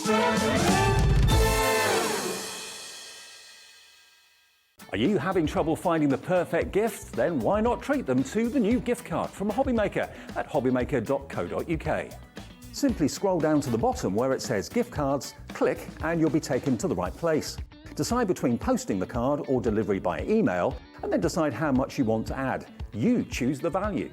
Are you having trouble finding the perfect gift? Then why not treat them to the new gift card from Hobbymaker at hobbymaker.co.uk. Simply scroll down to the bottom where it says gift cards, click and you'll be taken to the right place. Decide between posting the card or delivery by email and then decide how much you want to add. You choose the value.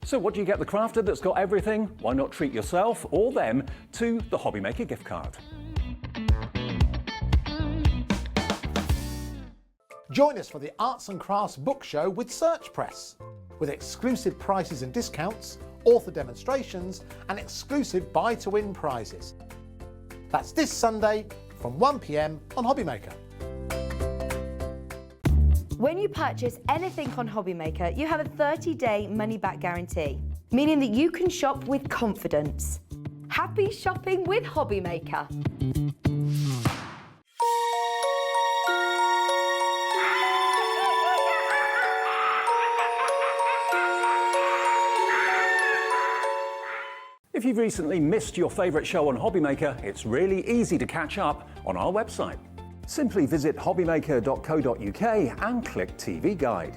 So what do you get the crafter that's got everything? Why not treat yourself or them to the Hobbymaker gift card? Join us for the Arts and Crafts Book Show with Search Press, with exclusive prices and discounts, author demonstrations and exclusive buy-to-win prizes. That's this Sunday from 1 p.m. on Hobbymaker. When you purchase anything on Hobbymaker, you have a 30-day money-back guarantee, meaning that you can shop with confidence. Happy shopping with Hobbymaker. If you've recently missed your favourite show on Hobbymaker, it's really easy to catch up on our website. Simply visit hobbymaker.co.uk and click TV Guide.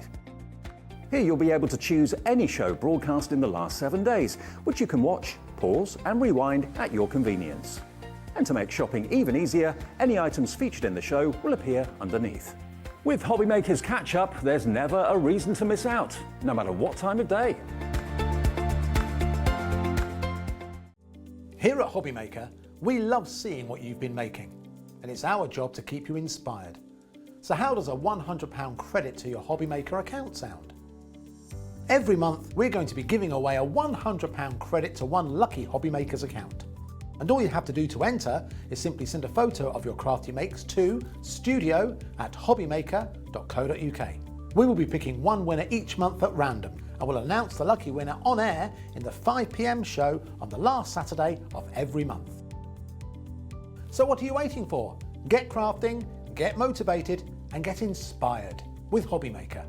Here you'll be able to choose any show broadcast in the last 7 days, which you can watch, pause and rewind at your convenience. And to make shopping even easier, any items featured in the show will appear underneath. With Hobbymaker's Catch Up, there's never a reason to miss out, no matter what time of day. Here at Hobbymaker, we love seeing what you've been making, and it's our job to keep you inspired. So how does a £100 credit to your Hobbymaker account sound? Every month, we're going to be giving away a £100 credit to one lucky Hobbymaker's account. And all you have to do to enter is simply send a photo of your craft you makes to studio@hobbymaker.co.uk. We will be picking one winner each month at random, and we'll announce the lucky winner on air in the 5 p.m. show on the last Saturday of every month. So what are you waiting for? Get crafting, get motivated and get inspired with Hobbymaker.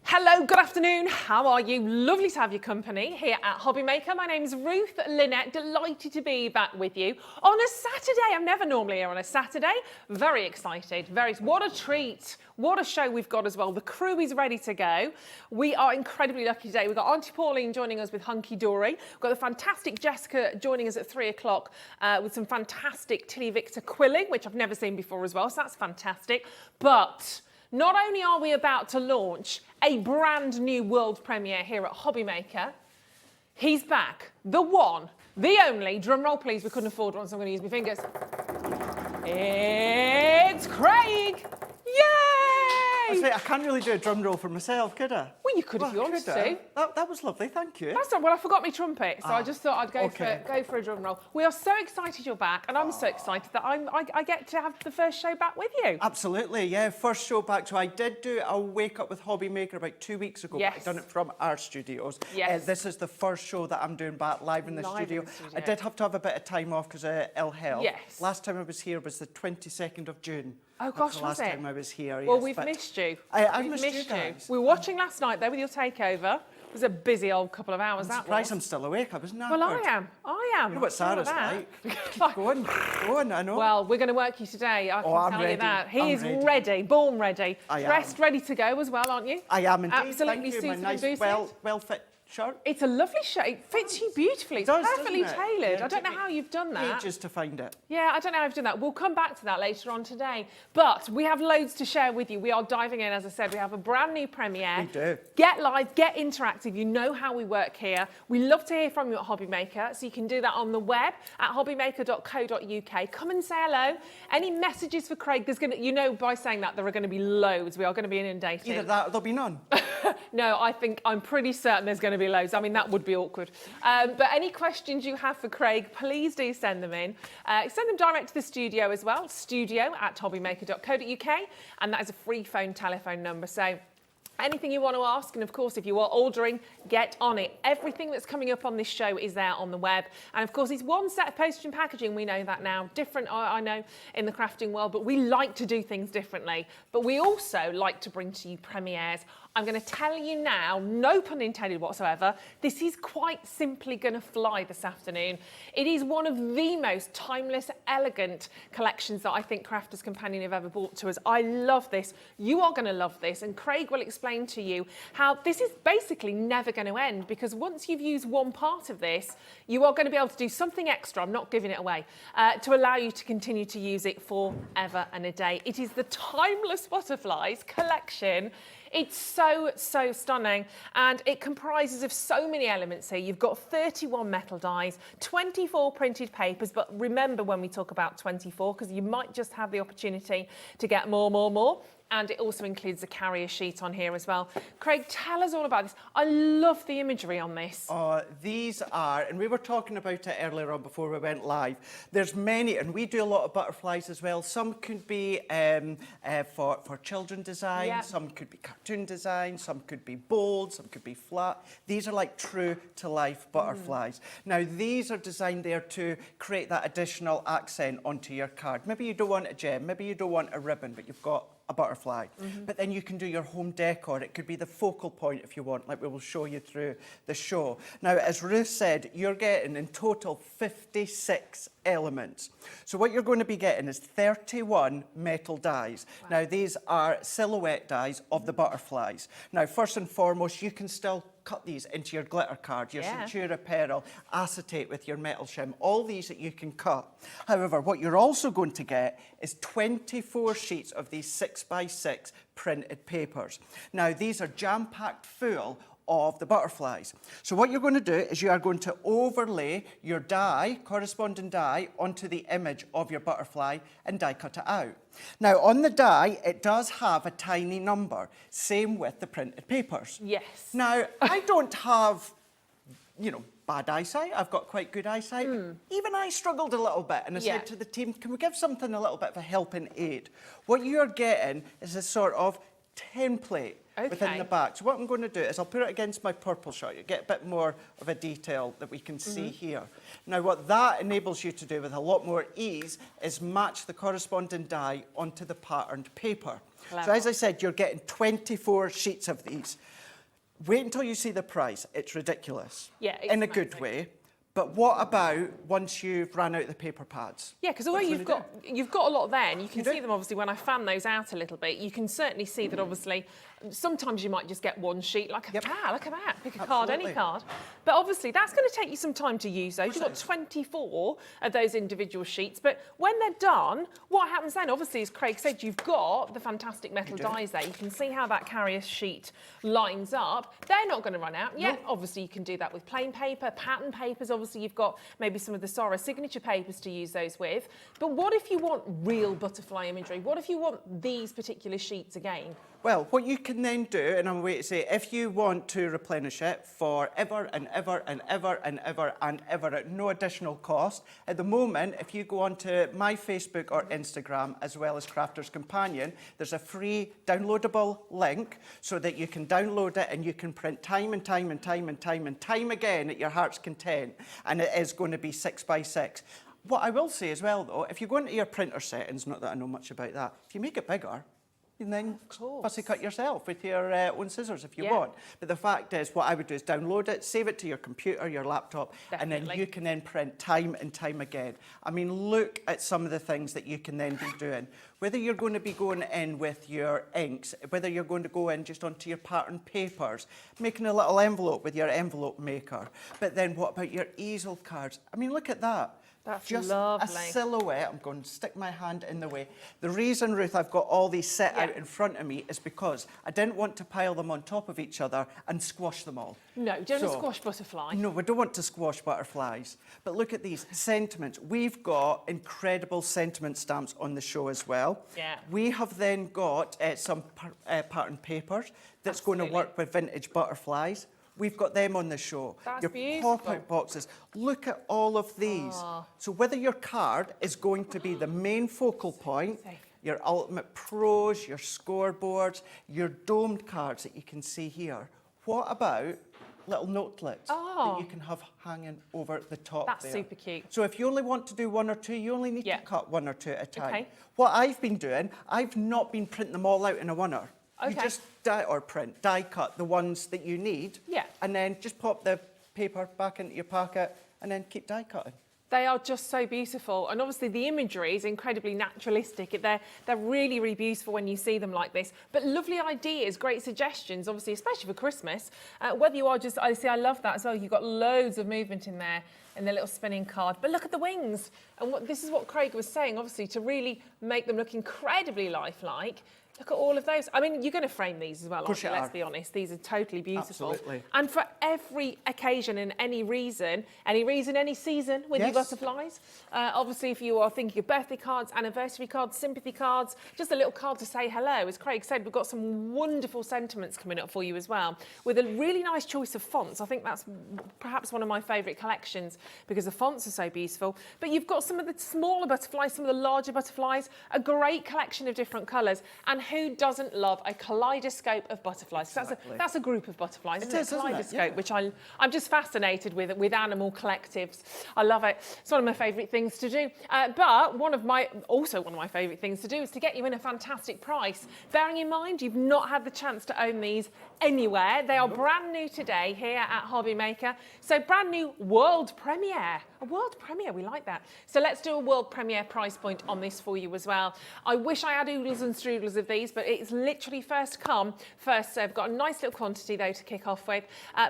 Hello, good afternoon. How are you? Lovely to have your company here at Hobbymaker. My name is Ruth Lynette. Delighted to be back with you on a Saturday. I'm never normally here on a Saturday. Very excited. What a treat. What a show we've got as well. The crew is ready to go. We are incredibly lucky today. We've got Auntie Pauline joining us with Hunky Dory. We've got the fantastic Jessica joining us at 3 o'clock with some fantastic TillyViktor quilling, which I've never seen before as well. So that's fantastic. But not only are we about to launch a brand new world premiere here at Hobbymaker, he's back. The one, the only, drum roll please, we couldn't afford one so I'm going to use my fingers. It's Craig! Yay! I can't really do a drum roll for myself, could I? Well, you could if you wanted to. That was lovely, thank you. That's not, well, I forgot my trumpet, so I just thought I'd go for a drum roll. We are so excited you're back, and I'm so excited that I get to have the first show back with you. Absolutely, yeah, first show back. So I did do a Wake Up with Hobbymaker about 2 weeks ago, Yes. but I've done it from our studios. Yes. This is the first show that I'm doing back live in the studio. I did have to have a bit of time off because of ill health. Yes. Last time I was here was the 22nd of June. Oh gosh, the was last it? time I was here. Well, yes, we've but missed you. I've We've missed you guys. We were watching last night though with your takeover. It was a busy old couple of hours. I'm surprised I'm still awake. I was knackered. Well, I am. You know what Sarah's like. Keep going, I know. Well, we're going to work you today. I can I'm tell ready. you that. He I'm is ready. ready, born ready, I dressed, am. ready to go as well, aren't you? I am indeed. Absolutely Thank you. My suited nice, and boosted. well-fit shirt. It's a lovely shirt. It fits you beautifully. It's does, perfectly doesn't it? tailored. Yeah, I don't know how you've done that. Ages to find it. Yeah, I don't know how you've done that. We'll come back to that later on today. But we have loads to share with you. We are diving in, as I said. We have a brand new premiere. We do. Get live, get interactive. You know how we work here. We love to hear from you at Hobbymaker, so you can do that on the web at hobbymaker.co.uk. Come and say hello. Any messages for Craig? There's going to, you know, by saying that, there are going to be loads. We are going to be inundated. Either that or there'll be none. No, I'm pretty certain there's going to be loads. I mean, that would be awkward. But any questions you have for Craig, please do send them in. Send them direct to the studio as well, studio@hobbymaker.co.uk, and that is a free telephone number. So anything you want to ask, and of course, if you are ordering, get on it. Everything that's coming up on this show is there on the web. And of course, it's one set of postage and packaging. We know that now. Different, I know, in the crafting world, but we like to do things differently. But we also like to bring to you premieres I'm going to tell you now, no pun intended whatsoever, this is quite simply going to fly this afternoon. It is one of the most timeless, elegant collections that I think Crafters Companion have ever brought to us. I love this. You are going to love this, and Craig will explain to you how this is basically never going to end, because once you've used one part of this, you are going to be able to do something extra, I'm not giving it away, to allow you to continue to use it forever and a day. It is the Timeless Butterflies collection. It's so, so stunning, and it comprises of so many elements here. You've got 31 metal dies, 24 printed papers, but remember when we talk about 24, because you might just have the opportunity to get more. And it also includes a carrier sheet on here as well. Craig, tell us all about this. I love the imagery on this. These are, and we were talking about it earlier on before we went live, there's many, and we do a lot of butterflies as well. Some could be for children design, Yeah. some could be cartoon design, some could be bold, some could be flat. These are like true to life butterflies. Now, these are designed there to create that additional accent onto your card. Maybe you don't want a gem, maybe you don't want a ribbon, but you've got a butterfly. But then you can do your home decor. It could be the focal point if you want, like we will show you through the show. Now, as Ruth said, you're getting in total 56 elements. So what you're going to be getting is 31 metal dies. Wow. Now, these are silhouette dies of the butterflies. Now, first and foremost, you can still cut these into your glitter card, your Centura Pearl, acetate with your metal shim, all these that you can cut. However, what you're also going to get is 24 sheets of these 6x6 printed papers. Now, these are jam-packed full of the butterflies. So what you're going to do is you are going to overlay your die, corresponding die, onto the image of your butterfly and die cut it out. Now, on the die, it does have a tiny number. Same with the printed papers. Yes. Now, I don't have, bad eyesight. I've got quite good eyesight. Even I struggled a little bit, and I said to the team, can we give something a little bit of a helping aid? What you're getting is a sort of template within the back. So what I'm going to do is I'll put it against my purple shot. You get a bit more of a detail that we can see here. Now, what that enables you to do with a lot more ease is match the corresponding die onto the patterned paper. Clever. So as I said, you're getting 24 sheets of these. Wait until you see the price. It's ridiculous. Yeah, it's in a good way. But what about once you've run out the paper pads? Yeah, because although you've got a lot there, and you can see them obviously when I fan those out a little bit, you can certainly see that obviously sometimes you might just get one sheet, like, look at that, pick a card, any card. But obviously that's going to take you some time to use those. You've got 24 of those individual sheets, but when they're done, what happens then? Obviously, as Craig said, you've got the fantastic metal dies there. You can see how that carrier sheet lines up. They're not going to run out. Yeah, obviously you can do that with plain paper, pattern papers. Obviously you've got maybe some of the Sora signature papers to use those with. But what if you want real butterfly imagery? What if you want these particular sheets again? Well, what you can then do, and I'm waiting to say, if you want to replenish it for ever and ever and ever and ever and ever at no additional cost, at the moment, if you go onto my Facebook or Instagram, as well as Crafters Companion, there's a free downloadable link so that you can download it and you can print time and time and time and time and time again at your heart's content, and it is going to be 6x6. What I will say as well, though, if you go into your printer settings, not that I know much about that, if you make it bigger, and then fussy cut yourself with your own scissors if you want. But the fact is, what I would do is download it, save it to your computer, your laptop, and then you can then print time and time again. I mean, look at some of the things that you can then be doing. Whether you're going to be going in with your inks, whether you're going to go in just onto your pattern papers, making a little envelope with your envelope maker. But then what about your easel cards? I mean, look at that. That's just lovely. A silhouette. I'm going to stick my hand in the way. The reason, Ruth, I've got all these set out in front of me is because I didn't want to pile them on top of each other and squash them all. No, you don't want to squash butterfly. No, we don't want to squash butterflies. But look at these sentiments. We've got incredible sentiment stamps on the show as well. Yeah. We have then got some pattern papers that's going to work with vintage butterflies. We've got them on the show. That's your beautiful. pop-out boxes. Look at all of these. So whether your card is going to be the main focal point, your Ultimate Pros, your scoreboards, your domed cards that you can see here, what about little notelets that you can have hanging over the top there? That's super cute. So if you only want to do one or two, you only need to cut one or two at a time. Okay. What I've been doing, I've not been printing them all out in a oneer. You just die cut the ones that you need. Yeah. And then just pop the paper back into your pocket and then keep die cutting. They are just so beautiful, and obviously the imagery is incredibly naturalistic. They're really, really beautiful when you see them like this. But lovely ideas, great suggestions, obviously, especially for Christmas. Whether you are just, I love that as well. You've got loads of movement in there in the little spinning card. But look at the wings, and this is what Craig was saying. Obviously, to really make them look incredibly lifelike. Look at all of those. I mean, you're going to frame these as well, aren't you? Let's be honest. These are totally beautiful. Absolutely. And for every occasion and any season with your butterflies. Obviously, if you are thinking of birthday cards, anniversary cards, sympathy cards, just a little card to say hello. As Craig said, we've got some wonderful sentiments coming up for you as well, with a really nice choice of fonts. I think that's perhaps one of my favourite collections because the fonts are so beautiful. But you've got some of the smaller butterflies, some of the larger butterflies, a great collection of different colours. And who doesn't love a kaleidoscope of butterflies? Exactly. That's a group of butterflies, isn't it? Isn't it? Kaleidoscope, Yeah. which I'm just fascinated with animal collectives. I love it. It's one of my favourite things to do. But one of my favourite things to do is to get you in a fantastic price. Bearing in mind you've not had the chance to own these anywhere. They are brand new today here at Hobby Maker. So brand new world premiere. A world premiere, we like that. So let's do a world premiere price point on this for you as well. I wish I had oodles and strudels of these, but it's literally first come, first served. Got a nice little quantity though to kick off with.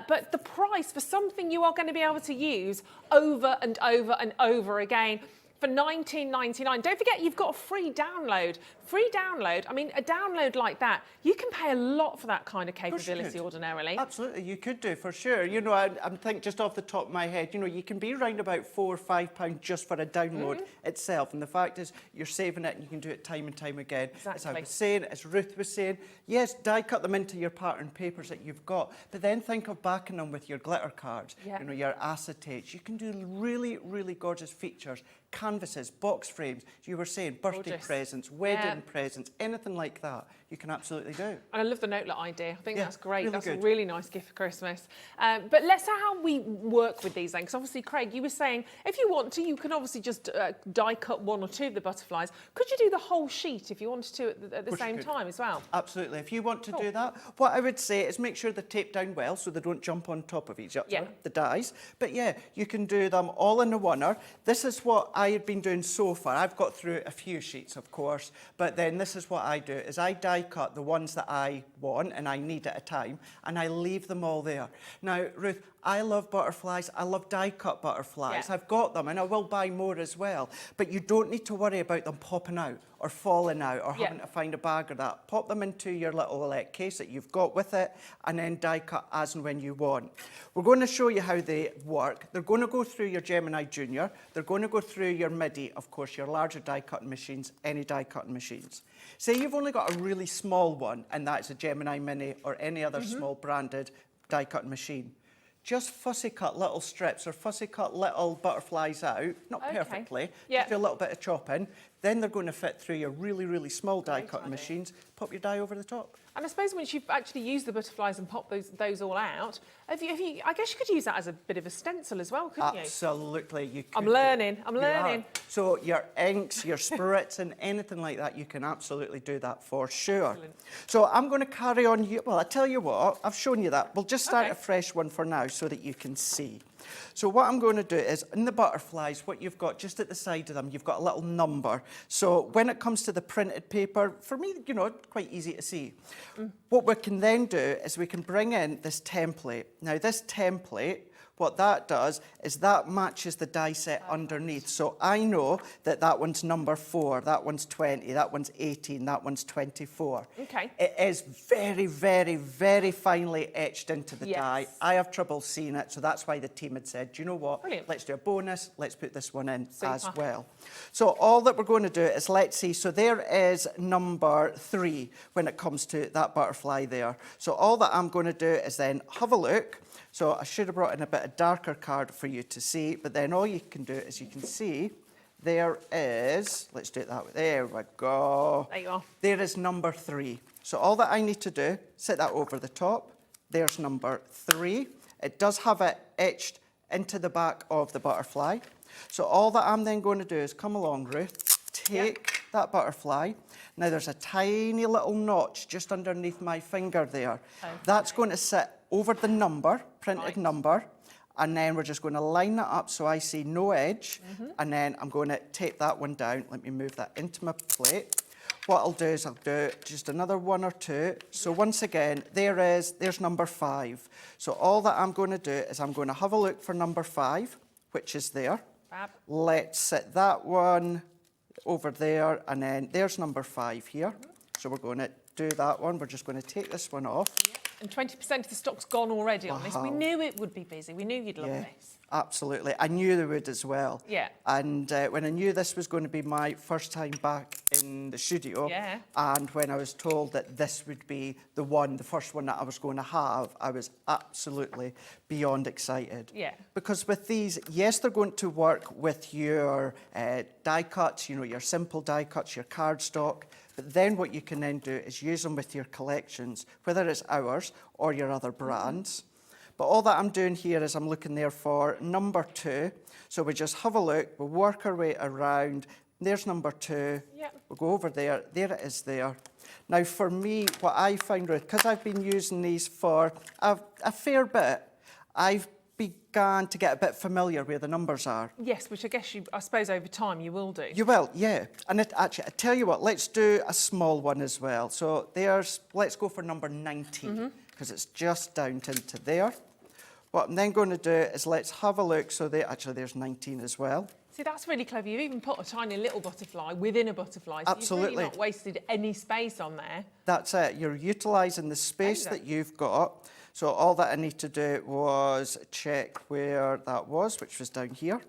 But the price for something you are going to be able to use over and over and over again for $19.99. Don't forget, you've got a free download. Free download. I mean, a download like that, you can pay a lot for that kind of capability ordinarily. Absolutely, you could do, for sure. You know, I'm thinking just off the top of my head, you know, you can be around about £4 or £5 just for a download itself. And the fact is, you're saving it and you can do it time and time again. Exactly. As I was saying, as Ruth was saying, yes, die cut them into your pattern papers that you've got, but then think of backing them with your glitter cards, you know, your acetates. You can do really, really gorgeous features. Canvases, box frames, you were saying, birthday presents, wedding presents, anything like that, you can absolutely do. And I love the notelet idea. I think that's great. Really that's good. A really nice gift for Christmas. But let's say how we work with these then, because obviously, Craig, you were saying if you want to, you can obviously just die cut one or two of the butterflies. Could you do the whole sheet if you wanted to at the same time as well? Absolutely. If you want to do that, what I would say is make sure they're taped down well so they don't jump on top of each other, the dies. But yeah, you can do them all in a oneer. This is what I had been doing so far. I've got through a few sheets, of course, but then this is what I do, is I die cut the ones that I want and I need at a time, and I leave them all there. Now, Ruth, I love butterflies. I love die-cut butterflies. I've got them, and I will buy more as well. But you don't need to worry about them popping out or falling out or having to find a bag or that. Pop them into your little case that you've got with it, and then die-cut as and when you want. We're going to show you how they work. They're going to go through your Gemini Junior. They're going to go through your MIDI, of course, your larger die-cutting machines, any die-cutting machines. Say you've only got a really small one, and that's a Gemini Mini or any other small branded die-cutting machine. Just fussy cut little strips or fussy cut little butterflies out, not perfectly, just do a little bit of chopping. Then they're going to fit through your really, really small die cutting machines. Pop your die over the top. And I suppose once you've actually used the butterflies and popped those all out, I guess you could use that as a bit of a stencil as well, couldn't you? Absolutely, you could. I'm learning. So your inks, your spirits and anything like that, you can absolutely do that for sure. Excellent. So I'm going to carry on here. Well, I tell you what, I've shown you that. We'll just start a fresh one for now so that you can see. So what I'm going to do is, in the butterflies, what you've got just at the side of them, you've got a little number. So when it comes to the printed paper, for me, you know, quite easy to see. What we can then do is we can bring in this template. Now, this template, what that does is that matches the die set underneath. So I know that that one's number 4, that one's 20, that one's 18, that one's 24. Okay. It is very, very, very finely etched into the die. I have trouble seeing it, so that's why the team had said, do you know what? Brilliant. Let's do a bonus, let's put this one in as well. So all that we're going to do is, let's see, so there is number 3 when it comes to that butterfly there. So all that I'm going to do is then have a look. So I should have brought in a bit of darker card for you to see, but then all you can do is you can see there is, let's do it that way, there we go. There you are. There is number 3. So all that I need to do, set that over the top. There's number 3. It does have it etched into the back of the butterfly. So all that I'm then going to do is come along, Ruth, take that butterfly. Now there's a tiny little notch just underneath my finger there. Okay. That's going to sit over the number, printed number, and then we're just going to line that up so I see no edge, and then I'm going to tape that one down. Let me move that into my plate. What I'll do is I'll do just another 1 or 2. So once again, there's number 5. So all that I'm going to do is I'm going to have a look for number 5, which is there. Fab. Let's set that one over there, and then there's number 5 here. So we're going to do that one. We're just going to take this one off. And 20% of the stock's gone already on this. We knew it would be busy. We knew you'd love this. Absolutely. I knew they would as well. Yeah. And when I knew this was going to be my first time back in the studio, and when I was told that this would be the first one that I was going to have, I was absolutely beyond excited. Yeah. Because with these, yes, they're going to work with your die cuts, you know, your simple die cuts, your cardstock. But then what you can then do is use them with your collections, whether it's ours or your other brands. But all that I'm doing here is I'm looking there for number 2. So we just have a look, we'll work our way around. There's number 2. Yep. We'll go over there. There it is there. Now for me, what I find, Ruth, because I've been using these for a fair bit, I've began to get a bit familiar where the numbers are. Yes, which I guess I suppose over time you will do. You will, yeah. And actually, I tell you what, let's do a small one as well. So let's go for number 19, because it's just down into there. What I'm then going to do is let's have a look. So there's 19 as well. See, that's really clever. You've even put a tiny little butterfly within a butterfly. So Absolutely. You've really not wasted any space on there. That's it. You're utilising the space that you've got. So all that I need to do was check where that was, which was down here.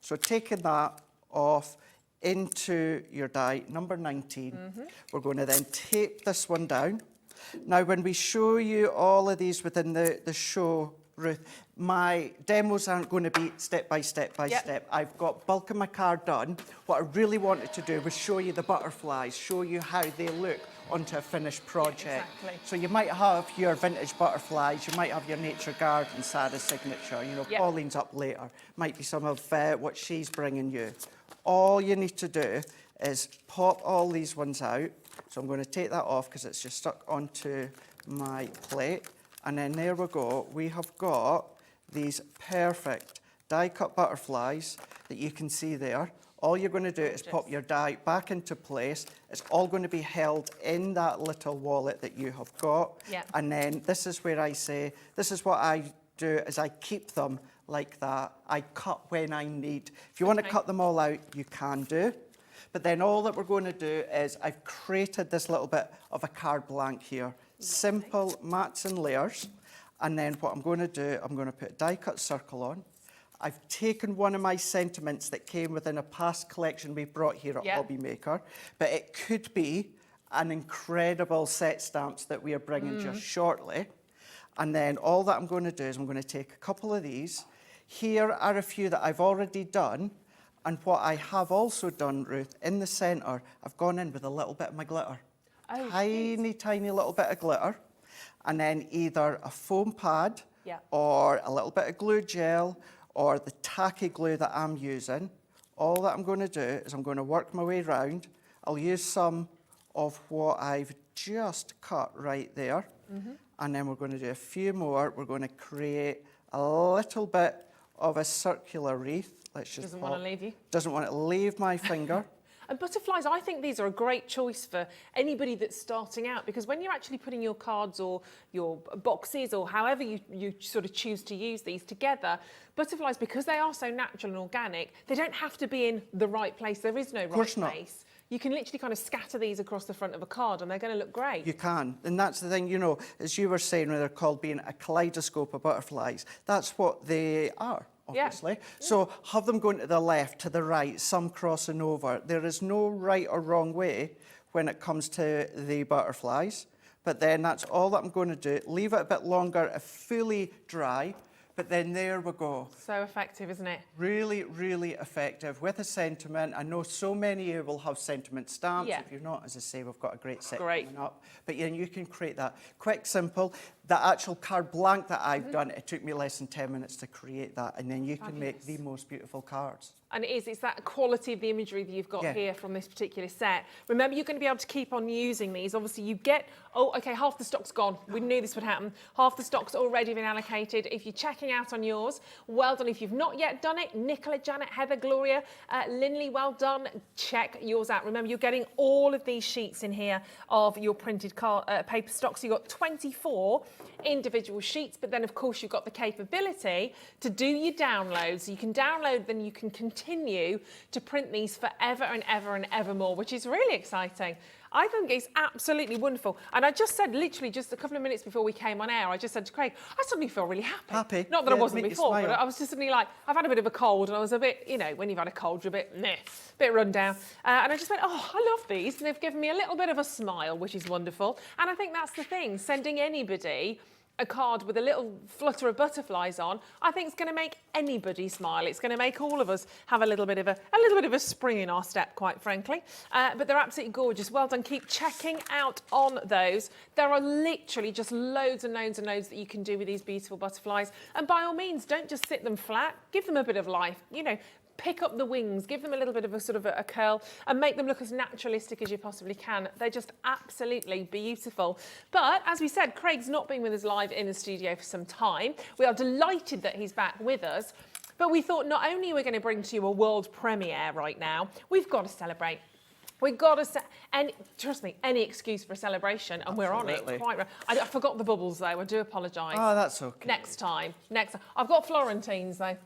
So taking that off into your die, number 19, we're going to then tape this one down. Now, when we show you all of these within the show, Ruth, my demos aren't going to be step by step by step. I've got bulk of my card done. What I really wanted to do was show you the butterflies, show you how they look onto a finished project. Yeah, exactly. So you might have your vintage butterflies, you might have your Nature Garden Sarah's signature, you know, Pauline's up later, might be some of what she's bringing you. All you need to do is pop all these ones out. So I'm going to take that off because it's just stuck onto my plate. And then there we go. We have got these perfect die-cut butterflies that you can see there. All you're going to do is pop your die back into place. It's all going to be held in that little wallet that you have got. And then this is where I say, this is what I do, is I keep them like that. I cut when I need. If you want to cut them all out, you can do. But then all that we're going to do is I've created this little bit of a card blank here. Simple mats and layers. And then what I'm going to do, I'm going to put a die cut circle on. I've taken one of my sentiments that came within a past collection we brought here at Hobby Maker, but it could be an incredible set stamps that we are bringing just shortly. And then all that I'm going to do is I'm going to take a couple of these. Here are a few that I've already done. And what I have also done, Ruth, in the centre, I've gone in with a little bit of my glitter. Oh, Tiny little bit of glitter. And then either a foam pad or a little bit of glue gel or the tacky glue that I'm using. All that I'm going to do is I'm going to work my way round. I'll use some of what I've just cut right there. And then we're going to do a few more. We're going to create a little bit of a circular wreath. Let's just Doesn't want to leave you. Doesn't want to leave my finger. And butterflies, I think these are a great choice for anybody that's starting out, because when you're actually putting your cards or your boxes or however you sort of choose to use these together, butterflies, because they are so natural and organic, they don't have to be in the right place. There is no right place. You can literally kind of scatter these across the front of a card and they're going to look great. You can. And that's the thing, you know, as you were saying, when they're called being a kaleidoscope of butterflies, that's what they are. Obviously. So have them going to the left, to the right, some crossing over. There is no right or wrong way when it comes to the butterflies. But then that's all that I'm going to do. Leave it a bit longer, fully dry. But then there we go. So effective, isn't it? Really, really effective with a sentiment. I know so many of you will have sentiment stamps. If you're not, as I say, we've got a great set coming up. But then you can create that quick, simple. the actual card blank that I've done, it took me less than 10 minutes to create that, and then you can make the most beautiful cards. And it's that quality of the imagery that you've got here from this particular set. Remember, you're going to be able to keep on using these. Obviously, you get, oh, okay, half the stock's gone. We knew this would happen. Half the stock's already been allocated. If you're checking out on yours, well done. If you've not yet done it, Nicola, Janet, Heather, Gloria, Linley, well done. Check yours out. Remember, you're getting all of these sheets in here of your printed paper stock. So you've got 24 individual sheets, but then, of course, you've got the capability to do your downloads. So you can download, then you can continue to print these forever and ever and ever more, which is really exciting. I think it's absolutely wonderful. And I just said, literally just a couple of minutes before we came on air, I just said to Craig, I suddenly feel really happy. Not that I wasn't before, but I was just suddenly like, I've had a bit of a cold and I was a bit, you know, when you've had a cold, you're a bit run down. And I just went, oh, I love these. And they've given me a little bit of a smile, which is wonderful. And I think that's the thing, sending anybody a card with a little flutter of butterflies on, I think it's going to make anybody smile. It's going to make all of us have a little bit of a spring in our step, quite frankly. But they're absolutely gorgeous. Well done. Keep checking out on those. There are literally just loads and loads and loads that you can do with these beautiful butterflies. And by all means, don't just sit them flat. Give them a bit of life. You know, pick up the wings, give them a little bit of a sort of a curl and make them look as naturalistic as you possibly can. They're just absolutely beautiful. But as we said, Craig's not been with us live in the studio for some time. We are delighted that he's back with us. But we thought not only are we going to bring to you a world premiere right now, we've got to celebrate. We've got to and trust me, any excuse for a celebration, and we're on it. Quite right. I forgot the bubbles though. I do apologise. Oh, that's okay. Next time. I've got Florentines though.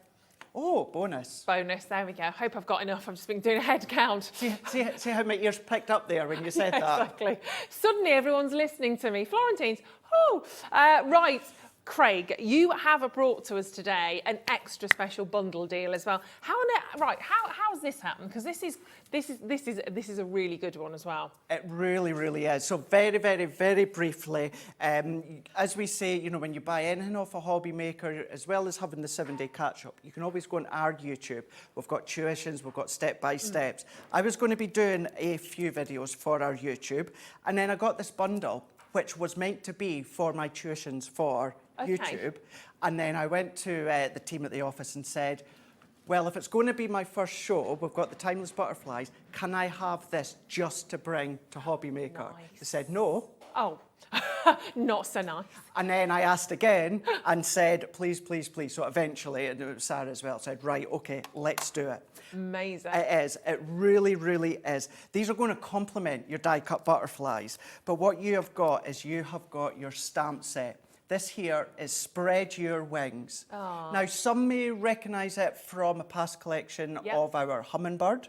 Oh, bonus. Bonus, there we go. Hope I've got enough. I've just been doing a head count. See how my ears picked up there when you said that? Exactly. Suddenly everyone's listening to me. Florentines, right. Craig, you have brought to us today an extra special bundle deal as well. How's this happened? Because this is a really good one as well. It really, really is. So very, very, very briefly, as we say, you know, when you buy anything off a hobby maker, as well as having the 7-day catch-up, you can always go on our YouTube. We've got tuitions, we've got step-by-steps. I was going to be doing a few videos for our YouTube, and then I got this bundle, which was meant to be for my tuitions for YouTube. And then I went to the team at the office and said, well, if it's going to be my first show, we've got the Timeless Butterflies, can I have this just to bring to Hobby Maker? Nice. They said no. Oh, not so nice. And then I asked again and said, please, please, please. So eventually, and it was Sarah as well, said, right, okay, let's do it. Amazing. It is. It really, really is. These are going to complement your die-cut butterflies. But what you have got is you have got your stamp set. This here is Spread Your Wings. Aww. Now, some may recognise it from a past collection of our hummingbird,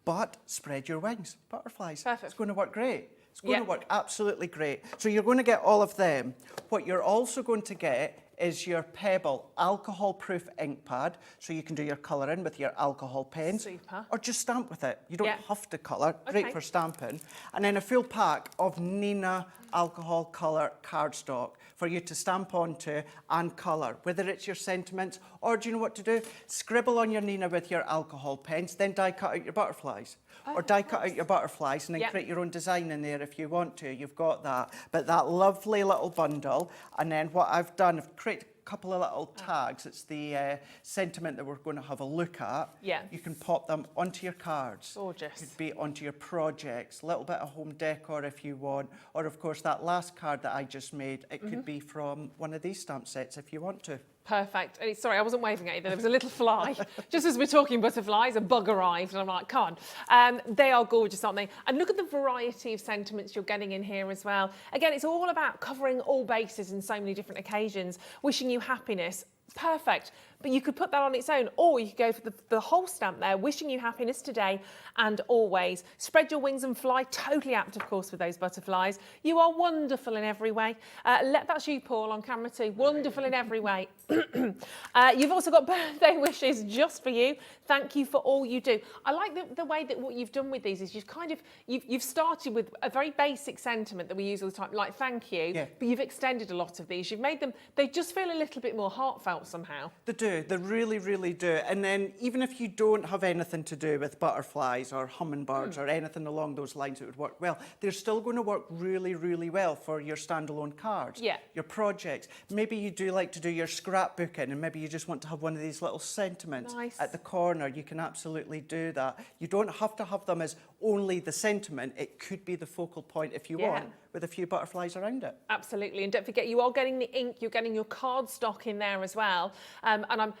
but Spread Your Wings, butterflies. Perfect. It's going to work great. It's going to work absolutely great. So you're going to get all of them. What you're also going to get is your Pebble alcohol-proof ink pad, so you can do your colouring with your alcohol pens. Super. Or just stamp with it. You don't have to colour. Great for stamping. And then a full pack of Nina alcohol colour cardstock for you to stamp onto and colour, whether it's your sentiments or do you know what to do? Scribble on your Nina with your alcohol pens, then die cut out your butterflies. Or die cut out your butterflies and then create your own design in there if you want to. You've got that. But that lovely little bundle. And then what I've done, I've created a couple of little tags. It's the sentiment that we're going to have a look at. Yeah. You can pop them onto your cards. Gorgeous. Could be onto your projects, a little bit of home decor if you want. Or of course that last card that I just made, it could be from one of these stamp sets if you want to. Perfect. Sorry, I wasn't waving at you. There was a little fly. Just as we're talking butterflies, a bug arrived, and I'm like, come on. They are gorgeous, aren't they? And look at the variety of sentiments you're getting in here as well. Again, it's all about covering all bases in so many different occasions, wishing you happiness. Perfect. But you could put that on its own, or you could go for the whole stamp there, wishing you happiness today and always. Spread your wings and fly, totally apt, of course, with those butterflies. You are wonderful in every way. That's you, Paul, on camera too. Wonderful in every way. You've also got birthday wishes just for you. Thank you for all you do. I like the way that what you've done with these is you've started with a very basic sentiment that we use all the time, like thank you, but you've extended a lot of these. You've made them, they just feel a little bit more heartfelt felt somehow. They do, they really, really do. And then even if you don't have anything to do with butterflies or hummingbirds or anything along those lines that would work well, they're still going to work really, really well for your standalone cards, your projects. Maybe you do like to do your scrapbooking and maybe you just want to have one of these little sentiments at the corner. You can absolutely do that. You don't have to have them as only the sentiment. It could be the focal point if you want, with a few butterflies around it. Absolutely, and don't forget you are getting the ink, you're getting your cardstock in there as well. And I'm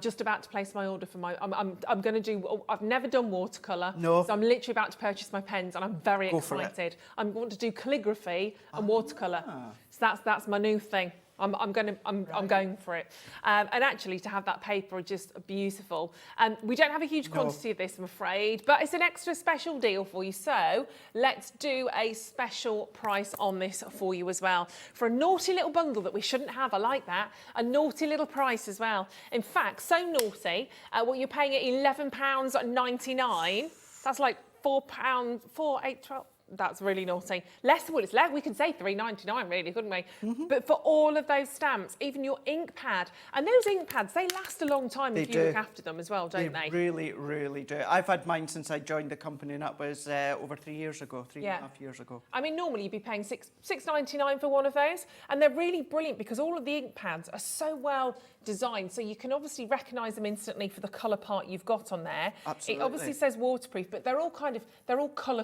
just about to place my order for my, I'm going to do, I've never done watercolour. No. So I'm literally about to purchase my pens and I'm very excited. I'm going to do calligraphy and watercolour. So that's my new thing. I'm going for it. And actually to have that paper is just beautiful. We don't have a huge quantity of this, I'm afraid, but it's an extra special deal for you. So let's do a special price on this for you as well. For a naughty little bundle that we shouldn't have, I like that, a naughty little price as well. In fact, so naughty, what you're paying at £11.99, that's like £4, 4, 8, 12, that's really naughty. Less than what it's left. We could say £3.99 really, couldn't we? But for all of those stamps, even your ink pad, and those ink pads, they last a long time if you look after them as well, don't they? They really, really do. I've had mine since I joined the company, and that was over 3 years ago, 3.5 years ago. I mean, normally you'd be paying $6.99 for one of those, and they're really brilliant because all of the ink pads are so well designed, so you can obviously recognise them instantly for the colour part you've got on there. Absolutely. It obviously says waterproof, but they're all colour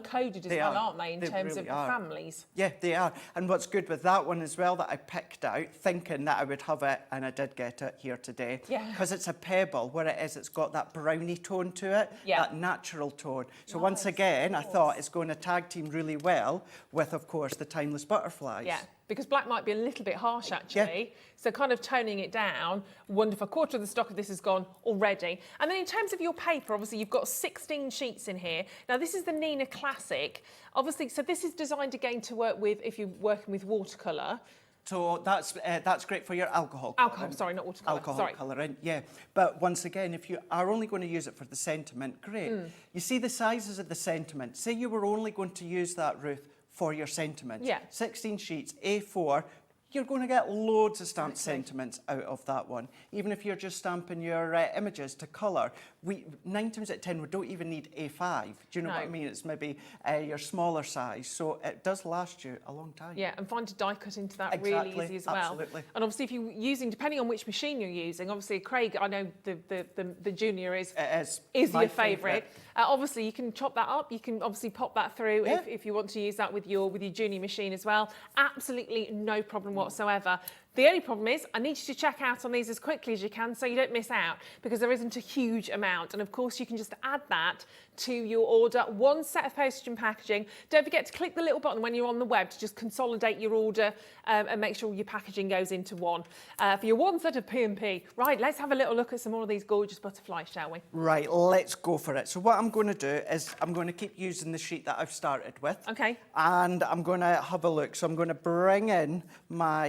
coded as well, aren't they, in terms of the families? Yeah, they are. And what's good with that one as well that I picked out, thinking that I would have it, and I did get it here today, because it's a pebble, where it is, it's got that brownie tone to it, that natural tone. So once again, I thought it's going to tag team really well with, of course, the timeless butterflies. Yeah. Because black might be a little bit harsh, actually. So kind of toning it down, wonderful. A quarter of the stock of this has gone already. And then in terms of your paper, obviously, you've got 16 sheets in here. Now, this is the Nina Classic. Obviously, so this is designed again to work with, if you're working with watercolour. So that's great for your alcohol. Sorry, not watercolour. Alcohol colouring, yeah. But once again, if you are only going to use it for the sentiment, great. You see the sizes of the sentiment. Say you were only going to use that, Ruth, for your sentiments. 16 sheets, A4, you're going to get loads of stamped sentiments out of that one. Even if you're just stamping your images to colour, 9 times out of 10, we don't even need A5. Do you know what I mean? It's maybe your smaller size, so it does last you a long time. Yeah, and find a die cut into that really easy as well. Absolutely. And obviously, if you're using, depending on which machine you're using, obviously Craig, I know the Junior is your favourite. Obviously, you can chop that up. You can obviously pop that through if you want to use that with your Junior machine as well. Absolutely no problem whatsoever. The only problem is I need you to check out on these as quickly as you can so you don't miss out, because there isn't a huge amount. And of course, you can just add that to your order. One set of postage and packaging. Don't forget to click the little button when you're on the web to just consolidate your order and make sure your packaging goes into one. For your one set of P&P. Right, let's have a little look at some more of these gorgeous butterflies, shall we? Right, let's go for it. So what I'm going to do is I'm going to keep using the sheet that I've started with. Okay. And I'm going to have a look. So I'm going to bring in my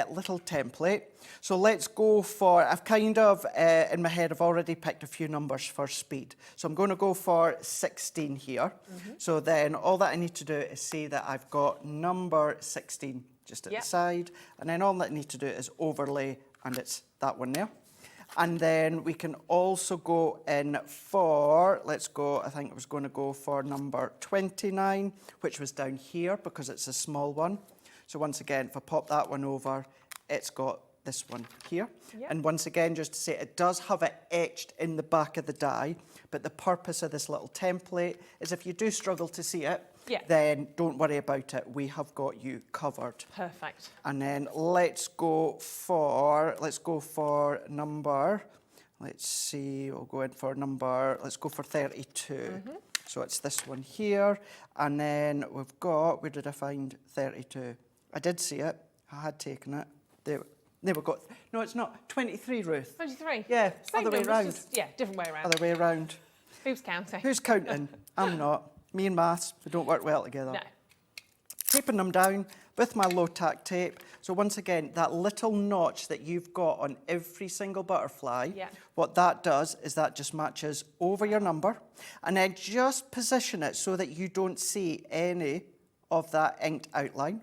little template. So let's go for, I've kind of, in my head, I've already picked a few numbers for speed. So I'm going to go for 16 here. So then all that I need to do is say that I've got number 16 just at the side. And then all that I need to do is overlay, and it's that one there. And then we can also go in for, let's go, I think I was going to go for number 29, which was down here because it's a small one. So once again, if I pop that one over, it's got this one here. And once again, just to say, it does have it etched in the back of the die, but the purpose of this little template is if you do struggle to see it, then don't worry about it. We have got you covered. Perfect. And then let's go for number, let's see, we'll go in for number, let's go for 32. So it's this one here. And then we've got, where did I find 32? I did see it. I had taken it. There we go. No, it's not. 23, Ruth. 23? Yeah, Same other way numbers, round. just, different way around. Other way around. Who's counting? Who's counting? I'm not. Me and maths, we don't work well together. No. Taping them down with my low-tack tape. So once again, that little notch that you've got on every single butterfly, what that does is that just matches over your number, and then just position it so that you don't see any of that inked outline.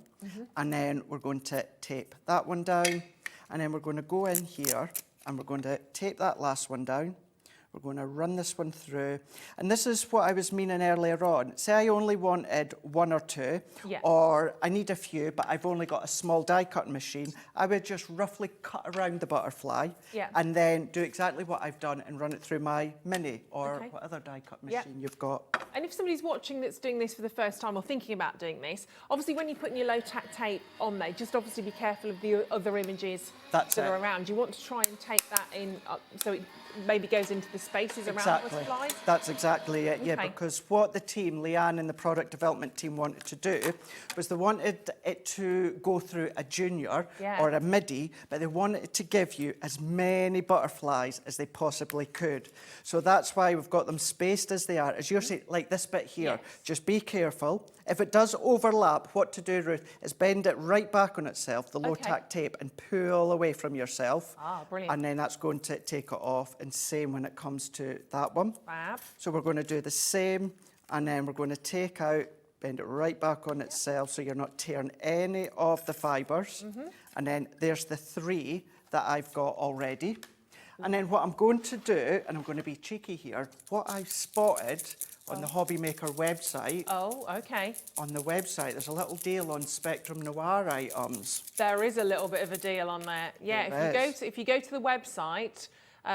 And then we're going to tape that one down. And then we're going to go in here and we're going to tape that last one down. We're going to run this one through. And this is what I was meaning earlier on. Say I only wanted 1 or 2, or I need a few, but I've only got a small die cutting machine. I would just roughly cut around the butterfly and then do exactly what I've done and run it through my mini or what other die cut machine you've got. And if somebody's watching that's doing this for the first time or thinking about doing this, obviously when you're putting your low tack tape on there, just obviously be careful of the other images that are around. You want to try and take that in so it maybe goes into the spaces around the butterflies. That's exactly it, because what the team, Leanne and the product development team, wanted to do was they wanted it to go through a junior or a midi, but they wanted to give you as many butterflies as they possibly could. So that's why we've got them spaced as they are. As you're saying, like this bit here, just be careful. If it does overlap, what to do, Ruth, is bend it right back on itself, the low tack tape, and pull away from yourself. Ah, brilliant. And then that's going to take it off. And same when it comes to that one. Fab. So we're going to do the same, and then we're going to take out, bend it right back on itself so you're not tearing any of the fibres. And then there's the 3 that I've got already. And then what I'm going to do, and I'm going to be cheeky here, what I've spotted on the Hobby Maker website. Oh, okay. On the website, there's a little deal on Spectrum Noir items. There is a little bit of a deal on there. Yeah, if you go to the website,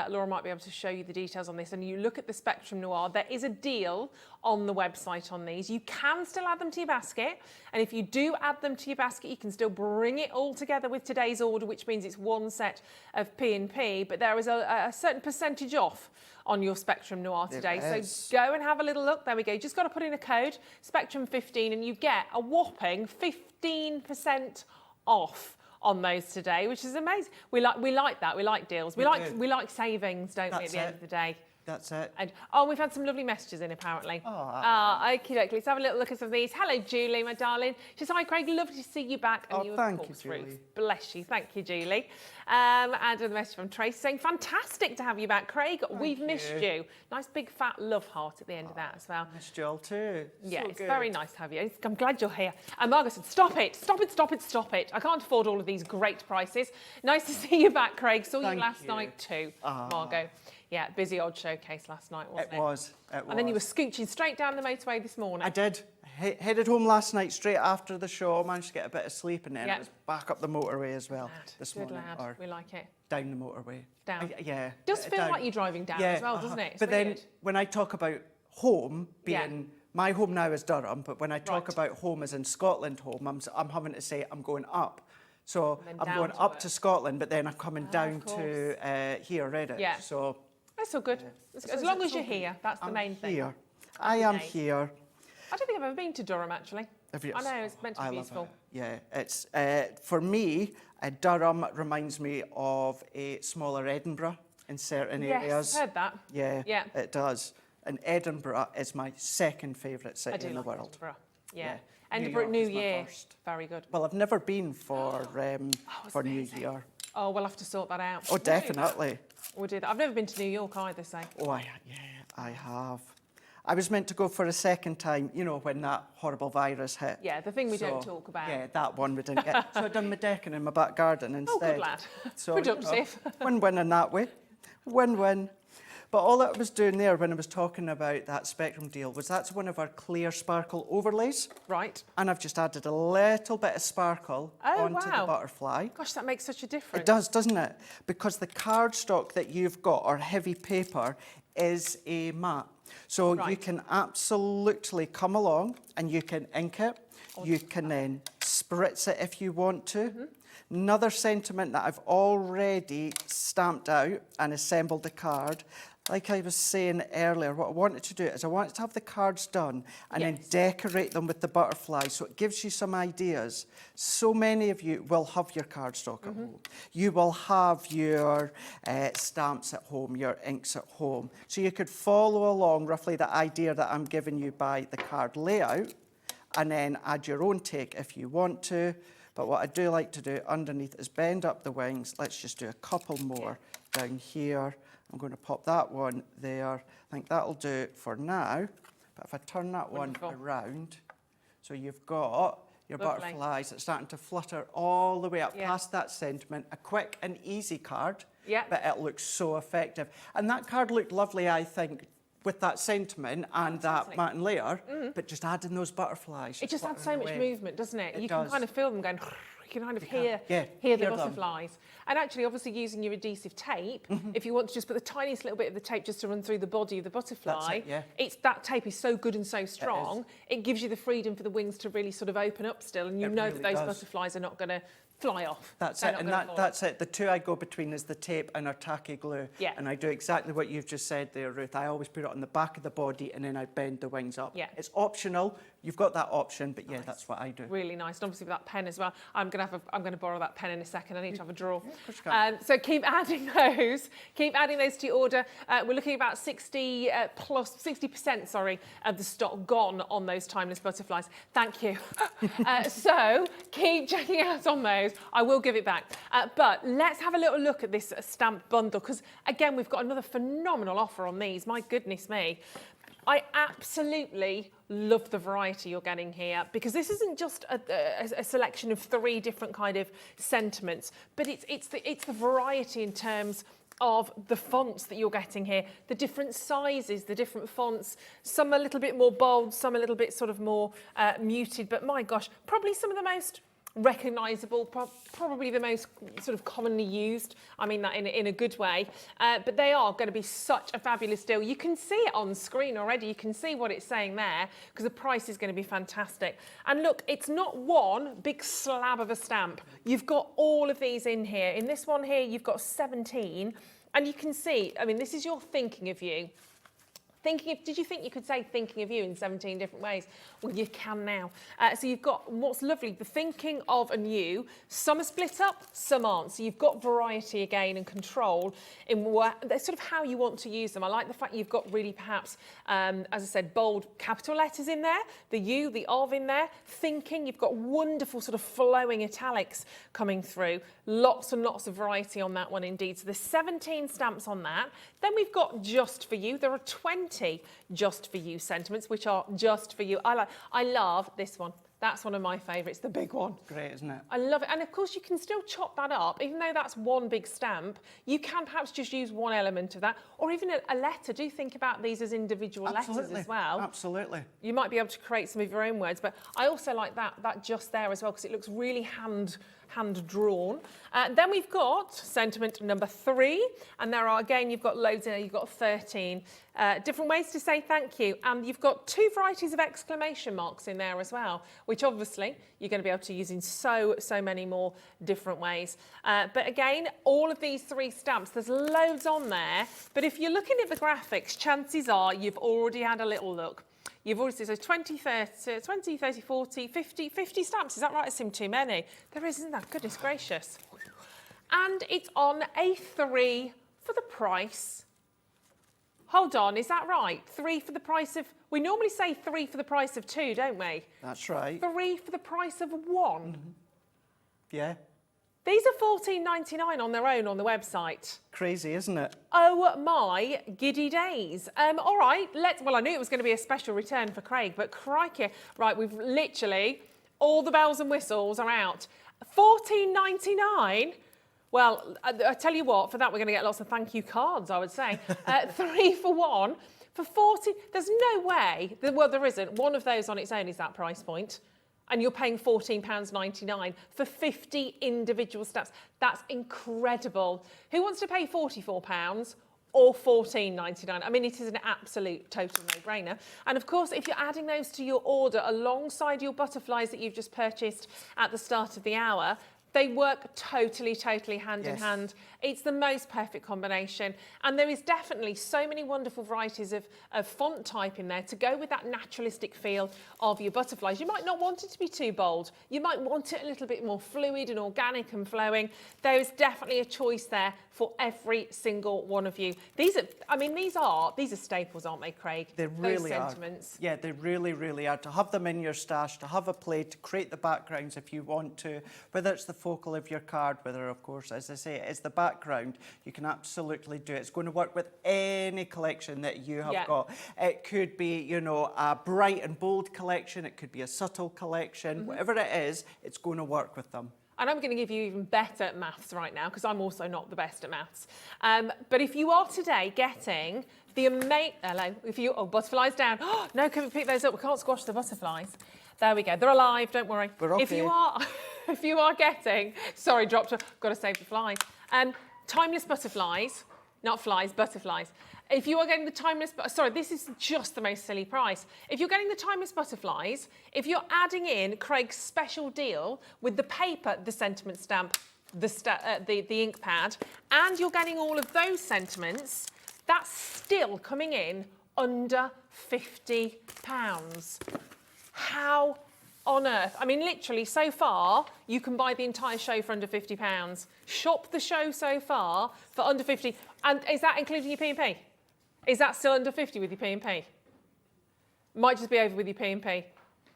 Laura might be able to show you the details on this, and you look at the Spectrum Noir, there is a deal on the website on these. You can still add them to your basket, and if you do add them to your basket, you can still bring it all together with today's order, which means it's 1 set of P&P, but there is a certain percentage off on your Spectrum Noir today. So go and have a little look. There we go. You just got to put in a code, Spectrum 15, and you get a whopping 15% off on those today, which is amazing. We like that. We like deals. We like savings, don't we, at the end of the day? That's it. And we've had some lovely messages in apparently. Okie dokie. Let's have a little look at some of these. Hello, Julie, my darling. She says, hi, Craig. Lovely to see you back. And you, of course, Julie. Ruth. Bless you. Thank you, Julie. And a message from Tracy saying, fantastic to have you back, Craig. We've missed you. Nice big fat love heart at the end of that as well. Missed you all too. Yeah, so it's good. very nice to have you. I'm glad you're here. And Margot said, stop it, stop it, stop it, stop it. I can't afford all of these great prices. Nice to see you back, Craig. Saw you last night too, Margot. Yeah, busy odd showcase last night, wasn't it? It was. And then you were scooching straight down the motorway this morning. I did. Headed home last night straight after the show. Managed to get a bit of sleep, and then it was back up the motorway as well this morning. Good lad. We like it. Down the motorway. Down. Yeah. Does feel like you're driving down as well, doesn't it? It's but really then good. when I talk about home being my home now is Durham, but when I talk about home as in Scotland home, I'm having to say I'm going up. So I'm going up to Scotland, but then I'm coming down to here, Redditch. Yeah. So that's all good. As long as you're here, that's the main thing. I am here. I don't think I've ever been to Durham, actually. I know, it's meant to be beautiful. Yeah, it's for me, Durham reminds me of a smaller Edinburgh in certain areas. Yes, I've heard that. Yeah, it does. And Edinburgh is my second favourite city in the world. Edinburgh. Yeah. Edinburgh New Year. Very good. Well, I've never been for New Year. Oh, we'll have to sort that out. Oh, definitely. We'll do that. I've never been to New York either, so. Oh, I have. I was meant to go for a second time, you know, when that horrible virus hit. Yeah, the thing we don't talk about. Yeah, that one we didn't get. So I've done my decking in my back garden instead. Oh, good lad. So, productive. Win-win in that way. Win-win. But all I was doing there when I was talking about that Spectrum deal was that's one of our clear sparkle overlays. Right. And I've just added a little bit of sparkle onto the butterfly. Gosh, that makes such a difference. It does, doesn't it? Because the cardstock that you've got, or heavy paper, is a matte. So you can absolutely come along and you can ink it. You can then spritz it if you want to. Another sentiment that I've already stamped out and assembled the card, like I was saying earlier, what I wanted to do is I wanted to have the cards done and then decorate them with the butterflies, so it gives you some ideas. So many of you will have your cardstock at home. You will have your stamps at home, your inks at home. So you could follow along roughly the idea that I'm giving you by the card layout and then add your own take if you want to. But what I do like to do underneath is bend up the wings. Let's just do a couple more down here. I'm going to pop that one there. I think that'll do it for now. But if I turn that one around, so you've got your Lovely. butterflies. It's starting to flutter all the way up Yeah. past that sentiment. A quick and easy card, Yeah. but it looks so effective. And that card looked lovely, I think, with that sentiment and that matte layer, but just adding those butterflies. It just adds so much movement, doesn't it? It You does. can kind of feel them going, you can kind of hear hear the them. butterflies. And actually, obviously, using your adhesive tape, if you want to just put the tiniest little bit of the tape just to run through the body of the butterfly, That's it, yeah. it's that tape is so good and so strong, it gives you the freedom for the wings to really sort of open up still, and you know really that those does. butterflies are not going to fly off. That's They're it, not and gonna fall that's it. The two I go between is the tape and our tacky glue. Yeah. And I do exactly what you've just said there, Ruth. I always put it on the back of the body and then I bend the wings up. Yeah. It's optional. You've got that option, but yeah, that's what I do. Really nice, and obviously with that pen as well. I'm going to borrow that pen in a second. I need to have a draw. Yeah, of course you can. So keep adding those. Keep adding those to your order. We're looking at about 60%, sorry, of the stock gone on those timeless butterflies. Thank you. So keep checking out on those. I will give it back. But let's have a little look at this stamp bundle, because again, we've got another phenomenal offer on these. My goodness me. I absolutely love the variety you're getting here, because this isn't just a selection of 3 different kind of sentiments, but it's the variety in terms of the fonts that you're getting here, the different sizes, the different fonts, some a little bit more bold, some a little bit sort of more muted, but my gosh, probably some of the most recognisable, probably the most sort of commonly used. I mean that in a good way, but they are going to be such a fabulous deal. You can see it on screen already. You can see what it's saying there, because the price is going to be fantastic. And look, it's not one big slab of a stamp. You've got all of these in here. In this one here, you've got 17, and you can see, I mean, this is your thinking of you. Did you think you could say thinking of you in 17 different ways? Well, you can now. So you've got, what's lovely, the thinking of and you. Some are split up, some aren't. So you've got variety again and control in sort of how you want to use them. I like the fact you've got really perhaps, as I said, bold capital letters in there, the you, the of in there, thinking. You've got wonderful sort of flowing italics coming through. Lots and lots of variety on that one indeed. So there's 17 stamps on that. Then we've got just for you. There are 20 just for you sentiments, which are just for you. I love this one. That's one of my favourites, the big one. Great, isn't it? I love it. And of course, you can still chop that up. Even though that's one big stamp, you can perhaps just use one element of that, or even a letter. Do think about these as individual letters as well. Absolutely. You might be able to create some of your own words, but I also like that just there as well, because it looks really hand drawn. Then we've got sentiment number 3, and there are, again, you've got loads in there. You've got 13 different ways to say thank you, and you've got 2 varieties of exclamation marks in there as well, which obviously you're going to be able to use in so many more different ways. But again, all of these 3 stamps, there's loads on there, but if you're looking at the graphics, chances are you've already had a little look. You've already said so 20, 30, 40, 50 stamps. Is that right? It seemed too many. There isn't that. Goodness gracious. And it's on a 3 for the price. Hold on, is that right? 3 for the price of... We normally say 3 for the price of 2, don't we? That's right. 3 for the price of 1. Yeah. These are $14.99 on their own on the website. Crazy, isn't it? Oh my giddy days. All right, well, I knew it was going to be a special return for Craig, but crikey. Right, we've literally, all the bells and whistles are out. $14.99? Well, I tell you what, for that we're going to get lots of thank you cards, I would say. 3 for 1. For 40, there's no way, well, there isn't. One of those on its own is that price point. And you're paying £14.99 for 50 individual stamps. That's incredible. Who wants to pay £44 or £14.99? I mean, it is an absolute total no-brainer. And of course, if you're adding those to your order alongside your butterflies that you've just purchased at the start of the hour, they work totally hand in hand. It's the most perfect combination. And there is definitely so many wonderful varieties of font type in there to go with that naturalistic feel of your butterflies. You might not want it to be too bold. You might want it a little bit more fluid and organic and flowing. There is definitely a choice there for every single one of you. These are staples, aren't they, Craig? They really Those sentiments. are. Yeah, they really are. To have them in your stash, to have a play, to create the backgrounds if you want to, whether it's the focal of your card, whether, of course, as I say, it's the background, you can absolutely do it. It's going to work with any collection that you have got. It could be, you know, a bright and bold collection. It could be a subtle collection. Whatever it is, it's going to work with them. And I'm going to give you even better at maths right now, because I'm also not the best at maths. But if you are today getting the butterflies down. Oh, no, can we pick those up? We can't squash the butterflies. There we go. They're alive, don't worry. We're okay. If you are getting, sorry, dropped, got to save the flies. Timeless butterflies, not flies, butterflies. If you are getting the timeless, sorry, this is just the most silly price. If you're getting the timeless butterflies, if you're adding in Craig's special deal with the paper, the sentiment stamp, the ink pad, and you're getting all of those sentiments, that's still coming in under £50. How on earth? I mean, literally, so far, you can buy the entire show for under £50. Shop the show so far for under 50. And is that including your P&P? Is that still under 50 with your P&P? Might just be over with your P&P.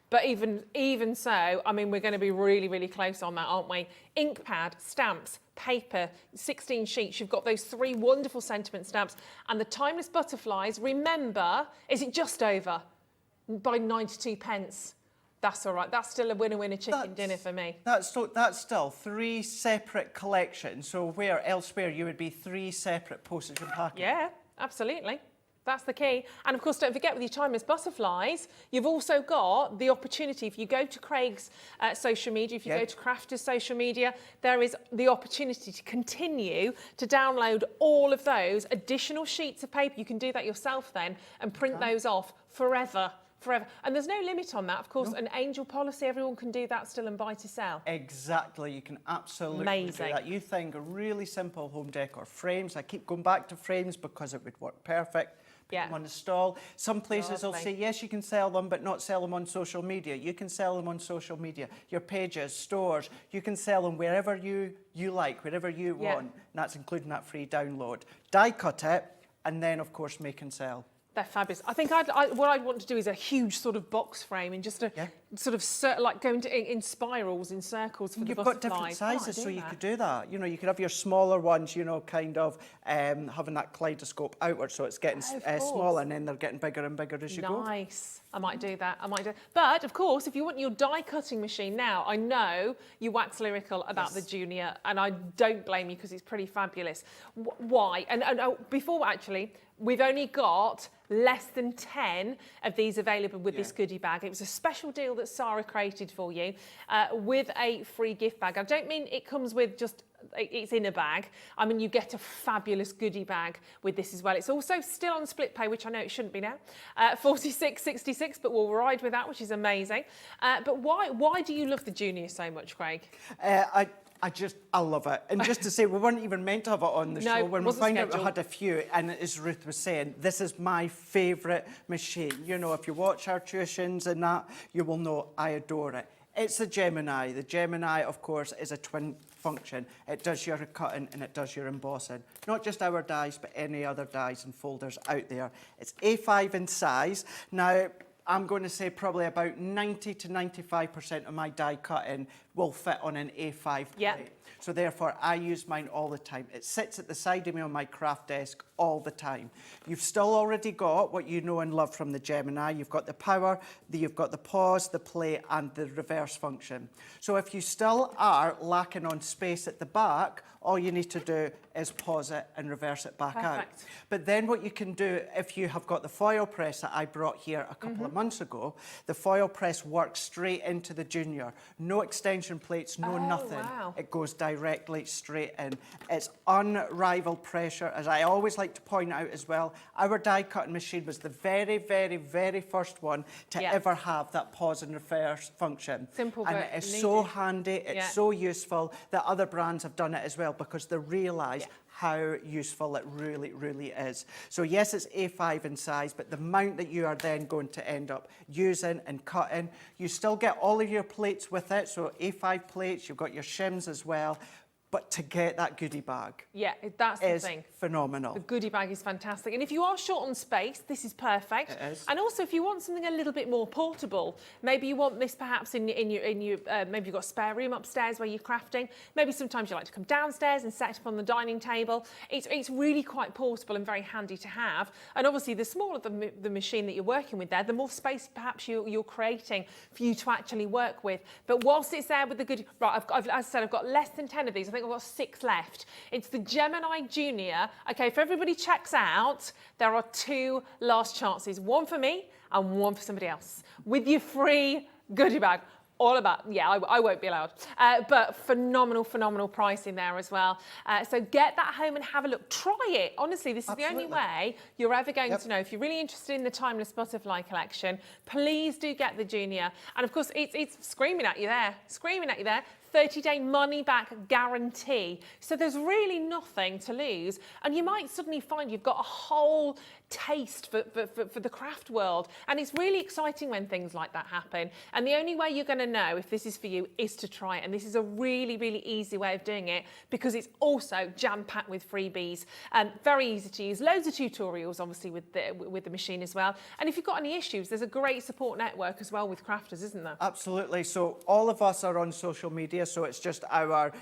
But even so, I mean, we're going to be really, really close on that, aren't we? Ink pad, stamps, paper, 16 sheets. You've got those 3 wonderful sentiment stamps. And the timeless butterflies, remember, is it just over? By 92 pence. That's all right. That's still a winner-winner chicken dinner for me. That's still 3 separate collections. So where elsewhere you would be 3 separate postage and packaging. Yeah, absolutely. That's the key. And of course, don't forget with your timeless butterflies, you've also got the opportunity, if you go to Craig's social media, if you go to Crafter's social media, there is the opportunity to continue to download all of those additional sheets of paper. You can do that yourself then and print those off forever. And there's no limit on that, of course. An angel policy, everyone can do that still and buy to sell. Exactly, you can absolutely do that. You think a really simple home decor frames. I keep going back to frames because it would work perfect. Put them on the stall. Some places will say, yes, you can sell them, but not sell them on social media. You can sell them on social media. Your pages, stores, you can sell them wherever you like, wherever you want. And that's including that free download. Die cut it, and then, of course, make and sell. They're fabulous. I think what I'd want to do is a huge sort of box frame and just a sort of like going in spirals, in circles for the butterflies. You've got different sizes, so you could do that. You know, you could have your smaller ones, you know, kind of having that kaleidoscope outward, so it's getting smaller, and then they're getting bigger and bigger as you go. Nice. I might do that. But of course, if you want your die cutting machine now, I know you wax lyrical about the Junior, and I don't blame you because it's pretty fabulous. Why? And before actually, we've only got less than 10 of these available with this goodie bag. It was a special deal that Sarah created for you with a free gift bag. I don't mean it comes with just, it's in a bag. I mean, you get a fabulous goodie bag with this as well. It's also still on split pay, which I know it shouldn't be now, $46.66, but we'll ride with that, which is amazing. But why do you love the Junior so much, Craig? I love it. And just to say, we weren't even meant to have it on the show. When we found out we had a few, and as Ruth was saying, this is my favourite machine. You know, if you watch our tuitions and that, you will know I adore it. It's the Gemini. The Gemini, of course, is a twin function. It does your cutting and it does your embossing. Not just our dies, but any other dies and folders out there. It's A5 in size. Now, I'm going to say probably about 90 to 95% of my die cutting will fit on an A5 plate. So therefore, I use mine all the time. It sits at the side of me on my craft desk all the time. You've still already got what you know and love from the Gemini. You've got the power, you've got the pause, the play, and the reverse function. So if you still are lacking on space at the back, all you need to do is pause it and reverse it back out. But then what you can do, if you have got the foil press that I brought here a couple of months ago, the foil press works straight into the Junior. No extension plates, no nothing. It goes directly straight in. It's unrivaled pressure. As I always like to point out as well, our die cutting machine was the very, very, very first one to ever have that pause and reverse function. Simple, and it is so handy, it's so useful that other brands have done it as well, because they realise how useful it really, really is. So yes, it's A5 in size, but the amount that you are then going to end up using and cutting, you still get all of your plates with it. So A5 plates, you've got your shims as well. but to get that goodie bag Yeah, that's the is thing. phenomenal. The goodie bag is fantastic. And if you are short on space, this is perfect. It is. And also if you want something a little bit more portable, maybe you want this perhaps in your maybe you've got a spare room upstairs where you're crafting. Maybe sometimes you like to come downstairs and set it up on the dining table. It's really quite portable and very handy to have. And obviously the smaller the machine that you're working with there, the more space perhaps you're creating for you to actually work with. But whilst it's there with the good, right, as I said, I've got less than 10 of these. I think I've got 6 left. It's the Gemini Junior. Okay, if everybody checks out, there are 2 last chances. One for me and one for somebody else. With your free goodie bag. All about, yeah, I won't be allowed. But phenomenal pricing there as well. So get that home and have a look. Try it. Honestly, this is Absolutely. the only way you're ever going to know. If you're really interested in the Timeless Butterfly collection, please do get the Junior. And of course, it's screaming at you there. 30-day money-back guarantee. So there's really nothing to lose. And you might suddenly find you've got a whole taste for the craft world. And it's really exciting when things like that happen. And the only way you're going to know if this is for you is to try it. And this is a really easy way of doing it because it's also jam-packed with freebies. Very easy to use. Loads of tutorials, obviously, with the machine as well. And if you've got any issues, there's a great support network as well with crafters, isn't there? Absolutely. So all of us are on social media. So it's just our,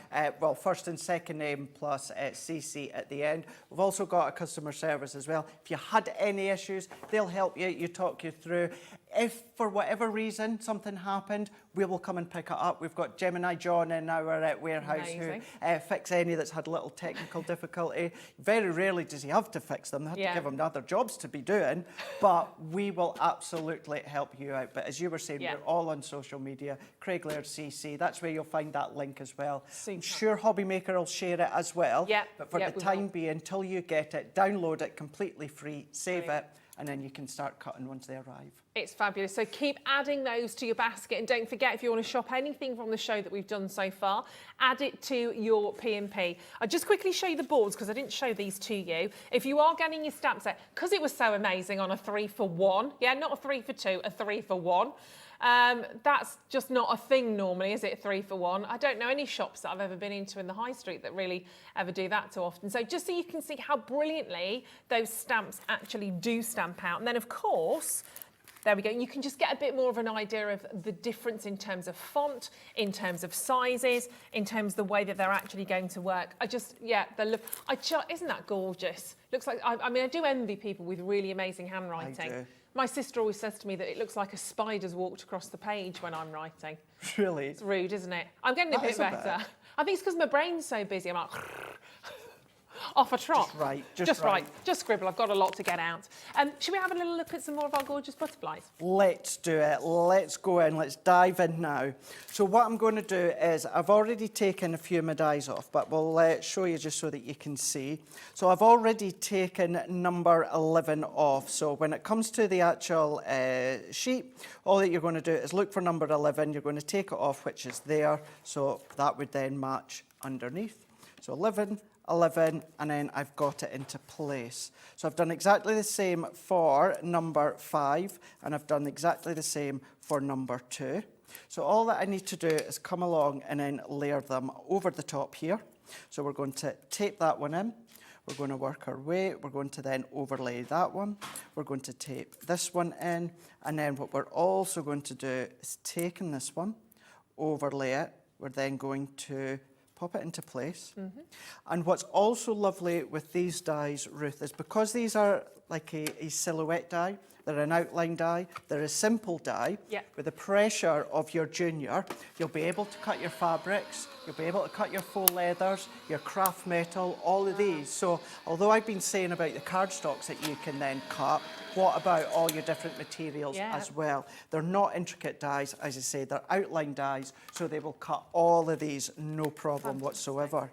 first and second name plus CC at the end. We've also got a customer service as well. If you had any issues, they'll help you, talk you through. If for whatever reason something happened, we will come and pick it up. We've got Gemini John in our warehouse Amazing. who fix any that's had a little technical difficulty. Very rarely does he have to fix them. They have to give him other jobs to be doing, but we will absolutely help you out. But as you were saying, we're all on social media. Craig Laird CC, that's where you'll find that link as well. Super. I'm sure Hobby Maker will share it as well. But for the time being, until you get it, download it completely free, save it, and then you can start cutting once they arrive. It's fabulous. So keep adding those to your basket. And don't forget, if you want to shop anything from the show that we've done so far, add it to your P&P. I'll just quickly show you the boards because I didn't show these to you. If you are getting your stamp set, because it was so amazing on a 3-for-1, not a 3-for-2, a 3-for-1. That's just not a thing normally, is it? 3-for-1. I don't know any shops that I've ever been into in the high street that really ever do that too often. So just so you can see how brilliantly those stamps actually do stamp out. And then of course, there we go. You can just get a bit more of an idea of the difference in terms of font, in terms of sizes, in terms of the way that they're actually going to work. Isn't that gorgeous? Looks like, I do envy people with really amazing handwriting. I do. My sister always says to me that it looks like a spider's walked across the page when I'm writing. Really? It's rude, isn't it? I'm getting a bit better. I think it's because my brain's so busy. I'm like, off a trot. Just right. Just scribble. I've got a lot to get out. Should we have a little look at some more of our gorgeous butterflies? Let's do it. Let's go in. Let's dive in now. So what I'm going to do is I've already taken a few of my dies off, but we'll show you just so that you can see. So I've already taken number 11 off. So when it comes to the actual sheet, all that you're going to do is look for number 11. You're going to take it off, which is there. So that would then match underneath. So 11, and then I've got it into place. So I've done exactly the same for number 5, and I've done exactly the same for number 2. So all that I need to do is come along and then layer them over the top here. So we're going to tape that one in. We're going to work our way. We're going to then overlay that one. We're going to tape this one in. And then what we're also going to do is take in this one, overlay it. We're then going to pop it into place. And what's also lovely with these dies, Ruth, is because these are like a silhouette die, they're an outline die, they're a simple die. With the pressure of your Junior, you'll be able to cut your fabrics, you'll be able to cut your faux leathers, your craft metal, all of these. So although I've been saying about the cardstocks that you can then cut, what about all your different materials as well? They're not intricate dies, as I say, they're outline dies, so they will cut all of these, no problem whatsoever.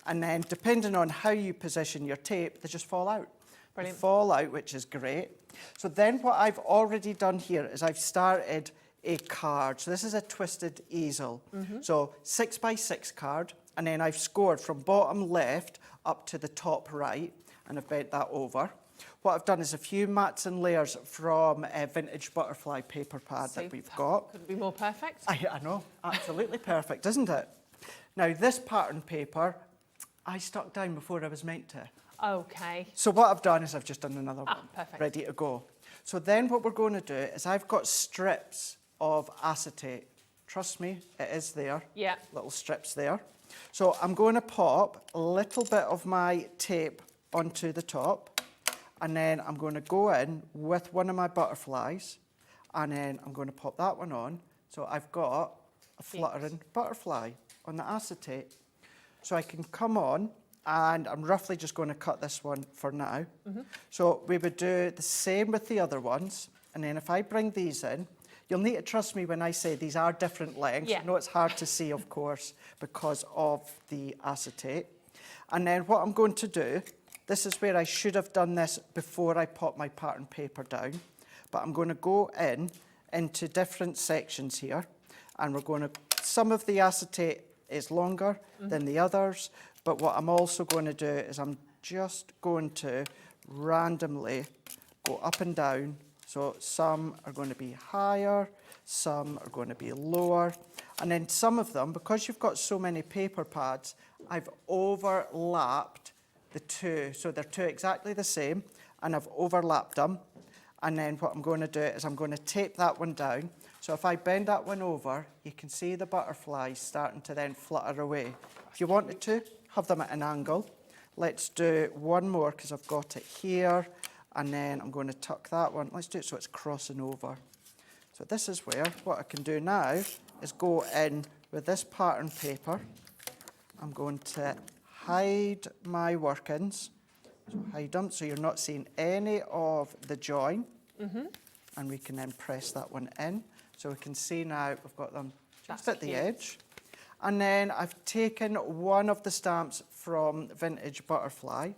And then depending on how you position your tape, they just fall out. Brilliant. They fall out, which is great. So then what I've already done here is I've started a card. So this is a twisted easel. So 6x6 card, and then I've scored from bottom left up to the top right, and I've bent that over. What I've done is a few mats and layers from a vintage butterfly paper pad that we've got. Couldn't be more perfect. I know, absolutely perfect, isn't it? Now this pattern paper, I stuck down before I was meant to. Okay. So what I've done is I've just done another one, perfect. ready to go. So then what we're going to do is I've got strips of acetate. Trust me, it is there. Yeah. Little strips there. So I'm going to pop a little bit of my tape onto the top, and then I'm going to go in with one of my butterflies, and then I'm going to pop that one on. So I've got a fluttering butterfly on the acetate. So I can come on, and I'm roughly just going to cut this one for now. So we would do the same with the other ones, and then if I bring these in, you'll need to trust me when I say these are different lengths. Yeah. I know it's hard to see, of course, because of the acetate. And then what I'm going to do, this is where I should have done this before I pop my pattern paper down, but I'm going to go into different sections here, and we're going to, some of the acetate is longer than the others, but what I'm also going to do is I'm just going to randomly go up and down. So some are going to be higher, some are going to be lower, and then some of them, because you've got so many paper pads, I've overlapped the two. So they're two exactly the same, and I've overlapped them. And then what I'm going to do is I'm going to tape that one down. So if I bend that one over, you can see the butterflies starting to then flutter away. If you wanted to, have them at an angle. Let's do one more because I've got it here. And then I'm going to tuck that one. Let's do it so it's crossing over. So this is where what I can do now is go in with this pattern paper. I'm going to hide my workings. So hide them so you're not seeing any of the join. And we can then press that one in. So we can see now we've got them just at the edge. And then I've taken one of the stamps from Vintage Butterfly,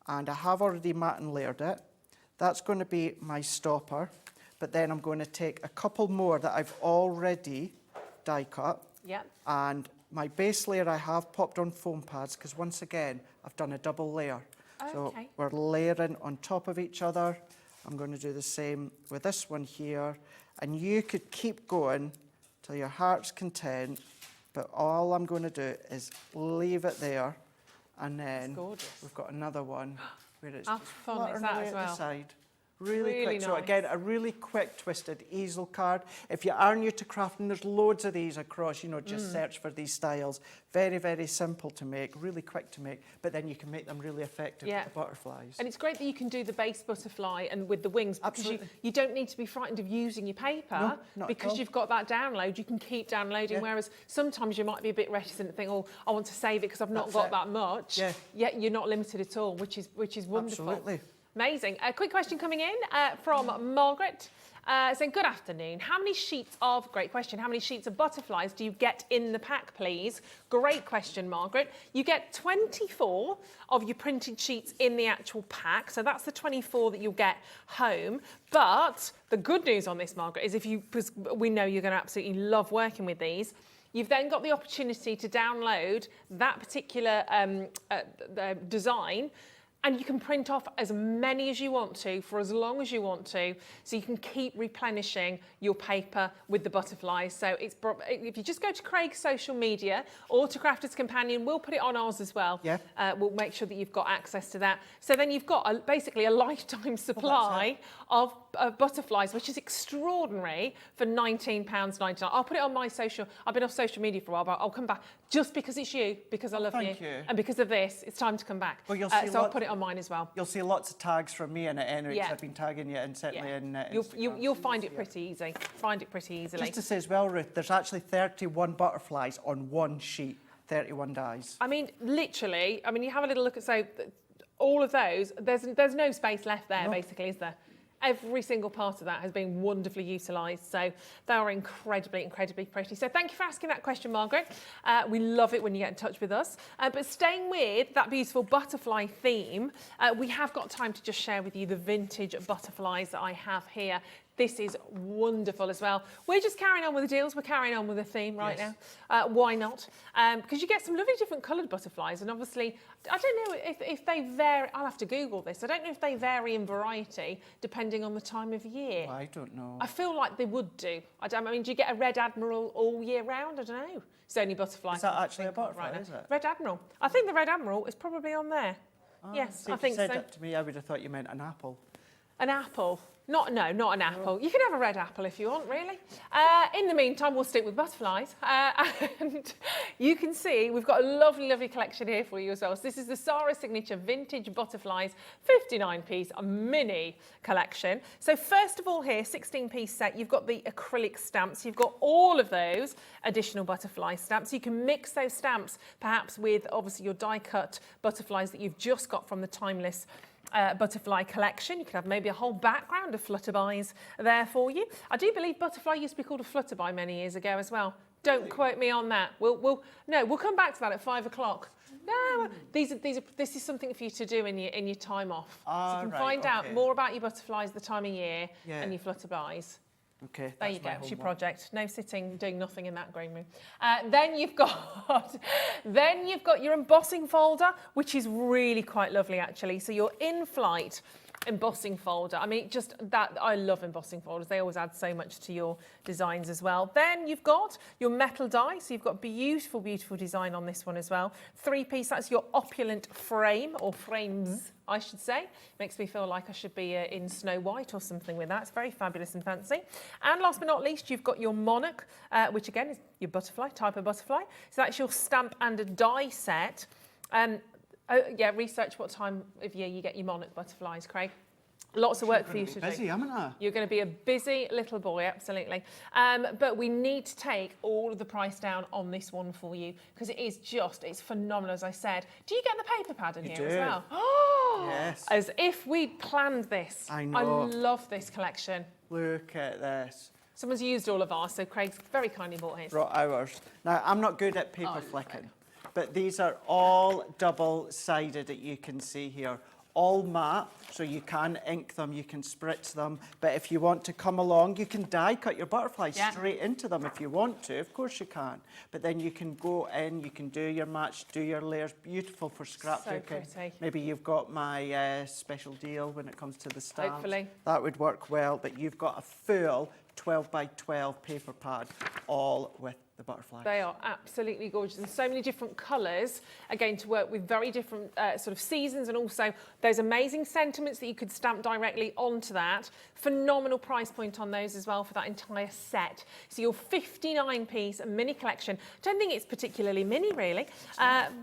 and I have already matte and layered it. That's going to be my stopper, but then I'm going to take a couple more that I've already die cut. Yeah. And my base layer I have popped on foam pads because once again, I've done a double layer. So Okay. we're layering on top of each other. I'm going to do the same with this one here. And you could keep going till your heart's content, but all I'm going to do is leave it there. And then we've got another one where it's How just fun is fluttering that away as at well? the side. Really quick. Nice. So again, a really quick twisted easel card. If you are new to crafting, there's loads of these across, just search for these styles. Very, very simple to make, really quick to make, but then you can make them really effective with the butterflies. And it's great that you can do the base butterfly and with the wings, because you don't need to be frightened of using your paper, not because at all. you've got that download, you can keep downloading, whereas sometimes you might be a bit reticent and think, oh, I want to save it because I've not got that much. Yeah. Yet you're not limited at all, which is wonderful. Absolutely. Amazing. A quick question coming in from Margaret. Saying, good afternoon. Great question. How many sheets of butterflies do you get in the pack, please? Great question, Margaret. You get 24 of your printed sheets in the actual pack. So that's the 24 that you'll get home. But the good news on this, Margaret, is because we know you're going to absolutely love working with these, you've then got the opportunity to download that particular design, and you can print off as many as you want to for as long as you want to, so you can keep replenishing your paper with the butterflies. So if you just go to Craig's social media or to Crafter's Companion, we'll put it on ours as well. Yeah. We'll make sure that you've got access to that. So then you've got basically a lifetime supply of butterflies, which is extraordinary for £19.99. I'll put it on my social. I've been off social media for a while, but I'll come back just because it's you, because I love you, and because of this. It's time to come back. Well, you'll see so I'll put it on mine as well. You'll see lots of tags from me in it anyway, because I've been tagging you, and certainly in You'll find it pretty easy. Find it pretty easily. Just to say as well, Ruth, there's actually 31 butterflies on one sheet, 31 dies. I mean, literally, you have a little look at, all of those, there's no space left there, basically, is there? Every single part of that has been wonderfully utilised. So they are incredibly, incredibly pretty. So thank you for asking that question, Margaret. We love it when you get in touch with us. But staying with that beautiful butterfly theme, we have got time to just share with you the vintage butterflies that I have here. This is wonderful as well. We're just carrying on with the deals. We're carrying on with the theme right Yes. now. Why not? Because you get some lovely different coloured butterflies, and obviously, I don't know if they vary. I'll have to Google this. I don't know if they vary in variety depending on the time of year. I don't know. I feel like they would do. I mean, do you get a red admiral all year round? I don't know. It's the only butterfly. Is that I can actually a think of butterfly, now. is it? Red admiral. I think the red admiral is probably on there. Yes, See, I if think you said so. that to me, I would have thought you meant an apple. An apple. No, not an apple. You can have a red apple if you want, really. In the meantime, we'll stick with butterflies. And you can see we've got a lovely, lovely collection here for you as well. So this is the Sarah Signature Vintage Butterflies 59-piece mini collection. So first of all here, 16-piece set, you've got the acrylic stamps. You've got all of those additional butterfly stamps. You can mix those stamps perhaps with obviously your die-cut butterflies that you've just got from the Timeless butterfly collection. You could have maybe a whole background of flutterbys there for you. I do believe butterfly used to be called a flutterby many years ago as well. Don't quote me on that. We'll come back to that at 5 o'clock. No, this is something for you to do in your time off. So you can find out more about your butterflies the time of year and your flutterbys. Okay, There you that's go, my it's your homework. project. No sitting, doing nothing in that green room. Then you've got your embossing folder, which is really quite lovely actually. So your in-flight embossing folder. I mean, just that, I love embossing folders. They always add so much to your designs as well. Then you've got your metal die. So you've got beautiful, beautiful design on this one as well. 3-piece, that's your opulent frame, or frames, I should say. Makes me feel like I should be in Snow White or something with that. It's very fabulous and fancy. And last but not least, you've got your monarch, which again is your butterfly, type of butterfly. So that's your stamp and a die set. Research what time of year you get your monarch butterflies, Craig. Lots of work for you to do. Busy, haven't I? You're going to be a busy little boy, absolutely. But we need to take all of the price down on this one for you because it's phenomenal, as I said. Do you get the paper pad in here as well? Oh, yes. As if we'd planned this. I know. I love this collection. Look at this. Someone's used all of ours, so Craig's very kindly bought his. Brought ours. Now, I'm not good at paper flicking, but these are all double-sided that you can see here. All matte, so you can ink them, you can spritz them, but if you want to come along, you can die cut your butterflies straight into them if you want to, of course you can. But then you can go in, you can do your match, do your layers, beautiful for scrapbooking. So pretty. Maybe you've got my special deal when it comes to the stamps. Hopefully. That would work well, but you've got a full 12 by 12 paper pad, all with the butterflies. They are absolutely gorgeous and so many different colours, again, to work with very different sort of seasons, and also those amazing sentiments that you could stamp directly onto that. Phenomenal price point on those as well for that entire set. So your 59-piece mini collection. Don't think it's particularly mini really,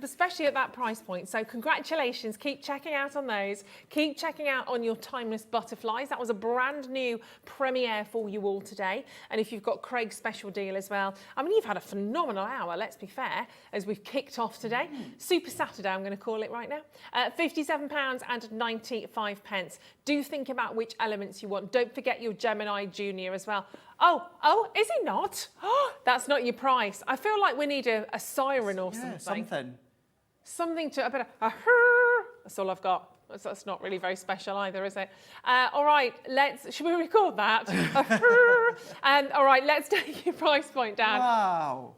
especially at that price point. So congratulations, keep checking out on those. Keep checking out on your Timeless Butterflies. That was a brand new premiere for you all today. And if you've got Craig's special deal as well, I mean, you've had a phenomenal hour, let's be fair, as we've kicked off today. Super Saturday, I'm going to call it right now. £57.95. Do think about which elements you want. Don't forget your Gemini Junior as well. Oh, is it not? That's not your price. I feel like we need a siren or something. Something to, a bit of, that's all I've got. That's not really very special either, is it? All right, should we record that? And all right, let's take your price point down. Wow.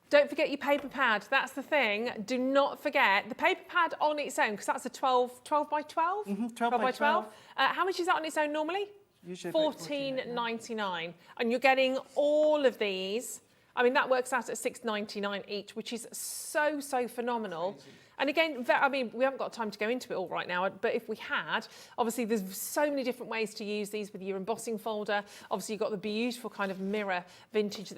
Don't forget your paper pad. That's the thing. Do not forget the paper pad on its own, because that's a 12 by 12? 12 by 12. How much is that on its own normally? Usually $14.99. And you're getting all of these. I mean, that works out at $6.99 each, which is so phenomenal. Crazy. And again, I mean, we haven't got time to go into it all right now, but if we had, obviously there's so many different ways to use these with your embossing folder. Obviously you've got the beautiful kind of mirror vintage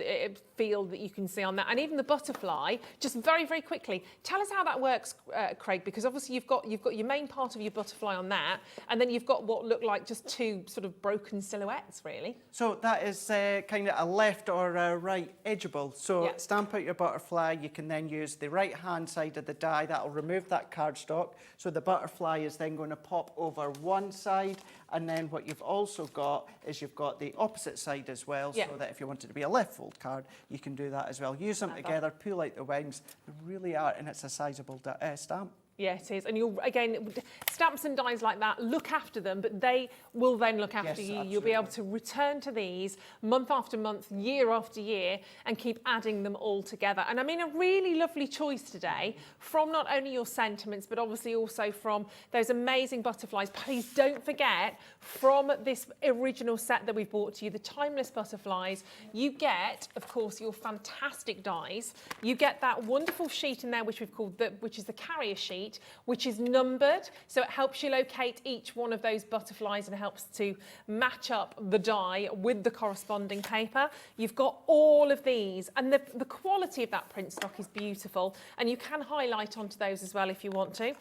feel that you can see on that. And even the butterfly, just very quickly, tell us how that works, Craig, because obviously you've got your main part of your butterfly on that, and then you've got what look like just two sort of broken silhouettes, really. So that is kind of a left or a right edgeable. So stamp out your butterfly, you can then use the right-hand side of the die. That'll remove that cardstock. So the butterfly is then going to pop over one side, and then what you've also got is you've got the opposite side as well, so that if you want it to be a left fold card, you can do that as well. Use them together, pull out the wings. They really are, and it's a sizable stamp. Yeah, it is. And you'll, again, stamps and dies like that, look after them, but they will then look after you. Absolutely. You'll be able to return to these month after month, year after year, and keep adding them all together. And I mean, a really lovely choice today from not only your sentiments, but obviously also from those amazing butterflies. Please don't forget, from this original set that we've brought to you, the timeless butterflies, you get, of course, your fantastic dies. You get that wonderful sheet in there, which we've called which is the carrier sheet, which is numbered, so it helps you locate each one of those butterflies and helps to match up the die with the corresponding paper. You've got all of these, and the quality of that print stock is beautiful, and you can highlight onto those as well if you want to,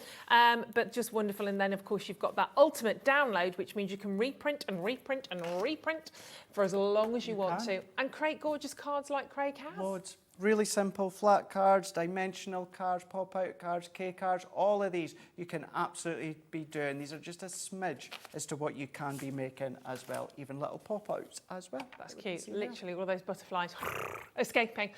but just wonderful. And then of course you've got that ultimate download, which means you can reprint and reprint and reprint for as long as you want to, and create gorgeous cards like Craig has. Loads. Really simple, flat cards, dimensional cards, pop-out cards, K cards, all of these you can absolutely be doing. These are just a smidge as to what you can be making as well, even little pop-outs as well. That's cute, literally, all those butterflies escaping.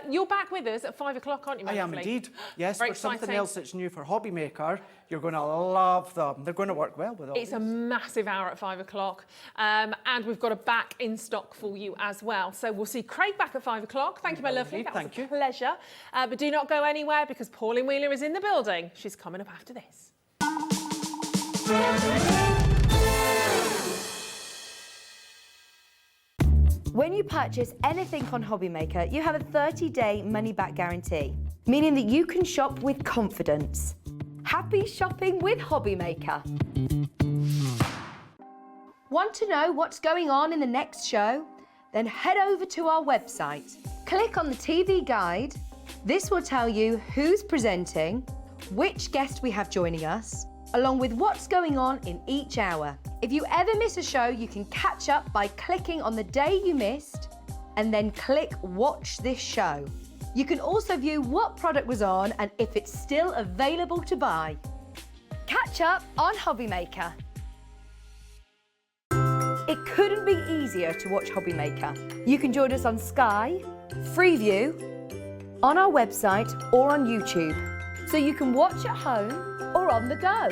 You're back with us at 5 o'clock, aren't you, I am Hopefully? indeed. Yes, Very for something exciting. else that's new for Hobby Maker, you're going to love them. They're going to work well with all It's a these. massive hour at 5 o'clock, and we've got a back in stock for you as well. So we'll see Craig back at 5 o'clock. Thank you, my lovely. That Thank was you. a pleasure. But do not go anywhere because Pauline Wheeler is in the building. She's coming up after this. When you purchase anything on Hobby Maker, you have a 30-day money-back guarantee, meaning that you can shop with confidence. Happy shopping with Hobby Maker. Want to know what's going on in the next show? Then head over to our website. Click on the TV guide. This will tell you who's presenting, which guest we have joining us, along with what's going on in each hour. If you ever miss a show, you can catch up by clicking on the day you missed and then click Watch This Show. You can also view what product was on and if it's still available to buy. Catch up on Hobby Maker. It couldn't be easier to watch Hobby Maker. You can join us on Sky, Freeview, on our website or on YouTube, so you can watch at home or on the go.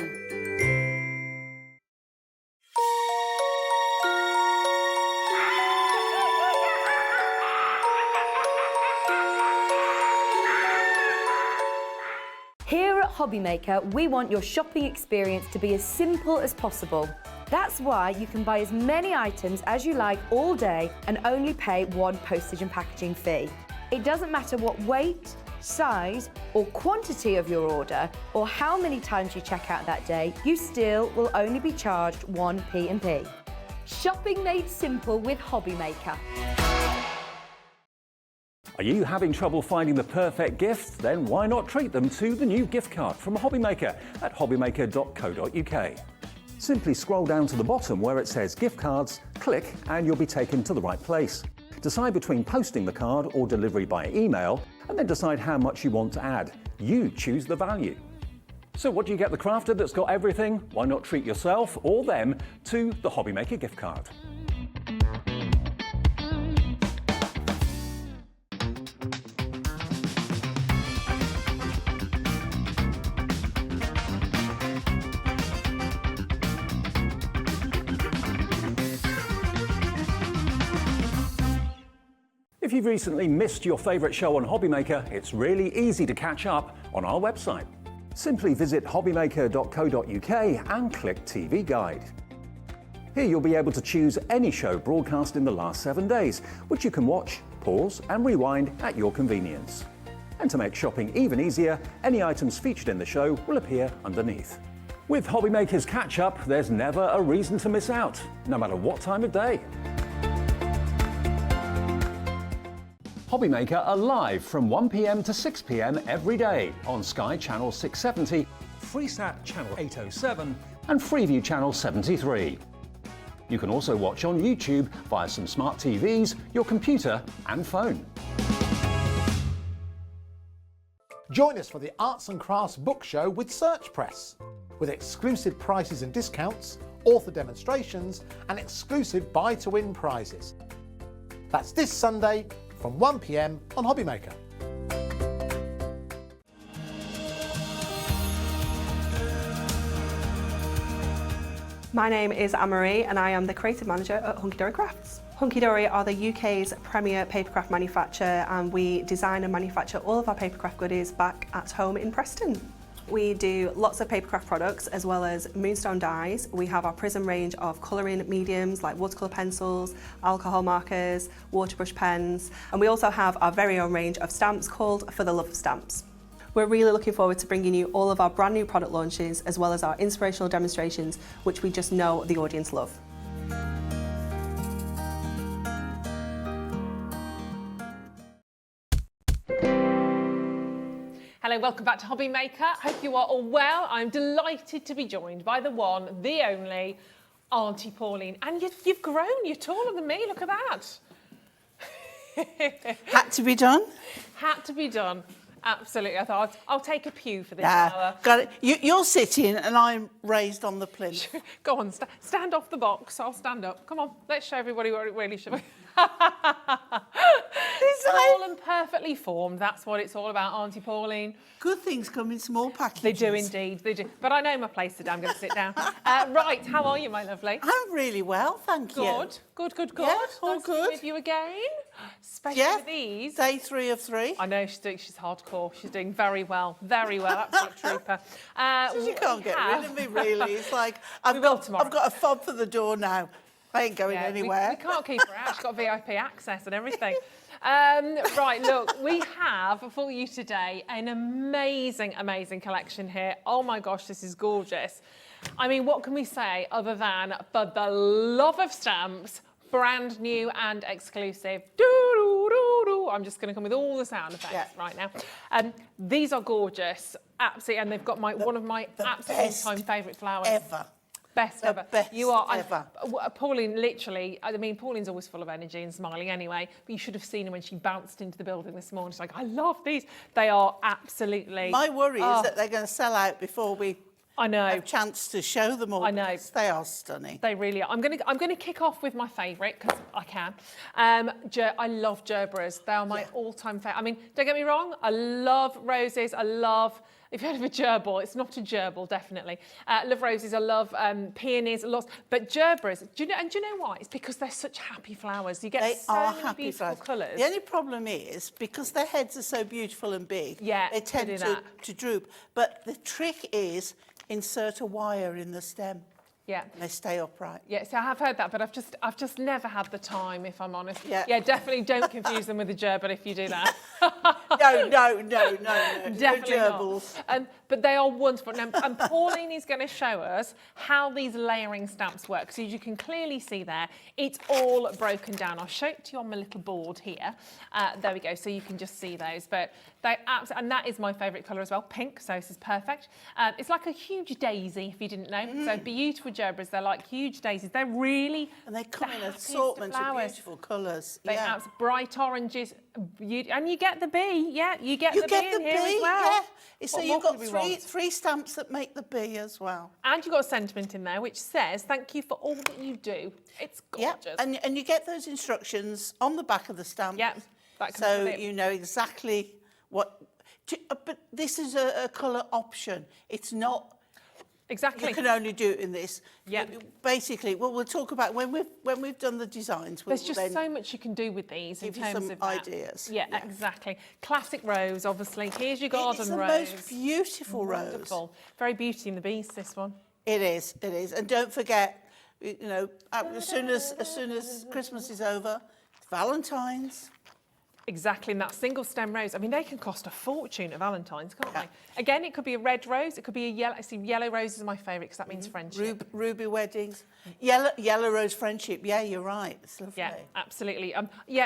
Here at Hobby Maker, we want your shopping experience to be as simple as possible. That's why you can buy as many items as you like all day and only pay one postage and packaging fee. It doesn't matter what weight, size or quantity of your order or how many times you check out that day, you still will only be charged one P&P. Shopping made simple with Hobby Maker. Are you having trouble finding the perfect gift? Then why not treat them to the new gift card from Hobby Maker at hobbymaker.co.uk. Simply scroll down to the bottom where it says gift cards, click and you'll be taken to the right place. Decide between posting the card or delivery by email and then decide how much you want to add. You choose the value. So what do you get the crafter that's got everything? Why not treat yourself or them to the Hobby Maker gift card? If you've recently missed your favourite show on Hobby Maker, it's really easy to catch up on our website. Simply visit hobbymaker.co.uk and click TV Guide. Here you'll be able to choose any show broadcast in the last 7 days, which you can watch, pause and rewind at your convenience. And to make shopping even easier, any items featured in the show will appear underneath. With Hobby Maker's Catch Up, there's never a reason to miss out, no matter what time of day. Hobby Maker are live from 1 p.m. to 6 p.m. every day on Sky Channel 670, Freesat Channel 807 and Freeview Channel 73. You can also watch on YouTube via some smart TVs, your computer and phone. Join us for the Arts and Crafts Book Show with Search Press, with exclusive prices and discounts, author demonstrations and exclusive buy-to-win prizes. That's this Sunday from 1 p.m. on Hobby Maker. My name is Anne-Marie and I am the creative manager at Hunky Dory Crafts. Hunky Dory are the UK's premier papercraft manufacturer, and we design and manufacture all of our papercraft goodies back at home in Preston. We do lots of papercraft products as well as moonstone dyes. We have our Prism range of colouring mediums like watercolour pencils, alcohol markers, waterbrush pens, and we also have our very own range of stamps called For the Love of Stamps. We're really looking forward to bringing you all of our brand new product launches as well as our inspirational demonstrations, which we just know the audience love. Hello, welcome back to Hobby Maker. Hope you are all well. I'm delighted to be joined by the one, the only, Auntie Pauline. And you've grown, you're taller than me, look at that. Had to be done. Had to be done. Absolutely. I thought I'll take a pew for this hour. Got it. You're sitting and I'm raised on the plinth. Go on, stand off the box. I'll stand up. Come on, let's show everybody what it really should be. Small and perfectly formed. That's what it's all about, Auntie Pauline. Good things come in small packages. They do indeed, they do. But I know my place today. I'm going to sit down. Right, how are you, my lovely? I'm really well, thank you. Good. Yeah, all nice good. To be with you again. Especially with these. Day 3 of 3. I know she's hardcore. She's doing very well, absolute trooper. You can't get rid of me, really. It's like We will tomorrow. I've got a fob for the door now. I ain't going anywhere. We can't keep her out. She's got VIP access and everything. Right, look, we have for you today an amazing collection here. Oh my gosh, this is gorgeous. I mean, what can we say other than for the love of stamps, brand new and exclusive. I'm just going to come with all the sound effects right now. These are gorgeous, absolutely, and they've got one of my absolute all-time favourite flowers. Ever. Best ever. Best you are ever. Pauline, literally, I mean, Pauline's always full of energy and smiling anyway, but you should have seen her when she bounced into the building this morning. She's like, I love these. They are absolutely... My worry is that they're going to sell out before we have a chance to show them all. I know. They are stunning. They really are. I'm going to kick off with my favourite, because I can. I love gerberas. They are my all-time favourite. I mean, don't get me wrong, I love roses. I love... If you heard of a gerbil, it's not a gerbil, definitely. I love roses, I love peonies, lots. But gerberas, do you know why? It's because they're such happy flowers. You get so many beautiful colours. The only problem is, because their heads are so beautiful and big, they tend to droop. But the trick is, insert a wire in the stem. Yeah. And they stay upright. Yeah, so I have heard that, but I've just never had the time, if I'm honest. Yeah, definitely don't confuse them with a gerbil if you do that. No. Definitely no not. But they are wonderful. Now, and Pauline is going to show us how these layering stamps work. So as you can clearly see there, it's all broken down. I'll show it to you on my little board here. There we go, so you can just see those. But they and that is my favourite colour as well, pink, so this is perfect. It's like a huge daisy, if you didn't know. So beautiful gerberas, they're like huge daisies. They're really... And they come in assortments of beautiful colours. They have bright oranges, and you get the bee, you get the bee in here as well. Yeah. So you've got three stamps that make the bee as well. And you've got a sentiment in there which says, thank you for all that you do. It's gorgeous. Yeah. And you get those instructions on the back of the stamp. Yeah. So you know exactly what... but this is a colour option. It's not... Exactly. You can only do it in this. Yeah. Basically, well, we'll talk about when we've done the designs. There's just so much you can do with these in terms of ideas. Yeah, exactly. Classic rose, obviously. Here's your garden rose. It's the most beautiful rose. Wonderful. Very Beauty and the Beast, this one. It is. And don't forget, you know, as soon as Christmas is over, it's Valentine's. Exactly, and that single stem rose, I mean, they can cost a fortune at Valentine's, can't they? Again, it could be a red rose, it could be a yellow. I see yellow rose is my favourite because that means friendship. Ruby weddings. Yellow rose friendship, yeah, you're right. It's lovely. Yeah, absolutely.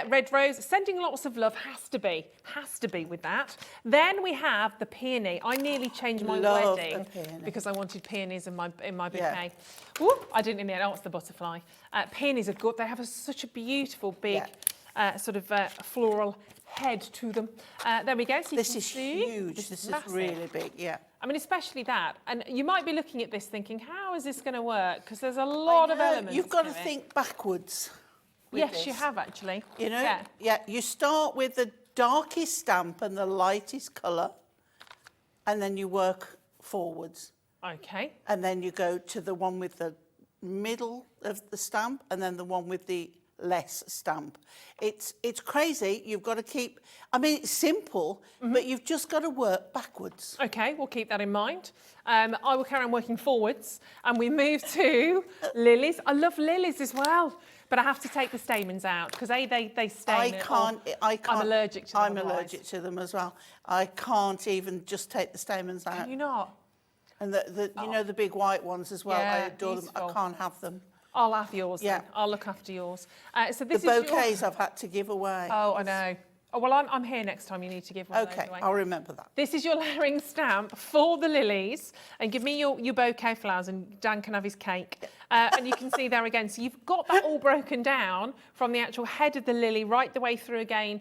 Red rose, sending lots of love has to be with that. Then we have the peony. I nearly changed my wedding because I wanted peonies in my bouquet. Yeah. Ooh, I didn't in the end. Oh, it's the butterfly. Peonies are good. They have such a beautiful big... sort of floral head to them. There we go. So this is huge. This is really big, yeah. I mean, especially that. And you might be looking at this thinking, how is this going to work? Because there's a lot of elements. You've got to think backwards. Yes, you have actually. You know? Yeah. You start with the darkest stamp and the lightest colour, and then you work forwards. Okay. And then you go to the one with the middle of the stamp and then the one with the less stamp. It's crazy. You've got to keep, I mean, it's simple, but you've just got to work backwards. Okay, we'll keep that in mind. I will carry on working forwards, and we move to lilies. I love lilies as well, but I have to take the stamens out because they stain. I can't. I'm allergic to them. I'm allergic to them as well. I can't even just take the stamens out. Can you not? And you know, the big white ones as well. Yeah, I adore them. I can't have them. I'll have yours. Yeah. Then. I'll look after yours. So The this bouquets is your... I've had to give away. Oh, I know. Oh, well, I'm here next time. You need to give one. Okay, anyway. I'll remember that. This is your layering stamp for the lilies, and give me your bouquet flowers, and Dan can have his cake. And you can see there again. So you've got that all broken down from the actual head of the lily right the way through again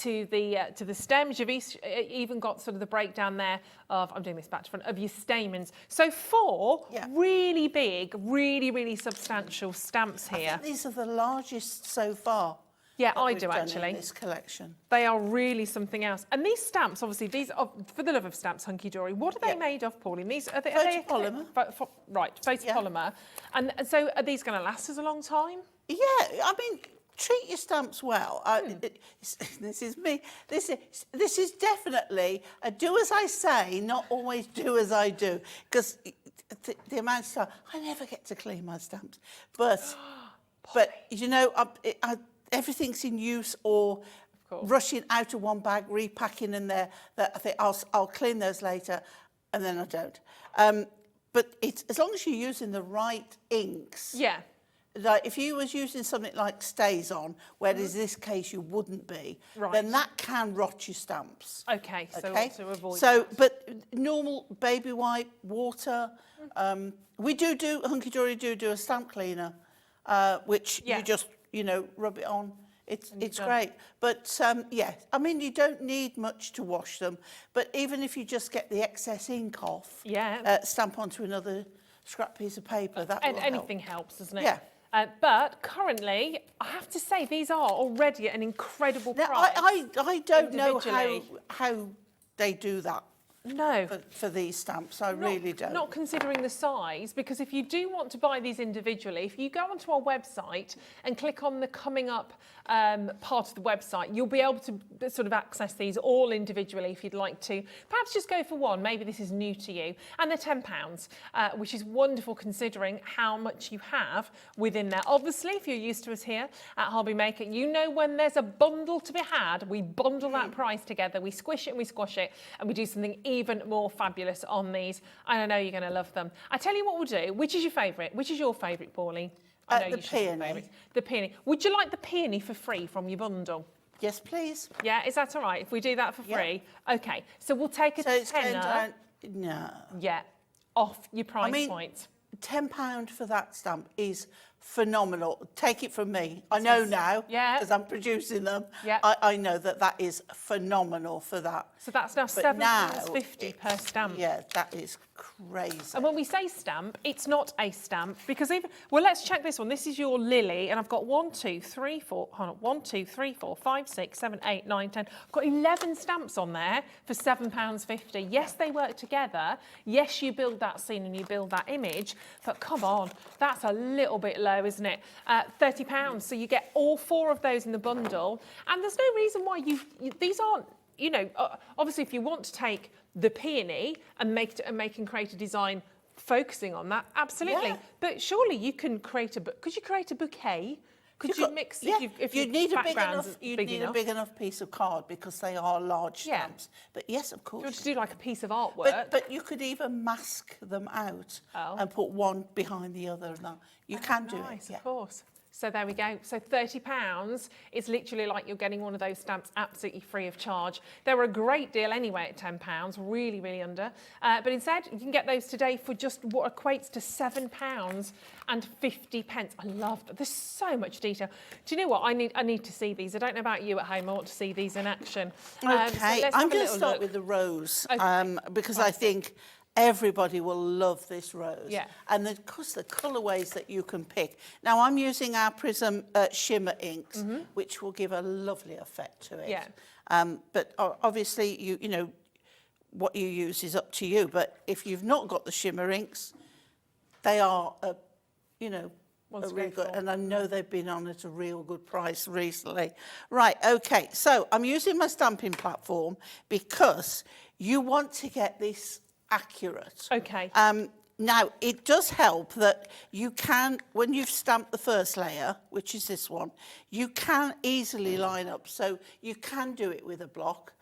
to the stems. You've even got sort of the breakdown there of, I'm doing this back to front, of your stamens. So 4 really big, really substantial stamps here. I think these are the largest so far. Yeah, I do done actually. In this collection. They are really something else. And these stamps, obviously, these are, for the love of stamps, Hunky Dory, what are they made of, Pauline? These are they photopolymer. Right, photopolymer. And so are these going to last us a long time? Yeah, I mean, treat your stamps well. This is me. This is definitely a do as I say, not always do as I do. Because the amount of time, I never get to clean my stamps. But you know, everything's in use or rushing out of one bag, repacking in there. That I think I'll clean those later, and then I don't. But it's as long as you're using the right inks. Yeah. Like if you was using something like Stays On, whereas in this case you wouldn't be, then that can rot your stamps. Okay, so to avoid. So, but normal baby wipe, water. We do Hunky Dory do a stamp cleaner, which you just rub it on. It's great. But yeah, I mean you don't need much to wash them. But even if you just get the excess ink off, stamp onto another scrap piece of paper. That will anything helps, doesn't it? Yeah. But currently, I have to say, these are already at an incredible price. I don't know how they do that. No. For these stamps, I really don't. Not considering the size, because if you do want to buy these individually, if you go onto our website and click on the coming up part of the website, you'll be able to sort of access these all individually if you'd like to. Perhaps just go for one. Maybe this is new to you. And they're £10, which is wonderful considering how much you have within there. Obviously, if you're used to us here at Hobby Maker, you know when there's a bundle to be had, we bundle that price together, we squish it and we squash it, and we do something even more fabulous on these. And I know you're going to love them. I tell you what we'll do. Which is your favourite? Which is your favourite, Pauline? I know the peony. The peony. Would you like the peony for free from your bundle? Yes, please. Yeah, is that all right if we do that for free? Okay, so we'll take a tenner. No. Yeah, off your price point. £10 for that stamp is phenomenal. Take it from me. I know now, because I'm producing them. Yeah. I know that is phenomenal for that. So that's now £7.50 per stamp. Yeah, that is crazy. And when we say stamp, it's not a stamp, because even, well, let's check this one. This is your lily, and I've got 1, 2, 3, 4, hold on, 1, 2, 3, 4, 5, 6, 7, 8, 9, 10. I've got 11 stamps on there for £7.50. Yes, they work together. Yes, you build that scene and you build that image, but come on, that's a little bit low, isn't it? £30, so you get all 4 of those in the bundle, and there's no reason why these aren't, you know, obviously if you want to take the peony and make and create a design focusing on that, absolutely. Yeah. But surely you can create could you create a bouquet? Could you mix if you'd need a big enough piece of card because they are large stamps. But yes, of course. You want to do like a piece of artwork. But you could even mask them out and put one behind the other. Now you can do it. Of course. So there we go. So £30 is literally like you're getting one of those stamps absolutely free of charge. They're a great deal anyway at £10, really, really under. But instead, you can get those today for just what equates to £7.50. I love that. There's so much detail. Do you know what? I need to see these. I don't know about you at home. I want to see these in action. Okay, so I'm going to start with the rose because I think everybody will love this rose. Yeah. And of course, the colourways that you can pick. Now, I'm using our Prism shimmer inks, which will give a lovely effect to it. Yeah. But obviously, you know, what you use is up to you. But if you've not got the shimmer inks, they are you know, Ones are to really go good. for. And I know they've been on at a real good price recently. Right, okay, so I'm using my stamping platform because you want to get this accurate. Okay. Now, it does help that you can, when you've stamped the first layer, which is this one, you can easily line up. So you can do it with a block.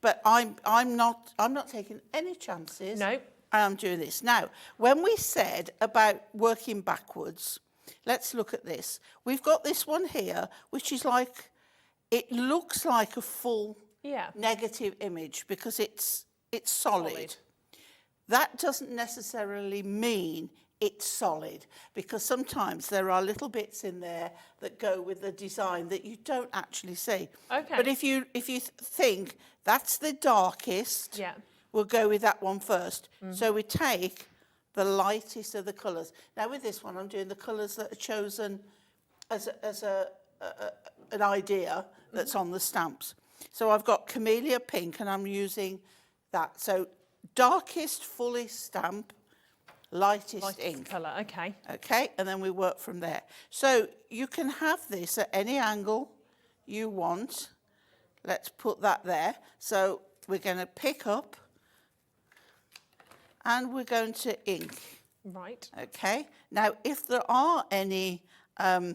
But I'm not taking any chances. No. I'm doing this. Now, when we said about working backwards, let's look at this. We've got this one here, which is like, it looks like a full negative image because it's solid. That doesn't necessarily mean it's solid because sometimes there are little bits in there that go with the design that you don't actually see. Okay. But if you think that's the darkest, we'll go with that one first. So we take the lightest of the colours. Now with this one, I'm doing the colours that are chosen as an idea that's on the stamps. So I've got Camellia Pink and I'm using that. So darkest, fullest stamp, lightest ink. Colour, okay. Okay, and then we work from there. So you can have this at any angle you want. Let's put that there. So we're going to pick up and we're going to ink. Right. Okay, now if there are any, I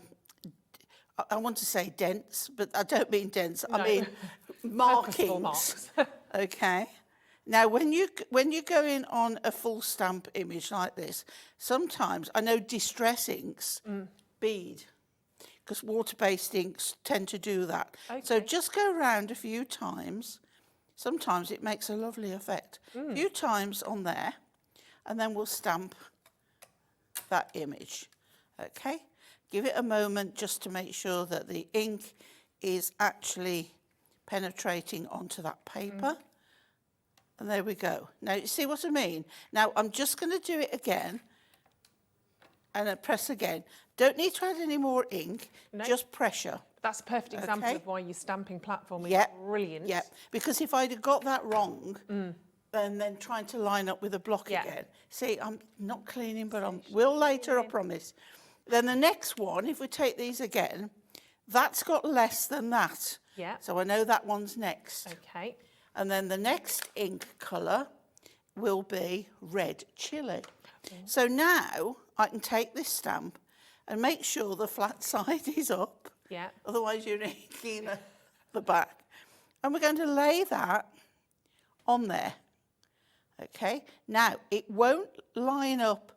want to say dents, but I don't mean dents, I mean Purposeful markings. marks. Okay. Now, when you go in on a full stamp image like this, sometimes, I know distress inks bead, because water-based inks tend to do that. Okay. So just go around a few times. Sometimes it makes a lovely effect. A few times on there, and then we'll stamp that image. Okay? Give it a moment just to make sure that the ink is actually penetrating onto that paper. And there we go. Now, you see what I mean? Now, I'm just going to do it again. And I press again. Don't need to add any more ink, just pressure. That's a perfect example Okay. of why your stamping platform is brilliant. Yeah, because if I'd have got that wrong, then trying to line up with a block again. See, I'm not cleaning, but I will later, I promise. Then the next one, if we take these again, that's got less than that. Yeah. So I know that one's next. Okay. And then the next ink colour will be red chili. So now I can take this stamp and make sure the flat side is up. Yeah. Otherwise you're inking the back. And we're going to lay that on there. Okay. Now it won't line up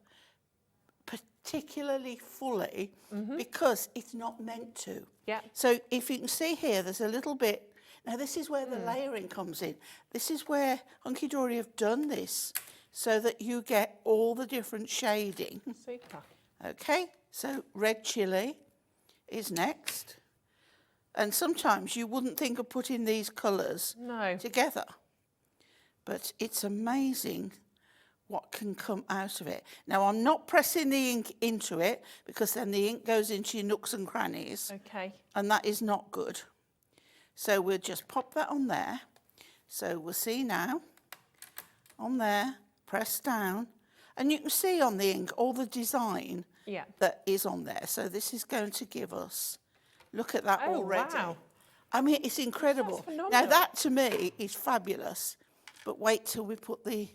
particularly fully because it's not meant to. Yeah. So if you can see here, there's a little bit. Now this is where the layering comes in. This is where Hunky Dory have done this so that you get all the different shading. Super. Okay, so red chili is next. And sometimes you wouldn't think of putting these colours together. But it's amazing what can come out of it. Now I'm not pressing the ink into it because then the ink goes into your nooks and crannies. Okay. And that is not good. So we'll just pop that on there. So we'll see now, on there, press down. And you can see on the ink all the design that is on there. So this is going to give us, look at that already. Wow. I mean, it's incredible. That's phenomenal. Now that to me is fabulous. But wait till we put the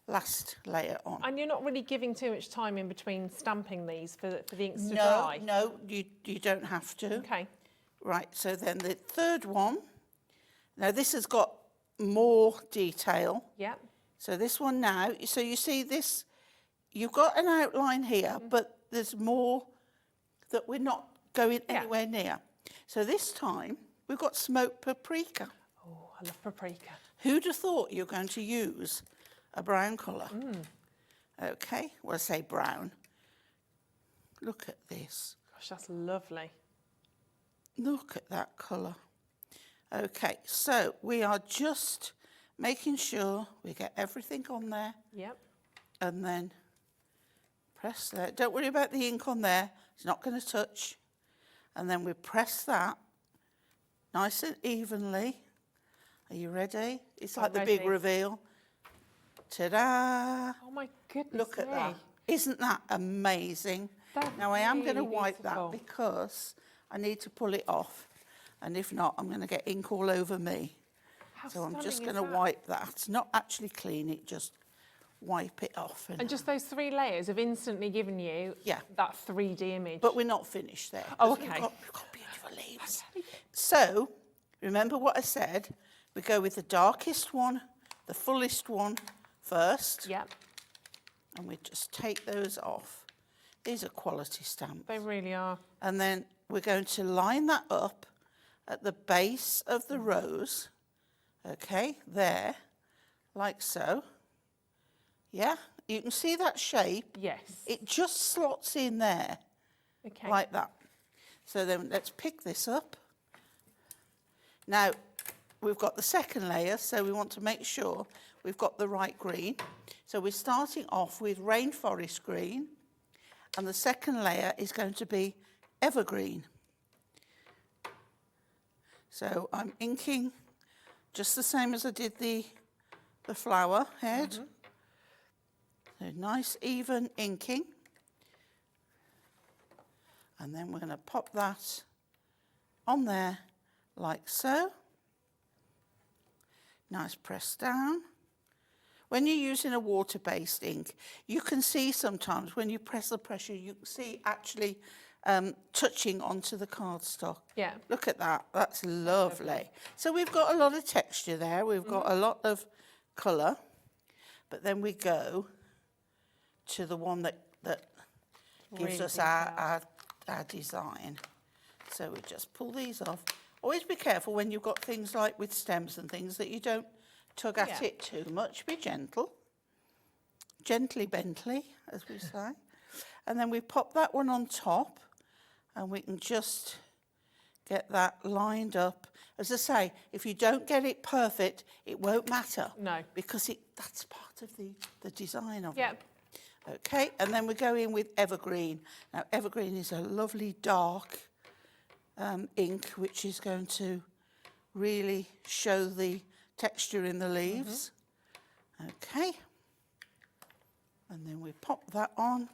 last layer on. And you're not really giving too much time in between stamping these for the inks to dry? No, you don't have to. Okay. Right, so then the third one, now this has got more detail. Yeah. So this one now, so you see this, you've got an outline here, but there's more that we're not going anywhere near. So this time, we've got smoked paprika. Oh, I love paprika. Who'd have thought you're going to use a brown colour? Okay, well, I say brown. Look at this. Gosh, that's lovely. Look at that colour. Okay, so we are just making sure we get everything on there. Yep. And then press there. Don't worry about the ink on there. It's not going to touch. And then we press that nice and evenly. Are you ready? It's like the big reveal. Ta-da! Oh my goodness Look at that. Isn't that amazing? That's Now I am going to really wipe beautiful. that because I need to pull it off. And if not, I'm going to get ink all over me. How So I'm just stunning going is to that? wipe that. Not actually clean it, just wipe it off. And just those 3 layers have instantly given you Yeah. that 3D image. But we're not finished there. Oh, 'cause okay. We've got beautiful leaves. So, remember what I said? We go with the darkest one, the fullest one first. Yep, And we just take those off. These are quality stamps. they really are. And then we're going to line that up at the base of the rose. Okay, there, like so. Yeah, you can see that shape. Yes. It just slots in there, Okay. like that. So then let's pick this up. Now, we've got the second layer, so we want to make sure we've got the right green. So we're starting off with rainforest green, and the second layer is going to be evergreen. So I'm inking just the same as I did the flower head. So nice even inking. And then we're going to pop that on there like so. Nice press down. When you're using a water-based ink, you can see sometimes when you press the pressure, you can see actually touching onto the cardstock. Yeah. Look at that, that's lovely. So we've got a lot of texture there, we've got a lot of colour, but then we go to the one that gives Really us our design. So we just pull these off. Always be careful when you've got things like with stems and things that you don't tug at Yeah. it too much. Be gentle. Gently Bentley, as we say. And then we pop that one on top and we can just get that lined up. As I say, if you don't get it perfect, it won't matter. No. Because that's part of the design of Yep. it. Okay, and then we go in with evergreen. Now, evergreen is a lovely dark ink, which is going to really show the texture in the leaves. Okay, and then we pop that on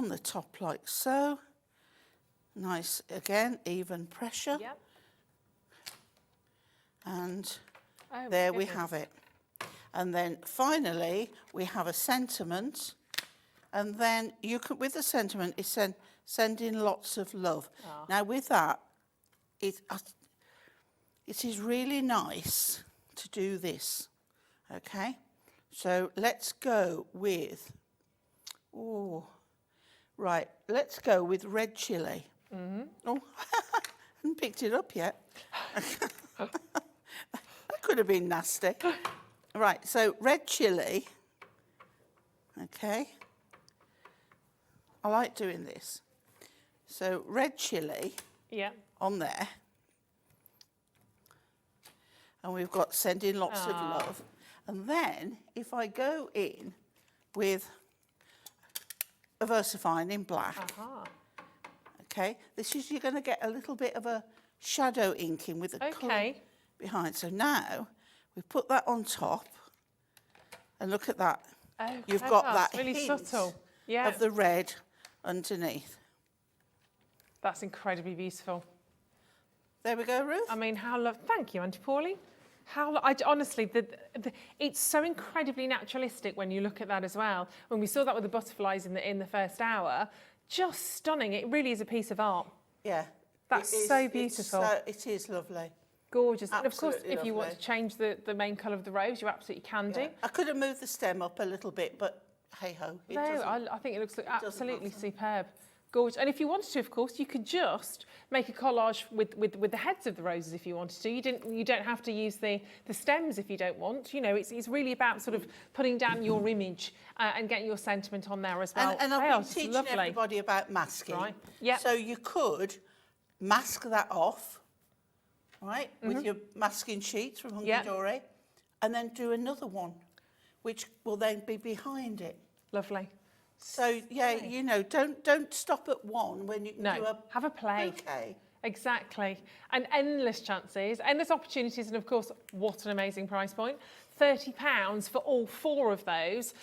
the top like so. Nice, again, even pressure. Yep. And Oh, my there we goodness. have it. And then finally, we have a sentiment. And then you can, with the sentiment, is send in lots of love. Now with that, it is really nice to do this, okay? So let's go with, let's go with red chili. Oh, I haven't picked it up yet. That could have been nasty. Right, so red chili, okay? I like doing this. So red chili Yeah. on there. And we've got send in lots of love. And then if I go in with a VersaFine in black, okay, this is, you're going to get a little bit of a shadow inking with the colour Okay. behind. So now we put that on top, and look at that. Oh, You've clever. got that It's really hint subtle. Yeah. of the red underneath. That's incredibly beautiful. There we go, Ruth. I mean, thank you, Auntie Pauline. Honestly, it's so incredibly naturalistic when you look at that as well. When we saw that with the butterflies in the first hour, just stunning. It really is a piece of art. Yeah. That's It is- so beautiful. It is lovely. Gorgeous. And of course, Absolutely if you want to lovely. change the main colour of the rose, you absolutely can do. Yeah. I could have moved the stem up a little bit, but hey-ho. No, I think it looks absolutely matter. superb. Gorgeous. And if you wanted to, of course, you could just make a collage with the heads of the roses if you wanted to. You don't have to use the stems if you don't want. You know, it's really about sort of putting down your image and getting your sentiment on there as well. And They are I've been just teaching lovely. everybody about masking. Right. Yep. So you could mask that off, right, with your masking sheets from Hunky Yep. Dory, and then do another one, which will then be behind it. Lovely. So yeah, you know, don't stop at one when you can do No, have a play. Okay. Exactly. And endless chances, endless opportunities, and of course, what an amazing price point. £30 for all 4 of those.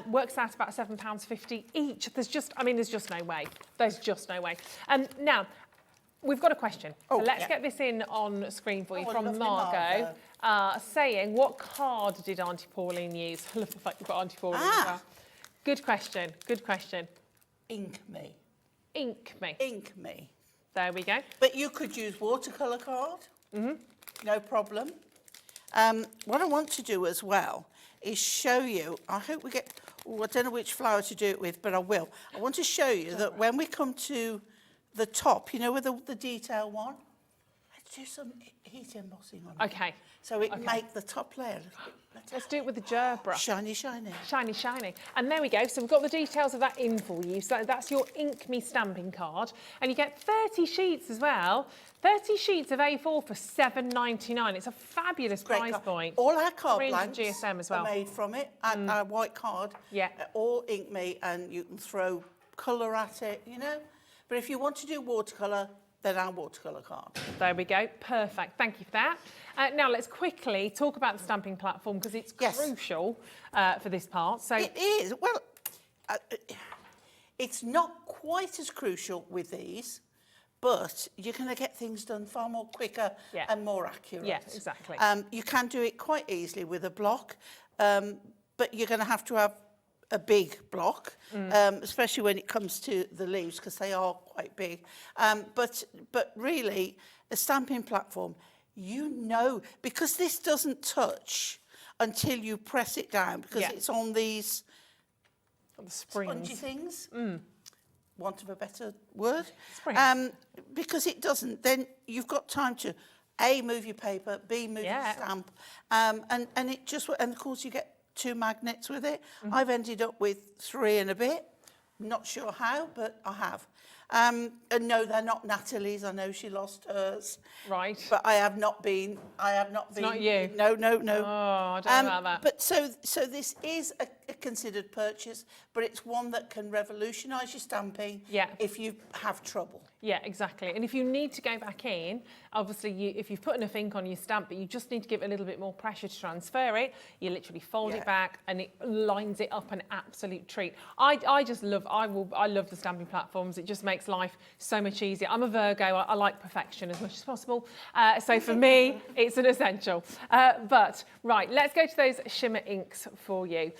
Works out about £7.50 each. There's just no way. There's just no way. Now, we've got a question. So let's get this in on screen for you from lovely Margot. Saying, what card did Auntie Pauline use? I love the fact you've got Auntie Pauline as well. Good question, good question. Ink me. Ink me. Ink me. There we go. But you could use watercolour card. No problem. What I want to do as well is show you, I hope we get, I don't know which flower to do it with, but I will. I want to show you that when we come to the top, you know, with the detail one, let's do some heat embossing on it. Okay. So it make the top layer a little bit Let's do it with the ger brush. shiny, shiny. Shiny, shiny. And there we go. So we've got the details of that in for you. So that's your Ink Me stamping card. And you get 30 sheets as well. 30 sheets of A4 for £7.99. It's a fabulous price point. All our card 300 blanks GSM as well. are made from it. And our white card, all Ink Me, and you can throw colour at it, you know. But if you want to do watercolour, then our watercolour card. There we go. Perfect. Thank you for that. Now let's quickly talk about the stamping platform because it's crucial for this part. So it is. Well, it's not quite as crucial with these, but you're going to get things done far more quicker and more accurate. Yeah, exactly. You can do it quite easily with a block, but you're going to have a big block, especially when it comes to the leaves, because they are quite big. But really, a stamping platform, you know, because this doesn't touch until you press it down, because it's on these spongy things. Want of a better word? Because it doesn't, then you've got time to A, move your paper, B, move your stamp, and it just, and of course you get 2 magnets with it. I've ended up with 3 and a bit. Not sure how, but I have. And no, they're not Natalie's. I know she lost hers. Right. But I have not been. It's not you. No. Oh, I don't know about that. But so this is a considered purchase, but it's one that can revolutionise your stamping. If you have trouble. Yeah, exactly. And if you need to go back in, obviously, if you've put enough ink on your stamp, but you just need to give it a little bit more pressure to transfer it, you literally fold it back and it lines it up, an absolute treat. I love the stamping platforms. It just makes life so much easier. I'm a Virgo. I like perfection as much as possible. So for me, it's an essential. But right, let's go to those shimmer inks for you.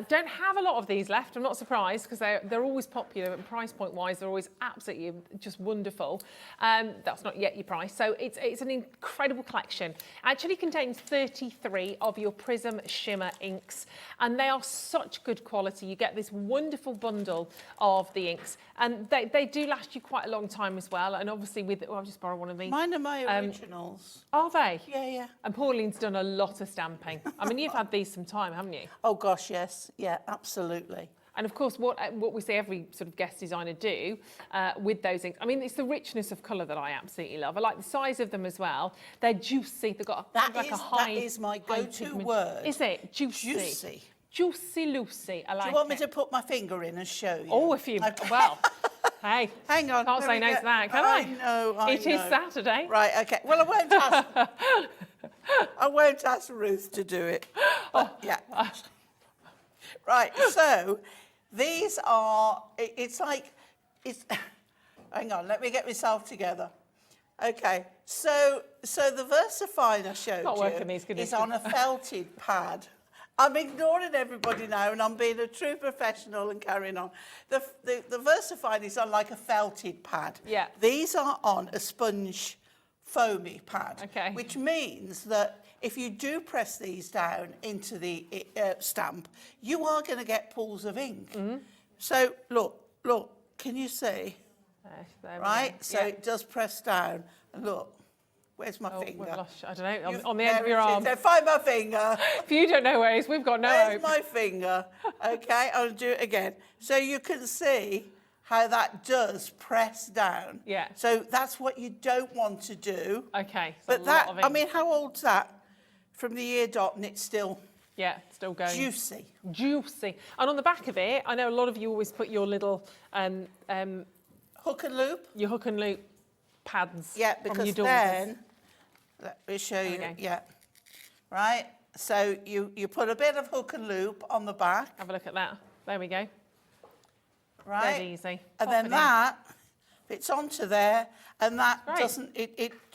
Don't have a lot of these left. I'm not surprised because they're always popular, and price point wise, they're always absolutely just wonderful. That's not yet your price. So it's an incredible collection. Actually contains 33 of your Prism shimmer inks, and they are such good quality. You get this wonderful bundle of the inks, and they do last you quite a long time as well. And obviously I'll just borrow one of these. Mine are my originals. Are they? Yeah. And Pauline's done a lot of stamping. I mean, you've had these some time, haven't you? Oh gosh, yes. Yeah, absolutely. And of course, what we see every sort of guest designer do with those inks, I mean, it's the richness of colour that I absolutely love. I like the size of them as well. They're juicy. They've got a high. That is my go-to word. Is it? Juicy. Juicy. Juicy Lucy. I like it. Do you want me to put my finger in and show you? Oh, if you... Okay. Well, hey. Hang on. Can't say no to that, can I? know. It is Saturday. Right, okay. Well, I won't ask Ruth to do it. But, yeah. Right, so these are, hang on, let me get myself together. Okay, so the VersaFine I showed you is on a felted pad. I'm ignoring everybody now and I'm being a true professional and carrying on. The VersaFine is on like a felted pad. Yeah. These are on a sponge foamy pad. Okay. Which means that if you do press these down into the stamp, you are going to get pools of ink. So look, can you see? Right, so it does press down. And look, where's my finger? I don't know, on the end of your arm. Find my finger. If you don't know where it is, we've got no hope. Where's my finger? Okay, I'll do it again. So you can see how that does press down. Yeah. So that's what you don't want to do. Okay. But that, I mean, how old's that? From the ear dot, and it's still... Yeah, still going. Juicy. Juicy. And on the back of it, I know a lot of you always put your little... hook and loop? Your hook and loop pads. Yeah, because then... Let me show you. Yeah. Right? So you put a bit of hook and loop on the back, Have a look at that. There we go. right? Dead easy. And Pop it then in. that fits onto there, and that Great. doesn't,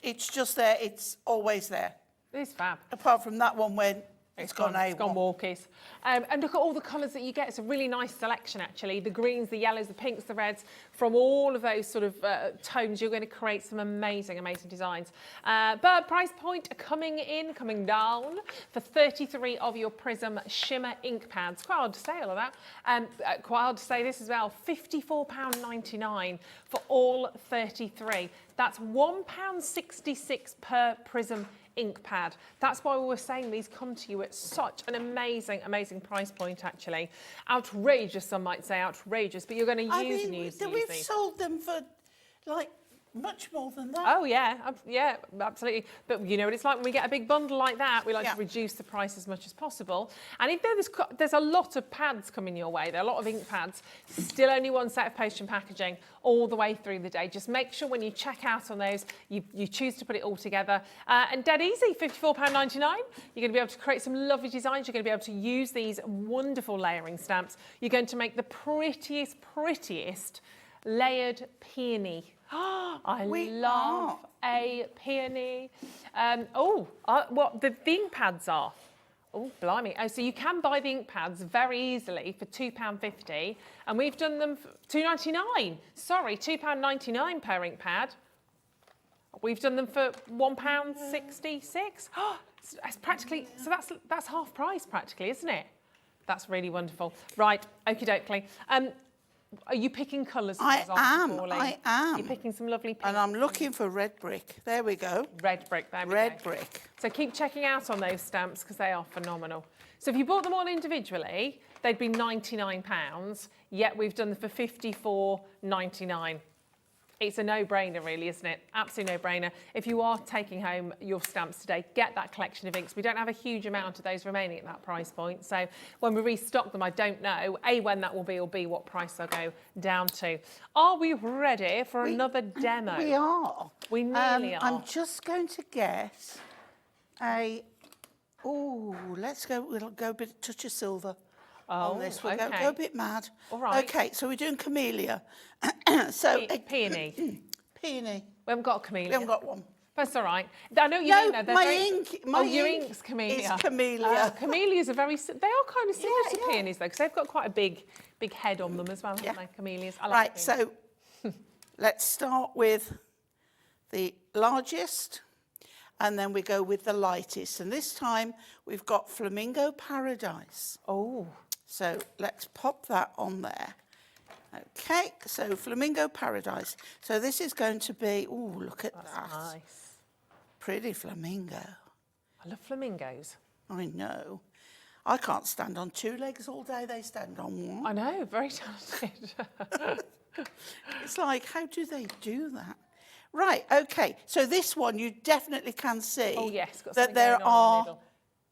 it's just there, it's always there. It's fab. Apart from that one when it's gone It's gone AWOL. walkies. And look at all the colours that you get. It's a really nice selection, actually. The greens, the yellows, the pinks, the reds. From all of those sort of tones, you're going to create some amazing, amazing designs. But price point coming down for 33 of your Prism Shimmer ink pads. Quite hard to say all of that. Quite hard to say this as well. £54.99 for all 33. That's £1.66 per Prism ink pad. That's why we were saying these come to you at such an amazing, amazing price point, actually. Outrageous, some might say outrageous, but you're going to use and use we've these. sold them for like much more than that. Oh yeah, yeah, absolutely. But you know what it's like when we get a big bundle like that, we like Yeah. to reduce the price as much as possible. And if there's a lot of pads coming your way, there are a lot of ink pads, still only one set of post and packaging all the way through the day. Just make sure when you check out on those, you choose to put it all together. And dead easy, £54.99. You're going to be able to create some lovely designs. You're going to be able to use these wonderful layering stamps. You're going to make the prettiest layered peony. I love a peony. What the ink pads are. Oh, blimey. Oh, so you can buy the ink pads very easily for £2.50, and we've done them for £2.99. Sorry, £2.99 per ink pad. We've done them for £1.66. Oh, that's practically, so that's half price practically, isn't it? That's really wonderful. Right, okie dokie. Are you picking colours? I am. You're picking some lovely pinks. And I'm looking for red brick. There we go. Red brick, there we go. Red brick. So keep checking out on those stamps because they are phenomenal. So if you bought them all individually, they'd be £99, yet we've done them for £54.99. It's a no-brainer, really, isn't it? Absolute no-brainer. If you are taking home your stamps today, get that collection of inks. We don't have a huge amount of those remaining at that price point. So when we restock them, I don't know, A, when that will be, or B, what price they'll go down to. Are we ready for another demo? We are. We nearly are. I'm just going to get a... Oh, let's go. We'll go a bit touch of silver on this. We'll go a bit mad. All right. Okay, so we're doing camellia. So Peony. Peony. We haven't got a camellia. We haven't got one. That's all right. I know you No, mean that. They're my very... ink. Your ink's camellia. Is camellia. Camellias are very... They are kind of similar to Yeah. peonies, though, because they've got quite a big head on them as well, haven't they, camellias? I like Right, peonies. so let's start with the largest, and then we go with the lightest. And this time we've got Flamingo Paradise. Oh. So let's pop that on there. Okay, so Flamingo Paradise. So this is going to be, oh, look at that. Nice. Pretty flamingo. I love flamingos. I know. I can't stand on two legs all day. They stand on one. I know, very talented. It's like, how do they do that? Right, okay. So this one, you definitely can see Oh, yes, got that something there going on in the are middle.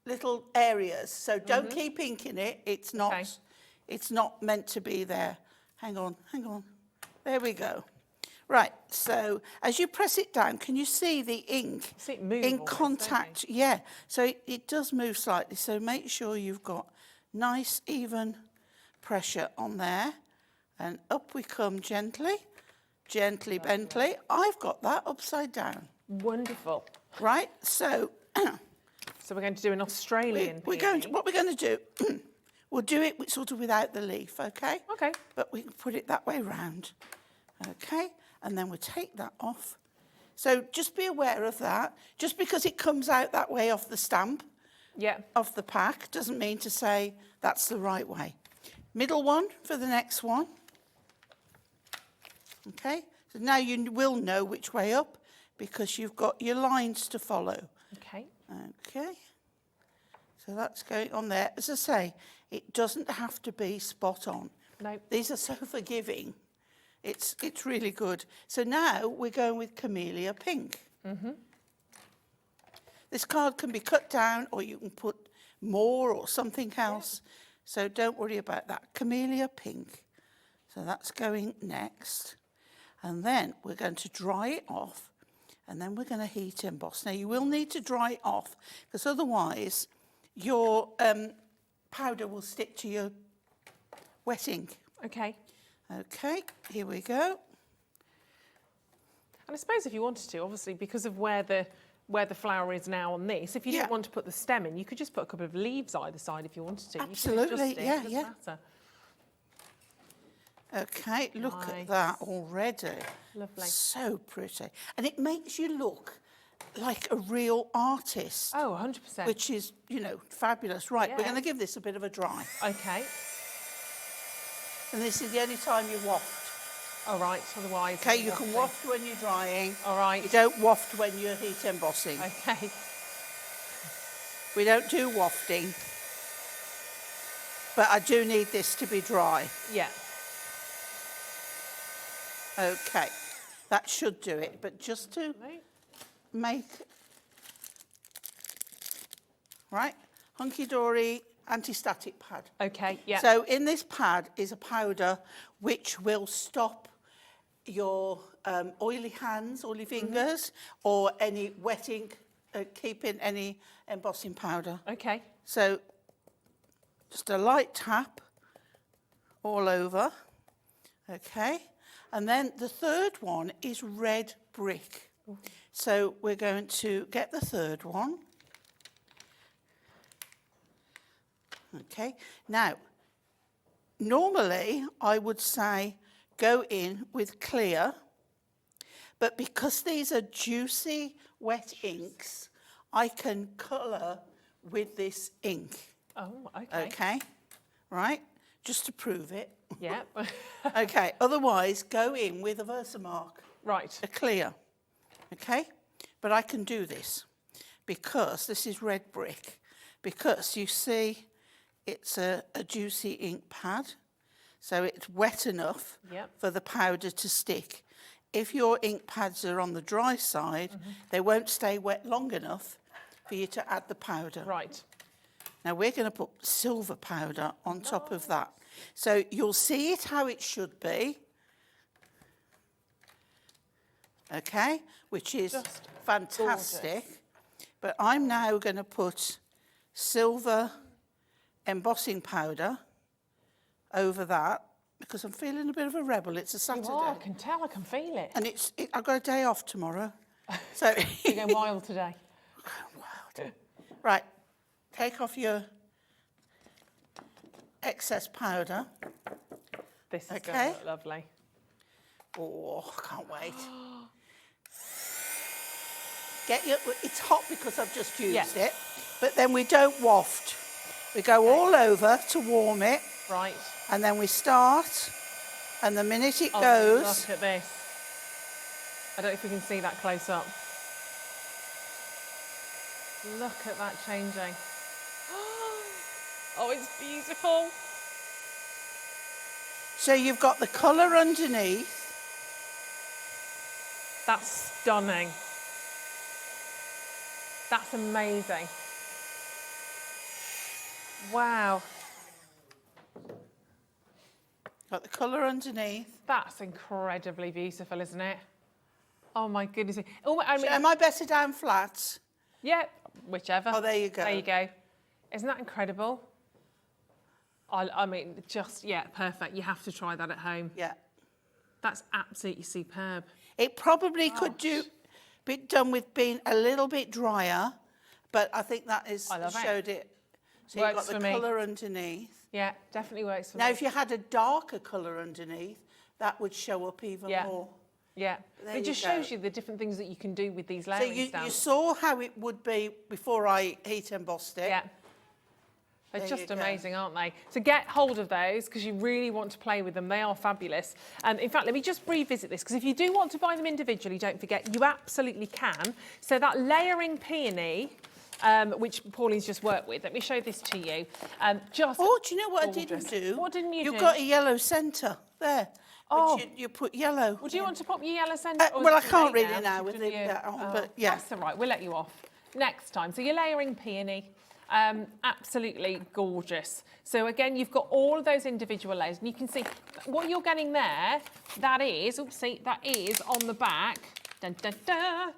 little areas. So don't keep inking it. It's not, Okay. it's not meant to be there. Hang on. There we go. Right, so as you press it down, can you see the ink See it move in almost, contact? Yeah, so it does move slightly. So make sure you've got nice, even pressure on there. And up we come gently, gently. I've got that upside down. Wonderful. Right, so So we're going to do an Australian what we're going to do, we'll do it sort of without the leaf, okay? Okay. But we can put it that way round, okay? And then we'll take that off. So just be aware of that. Just because it comes out that way off the stamp, Yeah. off the pack, doesn't mean to say that's the right way. Middle one for the next one. Okay, so now you will know which way up because you've got your lines to follow. Okay. Okay, so that's going on there. As I say, it doesn't have to be spot on. No. These are so forgiving. It's really good. So now we're going with Camellia Pink. This card can be cut down or you can put more or something else. So don't worry about that. Camellia Pink. So that's going next. And then we're going to dry it off. And then we're going to heat emboss. Now, you will need to dry it off because otherwise your powder will stick to your wet ink. Okay. Okay, here we go. And I suppose if you wanted to, obviously, because of where the flower is now on this, if you didn't want to put the stem in, you could just put a couple of leaves either side if you wanted to. Absolutely, you could adjust it, yeah, it doesn't matter. Okay, look Nice. at that already. Lovely. So pretty. And it makes you look like a real artist. Oh, 100%. Which is, you know, fabulous. Right, we're Yeah. going to give this a bit of a dry. Okay. And this is the only time you waft. All right, otherwise... Okay, you can waft when you're drying. All right. You don't waft when you're heat embossing. Okay. We don't do wafting. But I do need this to be dry. Yeah. Okay, that should do it. But just to make... Right, Hunky Dory anti-static pad. Okay, yeah. So in this pad is a powder which will stop your oily hands, oily fingers, or any wet ink, keeping any embossing powder. Okay. So just a light tap all over, okay? And then the third one is red brick. So we're going to get the third one. Okay, now, normally I would say go in with clear, but because these are juicy wet inks, I can colour with this ink. Oh, okay. Okay, right, just to prove it. Yeah. Okay, otherwise go in with a Versamark, Right. a clear, okay? But I can do this because this is red brick, because you see it's a juicy ink pad, so it's wet enough for the powder to stick. If your ink pads are on the dry side, they won't stay wet long enough for you to add the powder. Right. Now we're going to put silver powder on top of that. So you'll see it how it should be. Okay, which is Just fantastic. gorgeous. But I'm now going to put silver embossing powder over that because I'm feeling a bit of a rebel. It's a Saturday. You are, I can tell, I can feel it. And I've got a day off tomorrow. So You're going wild today. wild. Right, take off your excess powder. This is Okay. going to look lovely. Oh, I can't wait. It's hot because I've just used it, but then we don't waft. We go all over to warm it, Right. and then we start, and the minute it Oh, goes... look at this. I don't know if we can see that close up. Look at that changing. Oh, it's beautiful. So you've got the colour underneath. That's stunning. That's amazing. Wow. Got the colour underneath. That's incredibly beautiful, isn't it? Oh my goodness. Oh, I mean, Am I better down flat? yeah, whichever. Oh, there you go. There you go. Isn't that incredible? I mean, just, yeah, perfect. You have to try that at home. Yeah. That's absolutely superb. It probably could be done with being a little bit drier, but I think that is I love it. showed it. So Works you've got for the me. colour underneath. Yeah, definitely works for Now, me. if you had a darker colour underneath, that would show up even more. Yeah, There it just you go. shows you the different things that you can do with these So layering you stamps. saw how it would be before I heat embossed it. Yeah. They're There just you go. amazing, aren't they? So get hold of those because you really want to play with them. They are fabulous. And in fact, let me just revisit this because if you do want to buy them individually, don't forget, you absolutely can. So that layering peony, which Pauline's just worked with, let me show this to you. Just Oh, do you know what I gorgeous. didn't do? What didn't you do? You've got a yellow centre there. Oh. Which you put yellow. Would you want to pop your yellow centre? or well, I too can't late really now with Shouldn't you? that on, but yeah. That's all right, we'll let you off. Next time, so you're layering peony. Absolutely gorgeous. So again, you've got all of those individual layers, and you can see what you're getting there. That is, oopsie, that is on the back. Dun, dun, dun.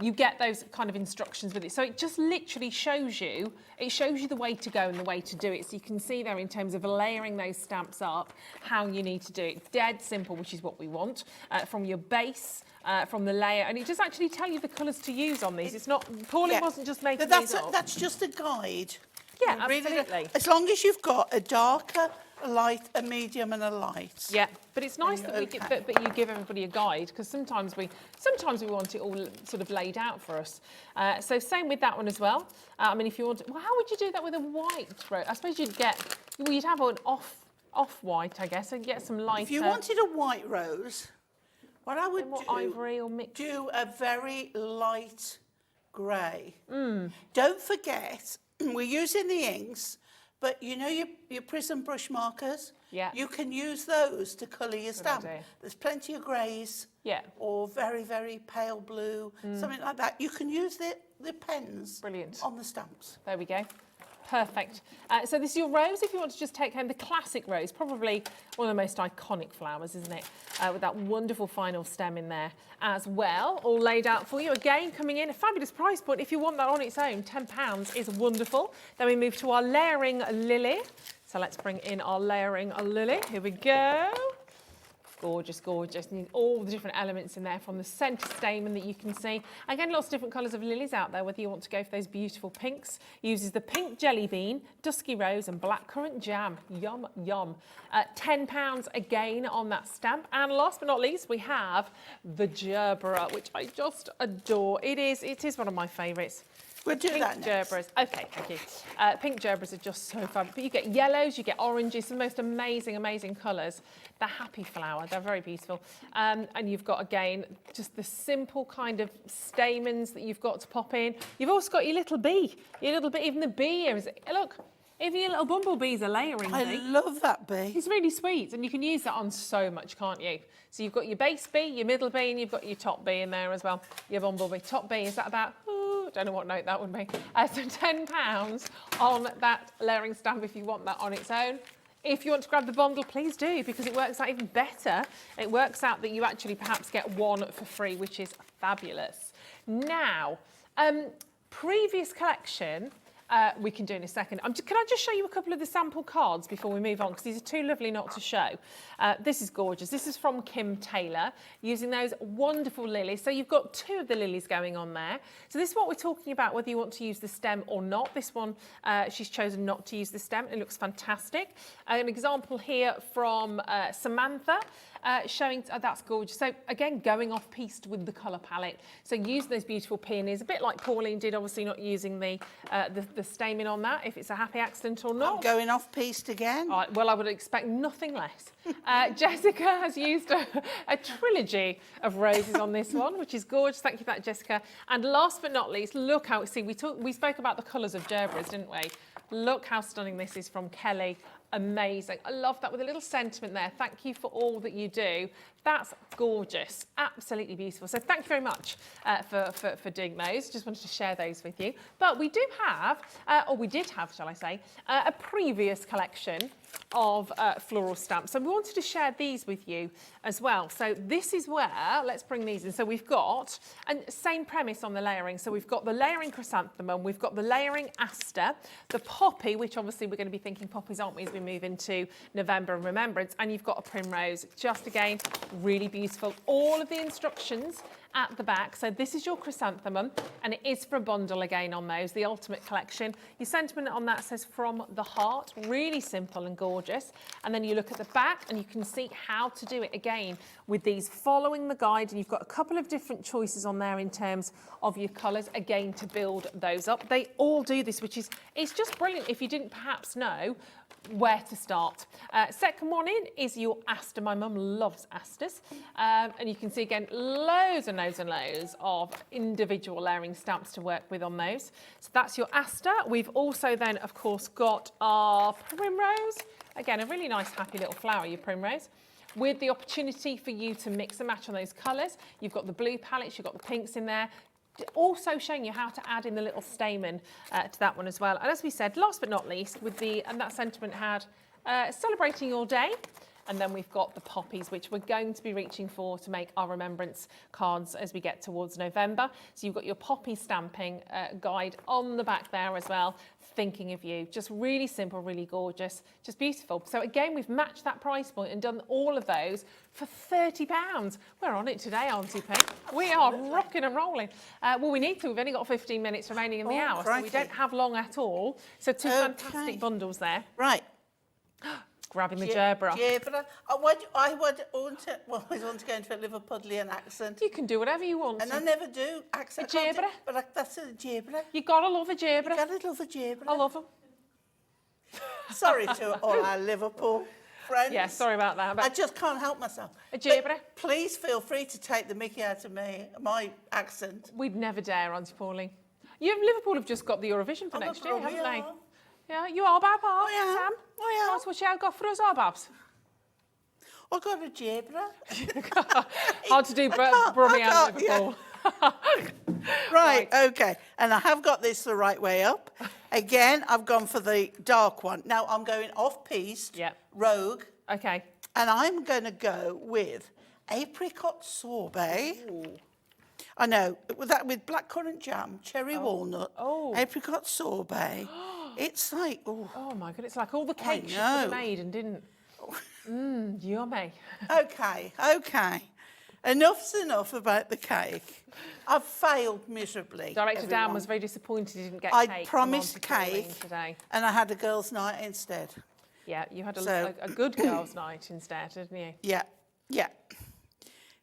you get those kind of instructions with it. So it just literally shows you the way to go and the way to do it. So you can see there in terms of layering those stamps up, how you need to do it. It's dead simple, which is what we want, from your base, from the layer. And it does actually tell you the colours to use on these. It's not, Pauline wasn't just making these up. That's just a guide. Yeah, Really, absolutely. as long as you've got a darker, a light, a medium and a light. Yeah, but it's nice that, that you give everybody a guide, because sometimes we want it all sort of laid out for us. So same with that one as well. I mean, if you want, well, how would you do that with a white rose? I suppose you'd have an off-white, I guess, and get some lighter. If you wanted a white rose, what I would do, ivory or mix. Do a very light grey. Don't forget, we're using the inks, but you know your prism brush markers? Yeah. You can use those to colour your stamp. idea. There's plenty of greys. Yeah. Or very, very pale blue, something like that. You can use the pens Brilliant. on the stamps. There we go. Perfect. So this is your rose. If you want to just take home the classic rose, probably one of the most iconic flowers, isn't it? With that wonderful final stem in there as well, all laid out for you. Again, coming in, a fabulous price point. If you want that on its own, £10 is wonderful. Then we move to our layering lily. So let's bring in our layering lily. Here we go. Gorgeous, gorgeous. And all the different elements in there from the centre stamen that you can see. Again, lots of different colours of lilies out there, whether you want to go for those beautiful pinks. Uses the pink jelly bean, dusky rose and blackcurrant jam. Yum, yum. £10 again on that stamp. And last but not least, we have the gerbera, which I just adore. It is one of my favourites. We'll do Pink that next. gerberas. Okay, thank you. Pink gerberas are just so fun. But you get yellows, you get oranges, the most amazing, amazing colours. They're happy flower. They're very beautiful. And you've got, again, just the simple kind of stamens that you've got to pop in. You've also got your little bee. Even the bee here is, look, even your little bumblebees are layering I bee. love that bee. It's really sweet, and you can use that on so much, can't you? So you've got your base bee, your middle bee, and you've got your top bee in there as well. Your bumblebee. Top bee, is that about... don't know what note that would be. So £10 on that layering stamp if you want that on its own. If you want to grab the bundle, please do, because it works out even better. It works out that you actually perhaps get one for free, which is fabulous. Now, previous collection, we can do in a second. Can I just show you a couple of the sample cards before we move on, because these are too lovely not to show. This is gorgeous. This is from Kim Taylor, using those wonderful lilies. So you've got two of the lilies going on there. So this is what we're talking about, whether you want to use the stem or not. This one, she's chosen not to use the stem. It looks fantastic. An example here from Samantha, showing, that's gorgeous. So again, going off piste with the colour palette. So use those beautiful peonies, a bit like Pauline did, obviously not using the stamen on that, if it's a happy accident or not. I'm going off piste again. Well, I would expect nothing less. Jessica has used a trilogy of roses on this one, which is gorgeous. Thank you for that, Jessica. And last but not least, look how, we spoke about the colours of gerberas, didn't we? Look how stunning this is from Kelly. Amazing. I love that with a little sentiment there. Thank you for all that you do. That's gorgeous. Absolutely beautiful. So thank you very much for doing those. Just wanted to share those with you. But we do have, or we did have, shall I say, a previous collection of floral stamps. So we wanted to share these with you as well. So this is where, let's bring these in. So we've got, and same premise on the layering. So we've got the layering chrysanthemum, we've got the layering aster, the poppy, which obviously we're going to be thinking poppies, aren't we, as we move into November and Remembrance, and you've got a primrose. Just again, really beautiful. All of the instructions at the back. So this is your chrysanthemum, and it is for a bundle again on those, the ultimate collection. Your sentiment on that says from the heart, really simple and gorgeous. And then you look at the back and you can see how to do it again with these, following the guide. And you've got a couple of different choices on there in terms of your colours, again, to build those up. They all do this, which is, it's just brilliant if you didn't perhaps know where to start. Second one in is your aster. My mum loves asters. And you can see again, loads and loads and loads of individual layering stamps to work with on those. So that's your aster. We've also then, of course, got our primrose. Again, a really nice, happy little flower, your primrose, with the opportunity for you to mix and match on those colours. You've got the blue palettes, you've got the pinks in there. Also showing you how to add in the little stamen to that one as well. And as we said, last but not least, with the, and that sentiment had celebrating your day. And then we've got the poppies, which we're going to be reaching for to make our remembrance cards as we get towards November. So you've got your poppy stamping guide on the back there as well, thinking of you. Just really simple, really gorgeous, just beautiful. So again, we've matched that price point and done all of those for £30. We're on it today, Auntie P. We are rocking and rolling. Well, we need to. We've only got 15 minutes remaining in the hour, so we don't have long at all. So two fantastic bundles there. Right. Grabbing the gerbera. Gerbera. I want to go into a Liverpudlian accent. You can do whatever you want. And I never do accent. A gerbera. But that's a gerbera. You gotta love a gerbera. You gotta love a gerbera. I love them. Sorry to all our Liverpool friends. Yeah, sorry about that. But I just can't help myself. A gerbera. Please feel free to take the mickey out of my accent. We'd never dare, Auntie Pauline. Liverpool have just got the Eurovision for next year, haven't they? Yeah, you are, Bab, Sam? That's what you got for us, are, Babs? I got a gerbera. Hard to do Brummie and Liverpool. Yeah. Right, okay. And I have got this the right way up. Again, I've gone for the dark one. Now I'm going off-piste, Rogue. Okay. And I'm going to go with apricot sorbet. Ooh. I know, with blackcurrant jam, cherry walnut, apricot sorbet. It's like, oh my God, it's like all the cakes you could have made and didn't. Yummy. Okay. Enough's enough about the cake. I've failed miserably. Director Dan was very disappointed he didn't get I cake. I promised cake today. And I had a girls' night instead. Yeah, you had a good girls' night instead, didn't you? Yeah.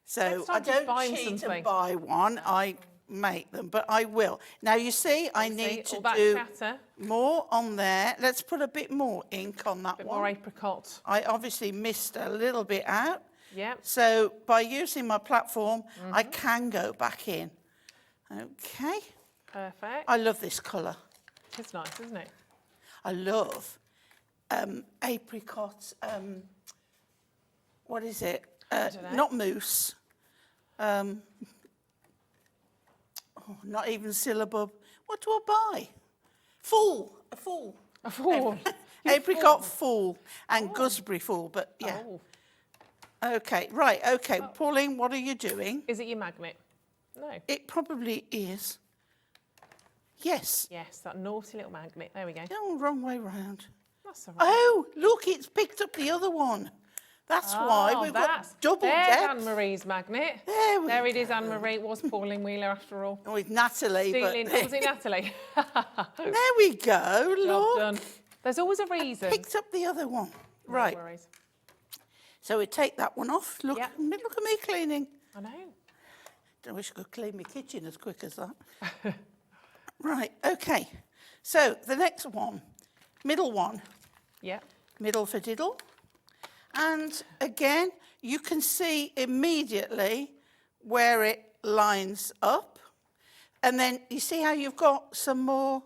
So I don't cheat and buy one. I make them, but I will. Now you see, I need to do more on there. Let's put a bit more ink on that one. More apricot. I obviously missed a little bit out. Yeah. So by using my platform, I can go back in. Okay. Perfect. I love this colour. It's nice, isn't it? I love apricot. What is it? Not mousse. Not even syllabub. What do I buy? A fool. Apricot fool and gooseberry fool, but yeah. Okay, right, okay. Pauline, what are you doing? Is it your magnet? No. It probably is. Yes. Yes, that naughty little magnet. There we go. No, wrong way round. That's all right. Oh, look, it's picked up the other one. That's why we've got double depth. There's Anne-Marie's magnet. There it is, Anne-Marie. It was Pauline Wheeler after all. With Natalie. Was it Natalie? There we go, look. Job done. There's always a reason. I picked up the other one. Right. No worries. So we take that one off. Look at me cleaning. I know. I wish I could clean my kitchen as quick as that. Right, okay. So the next one, middle one. Yeah. Middle for diddle. And again, you can see immediately where it lines up. And then you see how you've got some more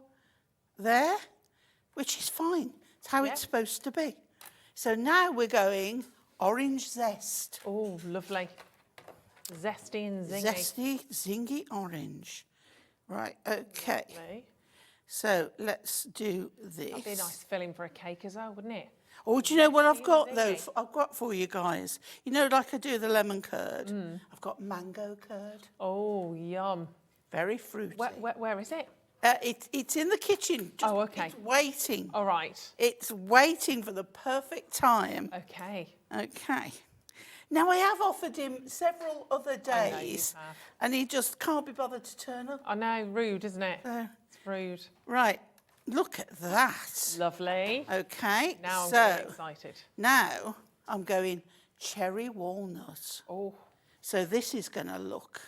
there, which is fine. It's how it's supposed to be. So now we're going orange zest. Oh, lovely. Zesty and zingy. Zesty, zingy orange. Right, okay. Lovely. So let's do this. That'd be a nice filling for a cake as well, wouldn't it? Oh, do you know what I've got though? I've got for you guys. You know, like I do the lemon curd. I've got mango curd. Oh, yum. Very fruity. Where is it? It's in the kitchen. Okay. It's waiting. All right. It's waiting for the perfect time. Okay. Okay. Now, I have offered him several other days, and he just can't be bothered to turn up. I know, rude, isn't it? It's rude. Right. Look at that. Lovely. Okay. Now I'm very excited. Now I'm going cherry walnut. Oh. So this is going to look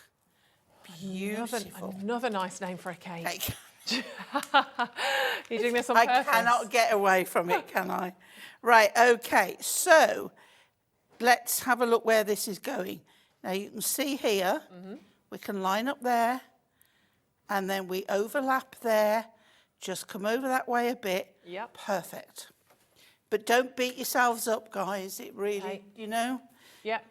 beautiful. Another nice name for a cake. You're doing this on purpose. I cannot get away from it, can I? Right, okay. So let's have a look where this is going. Now you can see here, we can line up there, and then we overlap there. Just come over that way a bit. Yep. Perfect. But don't beat yourselves up, guys. It really, you know? Yep.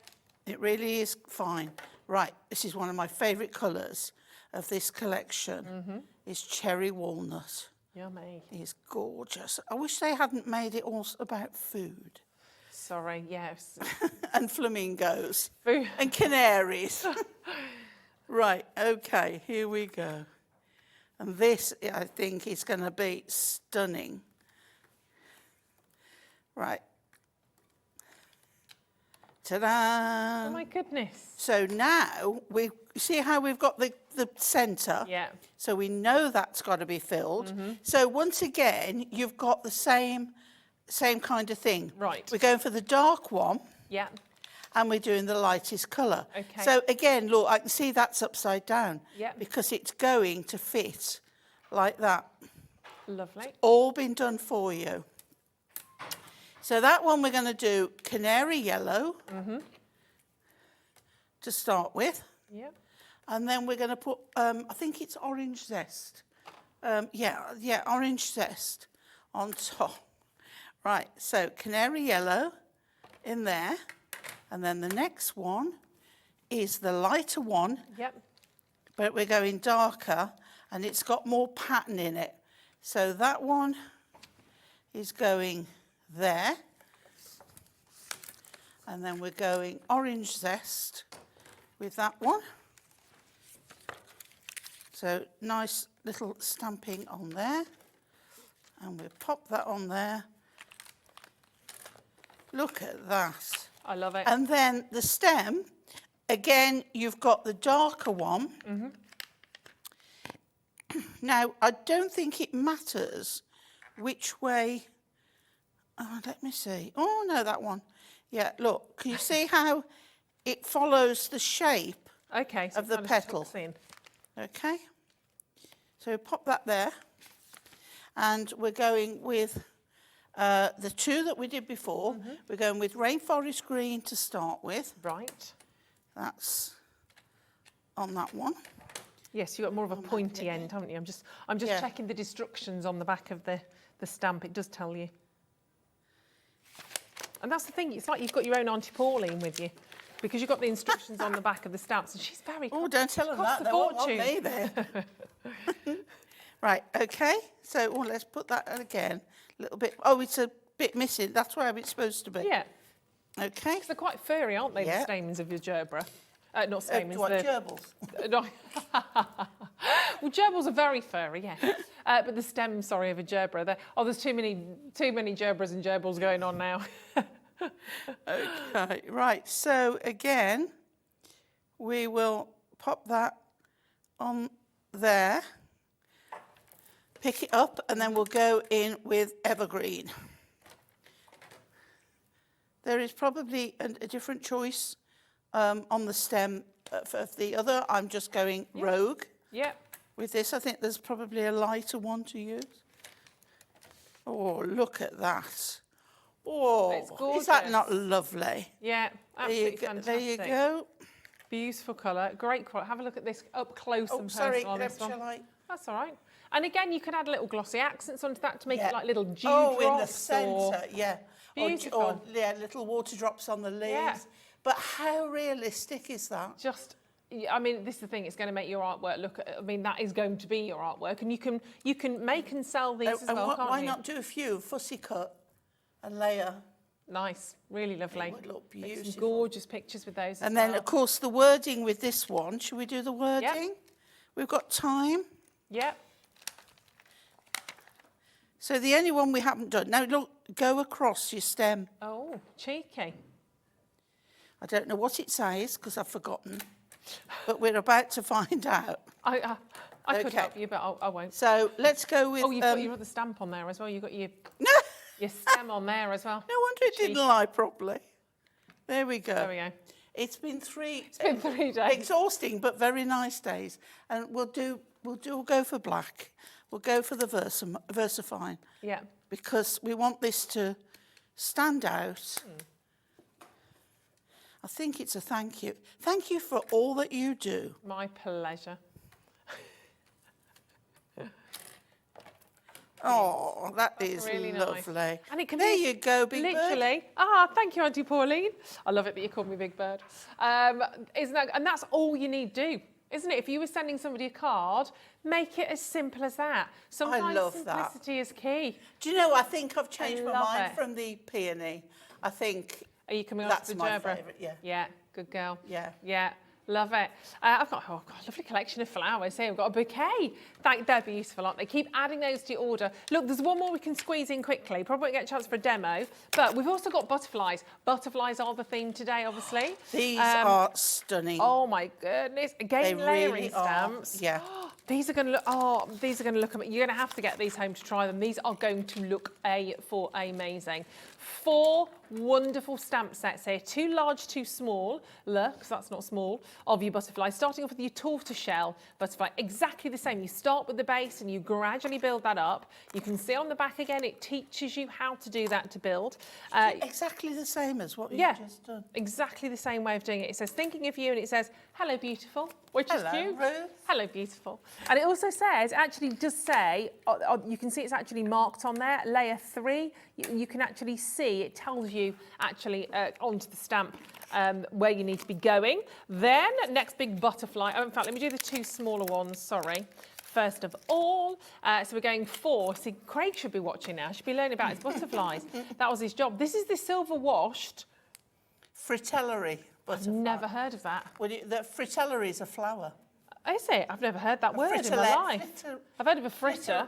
It really is fine. Right, this is one of my favourite colours of this collection. Is cherry walnut. Yummy. It's gorgeous. I wish they hadn't made it all about food. Sorry, yes. and flamingos Boo. and canaries. Right, okay, here we go. And this, I think, is going to be stunning. Right. Ta-da! Oh my goodness. So now, we see how we've got the centre? Yeah. So we know that's got to be filled. So once again, you've got the same kind of thing. Right. We're going for the dark one. Yeah. And we're doing the lightest colour. Okay. So again, look, I can see that's upside down. Yeah. Because it's going to fit like that. Lovely. All been done for you. So that one we're going to do canary yellow to start with. Yeah. And then we're going to put, I think it's orange zest. Yeah, orange zest on top. Right, so canary yellow in there. And then the next one is the lighter one, Yep. but we're going darker and it's got more pattern in it. So that one is going there. And then we're going orange zest with that one. So nice little stamping on there. And we'll pop that on there. Look at that. I love it. And then the stem, again, you've got the darker one. Now, I don't think it matters which way. Oh, let me see. Oh, no, that one. Yeah, look, can you see how it follows the shape Okay. So of the kind petal? tucks in. Okay. So pop that there. And we're going with the two that we did before. We're going with rainforest green to start with. Right. That's on that one. Yes, you've got more of a pointy end, haven't you? I'm just Yeah. checking the instructions on the back of the stamp. It does tell you. And that's the thing. It's like you've got your own Auntie Pauline with you, because you've got the instructions on the back of the stamps, and she's very. Oh, don't tell them costs that. a They won't want fortune. me there. Right, okay. So let's put that again. A little bit. Oh, it's a bit missing. That's where it's supposed to be. Yeah. Okay. They're quite furry, aren't they? Yeah. The stamens of your gerbera. Not stamens. What, the gerbils? No. Well, gerbils are very furry, yeah. But the stem, sorry, of a gerbera. There's too many gerberas and gerbils going on now. Okay, right. So again, we will pop that on there, pick it up, and then we'll go in with evergreen. There is probably a different choice on the stem of the other. I'm just going rogue Yep. with this. I think there's probably a lighter one to use. Oh, look at that. Oh, It's is that gorgeous. not lovely? Yeah, absolutely fantastic. There you go. Beautiful colour, great quality. Have a look at this up close Oh, and sorry, personal on this one. shall I? That's all right. And again, you can add little glossy accents onto that to make it like little Oh, dewdrops. in the centre, yeah. Beautiful. Or yeah, little water drops on the leaves. Yeah. But how realistic is that? Just, I mean, this is the thing. It's going to make your artwork look. I mean, that is going to be your artwork, and you can make and sell these as And well, can't why you? not do a few fussy cut and layer? Nice, really lovely. It would look Make some beautiful. gorgeous pictures with those. And as then, well. of course, the wording with this one. Should we do the wording? We've got time. Yep. So the only one we haven't done. Now, look, go across your stem. Oh, cheeky. I don't know what it says because I've forgotten. But we're about to find out. I could Okay. help you, but I won't. So let's go with... Oh, you've got your other stamp on there as well. You've got your stem on there as well. No wonder it didn't lie properly. There we go. There we go. It's been 3 been 3 days. exhausting but very nice days, and we'll go for black. We'll go for the Versafine Yeah. because we want this to stand out. I think it's a thank you. Thank you for all that you do. My pleasure. Oh, that is really nice. lovely. And it can there be you go, Big Bird. literally. Thank you, Auntie Pauline. I love it that you called me Big Bird. Isn't that? And that's all you need to do, isn't it? If you were sending somebody a card, make it as simple as that. Sometimes love that. simplicity is key. Do you know, I think I've changed my love mind it. from the peony. I think Are you coming on that's to the my gerbera? favourite, yeah. Yeah, good girl. Yeah. Yeah. Love it. I've got a lovely collection of flowers here. We've got a bouquet. They're beautiful, aren't they? Keep adding those to your order. Look, there's one more we can squeeze in quickly. Probably won't get a chance for a demo, but we've also got butterflies. Butterflies are the theme today, obviously. These are stunning. Oh my goodness! Again, They layering really stamps. are, yeah. These are going to look. Oh, these are going to look. You're going to have to get these home to try them. These are going to look amazing. 4 wonderful stamp sets here. 2 large, 2 small. Look, 'cause that's not small. Of your butterflies. Starting off with your tortoiseshell butterfly. Exactly the same. You start with the base and you gradually build that up. You can see on the back again. It teaches you how to do that to build. Exactly the same as what you've Yeah, just done. exactly the same way of doing it. It says thinking of you, and it says hello beautiful, which is Hello, cute. Ruth. Hello beautiful. And it also says, actually does say, you can see it's actually marked on there, layer 3. You can actually see, it tells you actually onto the stamp where you need to be going. Then next big butterfly. Oh, in fact, let me do the 2 smaller ones, sorry. First of all, so we're going 4. See, Craig should be watching now. Should be learning about his butterflies. That was his job. This is the silver washed. Fritellary butterfly. Never heard of that. Well, the fritellary is a flower. Is it? I've never heard that word in my fritillette, life. I've heard of a fritter.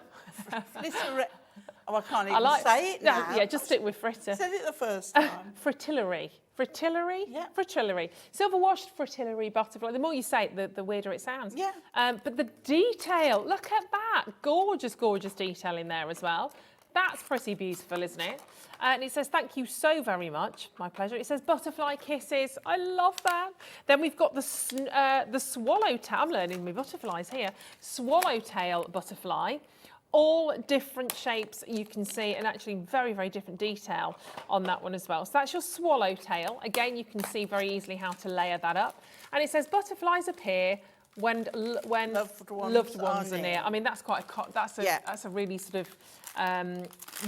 Oh, I can't even say it now. Yeah, just stick with fritter. I said it the first time. Fritillary. Fritillary? Yeah. Fritillary. Silver washed fritillary butterfly. The more you say it, the weirder it sounds. Yeah. But the detail, look at that. Gorgeous, gorgeous detail in there as well. That's pretty beautiful, isn't it? And it says, thank you so very much. My pleasure. It says butterfly kisses. I love that. Then we've got the swallowtail. I'm learning my butterflies here. Swallowtail butterfly. All different shapes you can see, and actually very, very different detail on that one as well. So that's your swallowtail. Again, you can see very easily how to layer that up. And it says butterflies appear when loved ones are near. I mean, that's quite that's a really sort of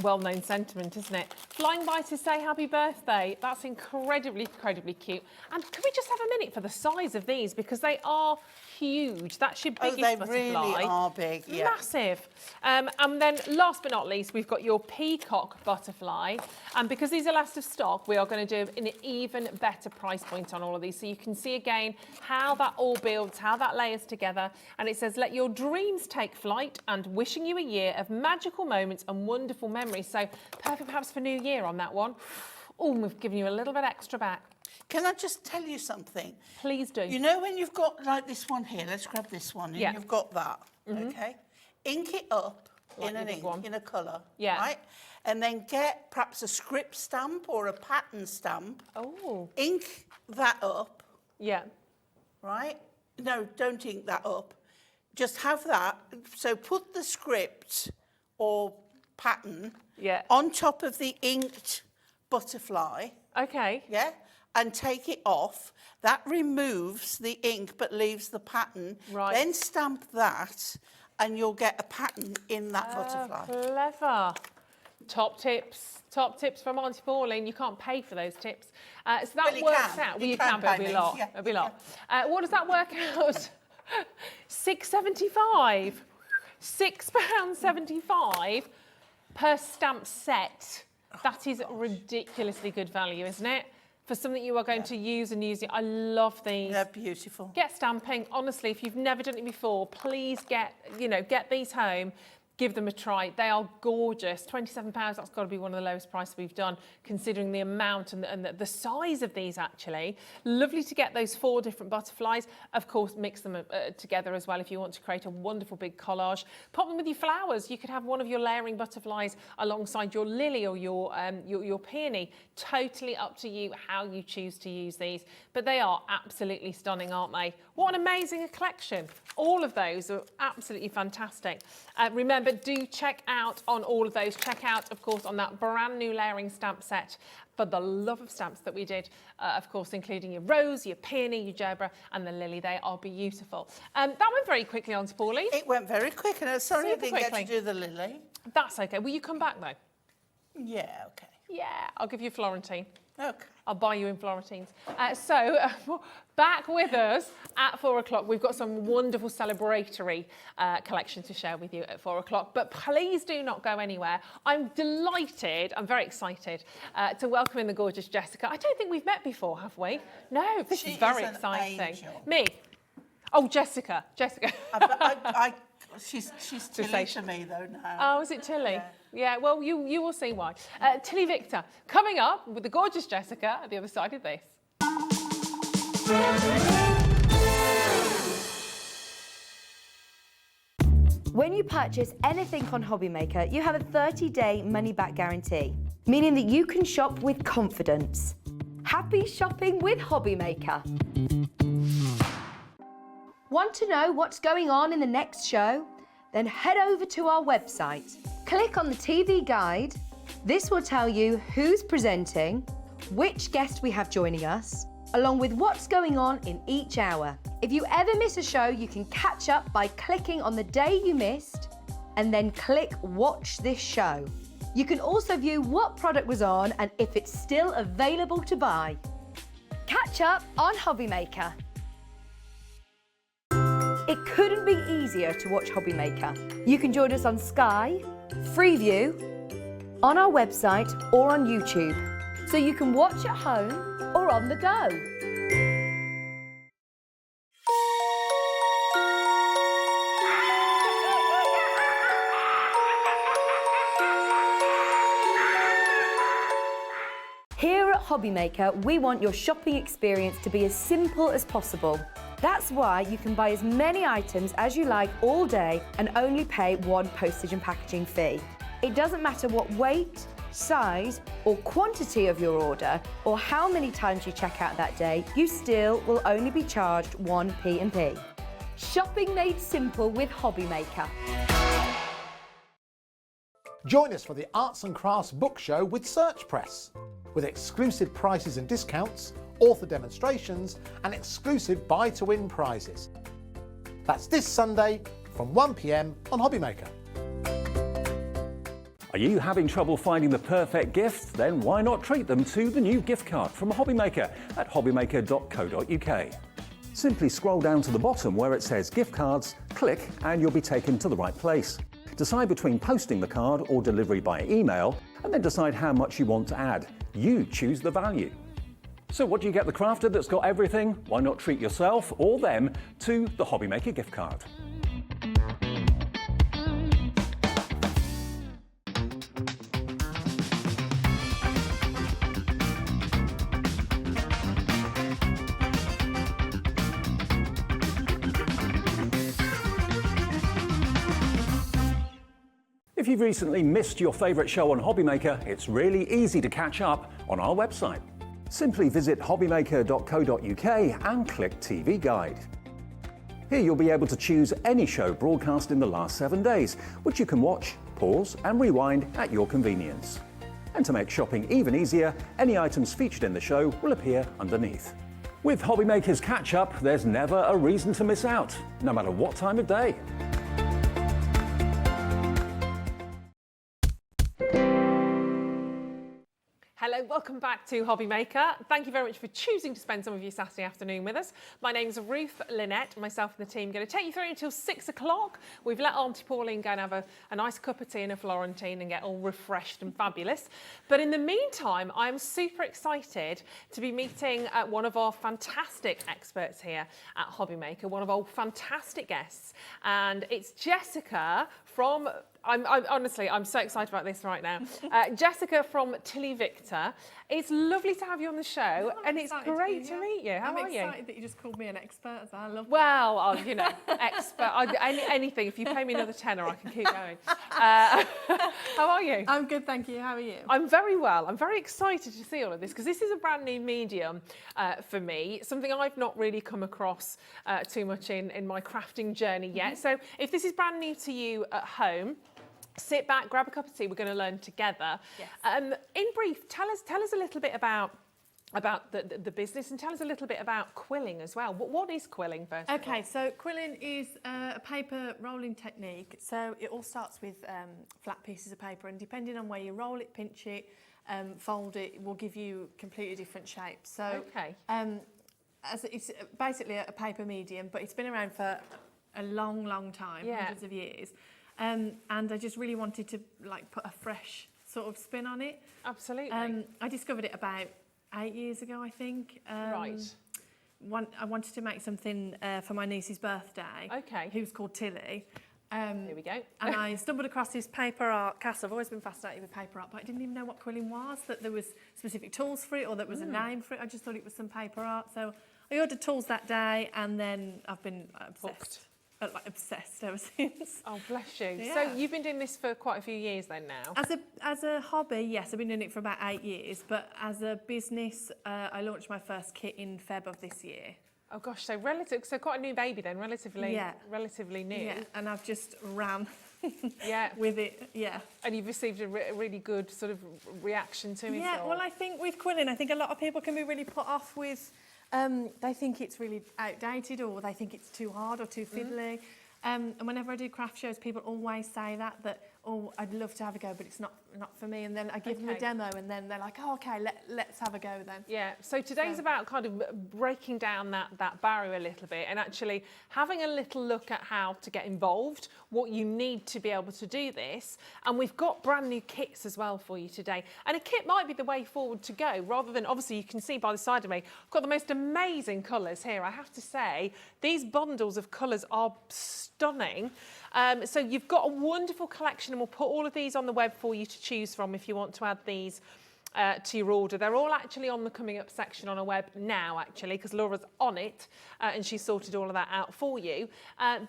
well-known sentiment, isn't it? Flying by to say happy birthday. That's incredibly, incredibly cute. And can we just have a minute for the size of these, because they are huge. That's your biggest butterfly. They really are big, yeah. Massive. And then last but not least, we've got your peacock butterfly. And because these are last of stock, we are going to do an even better price point on all of these. So you can see again how that all builds, how that layers together. And it says, let your dreams take flight, and wishing you a year of magical moments and wonderful memories. So perfect perhaps for New Year on that one. Oh, we've given you a little bit extra back. Can I just tell you something? Please do. You know when you've got like this one here, let's grab this one, and Yeah. you've got that, okay? Ink it up Like in your an big ink, one. in a colour, Yeah. right? And then get perhaps a script stamp or a pattern stamp, Oh, ink that up, yeah. right? No, don't ink that up. Just have that. So put the script or pattern Yeah. on top of the inked butterfly, Okay. yeah, and take it off. That removes the ink but leaves the pattern. Right. Then stamp that and you'll get a pattern in that butterfly. Clever. Top tips from Auntie Pauline. You can't pay for those tips. So that Well, you works can. out. Well, You you can can, but it'll pay be a me. lot. Yeah, It'll be a you lot. What does that work out? £6.75. £6.75 per stamp set. That is ridiculously good value, isn't it? For something you are going to use and use it. I love these. They're beautiful. Get stamping. Honestly, if you've never done it before, please get these home. Give them a try. They are gorgeous. £27, that's got to be one of the lowest prices we've done, considering the amount and the size of these, actually. Lovely to get those 4 different butterflies. Of course, mix them together as well if you want to create a wonderful big collage. Pop them with your flowers. You could have one of your layering butterflies alongside your lily or your peony. Totally up to you how you choose to use these. But they are absolutely stunning, aren't they? What an amazing collection. All of those are absolutely fantastic. Remember, do check out on all of those. Check out, of course, on that brand new layering stamp set for the love of stamps that we did, of course, including your rose, your peony, your gerbera, and the lily. They are beautiful. That went very quickly on to Pauline. It went very quick, and I'm sorry I Super didn't quickly. get to do the lily. That's okay. Will you come back, though? Yeah, okay. Yeah, I'll give you Florentine. Okay. I'll buy you in Florentines. Back with us at 4 o'clock. We've got some wonderful celebratory collection to share with you at 4 o'clock. But please do not go anywhere. I'm delighted, I'm very excited to welcome in the gorgeous Jessica. I don't think we've met before, have we? No, this is very exciting. Angel. Me? Oh, Jessica. She's Tilly to me though now. Oh, is it Tilly? Yeah, well, you will see why. TillyViktor, coming up with the gorgeous Jessica at the other side of this. When you purchase anything on Hobbymaker, you have a 30-day money-back guarantee, meaning that you can shop with confidence. Happy shopping with Hobbymaker. Want to know what's going on in the next show? Then head over to our website. Click on the TV guide. This will tell you who's presenting, which guest we have joining us, along with what's going on in each hour. If you ever miss a show, you can catch up by clicking on the day you missed and then click Watch This Show. You can also view what product was on and if it's still available to buy. Catch up on Hobbymaker. It couldn't be easier to watch Hobbymaker. You can join us on Sky, Freeview, on our website or on YouTube, so you can watch at home or on the go. Here at Hobbymaker, we want your shopping experience to be as simple as possible. That's why you can buy as many items as you like all day and only pay one postage and packaging fee. It doesn't matter what weight, size or quantity of your order or how many times you check out that day, you still will only be charged one P&P. Shopping made simple with Hobbymaker. Join us for the Arts and Crafts Book Show with Search Press, with exclusive prices and discounts, author demonstrations and exclusive buy-to-win prizes. That's this Sunday from 1 p.m. on Hobbymaker. Are you having trouble finding the perfect gift? Then why not treat them to the new gift card from Hobbymaker at hobbymaker.co.uk. Simply scroll down to the bottom where it says gift cards, click and you'll be taken to the right place. Decide between posting the card or delivery by email and then decide how much you want to add. You choose the value. So what do you get the crafter that's got everything? Why not treat yourself or them to the Hobbymaker gift card? If you've recently missed your favourite show on Hobbymaker, it's really easy to catch up on our website. Simply visit hobbymaker.co.uk and click TV Guide. Here you'll be able to choose any show broadcast in the last 7 days, which you can watch, pause and rewind at your convenience. And to make shopping even easier, any items featured in the show will appear underneath. With Hobbymaker's catch-up, there's never a reason to miss out, no matter what time of day. Hello, welcome back to Hobbymaker. Thank you very much for choosing to spend some of your Saturday afternoon with us. My name's Ruth Lynette. Myself and the team are going to take you through until 6 o'clock. We've let Auntie Pauline go and have a nice cup of tea and a Florentine and get all refreshed and fabulous. But in the meantime, I'm super excited to be meeting one of our fantastic experts here at Hobbymaker, one of our fantastic guests. And it's Jessica from... honestly, I'm so excited about this right now. Jessica from TillyViktor. It's lovely to have you on the show, and it's great to meet you. How are you? I'm excited that you just called me an expert as well. I love Well, you know, expert. Anything. If you pay me another tenner, I can keep going. How are you? I'm good, thank you. How are you? I'm very well. I'm very excited to see all of this because this is a brand new medium for me, something I've not really come across too much in my crafting journey yet. So if this is brand new to you at home, sit back, grab a cup of tea. We're going to learn together. Yes. In brief, tell us a little bit about the business and tell us a little bit about quilling as well. What is quilling first? Okay, so quilling is a paper rolling technique. So it all starts with flat pieces of paper, and depending on where you roll it, pinch it, fold it, will give you completely different shapes. So, Okay. as it's basically a paper medium, but it's been around for a long, long time, hundreds of years. And I just really wanted to like put a fresh sort of spin on it. Absolutely. I discovered it about 8 years ago, I think. Right. I wanted to make something for my niece's birthday. Okay. Who's called Tilly. Here we go. And I stumbled across this paper art castle. I've always been fascinated with paper art, but I didn't even know what quilling was, that there was specific tools for it or that was a name for it. I just thought it was some paper art. So I ordered tools that day, and then I've been obsessed ever since. Oh, bless you. Yeah. So you've been doing this for quite a few years then now? As a hobby, yes, I've been doing it for about 8 years, but as a business, I launched my first kit in Feb of this year. Oh gosh, so quite a new baby then, relatively new. Yeah, and I've just ran Yeah. with it, yeah. And you've received a really good sort of reaction to it. Yeah, or- well, I think with quilling, I think a lot of people can be really put off with, they think it's really outdated or they think it's too hard or too fiddly. And whenever I do craft shows, people always say that oh, I'd love to have a go, but it's not for me. And then I give them a demo, and then they're like, oh, okay, let's have a go then. Yeah, so today's about kind of breaking down that barrier a little bit and actually having a little look at how to get involved, what you need to be able to do this. And we've got brand new kits as well for you today. And a kit might be the way forward to go, rather than, obviously you can see by the side of me, I've got the most amazing colours here. I have to say, these bundles of colours are stunning. So you've got a wonderful collection, and we'll put all of these on the web for you to choose from if you want to add these to your order. They're all actually on the coming up section on our web now, actually, because Laura's on it and she sorted all of that out for you.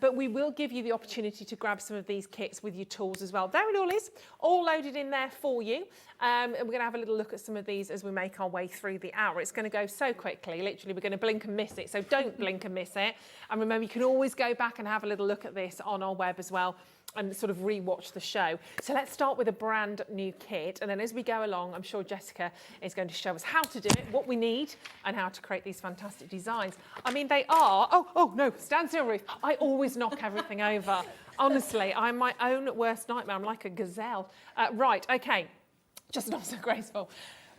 But we will give you the opportunity to grab some of these kits with your tools as well. There it all is, all loaded in there for you. And we're going to have a little look at some of these as we make our way through the hour. It's going to go so quickly, literally we're going to blink and miss it. So don't blink and miss it. And remember, you can always go back and have a little look at this on our web as well, and sort of re-watch the show. So let's start with a brand new kit, and then as we go along, I'm sure Jessica is going to show us how to do it, what we need, and how to create these fantastic designs. I mean, they are, oh no, stand still, Ruth. I always knock everything over. Honestly, I'm my own worst nightmare. I'm like a gazelle. Right, okay, just not so graceful.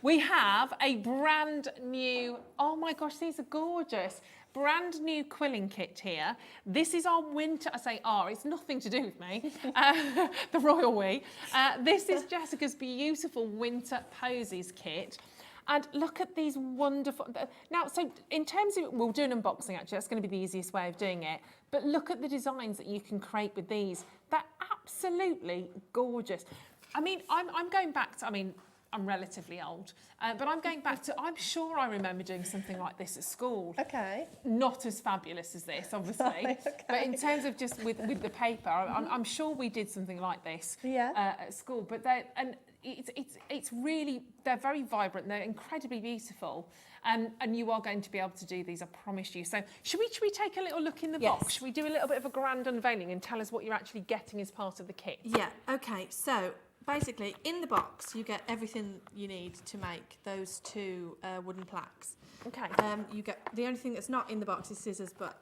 We have a brand new, oh my gosh, these are gorgeous. Brand new quilling kit here. This is our winter, I say our, it's nothing to do with me, the royal we. This is Jessica's beautiful winter posies kit. And look at these wonderful, now, so in terms of, we'll do an unboxing actually, that's going to be the easiest way of doing it. But look at the designs that you can create with these. They're absolutely gorgeous. I mean, I'm going back to, I mean, I'm relatively old, but I'm going back to, I'm sure I remember doing something like this at school. Okay. Not as fabulous as this, obviously, Okay. but in terms of just with the paper, I'm sure we did something like this at school. But it's really, they're very vibrant, they're incredibly beautiful, and you are going to be able to do these, I promise you. So should we take a little look in the box? Should we do a little bit of a grand unveiling and tell us what you're actually getting as part of the kit? Yeah, okay, so basically in the box you get everything you need to make those two wooden plaques. Okay. You get, the only thing that's not in the box is scissors, but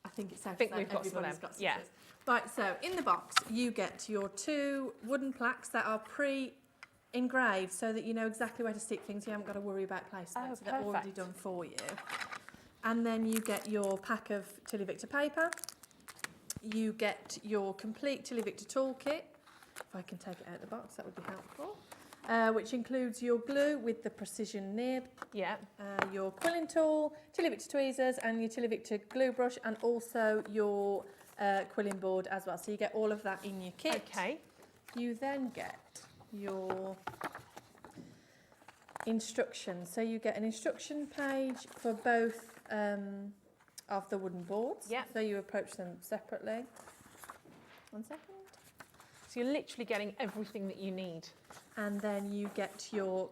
I think it's safe to say we've got some of everybody's them. got scissors. Yeah. Right, so in the box you get your two wooden plaques that are pre-engraved so that you know exactly where to stick things. You haven't got to worry about placement. Oh, so they're already perfect. done for you. And then you get your pack of TillyViktor paper. You get your complete TillyViktor toolkit. If I can take it out of the box, that would be helpful. Which includes your glue with the precision nib, Yeah. your quilling tool, TillyViktor tweezers, and your TillyViktor glue brush, and also your quilling board as well. So you get all of that in your kit. Okay. You then get your instructions. So you get an instruction page for both of the wooden boards. Yeah. So you approach them separately. 1 second. So you're literally getting everything that you need. And then you get your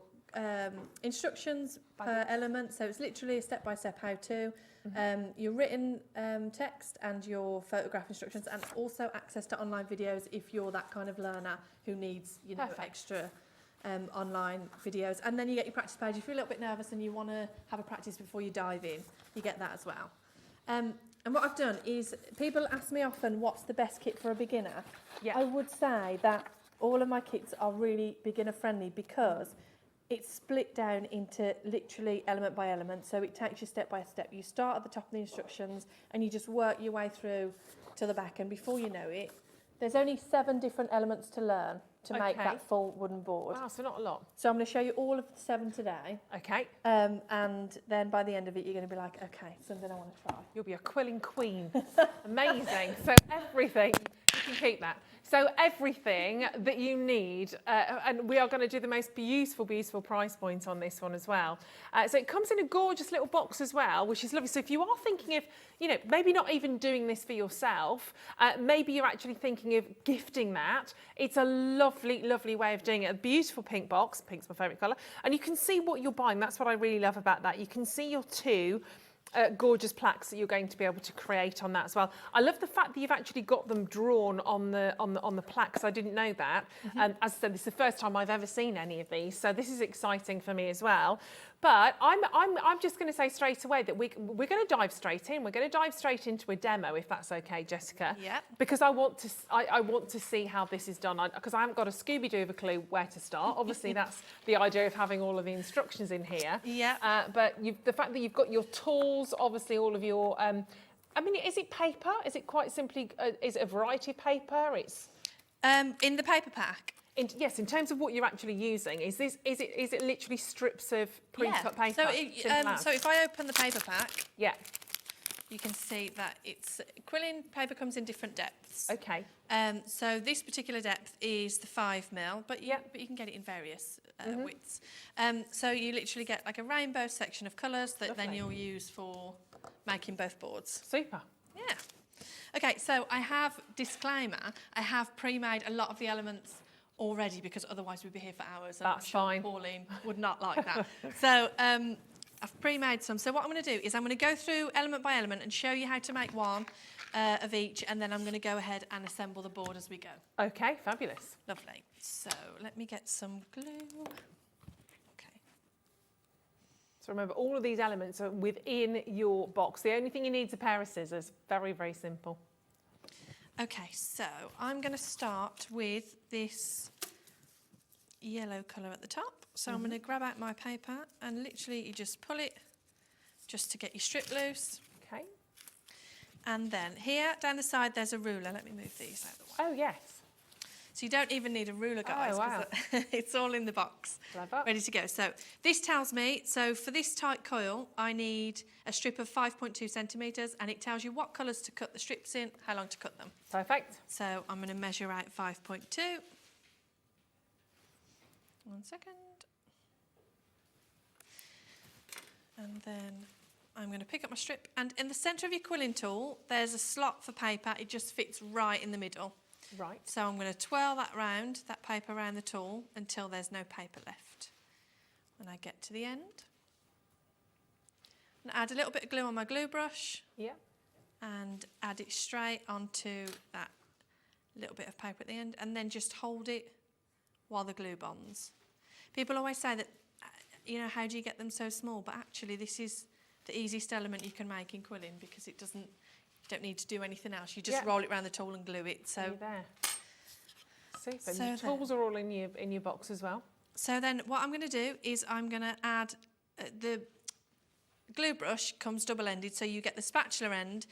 instructions per element. So it's literally a step-by-step how-to. Your written text and your photograph instructions, and also access to online videos if you're that kind of learner who needs, you know, Perfect. extra online videos. And then you get your practice page. If you're a little bit nervous and you want to have a practice before you dive in, you get that as well. And what I've done is, people ask me often, what's the best kit for a beginner? Yeah. I would say that all of my kits are really beginner friendly because it's split down into literally element by element, so it takes you step by step. You start at the top of the instructions and you just work your way through to the back, and before you know it, there's only 7 different elements to learn to make Okay. that full wooden board. Wow, so not a lot. So I'm going to show you all of the 7 today, Okay. and then by the end of it, you're going to be like, okay, something I want to try. You'll be a quilling queen. Amazing. So everything, you can keep that. So everything that you need, and we are going to do the most beautiful, beautiful price point on this one as well. So it comes in a gorgeous little box as well, which is lovely. So if you are thinking of, you know, maybe not even doing this for yourself, maybe you're actually thinking of gifting that, it's a lovely, lovely way of doing it. A beautiful pink box, pink's my favourite colour, and you can see what you're buying. That's what I really love about that. You can see your 2 gorgeous plaques that you're going to be able to create on that as well. I love the fact that you've actually got them drawn on the plaques. I didn't know that. As I said, this is the first time I've ever seen any of these, so this is exciting for me as well. But I'm just going to say straight away that we're going to dive straight in. We're going to dive straight into a demo, if that's okay, Jessica. Yep. Because I want to see how this is done. Because I haven't got a Scooby-Doo of a clue where to start. Obviously, that's the idea of having all of the instructions in here. Yeah. But the fact that you've got your tools, obviously all of your. I mean, is it paper? Is it quite simply? Is it a variety of paper? It's. In the paper pack. Yes, in terms of what you're actually using, is it literally strips of pre-cut paper? So if I open the paper pack, yeah, you can see that it's quilling paper comes in different depths. okay, So this particular depth is the 5mm, but you can get it in various widths. So you literally get like a rainbow section of colours that then you'll use for making both boards. super. Yeah. Okay, so I have, disclaimer, I have pre-made a lot of the elements already because otherwise we'd be here for hours. And That's I'm sure fine. Pauline would not like that. So I've pre-made some. So what I'm going to do is I'm going to go through element by element and show you how to make one of each, and then I'm going to go ahead and assemble the board as we go. Okay, fabulous. Lovely. So let me get some glue. Okay. So remember, all of these elements are within your box. The only thing you need is a pair of scissors. Very, very simple. Okay, so I'm going to start with this yellow colour at the top. So I'm going to grab out my paper and literally you just pull it just to get your strip loose. Okay. And then here down the side there's a ruler. Let me move these out of the way. Oh, yes. So you don't even need a ruler, guys. Oh, wow. 'Cause it's all in the box, Clever. ready to go. So this tells me, so for this tight coil, I need a strip of 5.2 centimetres, and it tells you what colours to cut the strips in, how long to cut them. Perfect. So I'm going to measure out 5.2. 1 second. And then I'm going to pick up my strip, and in the centre of your quilling tool, there's a slot for paper. It just fits right in the middle. Right. So I'm going to twirl that paper around the tool until there's no paper left. When I get to the end, I'm going to add a little bit of glue on my glue brush. Yeah. And add it straight onto that little bit of paper at the end, and then just hold it while the glue bonds. People always say that, you know, how do you get them so small? But actually this is the easiest element you can make in quilling because it doesn't, you don't need to do anything else. You just roll it around the tool and glue it. So there. Super. So And the tools are all in your box as well. So then what I'm going to do is I'm going to add the glue brush comes double-ended, so you get the spatula end,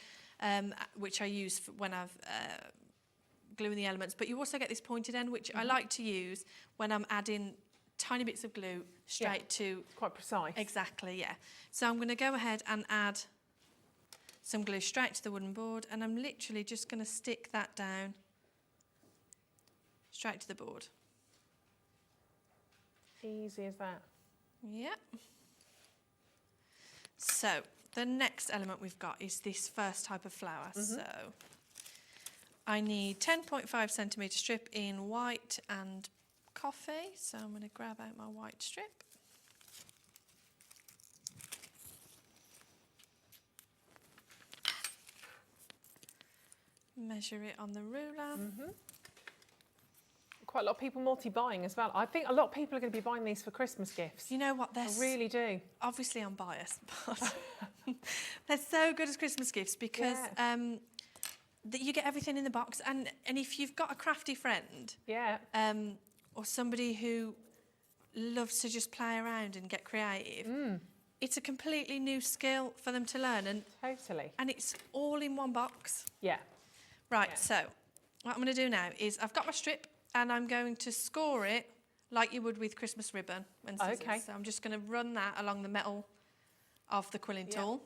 which I use for when I've gluing the elements, but you also get this pointed end, which I like to use when I'm adding tiny bits of glue straight to... Quite precise. Exactly, yeah. So I'm going to go ahead and add some glue straight to the wooden board, and I'm literally just going to stick that down straight to the board. Easy as that. Yep. So the next element we've got is this first type of flower. So I need 10.5 centimetre strip in white and coffee. So I'm going to grab out my white strip. Measure it on the ruler. Quite a lot of people multi-buying as well. I think a lot of people are going to be buying these for Christmas gifts. You know what? I really do. Obviously I'm biased, but they're so good as Christmas gifts because that you get everything in the box, and if you've got a crafty friend, or somebody who loves to just play around and get creative, it's a completely new skill for them to learn, and Totally. and it's all in one box. Yeah. Right, Yeah. so what I'm going to do now is I've got my strip and I'm going to score it like you would with Christmas ribbon and scissors. Okay. So I'm just going to run that along the metal of the quilling tool.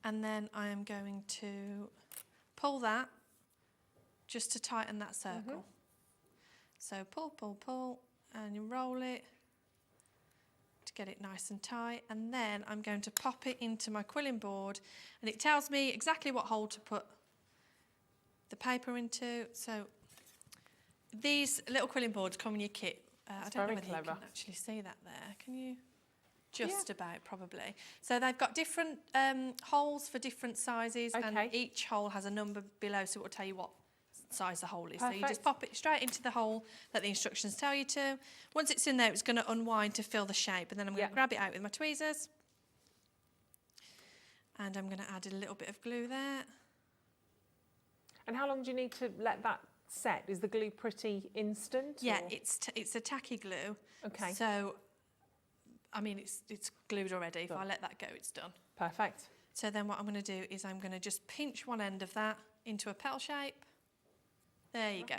And then I am going to pull that just to tighten that circle. So pull, pull, pull, and you roll it to get it nice and tight. And then I'm going to pop it into my quilling board, and it tells me exactly what hole to put the paper into. So these little quilling boards come in your kit. I don't know very whether you clever. can actually see that there. Can you? Just about, probably. So they've got different holes for different sizes, and each hole has a number below, so it will tell you what size the hole is. So you just pop it straight into the hole that the instructions tell you to. Once it's in there, it's going to unwind to fill the shape, and then I'm going to grab it out with my tweezers. And I'm going to add a little bit of glue there. And how long do you need to let that set? Is the glue pretty instant? Yeah, or? it's a tacky glue. Okay. So, I mean, it's glued already. If I let that go, it's done. Perfect. So then what I'm going to do is I'm going to just pinch one end of that into a petal shape. There you go.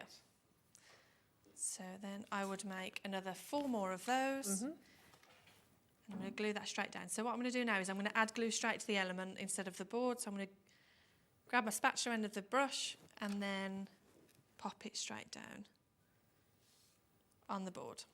So then I would make another 4 more of those. And I'm going to glue that straight down. So what I'm going to do now is I'm going to add glue straight to the element instead of the board. So I'm going to grab my spatula end of the brush and then pop it straight down on the board.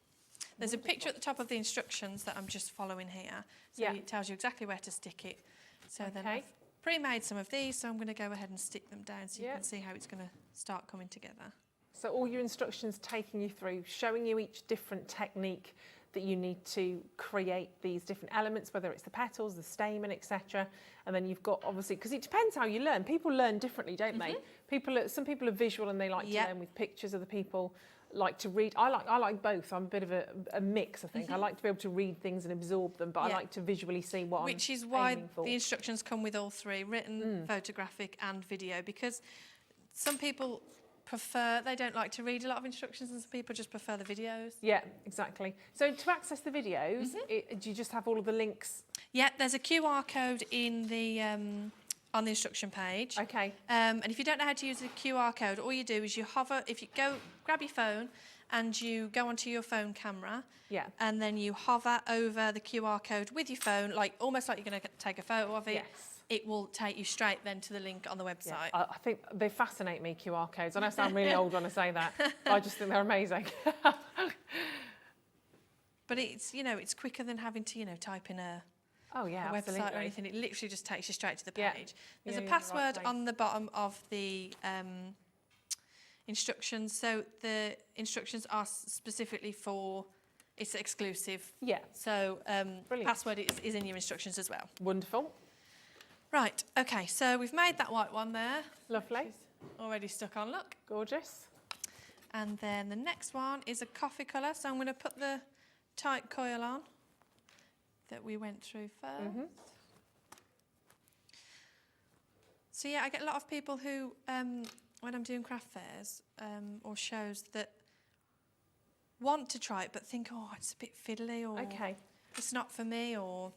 There's a picture at the top of the instructions that I'm just following here. So it tells you exactly where to stick it. So then I've pre-made some of these, so I'm going to go ahead and stick them down so you can see how it's going to start coming together. So all your instructions taking you through, showing you each different technique that you need to create these different elements, whether it's the petals, the stamen, etc. And then you've got, obviously, because it depends how you learn. People learn differently, don't they? Some people are visual and they like to learn with pictures. Other people like to read. I like both. I'm a bit of a mix, I think. I like to be able to read things and absorb them, but I like to visually see what I'm aiming for. Which is why the instructions come with all three, written, photographic and video, because some people they don't like to read a lot of instructions, and some people just prefer the videos. Yeah, exactly. So to access the videos, do you just have all of the links? Yeah, there's a QR code in the on the instruction page. Okay. And if you don't know how to use the QR code, all you do is you hover. If you grab your phone and you go onto your phone camera. Yeah. And then you hover over the QR code with your phone, almost like you're going to take a photo of it. Yes. It will take you straight then to the link on the website. Yeah, I think they fascinate me, QR codes. I know I sound really old when I say that, but I just think they're amazing. But it's quicker than having to, type in a website or anything. It literally just takes you straight to the page. There's a password on the bottom of the instructions. So the instructions are specifically it's exclusive. Yeah. So password is in your instructions as well. Wonderful. Right, okay, so we've made that white one there. Lovely. Already stuck on, look. Gorgeous. And then the next one is a coffee colour, so I'm going to put the tight coil on that we went through first. So yeah, I get a lot of people who, when I'm doing craft fairs or shows, that want to try it but think, oh, it's a bit fiddly, or it's not for me, or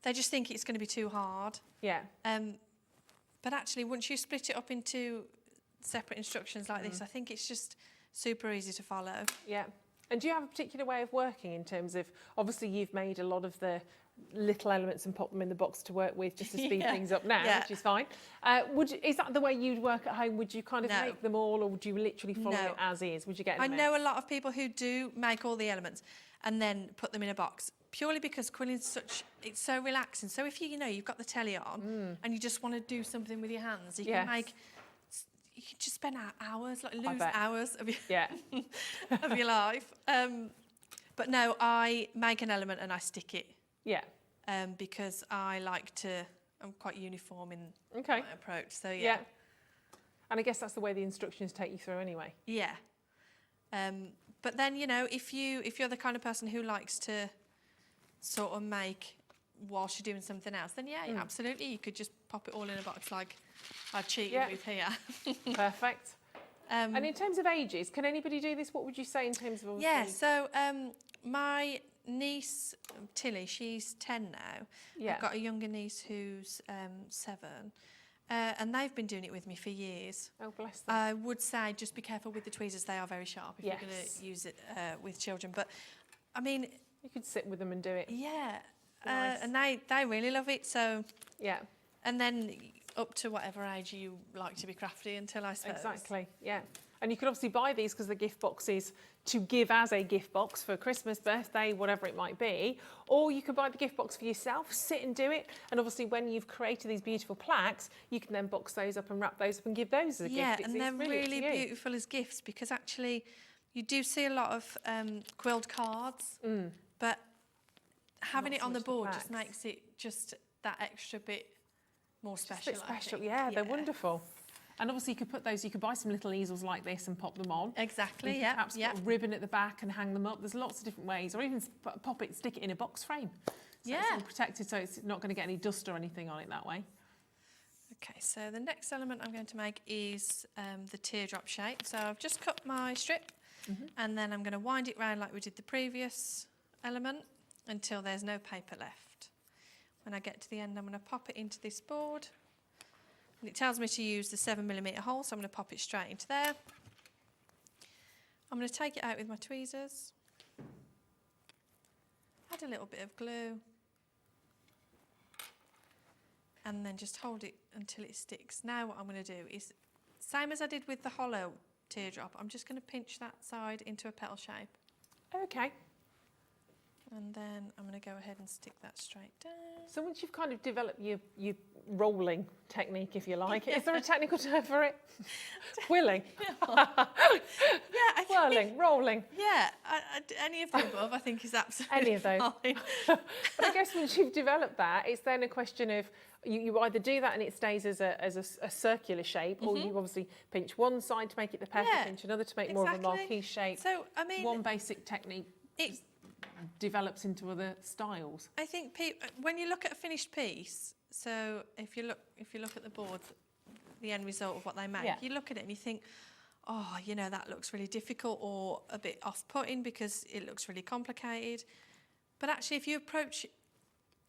they just think it's going to be too hard. Yeah. But actually, once you split it up into separate instructions like this, I think it's just super easy to follow. Yeah. And do you have a particular way of working in terms of, obviously you've made a lot of the little elements and pop them in the box to work with just to speed things up now, which is fine. Is that the way you'd work at home? Would you kind of make them all, or would you literally follow it as is? Would you get in I know a lot of people who do make all the elements and then put them in a box, purely because quilling's it's so relaxing. So if you've got the telly on and you just want to do something with your hands, you can just spend hours, lose hours of your life. But no, I make an element and I stick it. Yeah. Because I'm quite uniform in my approach. So yeah. And I guess that's the way the instructions take you through anyway. Yeah. But then, if you're the kind of person who likes to sort of make whilst you're doing something else, then absolutely, you could just pop it all in a box like I cheated with here. Perfect. And in terms of ages, can anybody do this? What would you say in terms of... Yeah, so my niece, Tilly, she's 10 now. Yeah. I've got a younger niece who's 7. And they've been doing it with me for years. Oh, bless them. I would say just be careful with the tweezers. They are very sharp if Yes. you're going to use it with children. But, I mean... You could sit with them and do it. Yeah. Nice. And they really love it, so... Yeah. And then up to whatever age you like to be crafty until, I suppose. Exactly, yeah. And you can obviously buy these because the gift box is to give as a gift box for Christmas, birthday, whatever it might be. Or you can buy the gift box for yourself, sit and do it. And obviously when you've created these beautiful plaques, you can then box those up and wrap those up and give those as a yeah, gift. and they're really beautiful as gifts because actually you do see a lot of quilled cards, but having it on the board just makes it just that extra bit more special. Just a bit special, yeah, they're wonderful. And obviously you could put those, you could buy some little easels like this and pop them on. Exactly, you yeah. Perhaps put a ribbon at the back and hang them up. There's lots of different ways. Or even pop it, stick it in a box frame. So it's all protected, so it's not going to get any dust or anything on it that way. Okay, so the next element I'm going to make is the teardrop shape. So I've just cut my strip and then I'm going to wind it round like we did the previous element until there's no paper left. When I get to the end, I'm going to pop it into this board. And it tells me to use the 7mm hole, so I'm going to pop it straight into there. I'm going to take it out with my tweezers. Add a little bit of glue. And then just hold it until it sticks. Now what I'm going to do is, same as I did with the hollow teardrop, I'm just going to pinch that side into a petal shape. Okay. And then I'm going to go ahead and stick that straight down. So once you've kind of developed your rolling technique, if you like, is there a technical term for it? Quilling? Whirling, rolling. Yeah, any of the above I think is absolutely Any of those. fine. But I guess once you've developed that, it's then a question of you either do that and it stays as a circular shape, or you obviously pinch one side to make it the perfect, pinch another to make more of a marquee shape. So, I mean... One basic technique develops into other styles. I think when you look at a finished piece, so if you look at the board, the end result of what they make, you look at it and you think, oh, you know, that looks really difficult or a bit off-putting because it looks really complicated. But actually, if you approach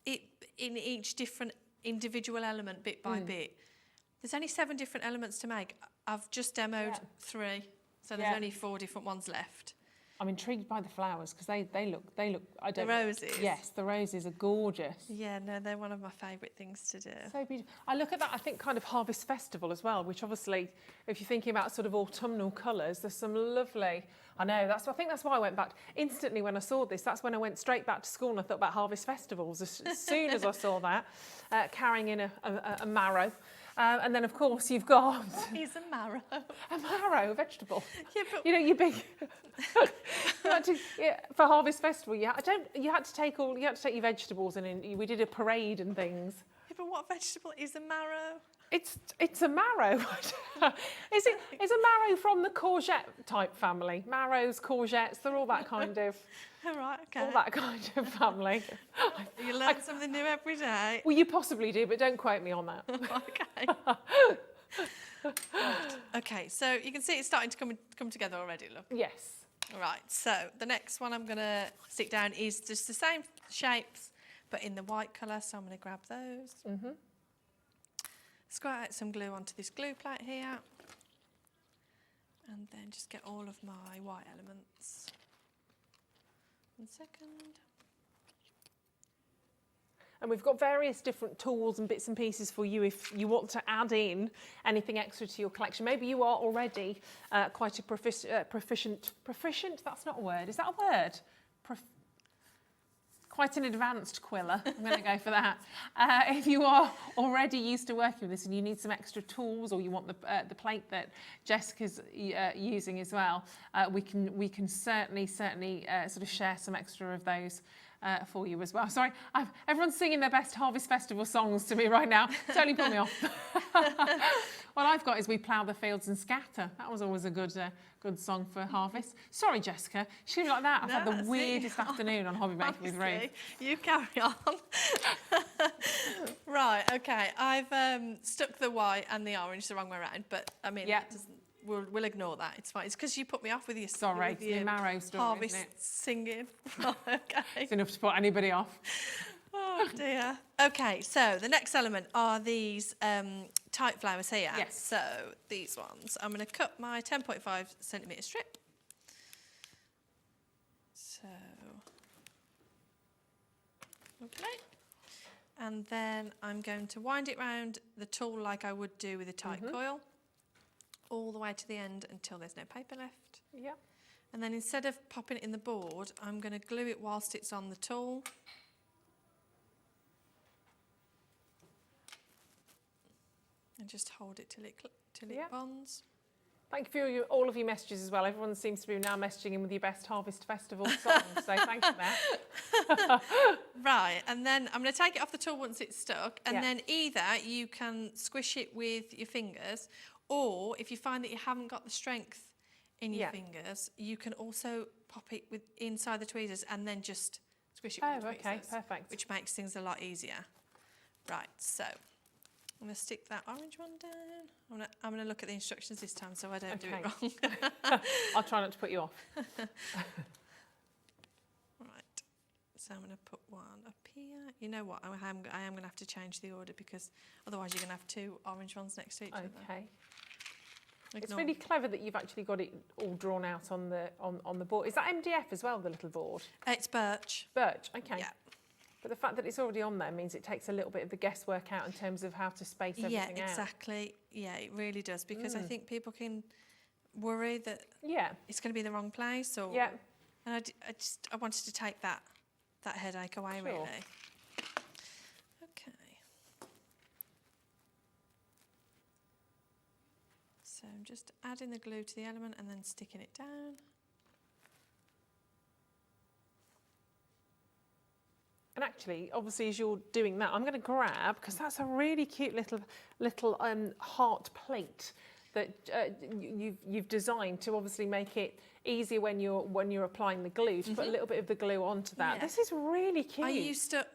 it in each different individual element bit by bit, there's only 7 different elements to make. I've just demoed 3, so there's only 4 different ones left. I'm intrigued by the flowers because they look. I don't. The roses. Yes, the roses are gorgeous. Yeah, no, they're one of my favourite things to do. So beautiful. I look at that. I think kind of Harvest Festival as well, which obviously, if you're thinking about sort of autumnal colours, there's some lovely. I know. I think that's why I went back instantly when I saw this. That's when I went straight back to school and I thought about Harvest Festivals as soon as I saw that, carrying in a marrow. And then, of course, you've got... What is a marrow? A marrow, a vegetable. Yeah, but... You know, you big... for Harvest Festival, you had to take your vegetables and we did a parade and things. Yeah, but what vegetable is a marrow? It's a marrow. Is a marrow from the courgette type family? Marrows, courgettes, they're all that kind of... Right, okay. All that kind of family. You learn something new every day. Well, you possibly do, but don't quote me on that. Okay. Right. Okay, so you can see it's starting to come together already, look. Yes. Right, so the next one I'm going to stick down is just the same shapes, but in the white colour, so I'm going to grab those. Squirt out some glue onto this glue plate here. And then just get all of my white elements. 1 second. And we've got various different tools and bits and pieces for you if you want to add in anything extra to your collection. Maybe you are already quite a proficient, that's not a word, is that a word? Quite an advanced quiller, I'm going to go for that. If you are already used to working with this and you need some extra tools, or you want the plate that Jessica's using as well, we can certainly sort of share some extra of those for you as well. Sorry, everyone's singing their best Harvest Festival songs to me right now. Totally put me off. What I've got is We Plough the Fields and Scatter. That was always a good song for Harvest. Sorry, Jessica. She like that. I've had the weirdest afternoon on Hobby Maker with Ruth. You carry on. Right, okay. I've stuck the white and the orange the wrong way around, but I mean, we'll ignore that. It's fine. It's because you put me off with your Sorry, with it's the marrow story, harvest isn't it? singing. Okay. It's enough to put anybody off. Oh dear. Okay, so the next element are these tight flowers here. Yes. So these ones, I'm going to cut my 10.5 centimetre strip. So, okay. And then I'm going to wind it round the tool like I would do with a tight coil, all the way to the end until there's no paper left. Yeah. And then instead of popping it in the board, I'm going to glue it whilst it's on the tool. And just hold it till it bonds. Thank you for all of your messages as well. Everyone seems to be now messaging in with your best Harvest Festival songs, so thank you for that. Right, and then I'm going to take it off the tool once it's stuck, and Yeah. then either you can squish it with your fingers, or if you find that you haven't got the strength in your fingers, you can also pop it inside the tweezers and then just squish it with the tweezers. Okay, perfect. Which makes things a lot easier. Right, so I'm going to stick that orange one down. I'm going to look at the instructions this time so I don't do it wrong. I'll try not to put you off. Right, so I'm going to put one up here. You know what, I am going to have to change the order because otherwise you're going to have two orange ones next to each other. Okay. It's Ignore really me. clever that you've actually got it all drawn out on the board. Is that MDF as well, the little board? It's birch. Birch, okay. Yeah. But the fact that it's already on there means it takes a little bit of the guesswork out in terms of how to space everything Yeah, out. exactly. Yeah, it really does because I think people can worry that Yeah. it's going to be in the wrong place or Yeah. and I wanted to take that headache away Sure. really. Okay. So I'm just adding the glue to the element and then sticking it down. And actually, obviously, as you're doing that, I'm going to grab, because that's a really cute little heart plate that you've designed to obviously make it easier when you're applying the glue to put a little bit of the glue onto that. Yeah. This is really cute. I used to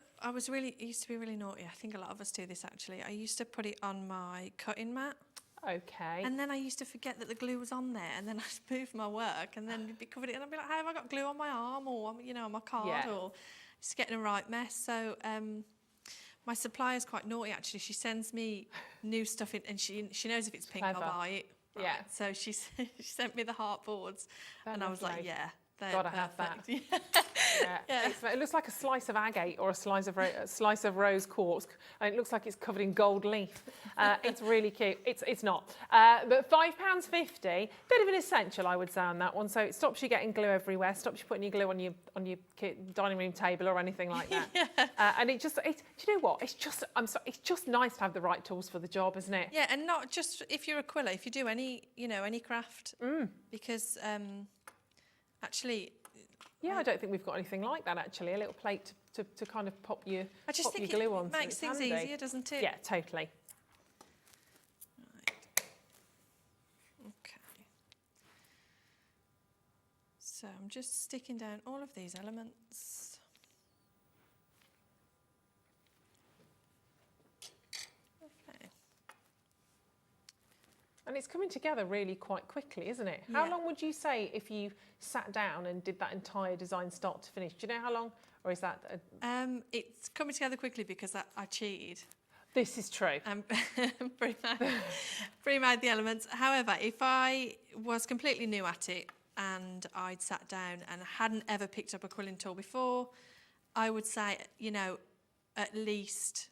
be really naughty. I think a lot of us do this actually. I used to put it on my cutting mat. Okay. And then I used to forget that the glue was on there, and then I'd move my work, and then it'd be covered it, and I'd be like, "Hey, have I got glue on my arm, or on my card, Yeah. or it's getting a right mess." So my supplier's quite naughty actually. She sends me new stuff in, and she knows if it's pink, Clever. I'll buy it. Right. Yeah. So she sent me the heart boards, and I was like, lovely. "Yeah, they're Gotta have perfect." that. Yeah. Yeah. It looks like a slice of agate or a slice of rose quartz, and it looks like it's covered in gold leaf. It's really cute. It's not, but £5.50. Bit of an essential, I would say, on that one. So it stops you getting glue everywhere. Stops you putting your glue on your dining room table or anything like that. And do you know what? It's just nice to have the right tools for the job, isn't it? Yeah, and not just if you're a quiller, if you do any craft, because actually. Yeah, I don't think we've got anything like that actually. A little plate to kind of pop your I just think glue on. it so makes it's things handy. easier, doesn't it? Yeah, totally. Right. Okay. So I'm just sticking down all of these elements. Okay. And it's coming together really quite quickly, isn't it? How Yeah. long would you say if you sat down and did that entire design start to finish? Do you know how long? Or is that... It's coming together quickly because I cheated. This is true. Pre-made the elements. However, if I was completely new at it and I'd sat down and hadn't ever picked up a quilling tool before, I would say, at least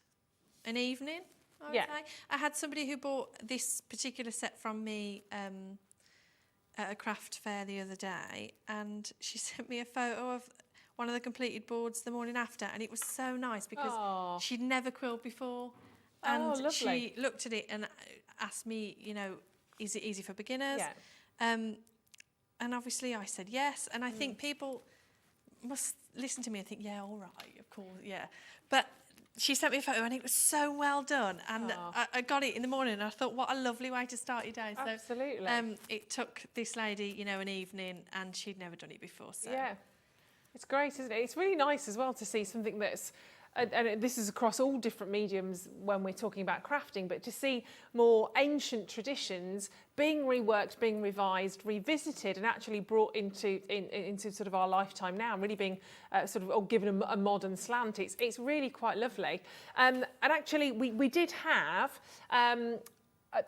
an evening. I would say. I had somebody who bought this particular set from me at a craft fair the other day, and she sent me a photo of one of the completed boards the morning after, and it was so nice because she'd never quilled before. And she looked at it and asked me, is it easy for beginners? Yeah. And obviously I said yes. And I think people must listen to me and think, yeah, all right, of course, yeah. But she sent me a photo and it was so well done. And I got it in the morning and I thought, what a lovely way to start your day. Absolutely. So it took this lady, an evening, and she'd never done it before. So. Yeah. It's great, isn't it? It's really nice as well to see something that's and this is across all different mediums when we're talking about crafting, but to see more ancient traditions being reworked, being revised, revisited, and actually brought into sort of our lifetime now, and really being sort of given a modern slant. It's really quite lovely. And actually, we did have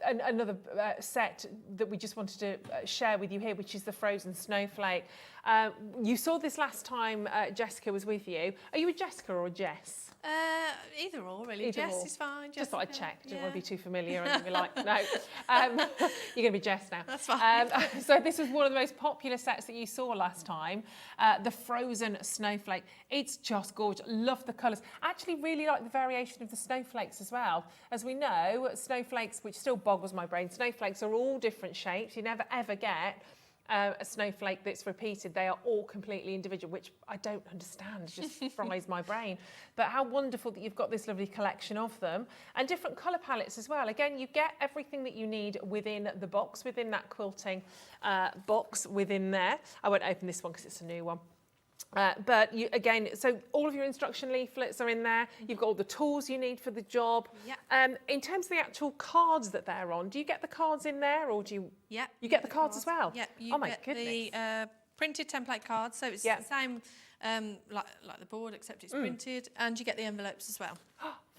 another set that we just wanted to share with you here, which is the frozen snowflake. You saw this last time Jessica was with you. Are you a Jessica or a Jess? Either or, really. Either Jess or. is fine. Just thought I'd Jessica, check. Didn't yeah. want to be too familiar and be like, no. You're going to be Jess now. That's fine. So this was one of the most popular sets that you saw last time, the frozen snowflake. It's just gorgeous. Love the colours. Actually really like the variation of the snowflakes as well. As we know, snowflakes, which still boggles my brain, snowflakes are all different shapes. You never ever get a snowflake that's repeated. They are all completely individual, which I don't understand, it just fries my brain. But how wonderful that you've got this lovely collection of them, and different colour palettes as well. Again, you get everything that you need within the box, within that quilting box within there. I won't open this one because it's a new one. But you, again, so all of your instruction leaflets are in there. You've got all the tools you need for the job. Yeah. In terms of the actual cards that they're on, do you get the cards in there, or do you? Yeah. You get the cards as well. Yeah. You Oh my get goodness. the printed template cards, so it's Yeah. the same like the board, except it's printed, and you get the envelopes as well.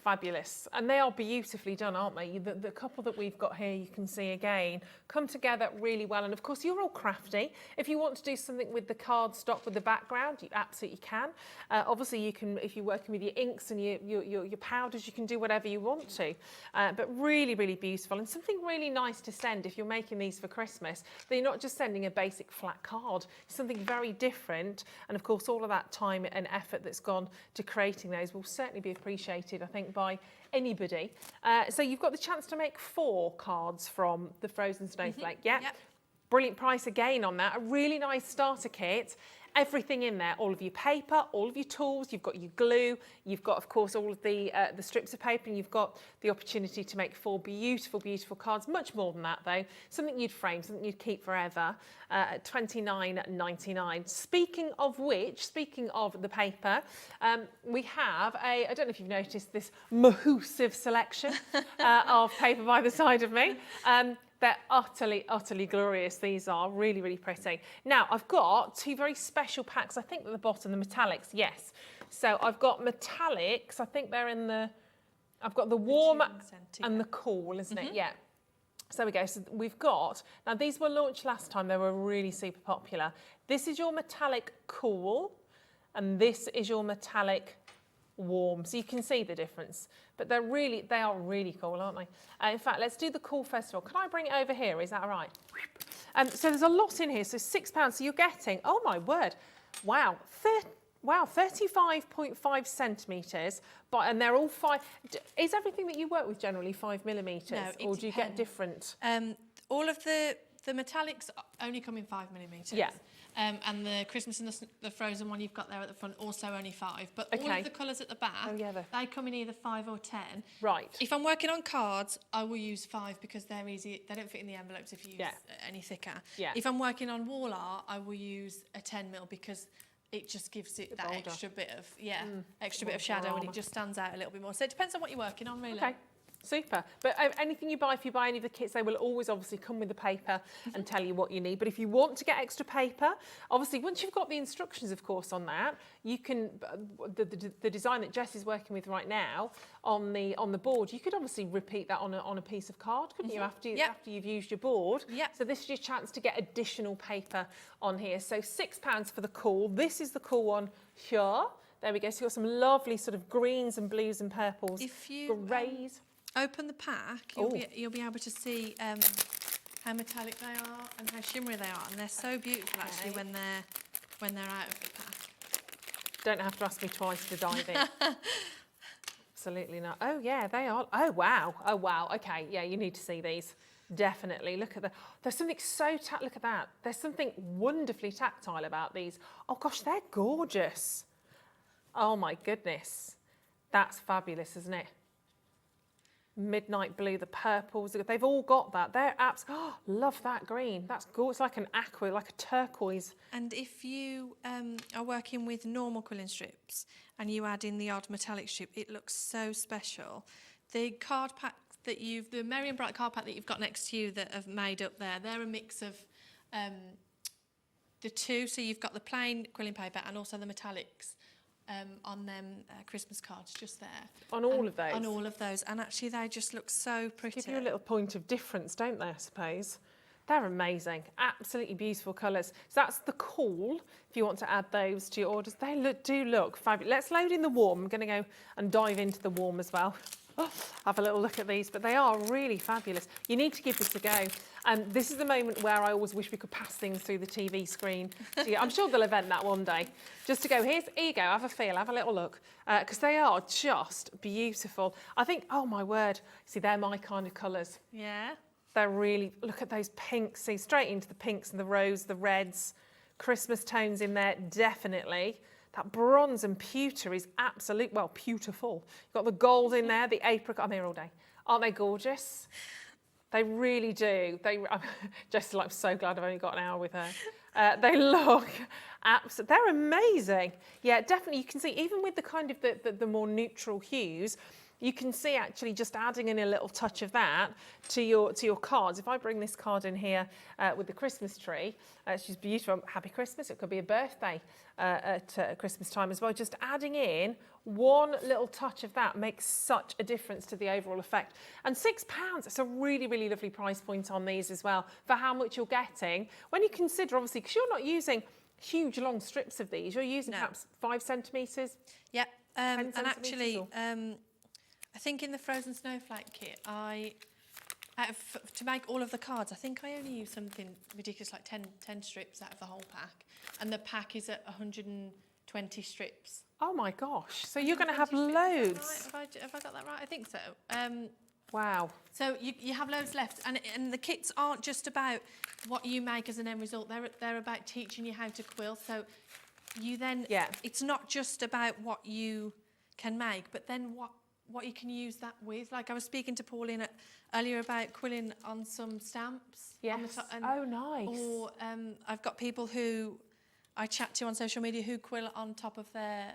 Fabulous. And they are beautifully done, aren't they? The couple that we've got here, you can see again, come together really well. And of course, you're all crafty. If you want to do something with the cardstock, with the background, you absolutely can. Obviously, you can, if you're working with your inks and your powders, you can do whatever you want to. But really, really beautiful. And something really nice to send if you're making these for Christmas. That you're not just sending a basic flat card, something very different. And of course, all of that time and effort that's gone to creating those will certainly be appreciated, I think, by anybody. So you've got the chance to make 4 cards from the frozen snowflake. Yeah. Yep. Brilliant price again on that. A really nice starter kit. Everything in there, all of your paper, all of your tools, you've got your glue, you've got, of course, all of the strips of paper, and you've got the opportunity to make 4 beautiful, beautiful cards. Much more than that, though. Something you'd frame, something you'd keep forever at $29.99. Speaking of which, speaking of the paper, we have I don't know if you've noticed this massive selection of paper by the side of me. They're utterly, utterly glorious. These are really, really pretty. Now, I've got 2 very special packs. I think at the bottom, the metallics, yes. So I've got metallics. I think they're in the, I've got the warm and the cool, isn't it? Yeah. So there we go. So we've got, now these were launched last time. They were really super popular. This is your metallic cool, and this is your metallic warm, so you can see the difference, but they are really cool, aren't they? In fact, let's do the cool first of all. Can I bring it over here? Is that all right? So there's a lot in here. So £6. So you're getting, oh my word, wow, 35.5 centimetres, and they're all 5. Is everything that you work with generally 5mm, No, or do you get different? All of the metallics only come in 5mm. Yeah. And the Christmas and the frozen one you've got there at the front, also only 5. But all of the colours at the back, they come in either 5 or 10. Right. If I'm working on cards, I will use 5 because they're easy. They don't fit in the envelopes if you use any thicker. Yeah. If I'm working on wall art, I will use a 10mm because it just gives it that bolder. extra bit of extra bit of shadow, and it just stands out a little bit more. So it depends on what you're working on, really. Okay. Super. But anything you buy, if you buy any of the kits, they will always obviously come with the paper and tell you what you need. But if you want to get extra paper, obviously once you've got the instructions, of course, on that, you can, the design that Jess is working with right now on the board, you could obviously repeat that on a piece of card, couldn't you, after you've used your board? Yeah. So this is your chance to get additional paper on here. So £6 for the cool. This is the cool one here. There we go. So you've got some lovely sort of greens and blues and purples. If you greys. Open the pack, you'll be able to see how metallic they are and how shimmery they are, and they're so beautiful actually when they're out of the pack. Don't have to ask me twice to dive in. Absolutely not. Oh yeah, they are. Oh wow. Okay, yeah, you need to see these. Definitely. Look at there's something so look at that. There's something wonderfully tactile about these. Oh gosh, they're gorgeous. Oh my goodness, that's fabulous, isn't it? midnight blue, the purples, they've all got that. They're love that green. That's gorgeous. It's like an aqua, like a turquoise. And if you are working with normal quilling strips and you add in the odd metallic strip, it looks so special. The card pack that the Merry and Bright card pack that you've got next to you that have made up there, they're a mix of the two. So you've got the plain quilling paper and also the metallics on them Christmas cards just there. On all of those? On all of those. And actually they just look so pretty. Give you a little point of difference, don't they, I suppose? They're amazing, absolutely beautiful colours. So that's the cool, if you want to add those to your orders. They do look fabulous. Let's load in the warm. I'm going to go and dive into the warm as well. Have a little look at these, but they are really fabulous. You need to give this a go. And this is the moment where I always wish we could pass things through the TV screen. I'm sure they'll event that one day. Just to go, here you go, have a feel, have a little look. Because they are just beautiful. I think, oh my word, see, they're my kind of colours. Yeah. They're really, look at those pinks, see, straight into the pinks and the rose, the reds, Christmas tones in there, definitely. That bronze and pewter is beautiful. You've got the gold in there, the apricot. I'm here all day. Aren't they gorgeous? They really do. Jessica, I'm so glad I've only got an hour with her. They look they're amazing. Yeah, definitely. You can see even with the kind of the more neutral hues, you can see actually just adding in a little touch of that to your cards. If I bring this card in here with the Christmas tree, she's beautiful. Happy Christmas. It could be a birthday at Christmas time as well. Just adding in one little touch of that makes such a difference to the overall effect. And £6, it's a really, really lovely price point on these as well for how much you're getting. When you consider, obviously, because you're not using huge long strips of these, you're using perhaps 5 centimetres. Yeah, and actually, or? I think in the Frozen Snowflake kit, to make all of the cards, I think I only use something ridiculous like 10 strips out of the whole pack. And the pack is at 120 strips. Oh my gosh, so you're going to have loads. Right? Have I got that right? I think so. Wow. So you have loads left. And the kits aren't just about what you make as an end result. They're about teaching you how to quill. So you then, it's not just about what you can make, but then what you can use that with. Like I was speaking to Pauline earlier about quilling on some stamps. Yes. Oh, nice. Or I've got people who I chat to on social media who quill on top of their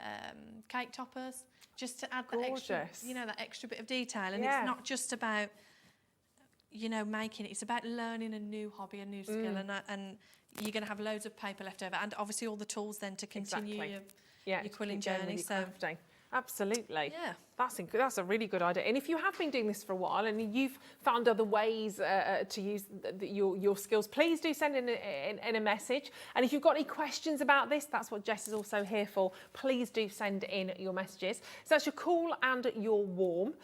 cake toppers just to add that extra, that extra bit of detail. And it's not just about, making it. It's about learning a new hobby, a new skill, and you're going to have loads of paper left over, and obviously all the tools then to continue your quilling journey. So. Absolutely. Yeah. That's a really good idea. And if you have been doing this for a while and you've found other ways to use your skills, please do send in a message. And if you've got any questions about this, that's what Jess is also here for. Please do send in your messages. So that's your cool and your warm.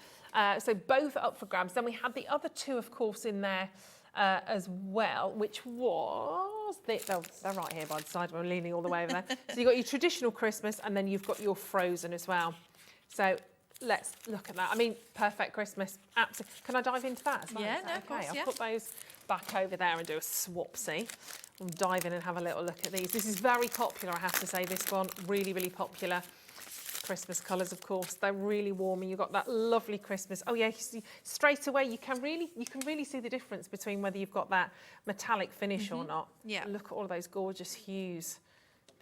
So both up for grabs. Then we had the other two, of course, in there as well, which was they're right here by the side. I'm leaning all the way over there. So you've got your traditional Christmas, and then you've got your frozen as well. So let's look at that. I mean, perfect Christmas. Absolutely. Can I dive into that as well? Yeah, of course. I'll put those back over there and do a swapsy. We'll dive in and have a little look at these. This is very popular, I have to say. This one really, really popular. Christmas colours, of course, they're really warm, and you've got that lovely Christmas. Oh yeah, you see, straight away you can really see the difference between whether you've got that metallic finish or not. Yeah. Look at all of those gorgeous hues.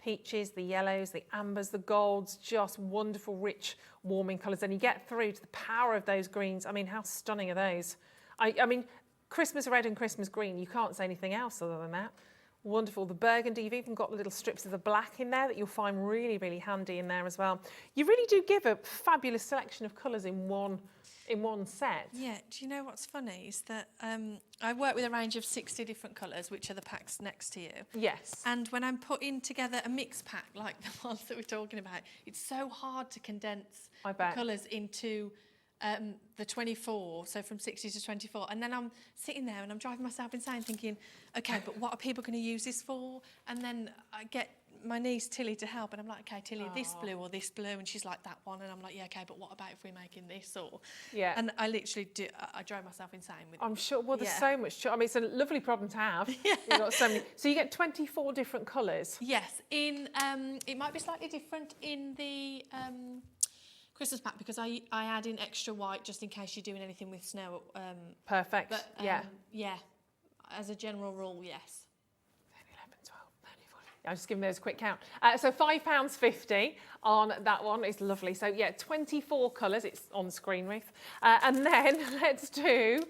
Peaches, the yellows, the ambers, the golds, just wonderful, rich, warming colours. And you get through to the power of those greens. I mean, how stunning are those? I mean, Christmas red and Christmas green, you can't say anything else other than that. Wonderful. The burgundy, you've even got the little strips of the black in there that you'll find really, really handy in there as well. You really do give a fabulous selection of colours in one set. Yeah, do you know what's funny is that I work with a range of 60 different colours, which are the packs next to you. Yes. And when I'm putting together a mix pack like the ones that we're talking about, it's so hard to condense the colours into the 24, so from 60 to 24, and then I'm sitting there and I'm driving myself insane thinking, okay, but what are people going to use this for? And then I get my niece Tilly to help, and I'm like, okay, Tilly, this blue or this blue, and she's like, that one, and I'm like, yeah, okay, but what about if we're making this? Or and I literally do, I drive myself insane with it. I'm sure. Well, there's so much. I mean, it's a lovely problem to have. You've got so many. So you get 24 different colours. Yes. In it might be slightly different in the Christmas pack because I add in extra white just in case you're doing anything with snow. Perfect. But yeah. Yeah, as a general rule, yes. 11, 12, 13, 14. I'm just giving those a quick count. So £5.50 on that one is lovely. So yeah, 24 colours. It's on screen, Ruth. And then let's do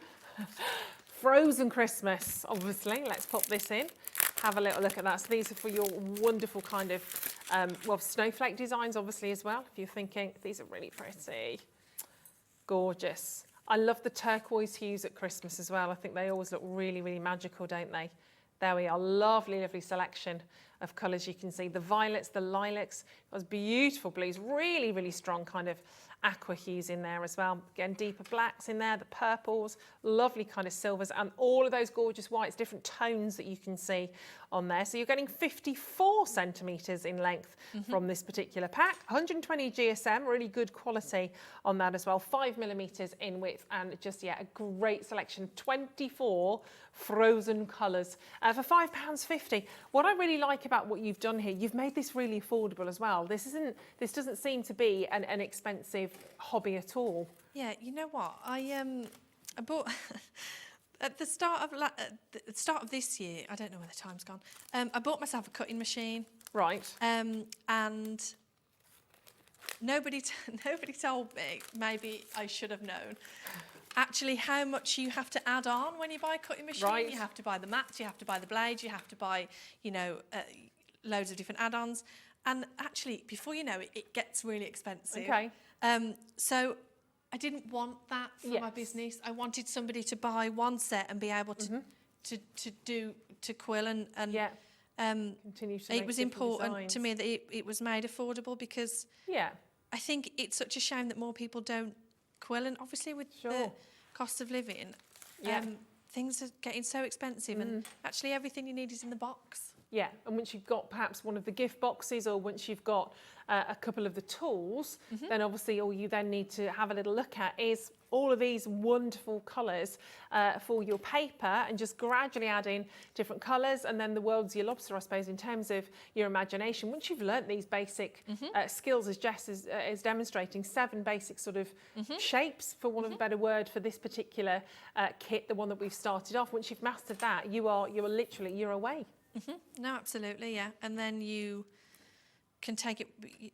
Frozen Christmas, obviously. Let's pop this in. Have a little look at that. So these are for your wonderful kind of, snowflake designs, obviously, as well. If you're thinking, these are really pretty. Gorgeous. I love the turquoise hues at Christmas as well. I think they always look really, really magical, don't they? There we are. Lovely, lovely selection of colours you can see. The violets, the lilacs, those beautiful blues. Really, really strong kind of aqua hues in there as well. Again, deeper blacks in there, the purples, lovely kind of silvers, and all of those gorgeous whites, different tones that you can see on there. So you're getting 54 centimetres in length from this particular pack. 120 GSM, really good quality on that as well. 5mm in width, and just, yeah, a great selection. 24 frozen colours for £5.50. What I really like about what you've done here, you've made this really affordable as well. This doesn't seem to be an expensive hobby at all. Yeah, you know what? I bought at the start of this year. I don't know where the time's gone. I bought myself a cutting machine. Right. And nobody told me. Maybe I should have known. Actually, how much you have to add on when you buy a cutting machine. Right. You have to buy the mats, you have to buy the blades, you have to buy, loads of different add-ons. And actually, before you know it, it gets really expensive. Okay. So I didn't want that for my business. I wanted somebody to buy one set and be able to quill and continue to make it was different important designs. to me that it was made affordable, because I think it's such a shame that more people don't quill, and obviously with the cost of living, things are getting so expensive, and actually everything you need is in the box. Yeah, and once you've got perhaps one of the gift boxes, or once you've got a couple of the tools, then obviously all you then need to have a little look at is all of these wonderful colours for your paper, and just gradually add in different colours, and then the world's your lobster, I suppose, in terms of your imagination. Once you've learnt these basic skills, as Jess is demonstrating, 7 basic sort of shapes, for want of a better word, for this particular kit, the one that we've started off. Once you've mastered that, you're away. No, absolutely, yeah. And then you can take it.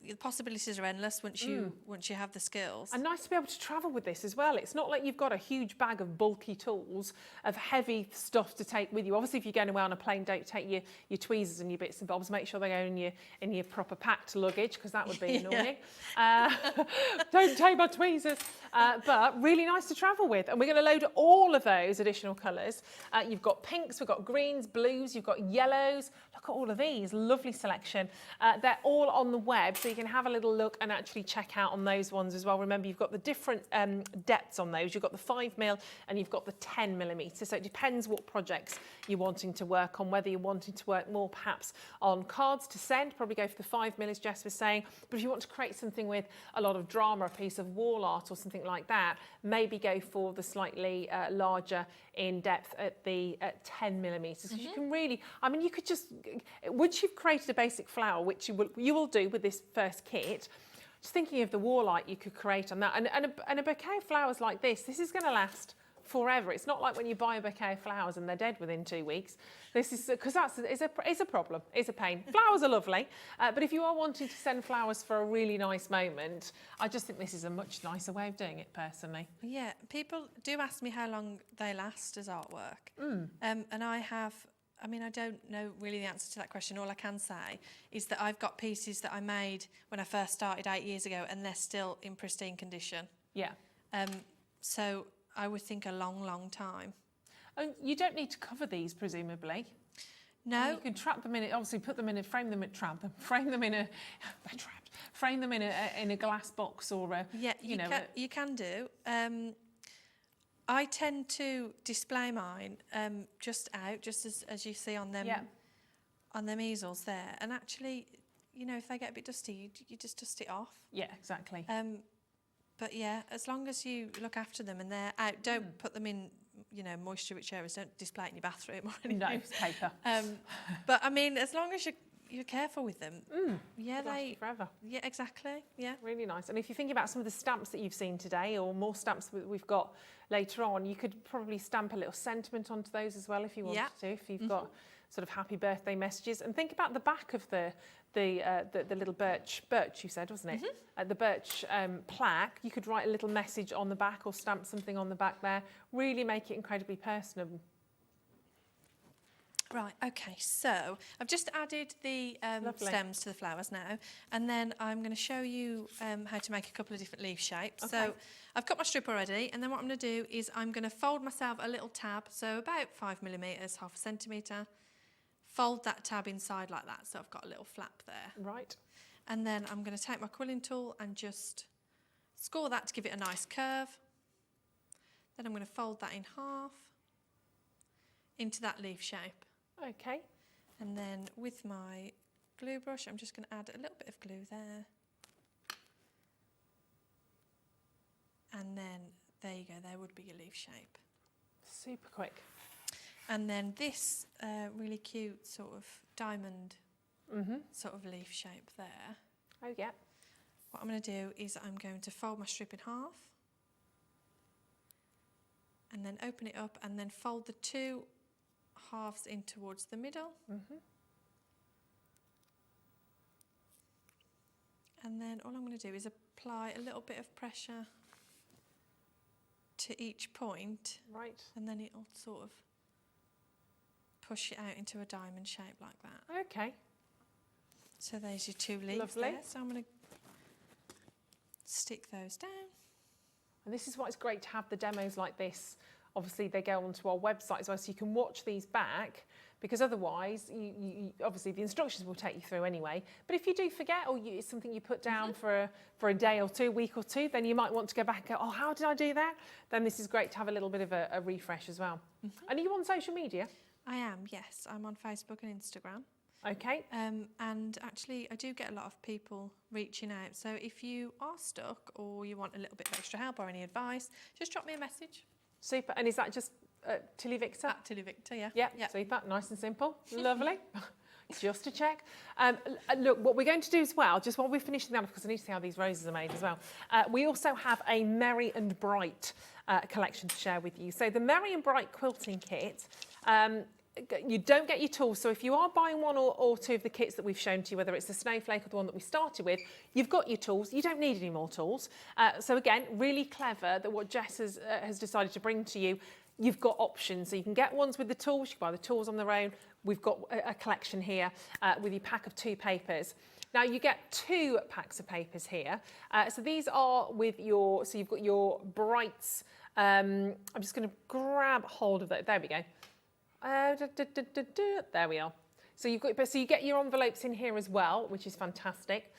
The possibilities are endless once you have the skills. And nice to be able to travel with this as well. It's not like you've got a huge bag of bulky tools, of heavy stuff to take with you. Obviously, if you're going away on a plane, don't take your tweezers and your bits and bobs. Make sure they go in your proper packed luggage, because that would be annoying. Don't take my tweezers. But really nice to travel with. And we're going to load all of those additional colours. You've got pinks, we've got greens, blues, you've got yellows. Look at all of these, lovely selection. They're all on the web, so you can have a little look and actually check out on those ones as well. Remember, you've got the different depths on those. You've got the 5mm and you've got the 10mm. So it depends what projects you're wanting to work on, whether you're wanting to work more perhaps on cards to send, probably go for the 5mm, as Jess was saying. But if you want to create something with a lot of drama, a piece of wall art or something like that, maybe go for the slightly larger in depth at the 10mm. Because you can really, you could just, once you've created a basic flower, which you will do with this first kit, just thinking of the wall art you could create on that, and a bouquet of flowers like this is going to last forever. It's not like when you buy a bouquet of flowers and they're dead within 2 weeks. This is because it's a problem, it's a pain. Flowers are lovely, but if you are wanting to send flowers for a really nice moment, I just think this is a much nicer way of doing it, personally. Yeah, people do ask me how long they last as artwork, and I don't know really the answer to that question. All I can say is that I've got pieces that I made when I first started 8 years ago, and they're still in pristine condition. Yeah. So I would think a long, long time. And you don't need to cover these, presumably. No. You can trap them in it. Obviously, put them in a frame them in a glass box or a you can do. I tend to display mine just as you see on them on them easels there. And actually, if they get a bit dusty, you just dust it off. Yeah, exactly. But yeah, as long as you look after them and they're out, don't put them in, moisture-rich areas. Don't display it in your bathroom or anything. No, it's paper. But as long as you're careful with them. Yeah, Could last you forever. Yeah, exactly. Yeah. Really nice. And if you think about some of the stamps that you've seen today, or more stamps that we've got later on, you could probably stamp a little sentiment onto those as well if you wanted to, if you've got sort of happy birthday messages. And think about the back of the little birch you said, wasn't it? The birch plaque. You could write a little message on the back or stamp something on the back there. Really make it incredibly personable. Right, okay, so I've just added the stems to the flowers now, and then I'm going to show you how to make a couple of different leaf shapes. Okay. So I've got my strip already, and then what I'm going to do is I'm going to fold myself a little tab, so about 5mm, half a centimetre, fold that tab inside like that, so I've got a little flap there. Right. And then I'm going to take my quilling tool and just score that to give it a nice curve. Then I'm going to fold that in half into that leaf shape. Okay. And then with my glue brush, I'm just going to add a little bit of glue there. And then there you go, there would be your leaf shape. Super quick. And then this really cute sort of diamond sort of leaf shape there. Oh, yeah. What I'm going to do is I'm going to fold my strip in half and then open it up and then fold the two halves in towards the middle. And then all I'm going to do is apply a little bit of pressure to each point. Right. And then it'll sort of push it out into a diamond shape like that. Okay. So there's your two leaves. Lovely. There. So I'm going to stick those down. And this is why it's great to have the demos like this. Obviously, they go onto our website as well, so you can watch these back, because otherwise, you obviously the instructions will take you through anyway. But if you do forget, or it's something you put down for a day or two, a week or two, then you might want to go back and go, oh, how did I do that? Then this is great to have a little bit of a refresh as well. And are you on social media? I am, yes. I'm on Facebook and Instagram. Okay. And actually, I do get a lot of people reaching out. So if you are stuck or you want a little bit of extra help or any advice, just drop me a message. Super. And is that just TillyViktor? At TillyViktor, yeah. Yeah, super. Nice and simple. Lovely. Just to check. Look, what we're going to do as well, just while we're finishing that off, because I need to see how these roses are made as well, we also have a Merry and Bright collection to share with you. So the Merry and Bright quilting kit, you don't get your tools, so if you are buying one or two of the kits that we've shown to you, whether it's the Snowflake or the one that we started with, you've got your tools, you don't need any more tools. So again, really clever that what Jess has decided to bring to you. You've got options, so you can get ones with the tools, you can buy the tools on their own. We've got a collection here with your pack of 2 papers. Now you get 2 packs of papers here. So these are with your, so you've got your Brights. I'm just going to grab hold of that. There we go. There we are. So you get your envelopes in here as well, which is fantastic.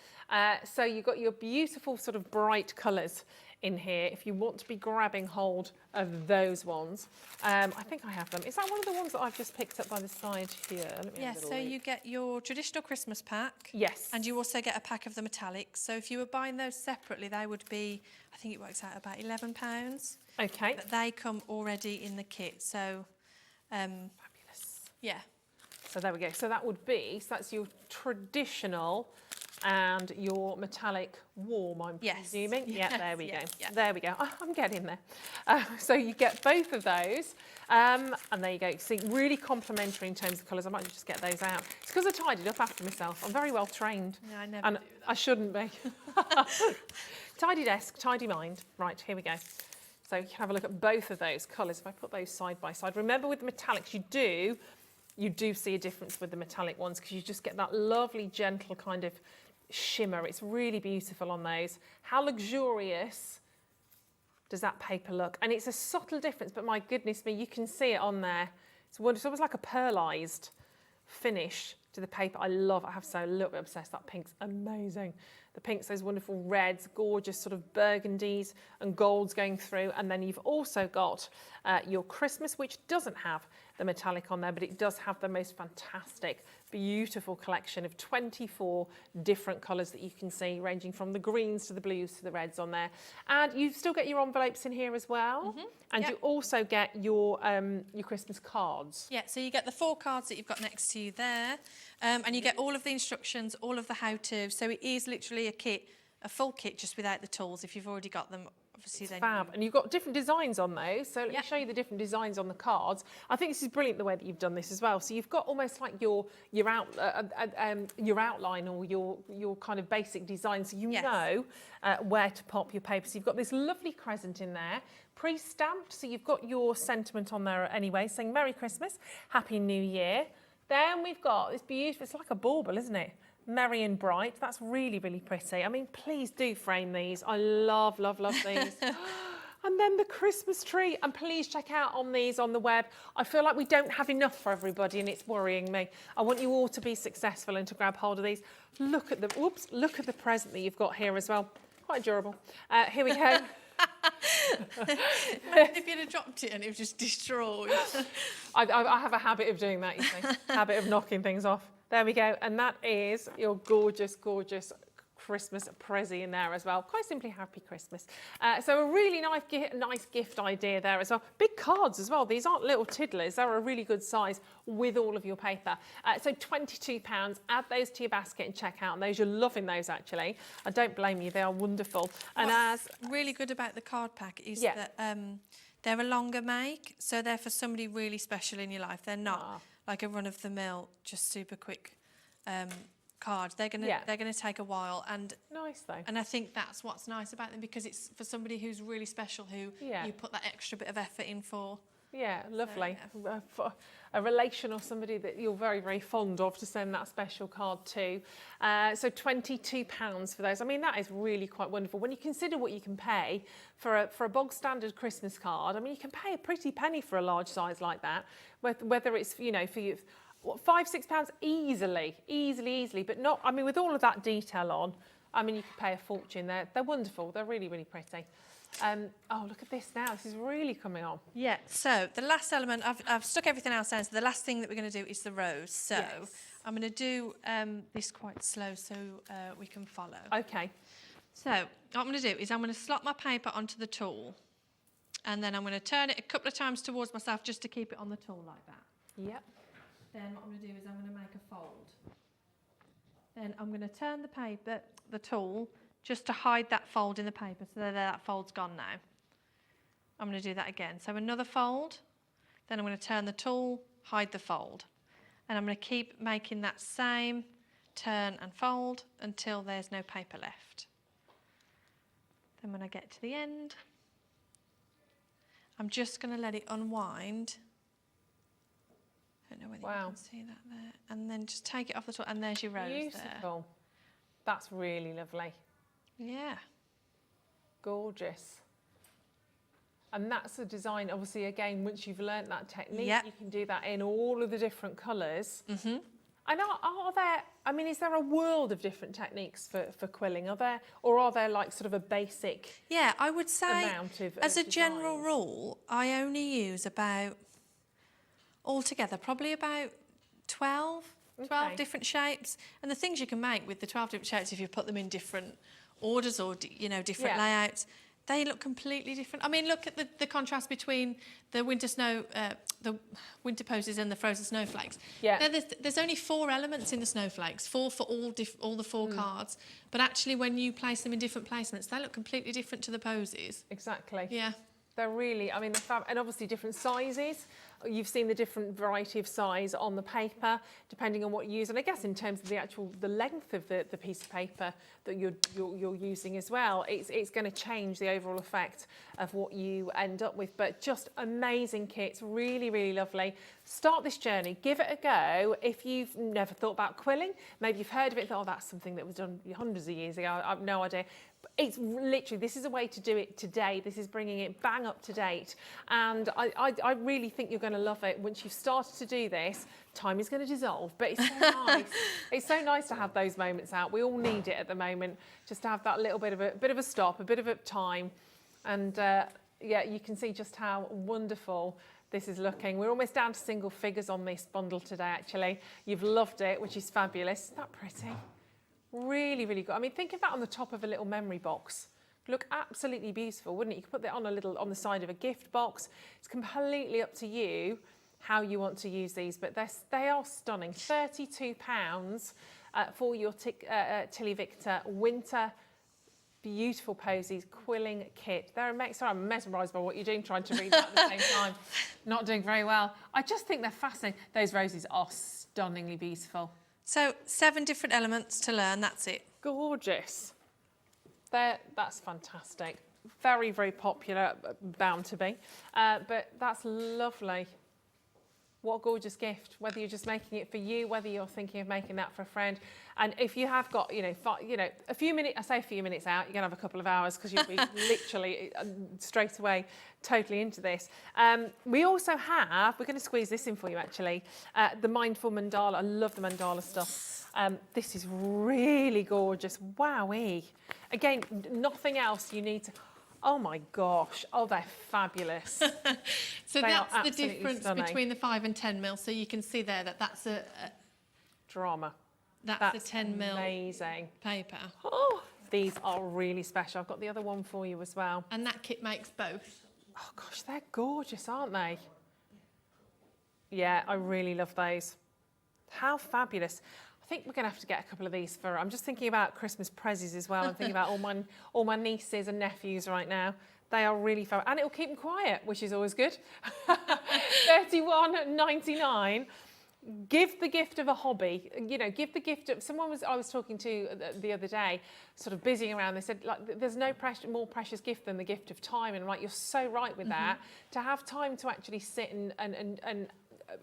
So you've got your beautiful sort of bright colours in here if you want to be grabbing hold of those ones. I think I have them. Is that one of the ones that I've just picked up by the side here? Yeah, so you get your traditional Christmas pack. Yes. And you also get a pack of the metallics. So if you were buying those separately, they would be, I think it works out about £11. Okay. But they come already in the kit. So, fabulous. Yeah. So there we go. So that would be, so that's your traditional and your metallic warm, I'm presuming. Yeah, there we go. Yeah. There we go. Oh, I'm getting there. So you get both of those. And there you go. See, really complimentary in terms of colours. I might just get those out. It's because I tidied up after myself. I'm very well trained. Yeah, I never and do that. I shouldn't be. Tidy desk, tidy mind. Right, here we go. So you can have a look at both of those colours. If I put those side by side. Remember with the metallics, you do see a difference with the metallic ones because you just get that lovely, gentle kind of shimmer. It's really beautiful on those. How luxurious does that paper look? And it's a subtle difference, but my goodness me, you can see it on there. It's almost like a pearlised finish to the paper. I have so a little bit obsessed. That pink's amazing. The pinks, those wonderful reds, gorgeous sort of burgundies and golds going through. And then you've also got your Christmas, which doesn't have the metallic on there, but it does have the most fantastic, beautiful collection of 24 different colours that you can see, ranging from the greens to the blues to the reds on there. And you still get your envelopes in here as well. And you also get your Christmas cards. Yeah, so you get the 4 cards that you've got next to you there, and you get all of the instructions, all of the how-to. So it is literally a kit, a full kit, just without the tools. If you've already got them, obviously then. Fab. And you've got different designs on those. So let me show you the different designs on the cards. I think this is brilliant the way that you've done this as well. So you've got almost like your outline or your kind of basic design, so you know where to pop your paper. So you've got this lovely crescent in there, pre-stamped. So you've got your sentiment on there anyway, saying Merry Christmas, Happy New Year. Then we've got this beautiful, it's like a bauble, isn't it? Merry and bright. That's really, really pretty. I mean, please do frame these. I love, love, love these. And then the Christmas tree. And please check out on these on the web. I feel like we don't have enough for everybody and it's worrying me. I want you all to be successful and to grab hold of these. Look at the, whoops, look at the present that you've got here as well. Quite durable. Here we go. If you'd have dropped it and it was just destroyed. I have a habit of doing that, you see. Habit of knocking things off. There we go. And that is your gorgeous, gorgeous Christmas prezi in there as well. Quite simply, Happy Christmas. So a really nice gift idea there as well. Big cards as well. These aren't little tiddlers. They're a really good size with all of your paper. So £22. Add those to your basket and check out on those. You're loving those, actually. I don't blame you. They are wonderful. And what's really good about the card pack is that they're a longer make. So they're for somebody really special in your life. They're not like a run-of-the-mill, just super quick card. They're gonna take a while, and nice though. And I think that's what's nice about them, because it's for somebody who's really special, who you put that extra bit of effort in for. Yeah, lovely. So, for a relation or somebody that you're very, very fond of to send that special card to. So £22 for those. I mean, that is really quite wonderful. When you consider what you can pay for a bog standard Christmas card, I mean, you can pay a pretty penny for a large size like that, whether it's, you know, for you, what, £5-6 easily, but not, I mean, with all of that detail on, I mean, you could pay a fortune. They're wonderful. They're really, really pretty. Oh, look at this now. This is really coming on. Yeah, so the last element, I've stuck everything else down, so the last thing that we're going to do is the rose. So I'm going to do this quite slow so we can follow. Okay. So what I'm going to do is I'm going to slot my paper onto the tool, and then I'm going to turn it a couple of times towards myself just to keep it on the tool like that. Yep. Then what I'm going to do is I'm going to make a fold. Then I'm going to turn the paper, the tool, just to hide that fold in the paper. So there, that fold's gone now. I'm going to do that again. So another fold. Then I'm going to turn the tool, hide the fold. And I'm going to keep making that same turn and fold until there's no paper left. Then when I get to the end, I'm just going to let it unwind. I don't know whether you can see that there. And then just take it off the top, and there's your rose there. Beautiful. That's really lovely. Yeah. Gorgeous. And that's a design, obviously, again, once you've learnt that technique, you can do that in all of the different colours. And are there, I mean, is there a world of different techniques for quilling? Are there like sort of a basic I would say, amount of as a designs? general rule, I only use about, altogether, probably about 12 different shapes. And the things you can make with the 12 different shapes, if you put them in different orders or, you know, different layouts, they look completely different. I mean, look at the contrast between the winter snow, the winter posies and the frozen snowflakes. Yeah. There's only 4 elements in the snowflakes, 4 for all the 4 cards. But actually, when you place them in different placements, they look completely different to the posies. Exactly. Yeah. They're really, I mean, and obviously different sizes. You've seen the different variety of size on the paper, depending on what you use. And I guess in terms of the length of the piece of paper that you're using as well, it's going to change the overall effect of what you end up with. But just amazing kits, really, really lovely. Start this journey, give it a go. If you've never thought about quilling, maybe you've heard of it, thought, oh, that's something that was done hundreds of years ago, I have no idea. It's literally, this is a way to do it today. This is bringing it bang up to date. And I really think you're going to love it. Once you've started to do this, time is going to dissolve, but it's so nice. It's so nice to have those moments out. We all need it at the moment, just to have that little bit of a stop, a bit of a time. And yeah, you can see just how wonderful this is looking. We're almost down to single figures on this bundle today, actually. You've loved it, which is fabulous. Isn't that pretty? Really, really good. I mean, think of that on the top of a little memory box. Look absolutely beautiful, wouldn't it? You could put that on the side of a gift box. It's completely up to you how you want to use these, but they are stunning. £32 for your TillyViktor winter beautiful posies quilling kit. They're amazing. Sorry, I'm mesmerised by what you're doing, trying to read that at the same time. Not doing very well. I just think they're fascinating. Those roses are stunningly beautiful. So 7 different elements to learn, that's it. Gorgeous. That's fantastic. Very, very popular, bound to be. But that's lovely. What a gorgeous gift, whether you're just making it for you, whether you're thinking of making that for a friend. And if you have got, a few minutes, I say a few minutes out, you're going to have a couple of hours because you'll be literally straight away totally into this. We also have, we're going to squeeze this in for you actually, the Mindful Mandala. I love the mandala stuff. This is really gorgeous. Wowee. Again, nothing else you need to... Oh my gosh, oh they're fabulous. So that's the difference between the 5 and 10 mil. So you can see there that that's a drama. That's the 10 mil amazing paper. Oh, these are really special. I've got the other one for you as well. And that kit makes both. Oh gosh, they're gorgeous, aren't they? Yeah, I really love those. How fabulous. I think we're going to have to get a couple of these for... I'm just thinking about Christmas prezzies as well. I'm thinking about all my nieces and nephews right now. They are really fun. And it'll keep them quiet, which is always good. £31.99. Give the gift of a hobby. Give the gift of... I was talking to the other day, sort of busying around. They said, like, there's no more precious gift than the gift of time. And, you're so right with that. To have time to actually sit and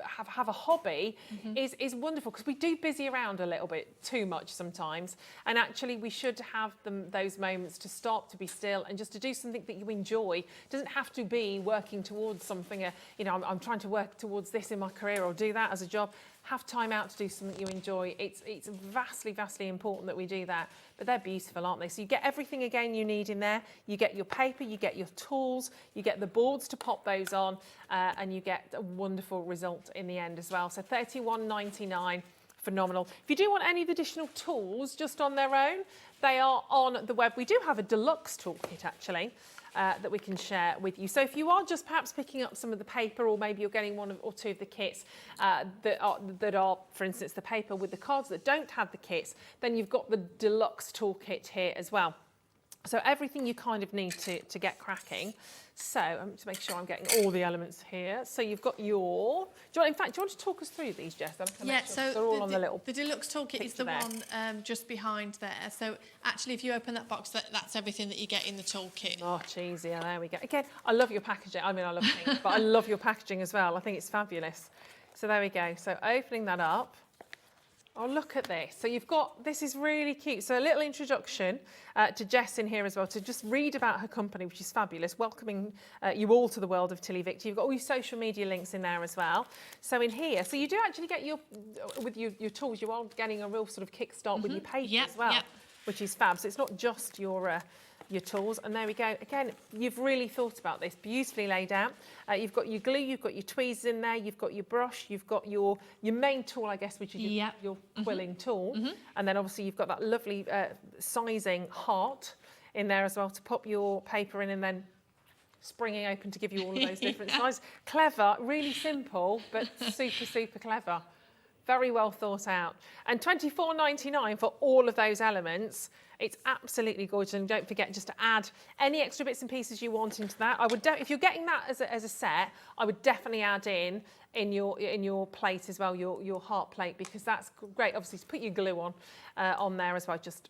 have a hobby is wonderful, because we do busy around a little bit too much sometimes, and actually we should have those moments to stop, to be still, and just to do something that you enjoy. It doesn't have to be working towards something, I'm trying to work towards this in my career or do that as a job. Have time out to do something you enjoy. It's vastly, vastly important that we do that. But they're beautiful, aren't they? So you get everything again you need in there. You get your paper, you get your tools, you get the boards to pop those on, and you get a wonderful result in the end as well. So £31.99, phenomenal. If you do want any of the additional tools just on their own, they are on the web. We do have a deluxe toolkit actually, that we can share with you. So if you are just perhaps picking up some of the paper, or maybe you're getting one or two of the kits that are, for instance, the paper with the cards that don't have the kits, then you've got the deluxe toolkit here as well. So everything you kind of need to get cracking. So to make sure I'm getting all the elements here. So you've got your... do you want to talk us through these, Jess? Yeah, so they're all on the little... The deluxe toolkit is the one just behind there. So actually, if you open that box, that's everything that you get in the toolkit. Oh, cheesy. Yeah, there we go. Again, I love your packaging. I mean, I love things, but I love your packaging as well. I think it's fabulous. So there we go. So opening that up. Oh, look at this. So you've got, this is really cute. So a little introduction to Jess in here as well, to just read about her company, which is fabulous, welcoming you all to the world of TillyViktor. You've got all your social media links in there as well. So in here, so you do actually get with your tools, you are getting a real sort of kickstart with your paper as well, which is fab. So it's not just your tools. And there we go. Again, you've really thought about this, beautifully laid out. You've got your glue, you've got your tweezers in there, you've got your brush, you've got your main tool, I guess, which is your quilling tool. And then obviously you've got that lovely sizing heart in there as well to pop your paper in, and then springing open to give you all of those different sizes. Clever, really simple, but super, super clever. Very well thought out. And £24.99 for all of those elements. It's absolutely gorgeous. And don't forget just to add any extra bits and pieces you want into that. I would, if you're getting that as a set, I would definitely add in your plate as well, your heart plate, because that's great. Obviously, to put your glue on there as well, just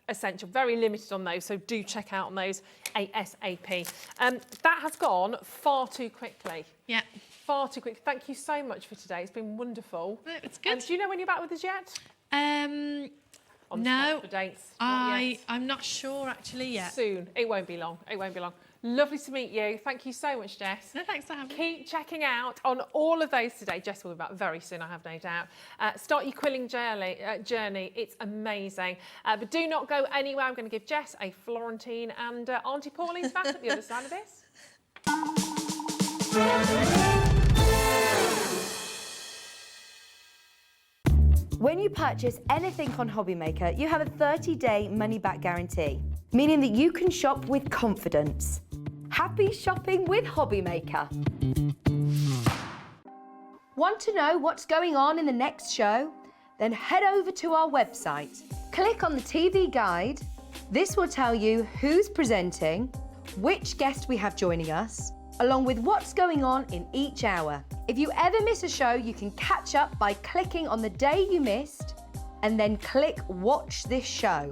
essential. Very limited on those, so do check out on those ASAP. That has gone far too quickly. Yeah. Far too quick. Thank you so much for today. It's been wonderful. It's good. Do you know when you're back with us yet? No, for dates. I'm not sure actually yet. Soon. It won't be long. It won't be long. Lovely to meet you. Thank you so much, Jess. No, thanks for having me. Keep checking out on all of those today. Jess will be back very soon, I have no doubt. Start your quilling journey. It's amazing. But do not go anywhere. I'm going to give Jess a Florentine, and Auntie Pauline's back at the other side of this. When you purchase anything on Hobbymaker, you have a 30-day money-back guarantee, meaning that you can shop with confidence. Happy shopping with Hobbymaker. Want to know what's going on in the next show? Then head over to our website. Click on the TV guide. This will tell you who's presenting, which guest we have joining us, along with what's going on in each hour. If you ever miss a show, you can catch up by clicking on the day you missed and then click Watch This Show.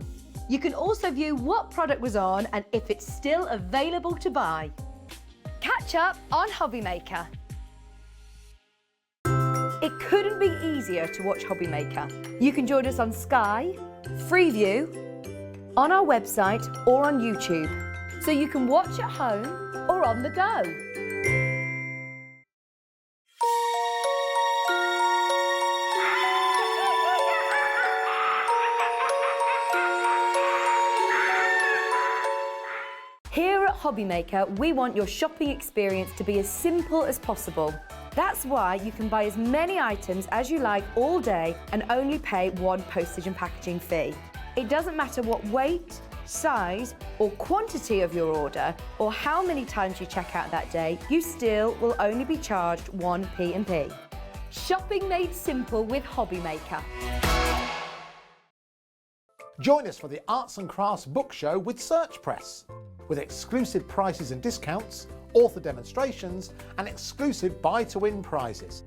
You can also view what product was on and if it's still available to buy. Catch up on Hobbymaker. It couldn't be easier to watch Hobbymaker. You can join us on Sky, Freeview, on our website or on YouTube, so you can watch at home or on the go. Here at Hobbymaker, we want your shopping experience to be as simple as possible. That's why you can buy as many items as you like all day and only pay one postage and packaging fee. It doesn't matter what weight, size or quantity of your order or how many times you check out that day, you still will only be charged one P&P. Shopping made simple with Hobbymaker. Join us for the Arts and Crafts Book Show with Search Press, with exclusive prices and discounts, author demonstrations and exclusive buy-to-win prizes.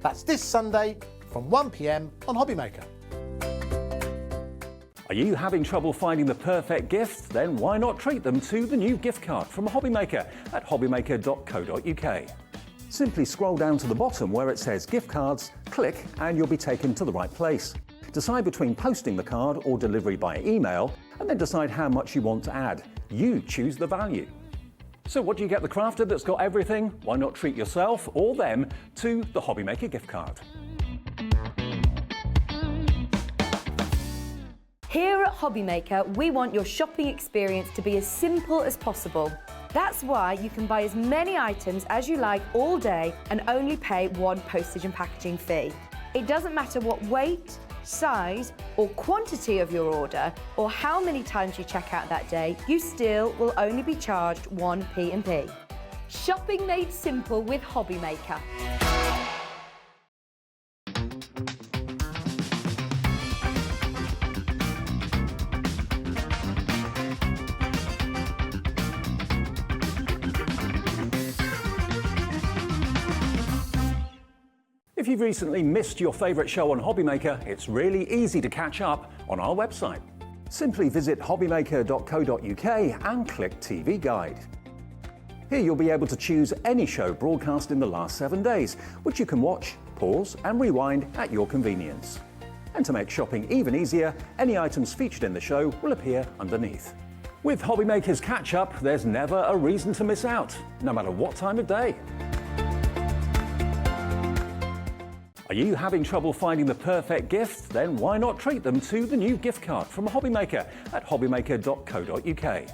That's this Sunday from 1 p.m. on Hobbymaker. Are you having trouble finding the perfect gift? Then why not treat them to the new gift card from Hobbymaker at hobbymaker.co.uk. Simply scroll down to the bottom where it says gift cards, click and you'll be taken to the right place. Decide between posting the card or delivery by email and then decide how much you want to add. You choose the value. So what do you get the crafter that's got everything? Why not treat yourself or them to the Hobbymaker gift card? Here at Hobbymaker, we want your shopping experience to be as simple as possible. That's why you can buy as many items as you like all day and only pay one postage and packaging fee. It doesn't matter what weight, size or quantity of your order or how many times you check out that day, you still will only be charged one P&P. Shopping made simple with Hobbymaker. If you've recently missed your favourite show on Hobbymaker, it's really easy to catch up on our website. Simply visit hobbymaker.co.uk and click TV Guide. Here you'll be able to choose any show broadcast in the last 7 days, which you can watch, pause and rewind at your convenience. And to make shopping even easier, any items featured in the show will appear underneath. With Hobbymaker's Catch Up, there's never a reason to miss out, no matter what time of day. Are you having trouble finding the perfect gift? Then why not treat them to the new gift card from Hobbymaker at hobbymaker.co.uk.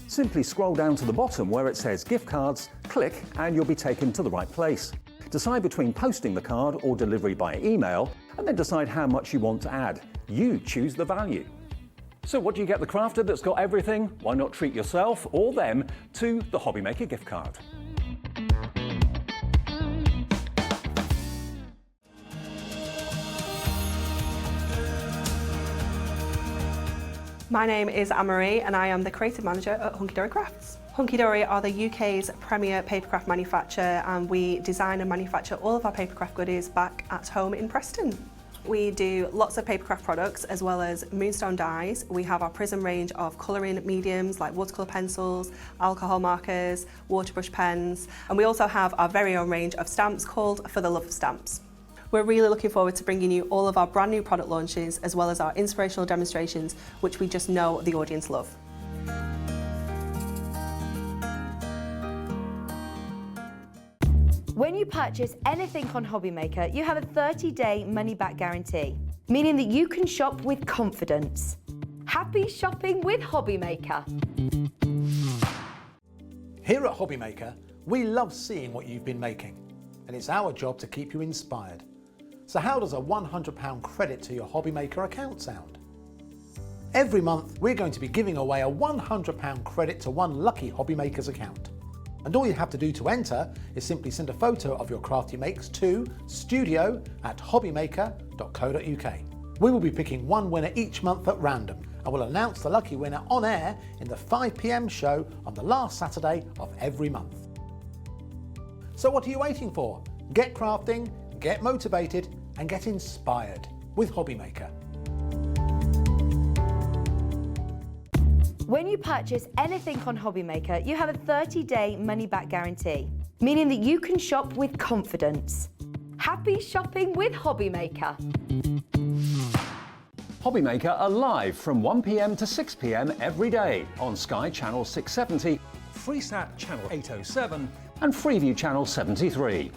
Simply scroll down to the bottom where it says gift cards, click and you'll be taken to the right place. Decide between posting the card or delivery by email and then decide how much you want to add. You choose the value. So what do you get the crafter that's got everything? Why not treat yourself or them to the Hobbymaker gift card? My name is Anne-Marie and I am the creative manager at Hunky Dory Crafts. Hunky Dory are the UK's premier papercraft manufacturer and we design and manufacture all of our papercraft goodies back at home in Preston. We do lots of papercraft products as well as moonstone dyes. We have our Prism range of colouring mediums like watercolour pencils, alcohol markers, waterbrush pens, and we also have our very own range of stamps called For the Love of Stamps. We're really looking forward to bringing you all of our brand new product launches as well as our inspirational demonstrations, which we just know the audience love. When you purchase anything on Hobbymaker, you have a 30-day money-back guarantee, meaning that you can shop with confidence. Happy shopping with Hobbymaker. Here at Hobbymaker, we love seeing what you've been making, and it's our job to keep you inspired. So how does a £100 credit to your Hobbymaker account sound? Every month we're going to be giving away a £100 credit to one lucky Hobbymaker's account. And all you have to do to enter is simply send a photo of your craft you makes to studio@hobbymaker.co.uk. We will be picking one winner each month at random and will announce the lucky winner on air in the 5 PM show on the last Saturday of every month. So what are you waiting for? Get crafting, get motivated and get inspired with Hobbymaker. When you purchase anything on Hobbymaker, you have a 30-day money-back guarantee, meaning that you can shop with confidence. Happy shopping with Hobbymaker. Hobbymaker are live from 1 PM to 6 PM every day on Sky Channel 670, Freesat Channel 807 and Freeview Channel 73.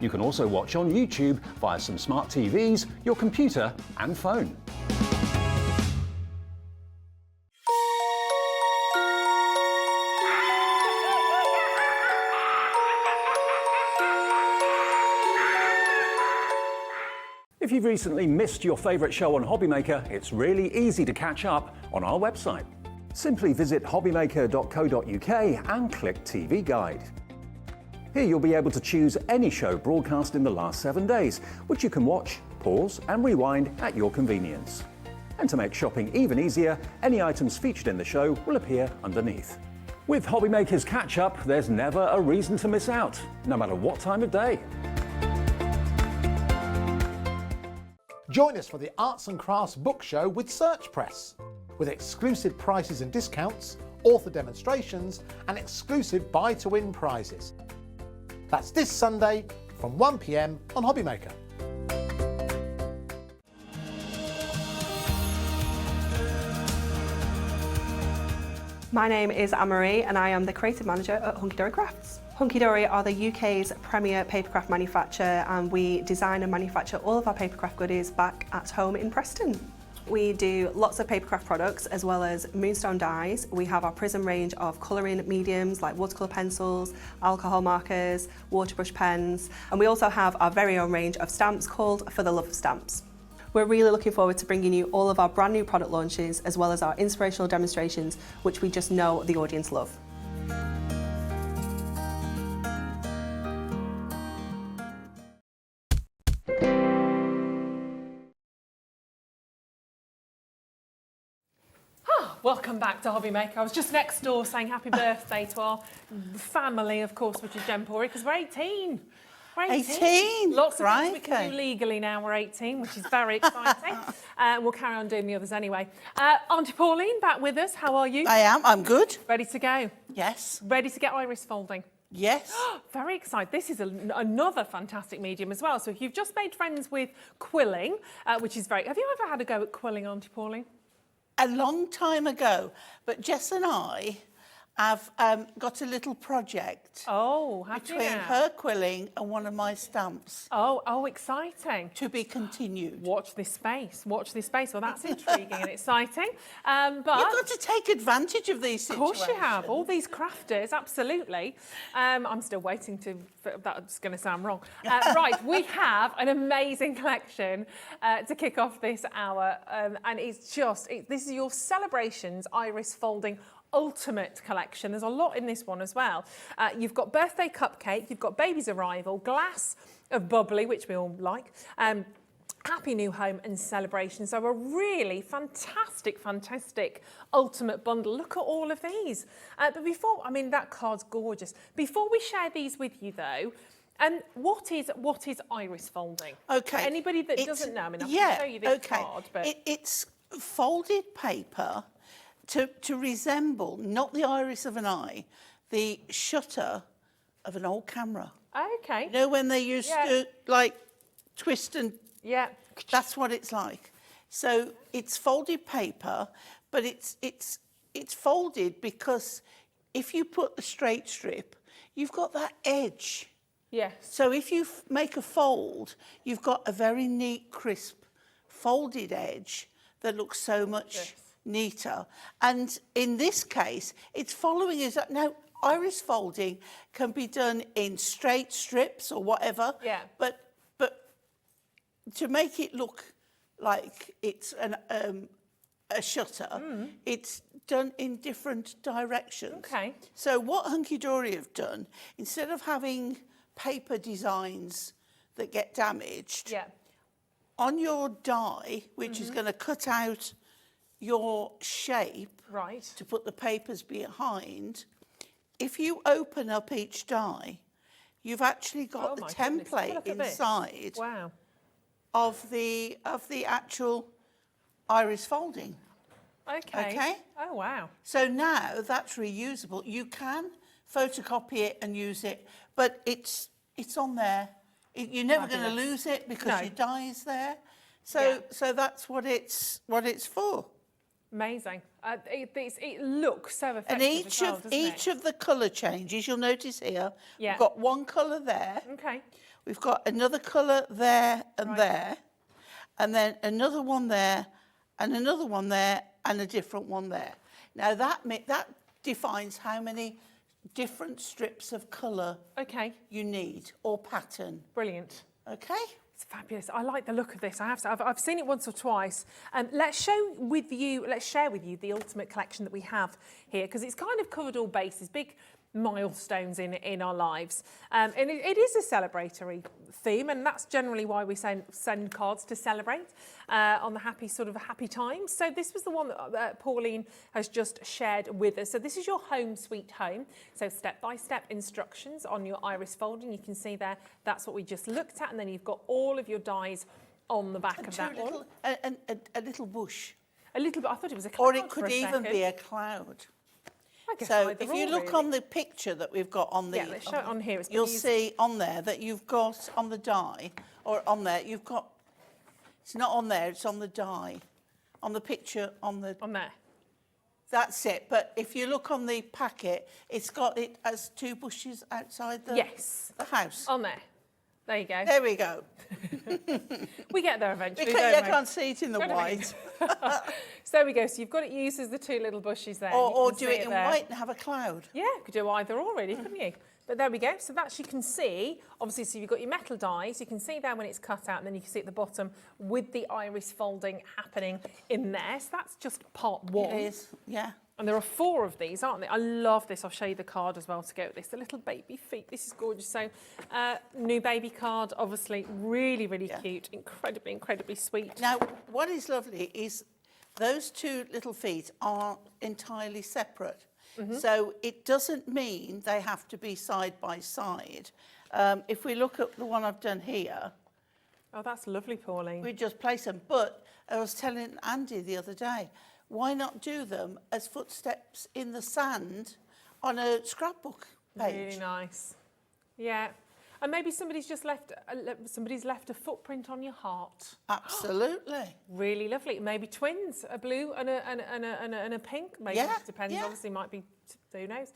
You can also watch on YouTube via some smart TVs, your computer and phone. If you've recently missed your favourite show on Hobbymaker, it's really easy to catch up on our website. Simply visit hobbymaker.co.uk and click TV Guide. Here you'll be able to choose any show broadcast in the last 7 days, which you can watch, pause and rewind at your convenience. And to make shopping even easier, any items featured in the show will appear underneath. With Hobbymaker's Catch-Up, there's never a reason to miss out, no matter what time of day. Join us for the Arts and Crafts Book Show with Search Press, with exclusive prices and discounts, author demonstrations and exclusive buy-to-win prizes. That's this Sunday from 1 PM on Hobbymaker. My name is Anne-Marie and I am the creative manager at Hunky Dory Crafts. Hunky Dory are the UK's premier papercraft manufacturer and we design and manufacture all of our papercraft goodies back at home in Preston. We do lots of papercraft products as well as moonstone dyes. We have our prism range of colouring mediums like watercolour pencils, alcohol markers, waterbrush pens, and we also have our very own range of stamps called For the Love of Stamps. We're really looking forward to bringing you all of our brand new product launches as well as our inspirational demonstrations, which we just know the audience love. Welcome back to Hobbymaker. I was just next door saying happy birthday to our family, of course, which is Jen Pori, because we're 18. We're 18. Lots of things we can do legally now we're 18, which is very exciting. We'll carry on doing the others anyway. Auntie Pauline, back with us. How are you? I am. I'm good. Ready to go? Yes. Ready to get iris folding? Yes. Very excited. This is another fantastic medium as well. So if you've just made friends with quilling, which is very... Have you ever had a go at quilling, Auntie Pauline? A long time ago, but Jess and I have got a little project between her quilling and one of my stamps. Oh, exciting. To be continued. Watch this space. Watch this space. Well, that's intriguing and exciting. But you've got to take advantage of these situations. Of course you have. All these crafters, absolutely. I'm still waiting that's going to sound wrong. Right, we have an amazing collection to kick off this hour. And it's just, this is your Celebrations Iris Folding Ultimate collection. There's a lot in this one as well. You've got birthday cupcake, you've got baby's arrival, glass of bubbly, which we all like, happy new home and celebration. So a really fantastic ultimate bundle. Look at all of these. But before, I mean, that card's gorgeous. Before we share these with you though, what is iris folding? Okay. Anybody that doesn't know, I mean, I can show you this card, but it's folded paper to resemble, not the iris of an eye, the shutter of an old camera. Okay. You know when they used to like twist and... Yeah. That's what it's like. So it's folded paper, but it's folded because if you put the straight strip, you've got that edge. Yes. So if you make a fold, you've got a very neat, crisp, folded edge that looks so much neater. And in this case, it's following us up. Now, iris folding can be done in straight strips or whatever. Yeah. But to make it look like it's a shutter, it's done in different directions. Okay. So what Hunky Dory have done, instead of having paper designs that get damaged, Yeah. on your die, which is going to cut out your shape Right. to put the papers behind, if you open up each die, you've actually got Oh the my goodness, template look at this. inside Wow. of the actual iris folding. Okay. Okay. Oh, wow. So now that's reusable. You can photocopy it and use it, but it's on there. You're never going to Fabulous. lose it because No. your die is there. So Yeah. so that's what it's for. Amazing. It looks so effective And as well, doesn't each it? of the colour changes, you'll notice here, Yeah. we've got one colour there. Okay. We've got another colour there and there, and then another one there, and another one there, and a different one there. Now that defines how many different strips of colour Okay. you need or pattern. Brilliant. Okay? It's fabulous. I like the look of this. I have to. I've seen it once or twice. Let's share with you the ultimate collection that we have here, because it's kind of covered all bases, big milestones in our lives. And it is a celebratory theme, and that's generally why we send cards to celebrate on the happy times. So this was the one that Pauline has just shared with us. So this is your home sweet home. So step-by-step instructions on your iris folding. You can see there, that's what we just looked at, and then you've got all of your dies on the back of that one. A little bush. A little bit, I thought it was a cloud Or it for could a even second. be a cloud. I guess So either if you or, look really. on the picture that we've got on the, Yeah, let's show it on here. It's you'll gonna use- see on there that you've got on the die, or on there, you've got, it's not on there, it's on the die. On the picture, on the, On there. that's it. But if you look on the packet, it's got it as two bushes outside the, Yes. the house. On there. There you go. There we go. We get there eventually, I don't we? can't see it in the Don't we? white. So there we go. So you've got it used as the two little bushes there. Or You can do see it in there. white and have a cloud. Yeah, you could do either or really, couldn't you? But there we go. So that's, you can see, obviously, so you've got your metal dies. You can see there when it's cut out, and then you can see at the bottom with the iris folding happening in there. So that's just part one. It is, yeah. And there are 4 of these, aren't there? I love this. I'll show you the card as well to go with this. The little baby feet. This is gorgeous. So, new baby card, obviously, really, really cute. Incredibly, incredibly sweet. Now, what is lovely is those two little feet are entirely separate. So it doesn't mean they have to be side by side. If we look at the one I've done here, Oh, that's lovely, Pauline. we just place them. But I was telling Andy the other day, why not do them as footsteps in the sand on a scrapbook page? Really nice. Yeah. And maybe somebody's just left a footprint on your heart. Absolutely. Really lovely. Maybe twins, a blue and a pink. Maybe Yeah, it depends. yeah. Obviously, might be, who knows.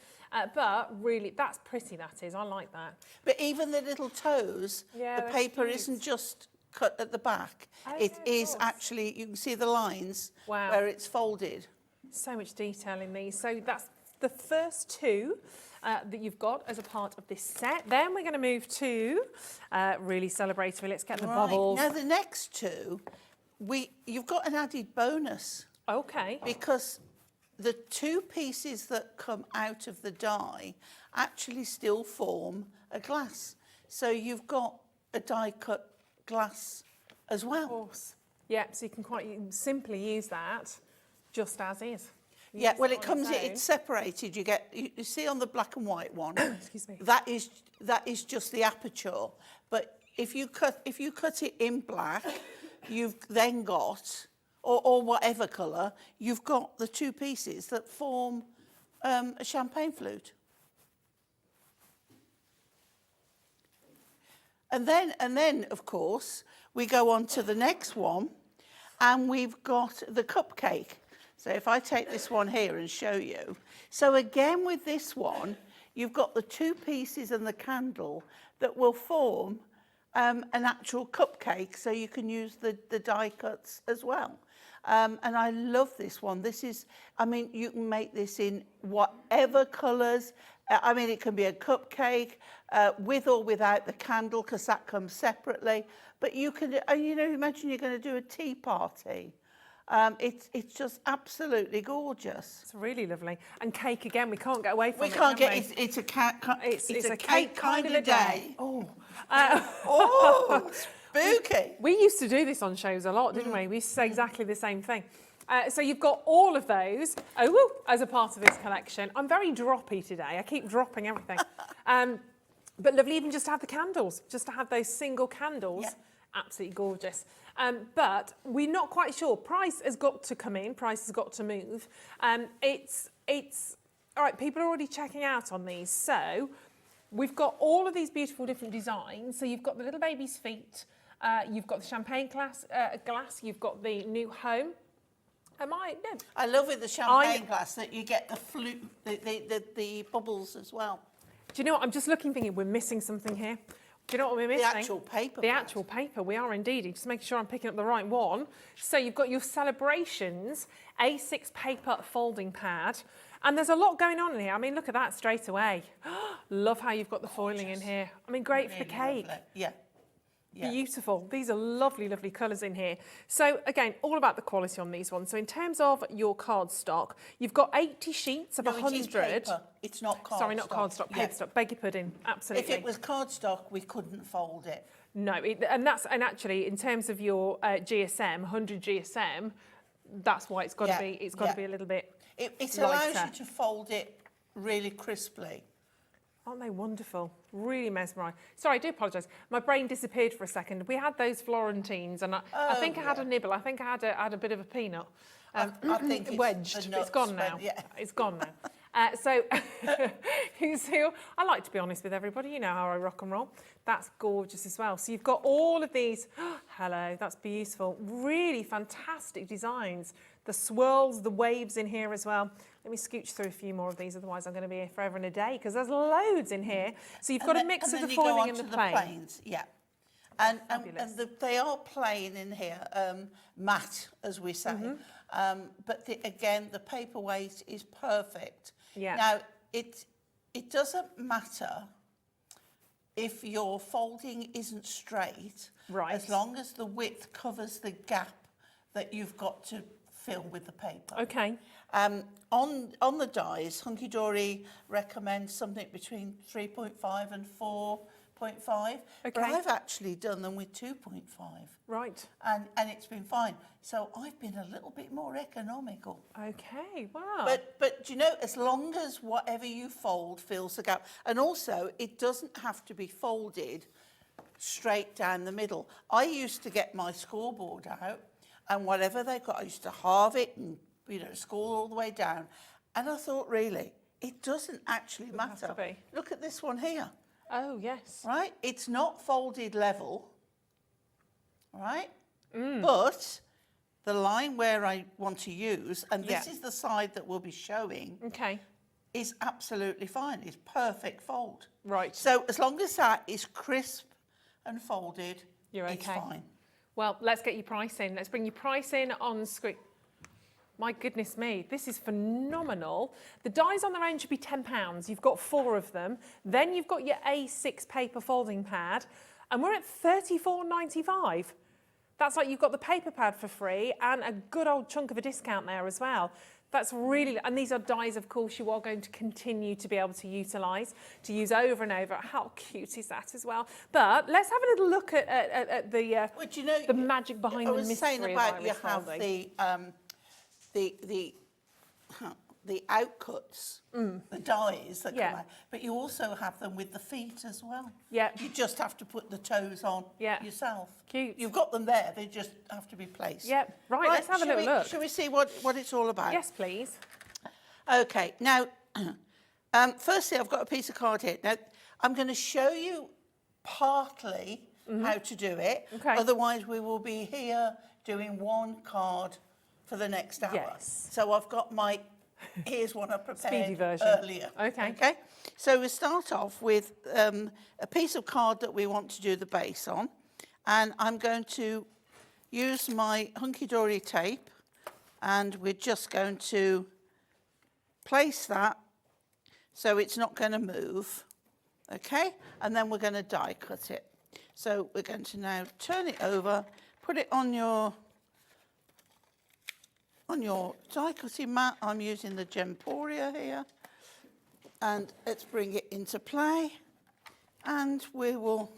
But really, that's pretty. That is. I like that. But even the little toes, Yeah, the they're paper cute. isn't just cut at the back. Oh, It yeah, of is course. actually, you can see the lines Wow. where it's folded. So much detail in these. So that's the first 2 that you've got as a part of this set. Then we're going to move to really celebratory. Let's get the bubbles. Now the next 2, you've got an added bonus Okay. because the 2 pieces that come out of the die actually still form a glass. So you've got a die cut glass as well. Of course. Yeah, so you can quite simply use that just as is. Yeah, Use well, it it on comes. its own. It's separated. You see on the black and white one. Excuse me. That is just the aperture. But if you cut it in black, you've then got, or whatever colour, you've got the 2 pieces that form a champagne flute. And then, of course, we go on to the next one, and we've got the cupcake. So if I take this one here and show you. So again, with this one, you've got the 2 pieces and the candle that will form an actual cupcake, so you can use the die cuts as well. And I love this one. This is, I mean, you can make this in whatever colours, I mean, it can be a cupcake with or without the candle, because that comes separately. But you can, you know, imagine you're going to do a tea party. It's just absolutely gorgeous. It's really lovely. And cake again, we can't get away from We it. can't can get we? it's a cake kind of a day. Oh, oh, spooky. We used to do this on shows a lot, didn't we? We used to say exactly the same thing. So you've got all of those as a part of this collection. I'm very droppy today. I keep dropping everything. But lovely even just to have the candles, just to have those single candles. Yeah. Absolutely gorgeous. But we're not quite sure. Price has got to come in. Price has got to move. It's all right. People are already checking out on these. So we've got all of these beautiful different designs. So you've got the little baby's feet. You've got the champagne glass. You've got the new home. No. I love with the champagne glass that you get the flute, the bubbles as well. Do you know what? I'm just thinking we're missing something here. Do you know what we're missing? The actual paper. The actual paper. We are indeed. Just making sure I'm picking up the right one. So you've got your Celebrations A6 paper folding pad. And there's a lot going on in here. I mean, look at that straight away. Love how you've got the foiling in here. I mean, great for the cake. Lovely. Yeah. Yeah. Beautiful. These are lovely, lovely colours in here. So again, all about the quality on these ones. So in terms of your cardstock, you've got 80 sheets of 100. It is paper. It's not cardstock. Sorry, not cardstock, paper stock. Beg your pudding. Absolutely. If it was cardstock, we couldn't fold it. No, and actually in terms of your GSM, 100 GSM, that's why it's got to be. It's got to be a little bit. It allows you to fold it really crisply. Aren't they wonderful? Really mesmerising. Sorry, I do apologise. My brain disappeared for a second. We had those Florentines, and I think I had a nibble. I think I had a bit of a peanut. I think it's wedged. It's gone now. Yeah. It's gone now. So, I like to be honest with everybody. You know how I rock and roll. That's gorgeous as well. So you've got all of these. Hello, that's beautiful. Really fantastic designs. The swirls, the waves in here as well. Let me scooch through a few more of these, otherwise I'm going to be here forever and a day, because there's loads in here. So you've got a mix of the foiling and the plains. Yeah. And they are plain in here, matte, as we say. But again, the paperweight is perfect. Yeah. Now, it doesn't matter if your folding isn't straight, right, as long as the width covers the gap that you've got to fill with the paper. Okay. On the dies, Hunky Dory recommends something between 3.5 and 4.5. Okay. But I've actually done them with 2.5. Right. And it's been fine. So I've been a little bit more economical. Okay, wow. But you know, as long as whatever you fold fills the gap. And also, it doesn't have to be folded straight down the middle. I used to get my scoreboard out, and whatever they got, I used to halve it and, you know, score all the way down. And I thought, really, it doesn't actually matter. Look at this one here. Oh, yes. Right? It's not folded level, right? But the line where I want to use, and this is the side that we'll be showing, is absolutely fine. It's perfect fold. Right. So as long as that is crisp and folded, you're okay. It's fine. Well, let's get your price in. Let's bring your price in on screen. My goodness me, this is phenomenal. The dies on their own should be £10. You've got 4 of them. Then you've got your A6 paper folding pad, and we're at £34.95. That's like you've got the paper pad for free and a good old chunk of a discount there as well. That's really, and these are dies, of course, you are going to continue to be able to utilise, to use over and over. How cute is that as well? But let's have a little look at the you know, the magic behind the mystery. I was saying about of you have the outcuts, the dies that come out, but you also have them with the feet as well. Yeah. You just have to put the toes on yourself. Cute. You've got them there, they just have to be placed. Yeah, right, let's have a little look. Shall we see what it's all about? Yes, please. Okay, now, firstly, I've got a piece of card here. Now, I'm going to show you partly how to do it. Okay. Otherwise, we will be here doing one card for the next hour. Yes. So I've got my, here's one I prepared Speedy version. earlier. Okay. So we start off with a piece of card that we want to do the base on. And I'm going to use my Hunky Dory tape, and we're just going to place that so it's not going to move. Okay, and then we're going to die cut it. So we're going to now turn it over, put it on your die cutting mat. I'm using the Gemporia here, and let's bring it into play, and we will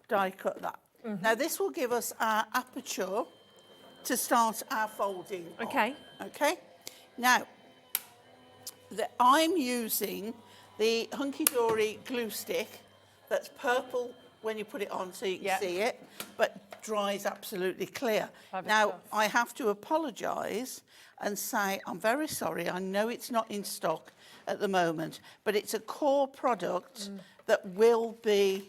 die cut that. Now this will give us our aperture to start our folding on. Okay. Okay. Now, I'm using the Hunky Dory glue stick that's purple when you put it on so you can see it, but dries absolutely clear. Now, I have to apologise and say I'm very sorry. I know it's not in stock at the moment, but it's a core product that will be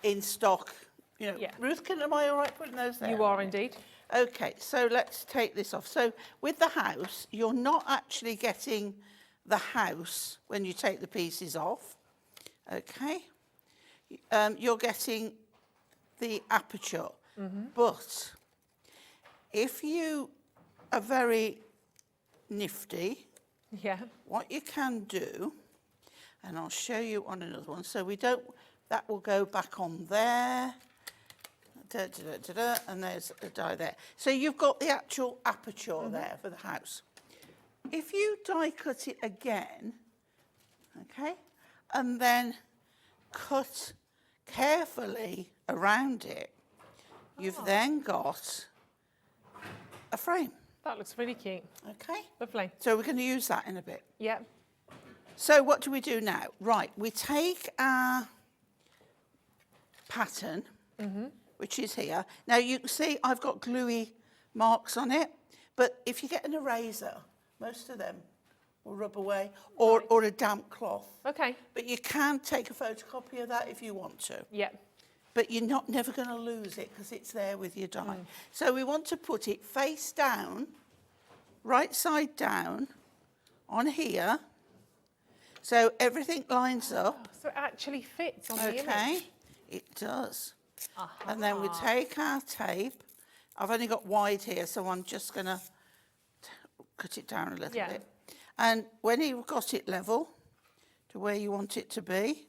in stock. You know, Ruth, am I all right putting those there? You are indeed. Okay, so let's take this off. So with the house, you're not actually getting the house when you take the pieces off. Okay, you're getting the aperture. But if you are very nifty, what you can do, and I'll show you on another one, so we don't, that will go back on there. And there's a die there. So you've got the actual aperture there for the house. If you die cut it again, okay, and then cut carefully around it, you've then got a frame. That looks really cute. Okay. Lovely. So we're going to use that in a bit. Yeah. So what do we do now? Right, we take our pattern, which is here. Now you can see I've got gluey marks on it, but if you get an eraser, most of them will rub away, or a damp cloth. Okay. But you can take a photocopy of that if you want to. Yeah. But you're never going to lose it because it's there with your die. So we want to put it face down, right side down, on here, so everything lines up. So it actually fits on the image. Okay, it does. And then we take our tape. I've only got wide here, so I'm just going to cut it down a little bit. And when you've got it level to where you want it to be,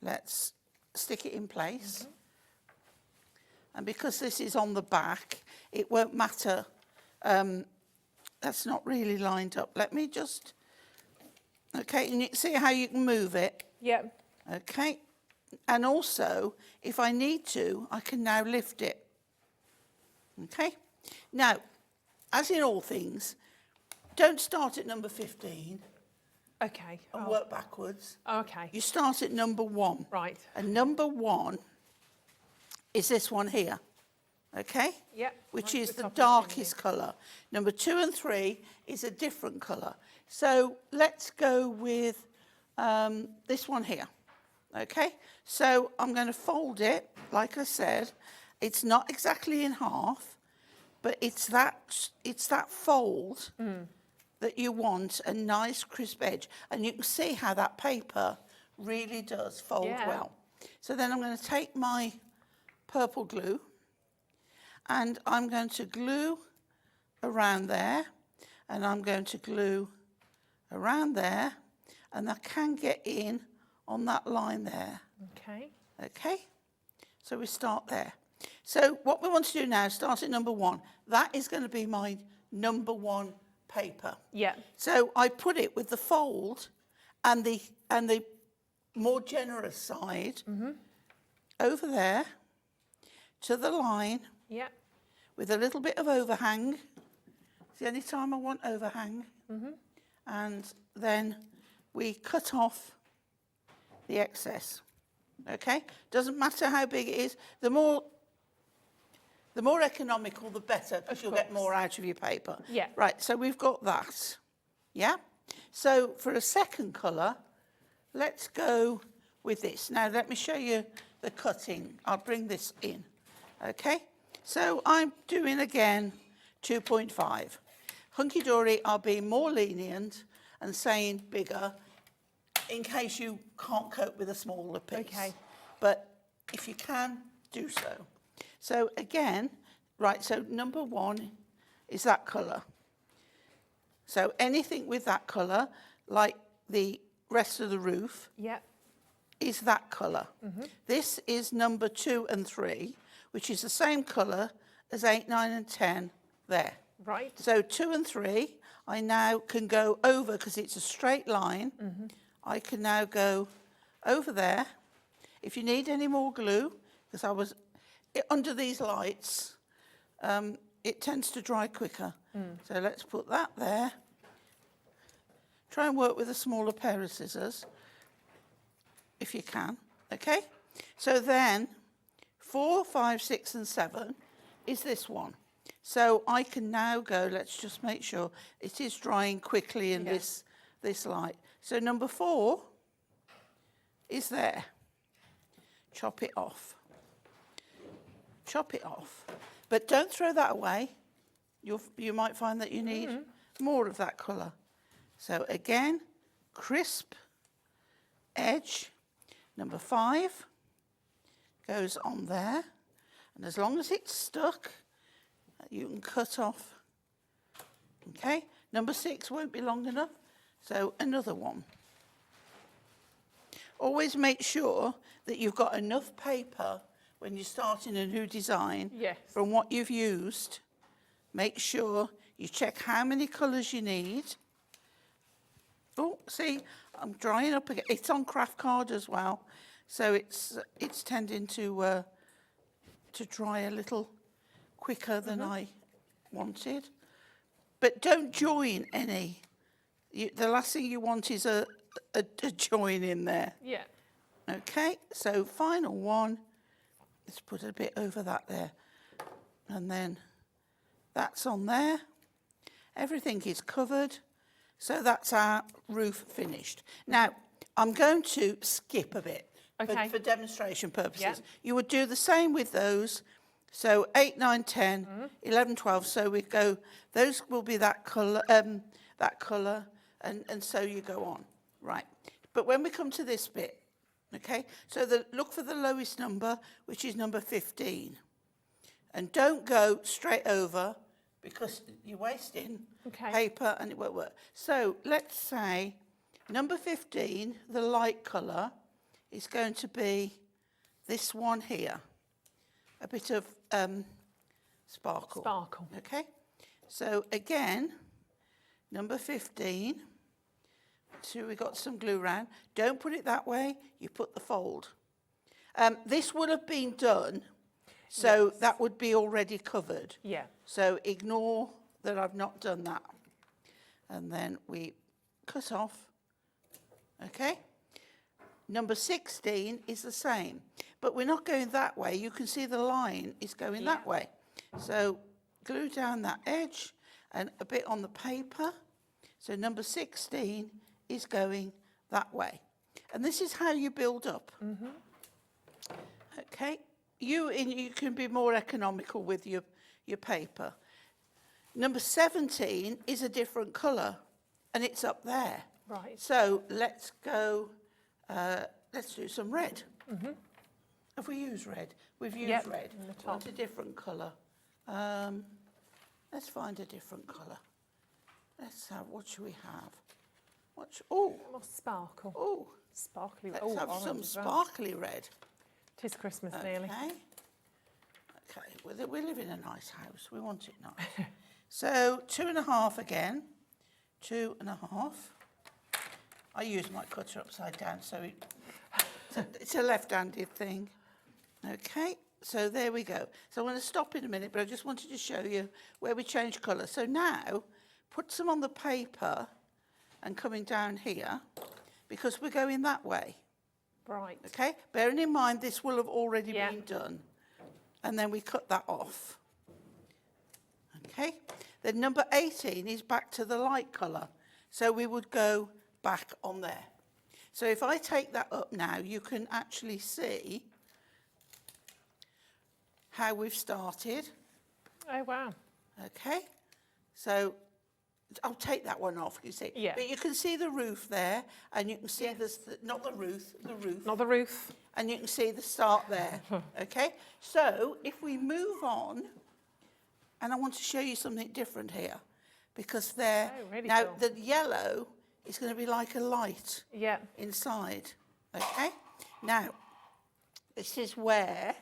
let's stick it in place. And because this is on the back, it won't matter. That's not really lined up. Let me just... Okay, and you see how you can move it? Yeah. Okay. And also, if I need to, I can now lift it. Okay? Now, as in all things, don't start at number 15 Okay. and work backwards. Okay. You start at number 1. Right. And number 1 is this one here. Okay? Yep. Which Right, is the the top of darkest colour. Number 2 and 3 is a different colour. So let's go with this one here. Okay? So I'm going to fold it, like I said. It's not exactly in half, but it's that fold that you want, a nice crisp edge. And you can see how that paper really does fold well. So then I'm going to take my purple glue and I'm going to glue around there, and I'm going to glue around there, and I can get in on that line there. Okay. Okay, so we start there. So what we want to do now is start at number 1. That is going to be my number 1 paper. Yeah. So I put it with the fold and the more generous side over there to the line. Yeah. With a little bit of overhang. It's the only time I want overhang. And then we cut off the excess. Okay? Doesn't matter how big it is. The more economical, the better, because you'll get more out of your paper. Yeah. Right, so we've got that. Yeah? So for a second colour, let's go with this. Now, let me show you the cutting. I'll bring this in. Okay? So I'm doing, again, 2.5. Hunky Dory are being more lenient and saying bigger in case you can't cope with a smaller piece. Okay. But if you can, do so. So again, right, so number 1 is that colour. So anything with that colour, like the rest of the roof Yep. is that colour. This is number 2 and 3, which is the same colour as 8, 9 and 10 there. Right. So 2 and 3, I now can go over, because it's a straight line, I can now go over there. If you need any more glue, because under these lights, it tends to dry quicker. So let's put that there. Try and work with a smaller pair of scissors, if you can, okay? So then, 4, 5, 6 and 7 is this one. So I can now go, let's just make sure it is drying quickly in this light. So number 4 is there. Chop it off. Chop it off. But don't throw that away. You might find that you need more of that colour. So again, crisp edge. Number 5 goes on there. And as long as it's stuck, you can cut off. Okay, number 6 won't be long enough. So another one. Always make sure that you've got enough paper when you're starting a new design. Yes. From what you've used. Make sure you check how many colours you need. Oh, see, I'm drying up again. It's on craft card as well, so it's tending to dry a little quicker than I wanted. But don't join any. The last thing you want is a join in there. Yeah. Okay, so final one. Let's put a bit over that there, and then that's on there. Everything is covered. So that's our roof finished. Now, I'm going to skip a bit for demonstration purposes. Yeah. You would do the same with those. So 8, 9, 10, 11, 12. So we go, those will be that colour, and so you go on. Right. But when we come to this bit, okay, so look for the lowest number, which is number 15. And don't go straight over, because you're wasting paper and it won't work. So let's say number 15, the light colour, is going to be this one here. A bit of sparkle. Sparkle. Okay. So again, number 15. So we got some glue around. Don't put it that way. You put the fold. This would have been done. So that would be already covered. Yeah. So ignore that I've not done that. And then we cut off. Okay. Number 16 is the same. But we're not going that way. You can see the line is going that way. So glue down that edge and a bit on the paper. So number 16 is going that way. And this is how you build up. Okay. You can be more economical with your paper. Number 17 is a different colour, and it's up there. Right. So let's go, let's do some red. Have we used red? We've used red. Want a different colour. Let's find a different colour. Let's have, what should we have? Oh. More sparkle. Oh. Sparkly. Let's have some sparkly red. It is Christmas nearly. Okay, we live in a nice house. We want it nice. So 2.5 again. 2.5. I use my cutter upside down, so it's a left-handed thing. Okay, so there we go. So I'm going to stop in a minute, but I just wanted to show you where we change colour. So now, put some on the paper and coming down here, because we're going that way. Right. Okay, bearing in mind this will have already been done. And then we cut that off. Okay, then number 18 is back to the light colour. So we would go back on there. So if I take that up now, you can actually see how we've started. Oh, wow. Okay, so I'll take that one off, you see. Yeah. But you can see the roof there, and you can see not the roof, the roof. Not the roof. And you can see the start there, okay? So if we move on, and I want to show you something different here, because there, really now cool. the yellow it's going to be like a light inside. Okay? Now, this is where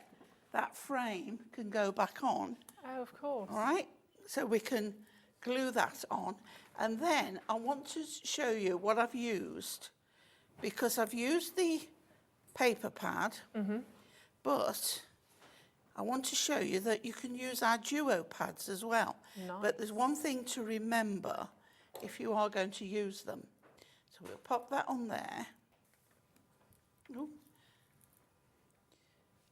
that frame can go back on. Oh, of course. All right? So we can glue that on. And then I want to show you what I've used, because I've used the paper pad, but I want to show you that you can use our duo pads as well. Nice. But there's one thing to remember if you are going to use them. So we'll pop that on there. Ooh.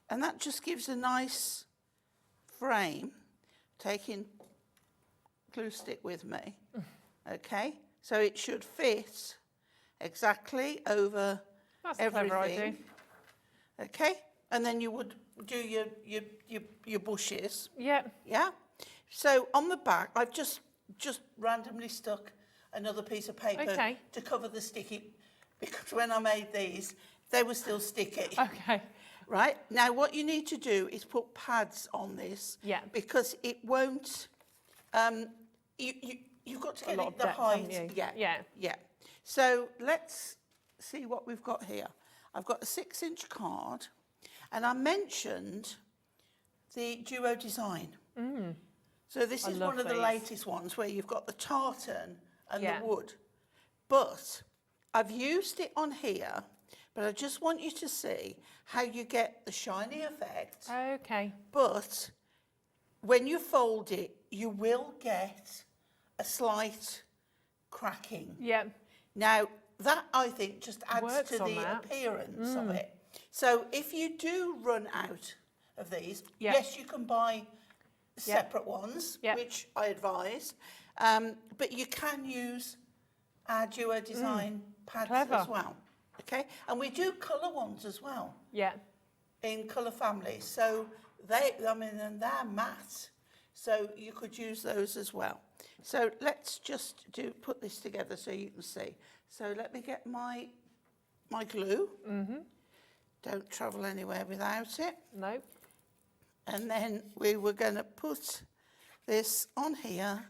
And that just gives a nice frame. Taking glue stick with me. Okay, so it should fit exactly over That's everything. clever idea. Okay, and then you would do your bushes. Yeah. Yeah. So on the back, I've just randomly stuck another piece of paper to cover the sticky, because when I made these, they were still sticky. Okay. Right, now what you need to do is put pads on this, because it won't, you've got to get it the height. Yeah. So let's see what we've got here. I've got a 6-inch card, and I mentioned the duo design. So this is one of the latest ones where you've got the tartan and the wood. But I've used it on here, but I just want you to see how you get the shiny effect. Okay. But when you fold it, you will get a slight cracking. Yeah. Now, that, I think, just adds to the appearance of it. So if you do run out of these, yes, you can buy separate ones, which I advise, but you can use our duo design pads as well. Okay, and we do colour ones as well. Yeah. In colour families, so and they're matte, so you could use those as well. So let's just put this together so you can see. So let me get my glue. Don't travel anywhere without it. No. And then we were going to put this on here.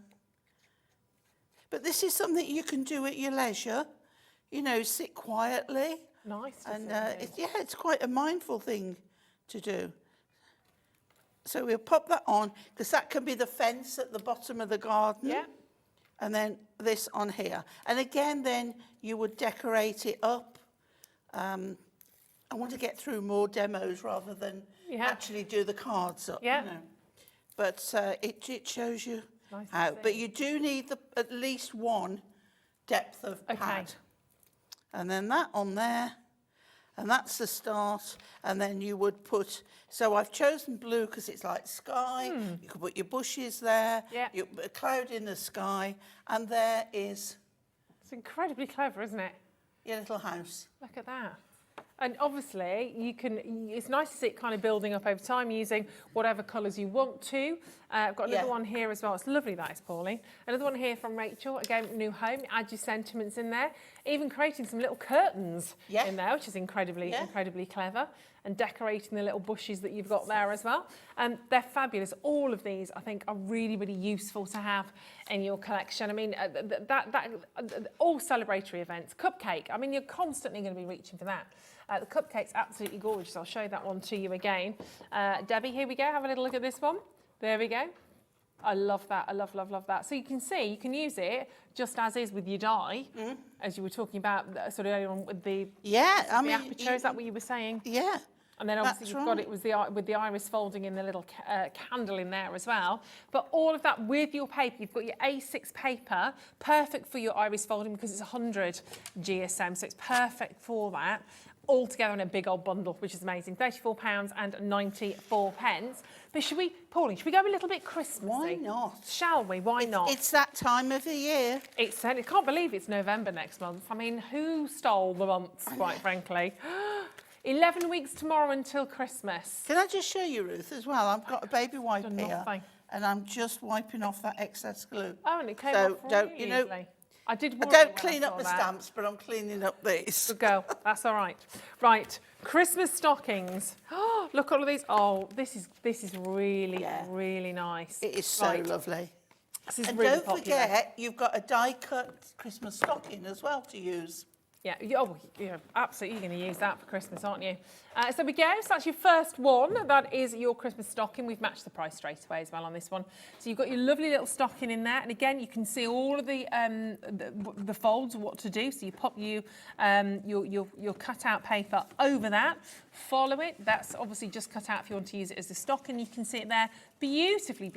But this is something you can do at your leisure. You know, sit quietly. Nice. And it's quite a mindful thing to do. So we'll pop that on, because that can be the fence at the bottom of the garden. Yeah. And then this on here. And again, then you would decorate it up. I want to get through more demos rather than actually do the cards up. Yeah. You know. But it shows you how. But you do need at least one depth of pad. And then that on there, and that's the start. And then you would put, so I've chosen blue because it's like sky. You could put your bushes there, a cloud in the sky, and there is... It's incredibly clever, isn't it? Your little house. Look at that. And obviously, it's nice to see it kind of building up over time using whatever colours you want to. I've got another one here as well. It's lovely, that is, Pauline. Another one here from Rachel. Again, new home. Add your sentiments in there. Even creating some little curtains in there, which is incredibly clever. And decorating the little bushes that you've got there as well. They're fabulous. All of these, I think, are really, really useful to have in your collection. I mean, all celebratory events. Cupcake. I mean, you're constantly going to be reaching for that. The cupcake's absolutely gorgeous. I'll show that one to you again. Debbie, here we go. Have a little look at this one. There we go. I love that. I love that. So you can see, you can use it just as is with your die, as you were talking about sort of earlier on with the aperture. Is that what you were saying? Yeah. And then obviously you've got it with the iris folding in the little candle in there as well. But all of that with your paper, you've got your A6 paper, perfect for your iris folding because it's 100 GSM, so it's perfect for that. All together in a big old bundle, which is amazing. £34.94. But Pauline, should we go a little bit Christmassy? Why not? Shall we? Why not? It's that time of the year. It's certainly, I can't believe it's November next month. I mean, who stole the months, quite frankly? 11 weeks tomorrow until Christmas. Can I just show you, Ruth, as well? I've got a baby wipe here, and I'm just wiping off that excess glue. Oh, and it came off really easily. I don't clean up the stamps, but I'm cleaning up these. Good girl. That's all right. Right, Christmas stockings. Oh, look at all of these. Oh, this is really, really nice. It is so lovely. This is And really don't popular. forget, you've got a die-cut Christmas stocking as well to use. Yeah, you're absolutely going to use that for Christmas, aren't you? So we go. So that's your first one. That is your Christmas stocking. We've matched the price straight away as well on this one. So you've got your lovely little stocking in there, and again, you can see all of the folds, what to do. So you pop your cut-out paper over that. Follow it. That's obviously just cut out if you want to use it as a stocking. You can see it there, beautifully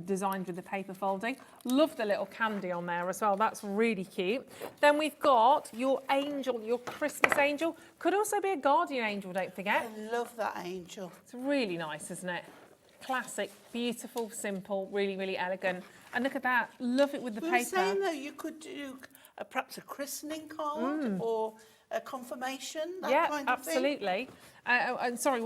designed with the paper folding. Love the little candy on there as well. That's really cute. Then we've got your angel, your Christmas angel. Could also be a guardian angel, don't forget. I love that angel. It's really nice, isn't it? Classic, beautiful, simple, really, really elegant. And look at that. Love it with the We paper. were saying, though, you could do perhaps a christening card or a confirmation, that kind of thing. Absolutely. And sorry,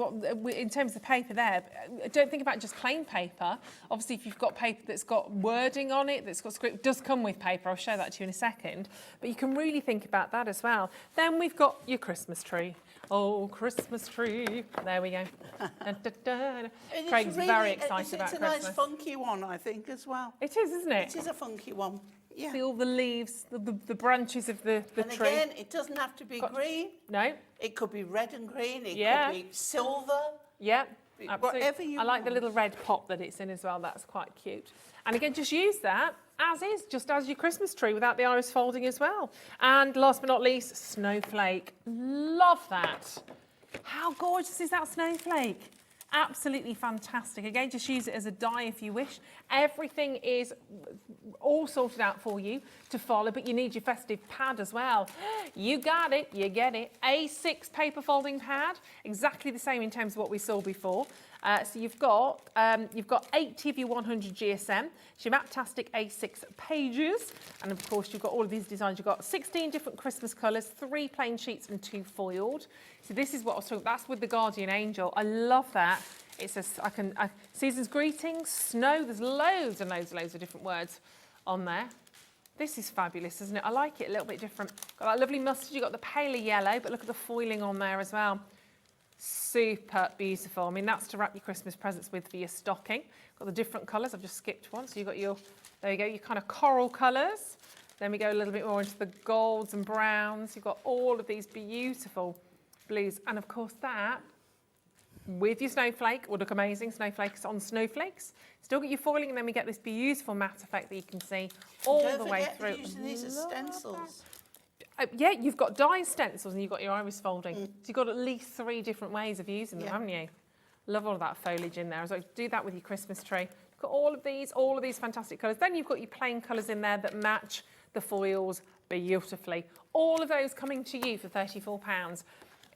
in terms of paper there, don't think about just plain paper. Obviously, if you've got paper that's got wording on it, that's got script, it does come with paper. I'll show that to you in a second. But you can really think about that as well. Then we've got your Christmas tree. Oh, Christmas tree. There we go. Dun, dun, dun. And Craig's really, very excited about it's a Christmas. nice funky one, I think, as well. It is, isn't it? It is a funky one. Yeah. See all the leaves, the branches of the And tree. again, it doesn't have to be green. No? It could be red and green. It Yeah. could be silver. Yeah, absolutely. Whatever you I like the want. little red pop that it's in as well. That's quite cute. And again, just use that as is, just as your Christmas tree without the iris folding as well. And last but not least, snowflake. Love that. How gorgeous is that snowflake? Absolutely fantastic. Again, just use it as a die if you wish. Everything is all sorted out for you to follow, but you need your festive pad as well. You got it, you get it. A6 paper folding pad, exactly the same in terms of what we saw before. So you've got 80 of your 100 GSM, it's your Maptastic A6 pages, and of course you've got all of these designs. You've got 16 different Christmas colours, 3 plain sheets and 2 foiled. So this is what I was talking about. That's with the Guardian Angel. I love that. It says season's greetings, snow. There's loads and loads of different words on there. This is fabulous, isn't it? I like it a little bit different. Got that lovely mustard. You've got the paler yellow, but look at the foiling on there as well. Super beautiful. I mean, that's to wrap your Christmas presents with for your stocking. Got the different colours. I've just skipped one. So you've got your, there you go, your kind of coral colours. Then we go a little bit more into the golds and browns. You've got all of these beautiful blues. And of course that, with your snowflake, would look amazing. Snowflakes on snowflakes. Still got your foiling, and then we get this beautiful matte effect that you can see all the way through. Don't forget using these as stencils. Yeah, you've got die stencils and you've got your iris folding. So you've got at least 3 different ways of using them, haven't you? Love all of that foliage in there. So do that with your Christmas tree. You've got all of these fantastic colours. Then you've got your plain colours in there that match the foils beautifully. All of those coming to you for £34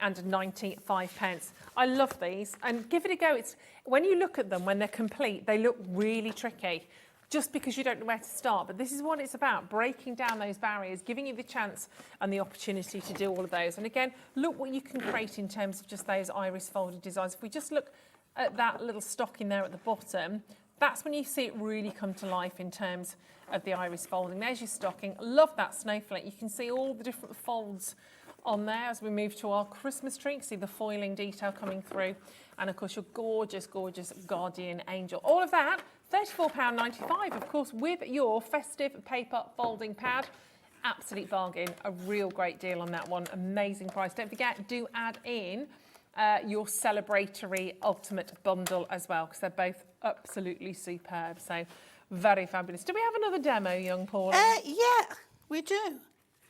and 95 pence. I love these, and give it a go. It's when you look at them, when they're complete, they look really tricky, just because you don't know where to start. But this is what it's about, breaking down those barriers, giving you the chance and the opportunity to do all of those. And again, look what you can create in terms of just those iris folded designs. If we just look at that little stocking there at the bottom, that's when you see it really come to life in terms of the iris folding. There's your stocking. Love that snowflake. You can see all the different folds on there as we move to our Christmas tree. You can see the foiling detail coming through. And of course, your gorgeous, gorgeous Guardian Angel. All of that, £34.95, of course, with your festive paper folding pad. Absolute bargain, a real great deal on that one. Amazing price. Don't forget, do add in your celebratory ultimate bundle as well, because they're both absolutely superb. So very fabulous. Do we have another demo, young Pauline? Yeah, we do.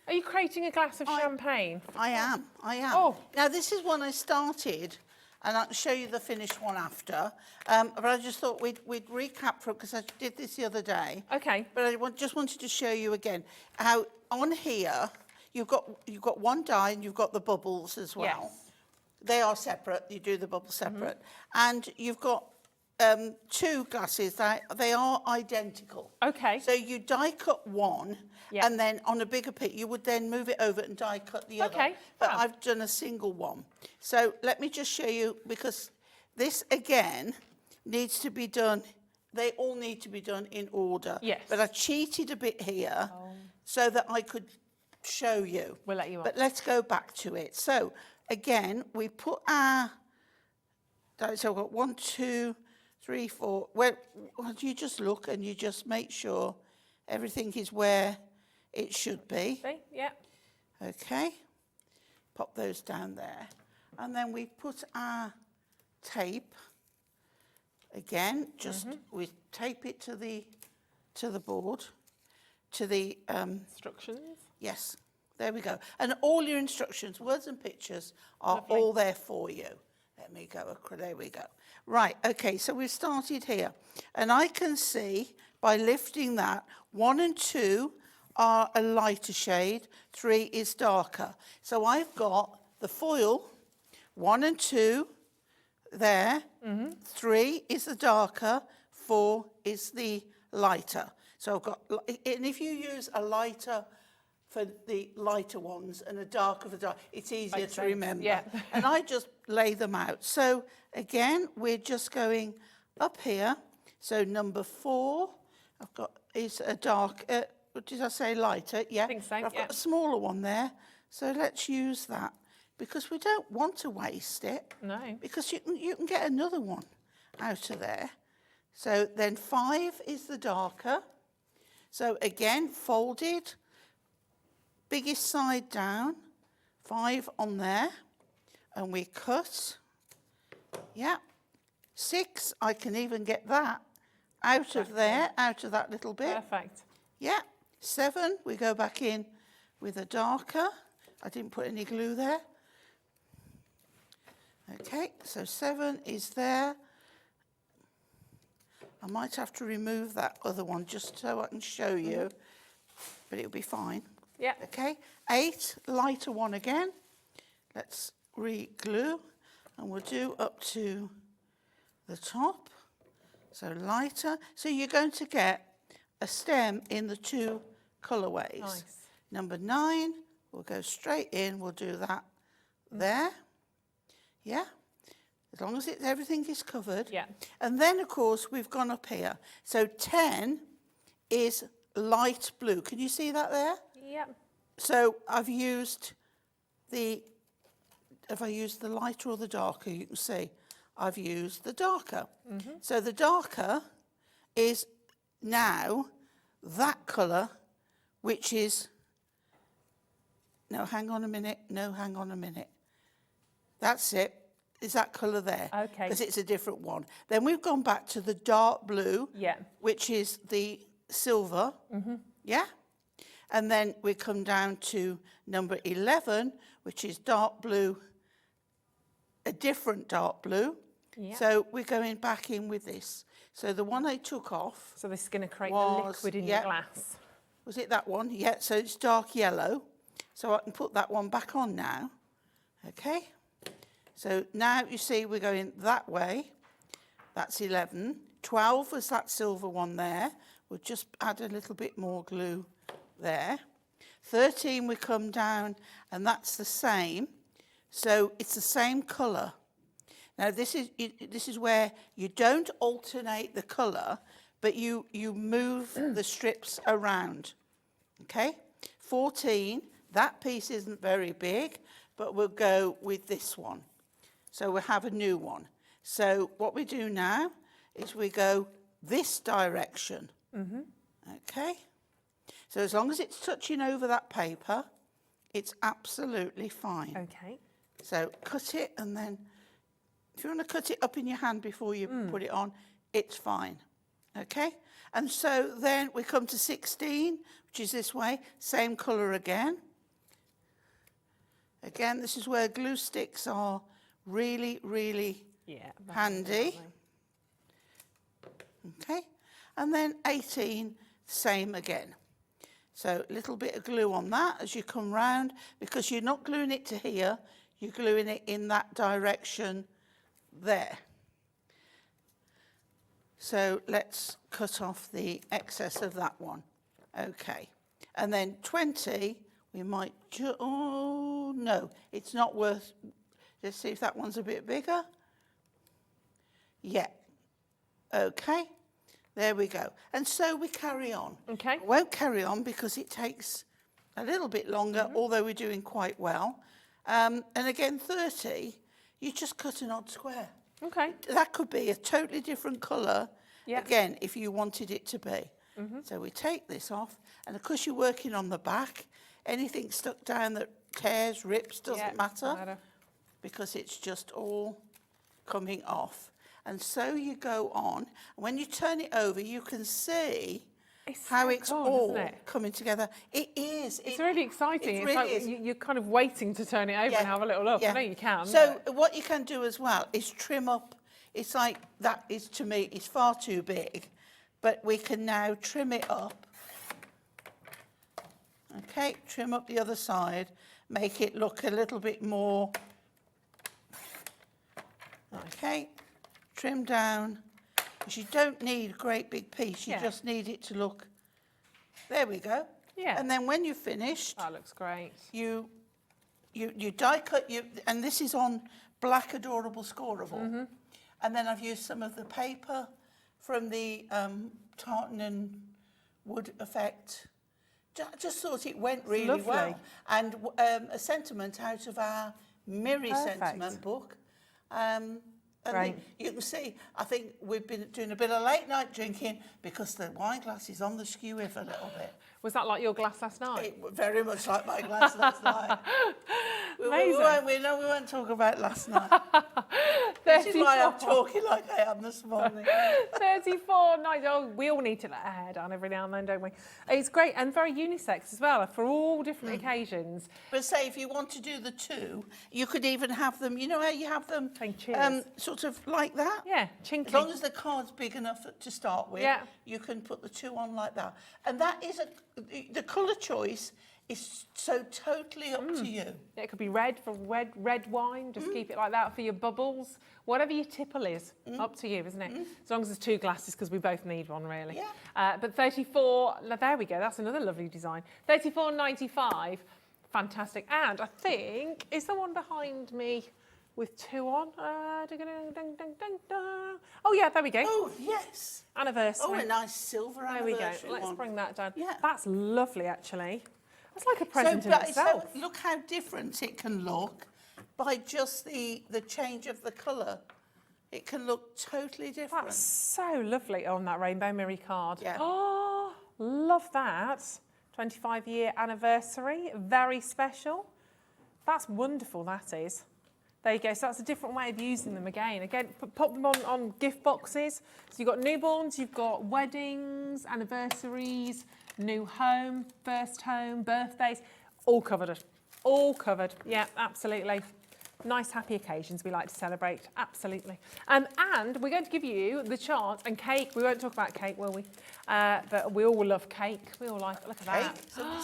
Are you creating a glass of champagne? I am. Oh. Now, this is one I started, and I'll show you the finished one after. But I just thought we'd recap for it, because I did this the other day. Okay. But I just wanted to show you again how on here you've got one die and you've got the bubbles as well. Yes. They are separate. You do the bubbles separate, and you've got 2 glasses that they are identical. Okay. So you die cut one, Yeah. and then on a bigger pit you would then move it over and die cut the other. Okay, But fab. I've done a single one. So let me just show you, because this again needs to be done. They all need to be done in order. Yes. But I cheated a bit here so that I could show you. We'll let you on. But let's go back to it. So again, we put our. So I've got 1, 2, 3, 4. Well, you just look and you just make sure everything is where it should be. Yeah. Okay. Pop those down there. And then we put our tape again, just we tape it to the board, to the Instructions. yes, there we go. And all your instructions, words and pictures are all there for you. Let me go, there we go. Right, okay, so we've started here. And I can see by lifting that, 1 and 2 are a lighter shade, 3 is darker. So I've got the foil, 1 and 2 there, 3 is the darker, 4 is the lighter. So I've got, and if you use a lighter for the lighter ones and a darker for the dark, it's easier to remember. Yeah. And I just lay them out. So again, we're just going up here. So number 4, I've got is a dark, what did I say, lighter? Yeah. I think so, I've yeah. got a smaller one there. So let's use that because we don't want to waste it. No. Because you can get another one out of there. So then 5 is the darker. So again, folded, biggest side down, 5 on there, and we cut. Yeah. 6, I can even get that out of there, out of that little bit. Perfect. Yeah. 7, we go back in with a darker. I didn't put any glue there. Okay, so 7 is there. I might have to remove that other one just so I can show you, but it'll be fine. Yeah. Okay, 8, lighter one again. Let's re-glue, and we'll do up to the top. So lighter. So you're going to get a stem in the 2 colourways. Nice. Number 9, we'll go straight in. We'll do that there. Yeah. As long as everything is covered. Yeah. And then, of course, we've gone up here. So 10 is light blue. Can you see that there? Yeah. So I've used have I used the lighter or the darker? You can see I've used the darker. So the darker is now that colour, which is, no, hang on a minute. No, hang on a minute. That's it. Is that colour there? Okay. Because it's a different one. Then we've gone back to the dark blue, Yeah. which is the silver. Yeah? And then we come down to number 11, which is dark blue, a different dark blue. Yeah. So we're going back in with this. So the one I took off, So this is going to create the Was- liquid in yeah. your glass. was it that one? Yeah, so it's dark yellow. So I can put that one back on now. Okay. So now you see we're going that way. That's 11. 12 was that silver one there. We'll just add a little bit more glue there. 13 we come down and that's the same. So it's the same colour. Now this is where you don't alternate the colour, but you move the strips around. Okay? 14, that piece isn't very big, but we'll go with this one. So we'll have a new one. So what we do now is we go this direction. Okay? So as long as it's touching over that paper, it's absolutely fine. Okay. So cut it, and then if you want to cut it up in your hand before you put it on, it's fine. Okay? And so then we come to 16, which is this way, same colour again. Again, this is where glue sticks are really, really handy. Okay? And then 18, same again. So a little bit of glue on that as you come round, because you're not gluing it to here, you're gluing it in that direction there. So let's cut off the excess of that one. Okay. And then 20, we might, oh no, it's not worth, let's see if that one's a bit bigger. Yeah. Okay. There we go. And so we carry on. Okay. I won't carry on because it takes a little bit longer, although we're doing quite well. And again, 30, you just cut an odd square. Okay. That could be a totally different colour, Yeah. again, if you wanted it to be. So we take this off, and of course you're working on the back. Anything stuck down that tears, rips, doesn't matter, because it's just all coming off. And so you go on. When you turn it over, you can see how it's cool, all isn't it? coming together. It is. It's really exciting. It It's really like is. you're kind of waiting to turn it over and have a little look. I know you can. So what you can do as well is trim up. It's like that is, to me, it's far too big, but we can now trim it up. Okay, trim up the other side, make it look a little bit more. Okay, trim down, because you don't need a great big piece, you just need it to look, there we go. Yeah. And then when you're finished, that looks great. you die cut, and this is on black adorable scoreable. And then I've used some of the paper from the tartan and wood effect. Just thought it went really well. And a sentiment out of our Miri sentiment book. And you can see, I think we've been doing a bit of late night drinking because the wine glass is on the skew a little bit. Was that like your glass last night? It was very much like my glass last night. Amazing. We won't talk about last night. This is why I'm talking like I am this morning. 34 nights. Oh, we all need to let our hair down every now and then, don't we? It's great and very unisex as well for all different occasions. But say if you want to do the two, you could even have them, you know how you have them sort of like that? Yeah, chinky. As long as the card's big enough to start with, you can put the two on like that. And that is the colour choice is so totally up to you. Yeah, it could be red for red wine, just keep it like that for your bubbles. Whatever your tipple is, up to you, isn't it? As long as there's two glasses, because we both need one, really. Yeah. But 34, there we go, that's another lovely design. 34.95, fantastic. And I think, is the one behind me with two on? Oh yeah, there we go. Oh, yes. Anniversary. Oh, a nice silver anniversary. There we go, let's bring that down. Yeah. That's lovely, actually. That's like a present in itself. So look how different it can look by just the change of the colour. It can look totally different. That's so lovely on that Rainbow Miri card. Yeah. Oh, love that. 25-year anniversary, very special. That's wonderful, that is. There you go, so that's a different way of using them again. Again, pop them on gift boxes. So you've got newborns, you've got weddings, anniversaries, new home, first home, birthdays, all covered. All covered, yeah, absolutely. Nice, happy occasions we like to celebrate, absolutely. And we're going to give you the chance, and cake, we won't talk about cake, will we? But we all love cake. We all like, look at that. Somebody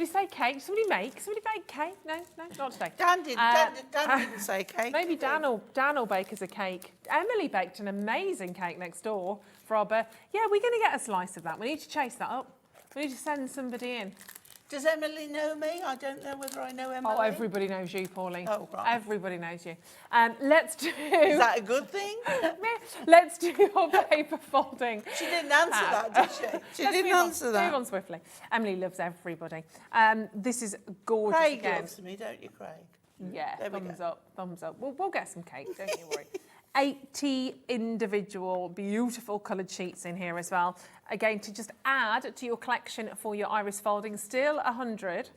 say cake? Somebody say cake. Somebody bake cake. No, not today. Dan didn't say cake. Maybe Dan will bake us a cake. Emily baked an amazing cake next door for our birthday. Yeah, we're going to get a slice of that. We need to chase that up. We need to send somebody in. Does Emily know me? I don't know whether I know Emily. Oh, everybody knows you, Pauline. Oh, right. Everybody knows you. Let's do... Is that a good thing? Let's do your paper folding. She didn't answer that, did she? She didn't answer that. Move on swiftly. Emily loves everybody. This is gorgeous Craig again. loves me, don't you, Craig? Yeah, thumbs up, thumbs up. We'll get some cake, don't you worry. 80 individual beautiful coloured sheets in here as well. Again, to just add to your collection for your iris folding, still 100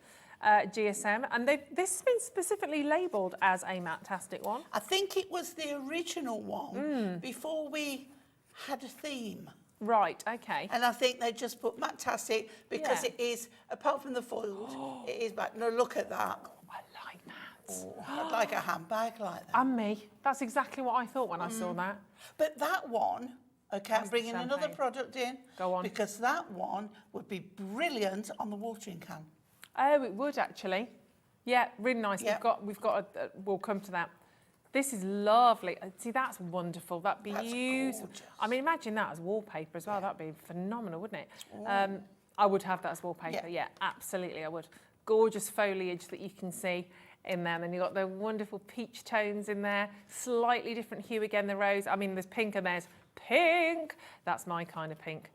GSM. And this has been specifically labelled as a matte-tastic one. I think it was the original one before we had a theme. Right, okay. And I think they just put matte-tastic because it is, apart from the foiled, it is matte. No, look at that. Oh, I like that. Oh, I'd like a handbag like that. And me. That's exactly what I thought when I saw that. But that one, okay, I'm bringing another product in. Go on. Because that one would be brilliant on the watering can. Oh, it would actually. Yeah, really nice. Yeah. We've got we'll come to that. This is lovely. See, that's wonderful. That'd be beautiful. Gorgeous. I mean, imagine that as wallpaper as well. That'd be phenomenal, wouldn't it? I would have that as wallpaper. Yeah, absolutely, I would. Gorgeous foliage that you can see in there. And then you've got the wonderful peach tones in there. Slightly different hue again, the rose. I mean, there's pink and there's pink. That's my kind of pink.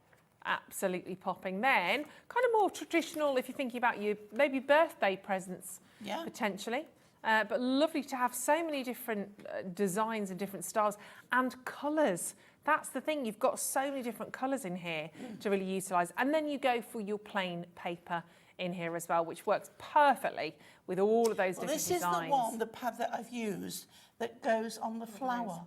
Absolutely popping. Then, kind of more traditional if you're thinking about your maybe birthday presents, potentially. But lovely to have so many different designs and different styles and colours. That's the thing, you've got so many different colours in here to really utilise. And then you go for your plain paper in here as well, which works perfectly with all of those different designs. This is the one, the pad that I've used, that goes on the flower.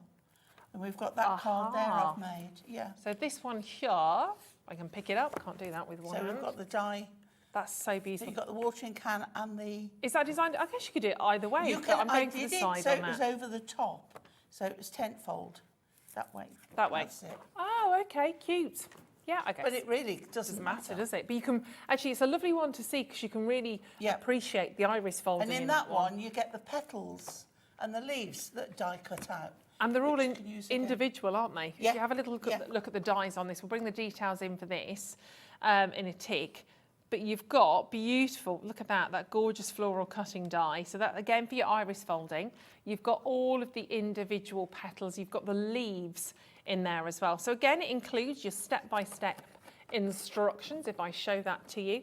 And we've got that card there I've made, yeah. So this one here, I can pick it up, can't do that with one hand. So we've got the die. That's so So beautiful. you've got the watering can and the... Is that designed? I guess you could do it either way. You but can, I'm going for the side so on it was that. over the top. So it was tent-fold, that way. That way. That's it. Oh, okay, cute. Yeah, I guess. But it really doesn't matter, does it? But you can, actually, it's a lovely one to see because you can really appreciate the iris folding. And in that one, you get the petals and the leaves that die cut out. And they're all individual, aren't they? Yeah. If you have a little look at the dies on this, we'll bring the details in for this in a tick. But you've got beautiful, look at that gorgeous floral cutting die. So that, again, for your iris folding, you've got all of the individual petals. You've got the leaves in there as well. So again, it includes your step-by-step instructions. If I show that to you,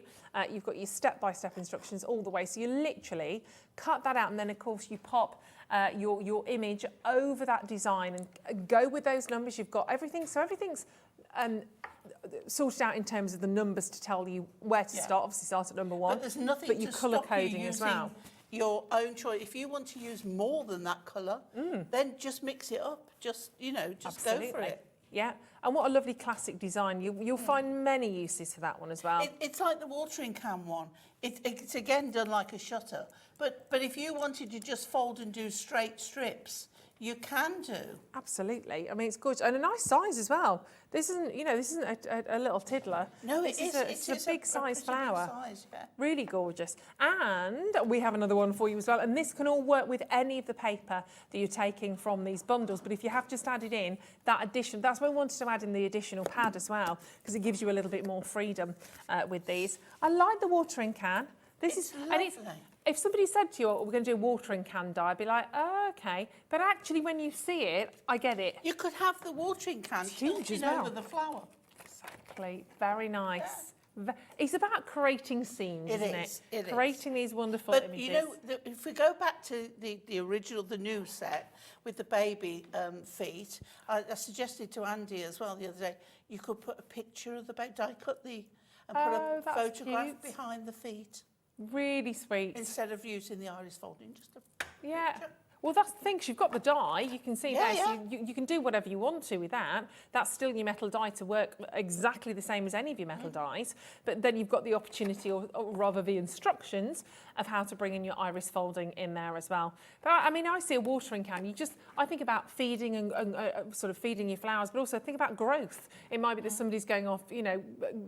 you've got your step-by-step instructions all the way. So you literally cut that out, and then of course you pop your image over that design and go with those numbers. You've got everything. So everything's sorted out in terms of the numbers to tell you where to start. Obviously start at number 1. But there's nothing but your to colour stop coding you as well. Your own choice. If you want to use more than that colour, then just mix it up. Just, just go for it. Yeah, and what a lovely classic design. You'll find many uses for that one as well. It's like the watering can one. It's again done like a shutter. But if you wanted to just fold and do straight strips, you can do. Absolutely. I mean, it's gorgeous. And a nice size as well. This isn't, a little tiddler. No, It's a big size flower. Big size, yeah. Really gorgeous. And we have another one for you as well. And this can all work with any of the paper that you're taking from these bundles. But if you have just added in that addition, that's why we wanted to add in the additional pad as well, because it gives you a little bit more freedom with these. I like the watering can. It's lovely. If somebody said to you, oh, we're going to do a watering can die, I'd be like, oh, okay. But actually, when you see it, I get it. You could have the watering can huge as tilted well. over the flower. Exactly. Very nice. Yeah. It's about creating scenes, isn't it? It is. Creating these wonderful but images. If we go back to the original, the new set with the baby feet, I suggested to Andy as well the other day, you could put a picture of the baby, die cut and put a photograph cute. behind the feet. Really sweet. Instead of using the iris folding, just a picture. Well, that's the thing, 'cause you've got the die, you can see there, Yeah. so you can do whatever you want to with that. That's still your metal die to work exactly the same as any of your metal dies, but then you've got the opportunity, or rather the instructions, of how to bring in your iris folding in there as well. But I mean, I see a watering can, I think about feeding and sort of feeding your flowers, but also think about growth. It might be that somebody's going off,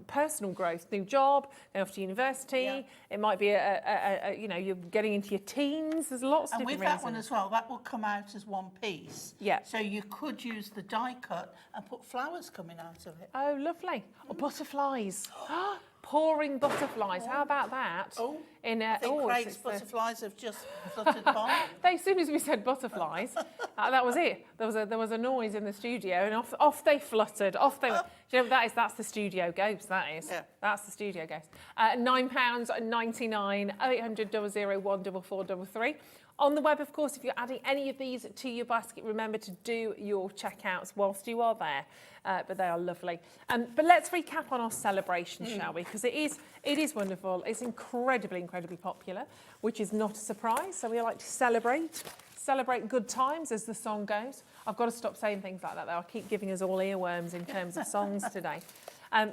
personal growth, new job, going off to university. Yeah. It might be you're getting into your teens. There's lots of different reasons. And with that one as well, that will come out as one piece. Yeah. So you could use the die cut and put flowers coming out of it. Oh, lovely. Or butterflies. Pouring butterflies. How about that? Oh, I think Craig's butterflies have just fluttered by. As soon as we said butterflies, that was it. There was a noise in the studio, and off they fluttered. Off they went. Do you know what that's the studio ghost, that is. Yeah. That's the studio ghost. £9.99, 0800 001 4433. On the web, of course, if you're adding any of these to your basket, remember to do your checkouts whilst you are there. But they are lovely. But let's recap on our celebration, shall we? Because it is wonderful. It's incredibly, incredibly popular, which is not a surprise. So we like to celebrate good times, as the song goes. I've got to stop saying things like that, though. I'll keep giving us all earworms in terms of songs today.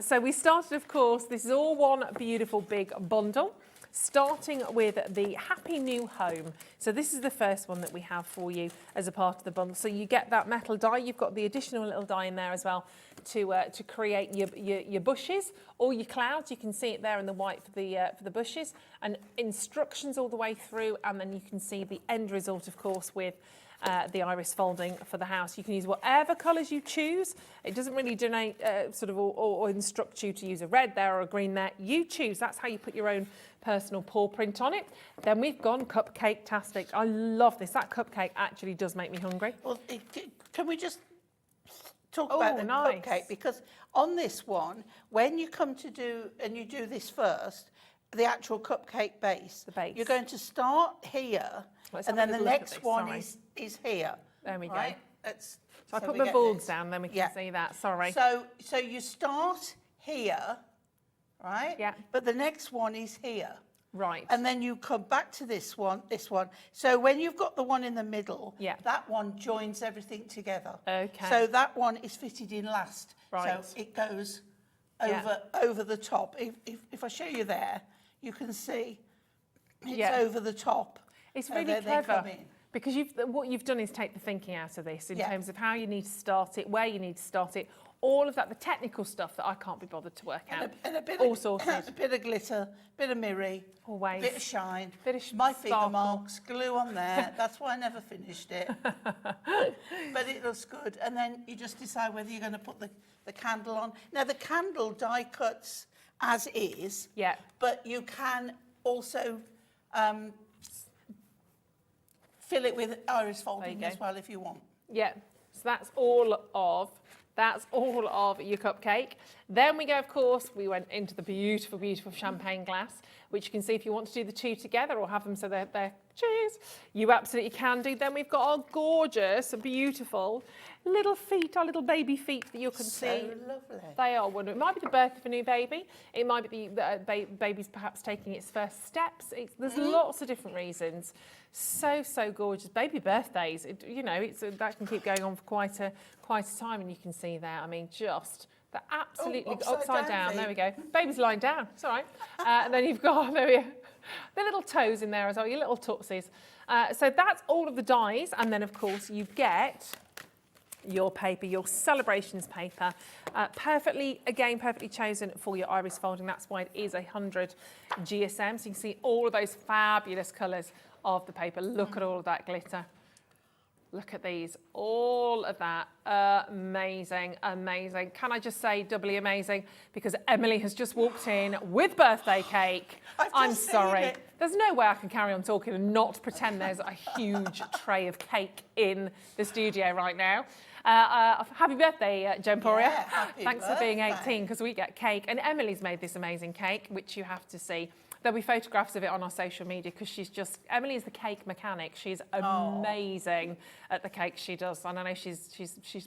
So we started, of course, this is all one beautiful big bundle, starting with the Happy New Home. So this is the first one that we have for you as a part of the bundle. So you get that metal die. You've got the additional little die in there as well to create your bushes or your clouds. You can see it there in the white for the bushes, and instructions all the way through. And then you can see the end result, of course, with the iris folding for the house. You can use whatever colours you choose. It doesn't really donate or instruct you to use a red there or a green there. You choose. That's how you put your own personal paw print on it. Then we've gone cupcake-tastic. I love this. That cupcake actually does make me hungry. Well, can we just talk about the cupcake? Because on this one, when you come to do, and you do this first, the actual cupcake base, The base. you're going to start here Let's and have a then the little look at next this, one sorry. is here. There we go. Right? So I put we my get boards this. down, then we can Yeah. see that. Sorry. So you start here, right? Yeah. But the next one is here. Right. And then you come back to this one. So when you've got the one in the middle, Yeah. that one joins everything together. Okay. So that one is fitted in last. Right. So it goes Yeah. over the top. If I show you there, you can see it's Yeah. over the top. It's So really there they clever come in. because what you've done is take the thinking out of this in Yeah. terms of how you need to start it, where you need to start it, all of that, the technical stuff that I can't be bothered to work out. And a bit all of, sorted. a bit of glitter, bit of mirror, Always. bit of shine, Bit of my finger sparkle. marks, glue on there. That's why I never finished it. But it looks good. And then you just decide whether you're going to put the candle on. Now, the candle die cuts as is, Yeah. but you can also fill it with iris folding go. as well if you want. Yeah, so that's all of your cupcake. Then we go, of course, we went into the beautiful, beautiful champagne glass, which you can see if you want to do the two together or have them so they're cheers, you absolutely can do. Then we've got our gorgeous, beautiful little feet, our little baby feet that you can see. So lovely. They are wonderful. It might be the birth of a new baby. It might be the baby's perhaps taking its first steps. There's lots of different reasons. So, so gorgeous. Baby birthdays, that can keep going on for quite a time, and you can see there. I mean, just the absolutely upside down. There we go. Baby's lying down. It's all right. And then you've got the little toes in there as well, your little tootsies. So that's all of the dies, and then of course you get your paper, your celebrations paper, perfectly chosen for your iris folding. That's why it is 100 GSM. So you can see all of those fabulous colours of the paper. Look at all of that glitter. Look at these, all of that, amazing, amazing. Can I just say doubly amazing because Emily has just walked in with birthday cake. I'm sorry. There's no way I can carry on talking and not pretend there's a huge tray of cake in the studio right now. Happy birthday, Gemporia. Yeah, happy Thanks for being birthday. 18 because we get cake. And Emily's made this amazing cake, which you have to see. There'll be photographs of it on our social media because Emily is the cake mechanic. She's amazing at the cake she does. And I know she's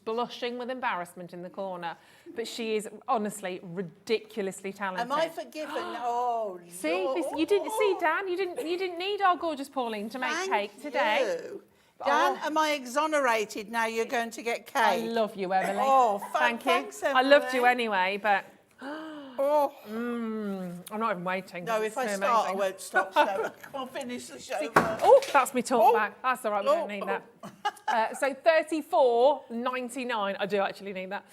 blushing with embarrassment in the corner, but she is honestly ridiculously talented. Am I forgiven? Oh, See, Lord. you didn't see Dan. You didn't need our gorgeous Pauline to make Thank cake today. you. Dan, am I exonerated now? You're going to get cake. I love you, Emily. Oh, thank you. thanks, I loved you Emily. anyway, but Oh. I'm not even waiting. No, It's if I so start, I amazing. won't stop. So I'll finish the show first. Oh, that's me talk Oh. back. That's all right, we don't need that. So $34.99. I do actually need that.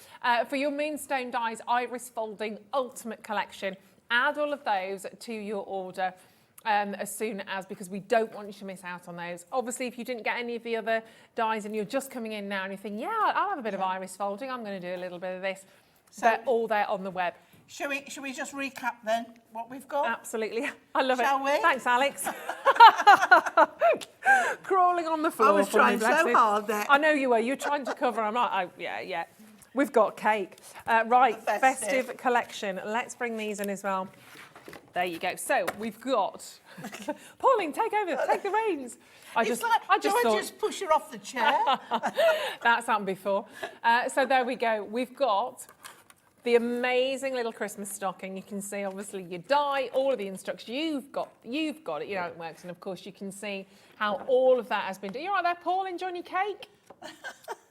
For your Moonstone Dies Iris Folding Ultimate Collection. Add all of those to your order as soon as, because we don't want you to miss out on those. Obviously, if you didn't get any of the other dies and you're just coming in now and you think, yeah, I'll have a bit of iris folding, I'm going to do a little bit of this. So they're all there on the web. Should we just recap then what we've got? Absolutely. I love Shall it. we? Thanks, Alex. Crawling on the floor. I was for me, trying bless so it. hard there. I know you were. You were trying to cover. I'm like, oh, yeah. We've got cake. Right, festive collection. Let's bring these in as well. There you go. So we've got... Pauline, take over. Take the reins. I just push her off the chair? That's happened before. So there we go. We've got the amazing little Christmas stocking. You can see, obviously, your die, all of the instructions. You've got it. You know it works. And, of course, you can see how all of that has been done. You all right there, Paul? Enjoying your cake?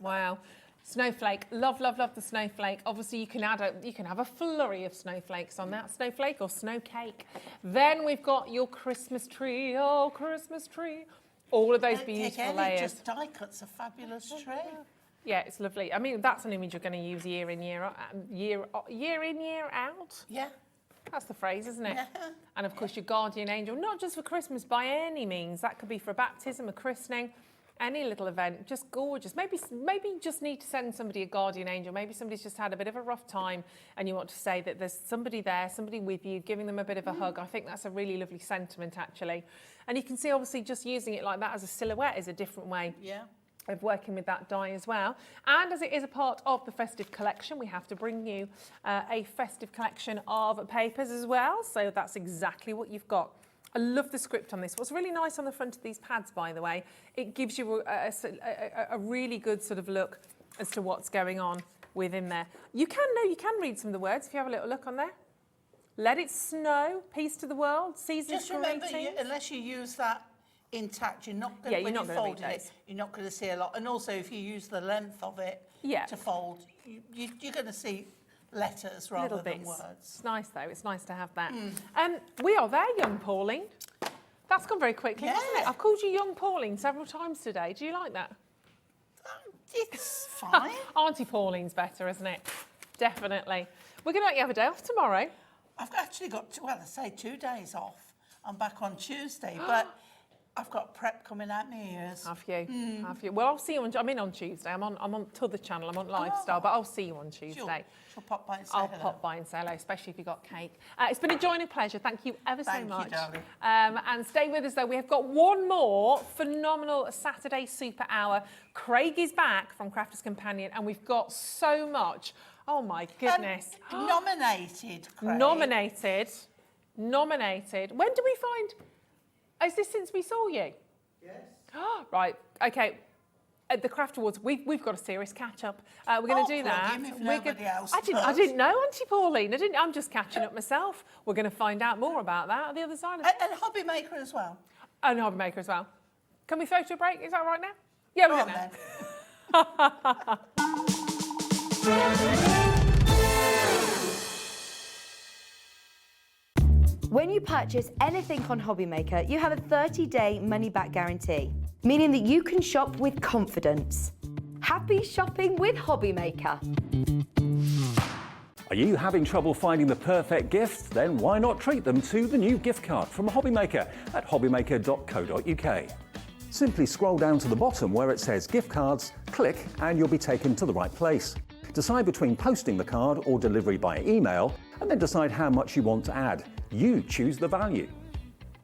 Wow. Snowflake. Love the snowflake. Obviously, you can have a flurry of snowflakes on that. Snowflake or snow cake. Then we've got your Christmas tree. Oh, Christmas tree. All of those beautiful layers. Just die cuts a fabulous tree. Yeah, it's lovely. I mean, that's an image you're going to use year in, year out. Yeah. That's the phrase, isn't it? Yeah. And of course, your guardian angel, not just for Christmas by any means. That could be for a baptism, a christening, any little event. Just gorgeous. Maybe you just need to send somebody a guardian angel. Maybe somebody's just had a bit of a rough time and you want to say that there's somebody there, somebody with you, giving them a bit of a hug. I think that's a really lovely sentiment, actually. And you can see, obviously, just using it like that as a silhouette is a different way. Yeah. Of working with that die as well. And as it is a part of the festive collection, we have to bring you a festive collection of papers as well. So that's exactly what you've got. I love the script on this. What's really nice on the front of these pads, by the way, it gives you a really good sort of look as to what's going on within there. You can read some of the words if you have a little look on there. Let it snow, peace to the world, seasons Just remember, greetings. unless you use that intact, you're not going to, when you're folding it, you're not going to see a lot. And also, if you use the length of it to fold, you're going to see letters rather than words. It's nice, though. It's nice to have that. We are there, young Pauline. That's gone very quickly, hasn't it? I've called you young Pauline several times today. Do you like that? It's fine. Auntie Pauline's better, isn't it? Definitely. We're going to let you have a day off tomorrow. I've actually got, 2 days off. I'm back on Tuesday, but I've got prep coming out my ears. Have you? Have you? Well, I'll see you on. I'm in on Tuesday. I'm on t'other channel. I'm on Lifestyle, but I'll see you on Tuesday. She'll pop by and say I'll hello. pop by and say hello, especially if you got cake. It's been a joy and a pleasure. Thank you ever so much. Thank you, darling. And stay with us though. We have got one more phenomenal Saturday Super Hour. Craig is back from Crafters Companion, and we've got so much. Oh my goodness! Nominated, Craig. Nominated. When do we find? Is this since we saw you? Yes. Right. Okay. At the Craft Awards, we've got a serious catch up. We're going to do that. I didn't know, Auntie Pauline. I'm just catching up myself. We're going to find out more about that on the other side of it. And Hobby Maker as well. And Hobby Maker as well. Can we throw to a break? Is that right now? Yeah, we're going now. When you purchase anything on Hobby Maker, you have a 30-day money-back guarantee, meaning that you can shop with confidence. Happy shopping with Hobby Maker. Are you having trouble finding the perfect gift? Then why not treat them to the new gift card from Hobby Maker at hobbymaker.co.uk. Simply scroll down to the bottom where it says gift cards, click and you'll be taken to the right place. Decide between posting the card or delivery by email, and then decide how much you want to add. You choose the value.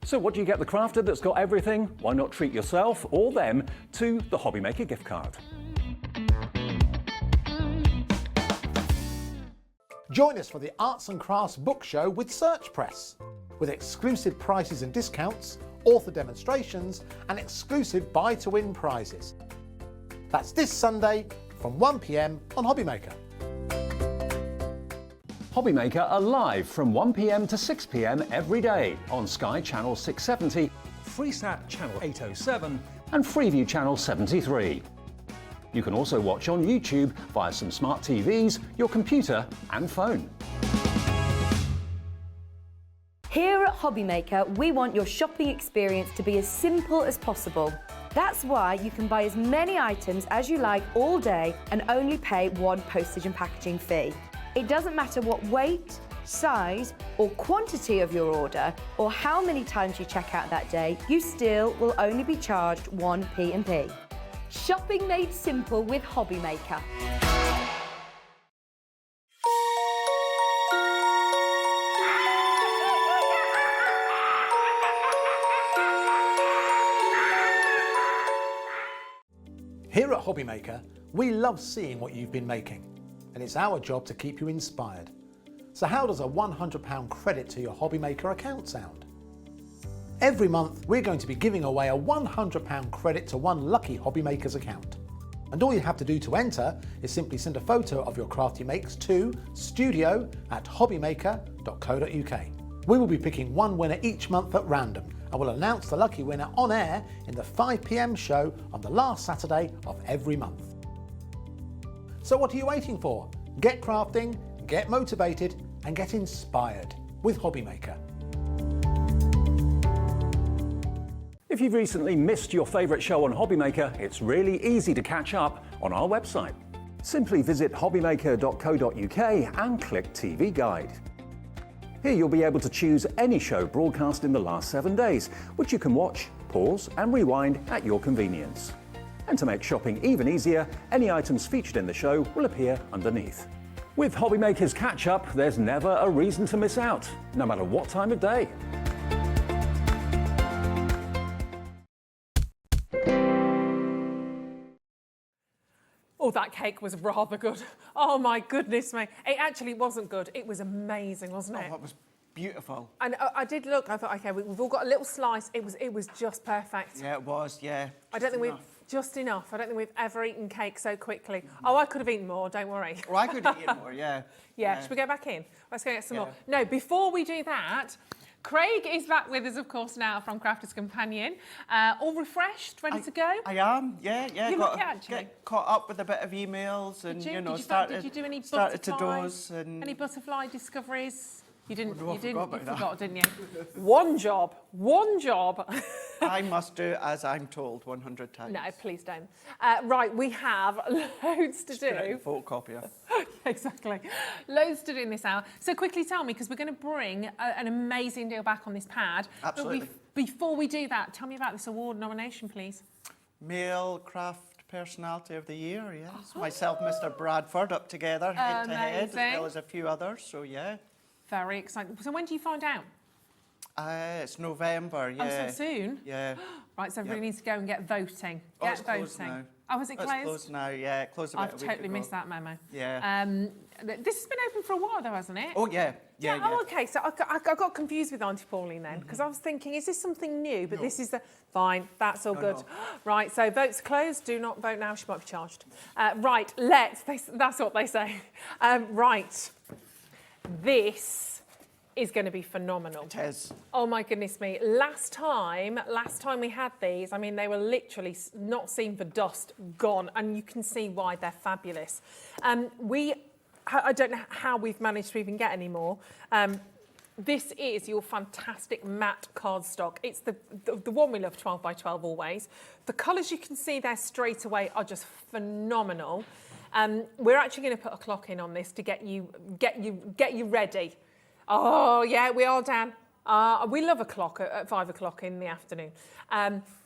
So what do you get the crafter that's got everything? Why not treat yourself or them to the Hobby Maker gift card? Join us for the Arts and Crafts Book Show with Search Press, with exclusive prices and discounts, author demonstrations, and exclusive buy-to-win prizes. That's this Sunday from 1 p.m. on Hobby Maker. Hobby Maker are live from 1 p.m. to 6 p.m. every day on Sky Channel 670, Freesat Channel 807 and Freeview Channel 73. You can also watch on YouTube via some smart TVs, your computer and phone. Here at Hobby Maker, we want your shopping experience to be as simple as possible. That's why you can buy as many items as you like all day and only pay one postage and packaging fee. It doesn't matter what weight, size or quantity of your order or how many times you check out that day, you still will only be charged one P&P. Shopping made simple with Hobby Maker. Here at Hobby Maker, we love seeing what you've been making, and it's our job to keep you inspired. So how does a £100 credit to your Hobby Maker account sound? Every month, we're going to be giving away a £100 credit to one lucky Hobby Maker's account. And all you have to do to enter is simply send a photo of your craft you makes to studio@hobbymaker.co.uk. We will be picking one winner each month at random, and we'll announce the lucky winner on air in the 5 p.m. show on the last Saturday of every month. So what are you waiting for? Get crafting, get motivated, and get inspired with Hobby Maker. If you've recently missed your favourite show on Hobby Maker, it's really easy to catch up on our website. Simply visit hobbymaker.co.uk and click TV Guide. Here you'll be able to choose any show broadcast in the last 7 days, which you can watch, pause and rewind at your convenience. And to make shopping even easier, any items featured in the show will appear underneath. With Hobby Maker's catch-up, there's never a reason to miss out, no matter what time of day. Oh, that cake was rather good. Oh my goodness me. It actually wasn't good. It was amazing, wasn't it? Oh, that was beautiful. And I did look, I thought, okay, we've all got a little slice. It was just perfect. Yeah, it was, yeah. I don't think we've, just enough. I don't think we've ever eaten cake so quickly. Oh, I could have eaten more, don't worry. Well, I could have eaten more, yeah. Yeah, should we go back in? Let's go get some Yeah. more. No, before we do that, Craig is back with us, of course, now from Crafter's Companion. All refreshed, ready to go? I am, yeah. You Got look it, actually. get caught up with a bit of emails and, Did you? you know, Did you do any started to butterfly? doze and... Any butterfly discoveries? You didn't. Oh, no, I you didn't. forgot You about that. forgot, didn't you? One job. One job. I must do as I'm told 100 times. No, please don't. Right, we have loads to do. Photocopier. Exactly. Loads to do in this hour. So quickly tell me, because we're going to bring an amazing deal back on this pad. Absolutely. But before we do that, tell me about this award nomination, please. Male Craft Personality of the Year, yes. Myself, Mr. Bradford, up together, head to head, as Amazing. well as a few others, so yeah. Very exciting. So when do you find out? It's November, yeah. Oh, so soon? Yeah. Right, so everybody needs to go and get voting. Oh, Get it's voting. closed now. Oh, is it It's closed? closed now, yeah. Closed about a I've week totally ago. missed that memo. Yeah. This has been open for a while though, hasn't it? Oh, yeah. Yeah, Oh, okay. So I got confused with Auntie Pauline then, because I was thinking, is this something new? But this is the... Fine, that's all good. no. Right, so votes closed. Do not vote now. She might be charged. Right, that's what they say. Right. This is going to be phenomenal. It is. Oh my goodness me. Last time we had these, I mean, they were literally not seen for dust, gone. And you can see why they're fabulous. I don't know how we've managed to even get any more. This is your fantastic matte cardstock. It's the one we love, 12 by 12 always. The colours you can see there straight away are just phenomenal. We're actually going to put a clock in on this to get you ready. Oh yeah, we are, Dan. We love a clock at 5 o'clock in the afternoon.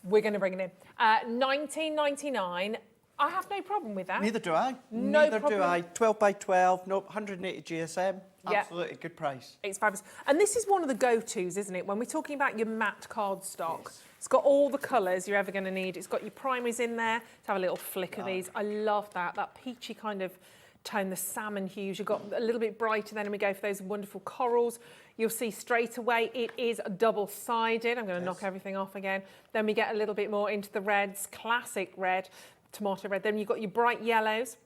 We're going to bring it in. $19.99. I have no problem with that. Neither do I. No Neither problem. do I. 12 by 12, nope, 180 GSM. Yeah. Absolutely good price. It's fabulous. And this is one of the go-tos, isn't it? When we're talking about your matte cardstock, yes. It's got all the colours you're ever going to need. It's got your primaries in there. Let's have a little flick of these. I love that peachy kind of tone, the salmon hues. You've got a little bit brighter then, and we go for those wonderful corals. You'll see straight away it is double-sided. I'm going to knock everything off again. Then we get a little bit more into the reds, classic red, tomato red. Then you've got your bright yellows.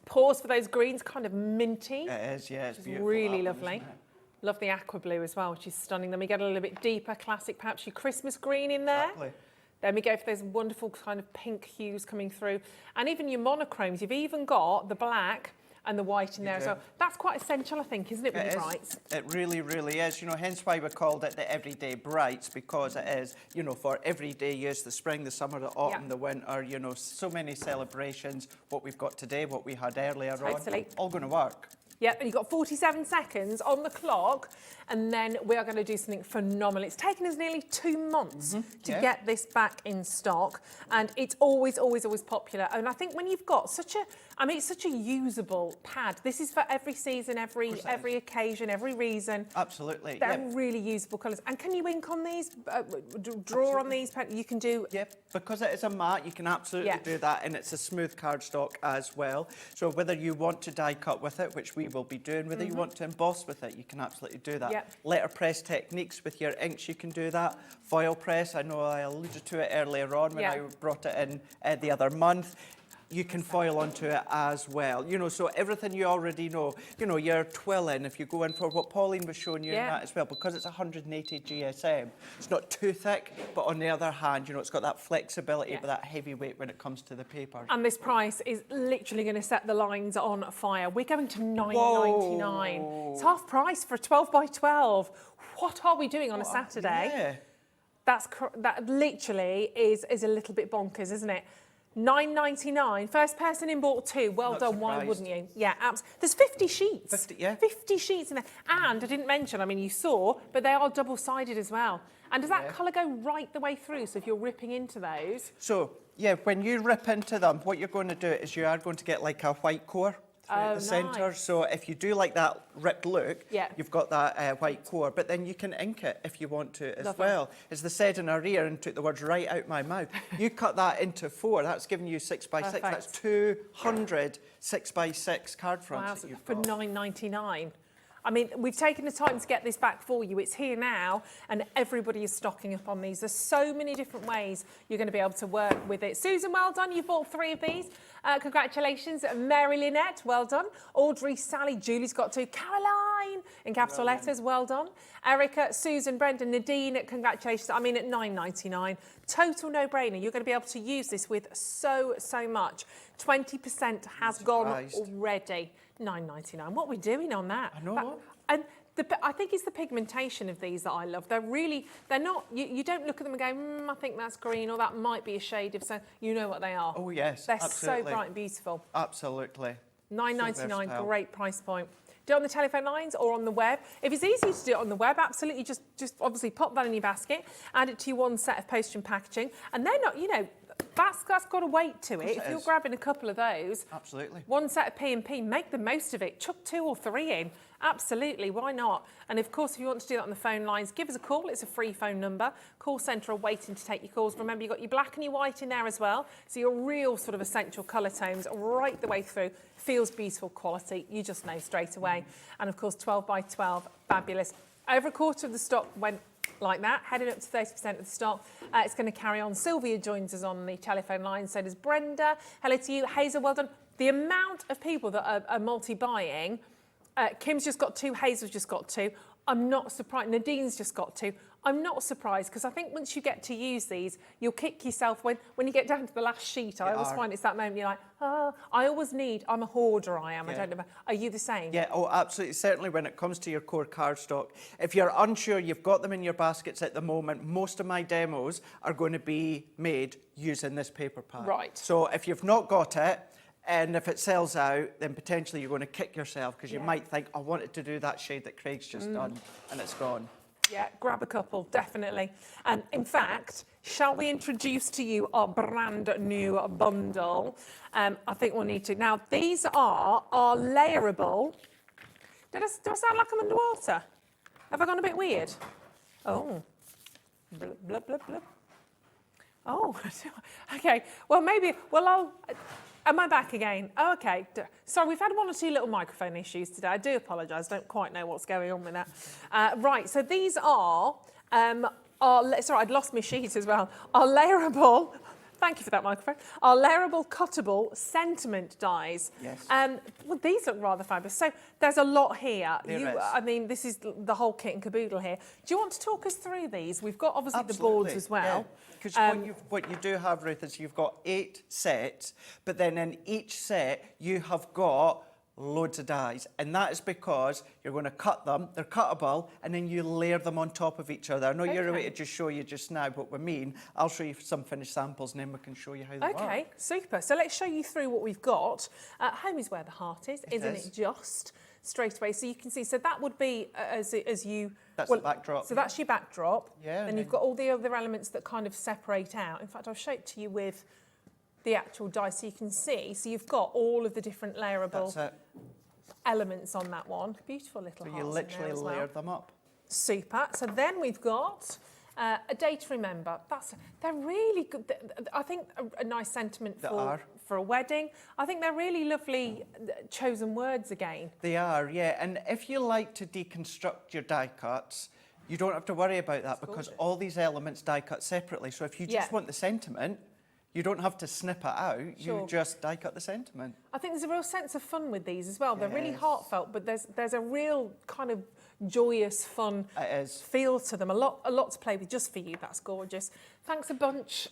Pause for those greens, kind of minty. It is, yeah, it's beautiful. Really that one, lovely. isn't it? Love the aqua blue as well, which is stunning. Then we get a little bit deeper, classic, perhaps your Christmas green in there. Exactly. Then we go for those wonderful kind of pink hues coming through. And even your monochromes, you've even got the black and the white in there as well. That's quite essential, I think, isn't it, with your brights? It really, really is. You know, hence why we called it the everyday brights, because it is, you know, for everyday use, the spring, the summer, the autumn, the winter, you know, so many celebrations. What we've got today, what we had earlier on, all going to work. Yep, and you've got 47 seconds on the clock, and then we are going to do something phenomenal. It's taken us nearly 2 months to get this back in stock, and it's always, always, always popular. And I think when you've got such a, I mean, it's such a usable pad. This is for every season, every occasion, every reason. Absolutely. They're really usable colours. And can you ink on these, draw on these? You can do... Yep, because it is a matte, you can absolutely do that, and it's a smooth cardstock as well. So whether you want to die cut with it, which we will be doing, whether you want to emboss with it, you can absolutely do that. Yep. Letterpress techniques with your inks, you can do that. Foil press, I know I alluded to it earlier on when I brought it in the other month. You can foil onto it as well. You know, so everything you already know. You know, your twilling, if you go in for what Pauline was showing you in that as well, because it's 180 GSM, it's not too thick, but on the other hand, you know, it's got that flexibility but that heavy weight when it comes to the paper. And this price is literally going to set the lines on fire. We're going to $9.99. It's half price for a 12 by 12. What are we doing on a Saturday? Yeah. That literally is a little bit bonkers, isn't it? $9.99. First person in bought 2. Well done. Why wouldn't you? Yeah, absolutely. There's 50 sheets. 50 sheets in there. And I didn't mention, I mean, you saw, but they are double-sided as well. And does that colour go right the way through? So if you're ripping into those... So, yeah, when you rip into them, what you're going to do is you are going to get like a white core through the centre. So if you do like that ripped look, you've got that white core, but then you can ink it if you want to as well. As they said in our ear, and took the words right out my mouth, you cut that into 4, that's giving you 6 by 6. That's 200 6 by 6 card fronts. Wow, for $9.99. I mean, we've taken the time to get this back for you. It's here now, and everybody is stocking up on these. There's so many different ways you're going to be able to work with it. Susan, well done. You've bought 3 of these. Congratulations. Mary Lynette, well done. Audrey, Sally, Julie's got 2. Caroline, in capital letters, well done. Erica, Susan, Brendan, Nadine, congratulations. I mean, at £9.99. Total no-brainer. You're going to be able to use this with so much. 20% has gone already. £9.99. What are we doing on that? I know. And I think it's the pigmentation of these that I love. They're not, you don't look at them and go, I think that's green, or that might be a shade of, so you know what they are. Oh, yes, They're absolutely. so bright and beautiful. Absolutely. £9.99, great price point. Do it on the telephone lines or on the web. If it's easy to do it on the web, absolutely, just obviously pop that in your basket, add it to your one set of postage and packaging, and they're not, you know, that's got a weight to it. If you're grabbing a couple of those, absolutely, one set of P&P, make the most of it. Chuck 2 or 3 in. Absolutely, why not? And of course, if you want to do that on the phone lines, give us a call. It's a free phone number. Call centre are waiting to take your calls. Remember, you've got your black and your white in there as well. So your real sort of essential colour tones right the way through. Feels beautiful quality. You just know straight away. And of course, 12 by 12, fabulous. Over a quarter of the stock went like that, heading up to 30% of the stock. It's going to carry on. Sylvia joins us on the telephone line. So does Brenda. Hello to you. Hazel, well done. The amount of people that are multi-buying. Kim's just got 2, Hazel's just got 2. I'm not surprised. Nadine's just got 2. I'm not surprised because I think once you get to use these, you'll kick yourself when you get down to the last sheet. I always find it's that moment you're like, oh, I'm a hoarder, I am. Yeah. I don't know. Are you the same? Yeah, oh, absolutely. Certainly when it comes to your core cardstock. If you're unsure, you've got them in your baskets at the moment. Most of my demos are going to be made using this paper pad. Right. So if you've not got it, and if it sells out, then potentially you're going to kick yourself because you might think, I wanted to do that shade that Craig's just done, and it's gone. Yeah, grab a couple, definitely. And in fact, shall we introduce to you our brand new bundle? I think we'll need to. Now, these are our layerable. Do I sound like I'm underwater? Have I gone a bit weird? Oh. Blub, blub, blub, blub. Oh, okay. Well, maybe, am I back again? Oh, okay. Sorry, we've had 1 or 2 little microphone issues today. I do apologise. Don't quite know what's going on with that. Right, so these are sorry, I'd lost my sheet as well. Our layerable, thank you for that microphone, our layerable cuttable sentiment dies. Yes. Well, these look rather fabulous. So there's a lot here. There is. I mean, this is the whole kit and caboodle here. Do you want to talk us through these? We've got obviously Absolutely. the boards as well. Because what you do have, Ruth, is you've got 8 sets, but then in each set you have got loads of dies, and that is because you're going to cut them, they're cuttable, and then you layer them on top of each other. I know you're away to just show you just now what we mean. I'll show you some finished samples and then we can show you how they work. Okay, super. So let's show you through what we've got. Home is where the heart is, isn't it just? Straight away, so you can see, so that would be as you... That's the backdrop. So that's your backdrop. Yeah. Then you've got all the other elements that kind of separate out. In fact, I'll show it to you with the actual die so you can see. So you've got all of the different layerable elements on that one. Beautiful little hearts. So you literally in there as well. layer them up. Super. So then we've got a day to remember. They're really good. I think a nice sentiment for a wedding. I think they're really lovely chosen words again. They are, yeah. And if you like to deconstruct your die cuts, you don't have to worry about that because all these elements die cut separately. So if you just want the sentiment, you don't have to snip it out. You just die cut the sentiment. I think there's a real sense of fun with these as well. They're really heartfelt, but there's a real kind of joyous, fun feel to them. A lot to play with just for you. That's gorgeous. Thanks a bunch.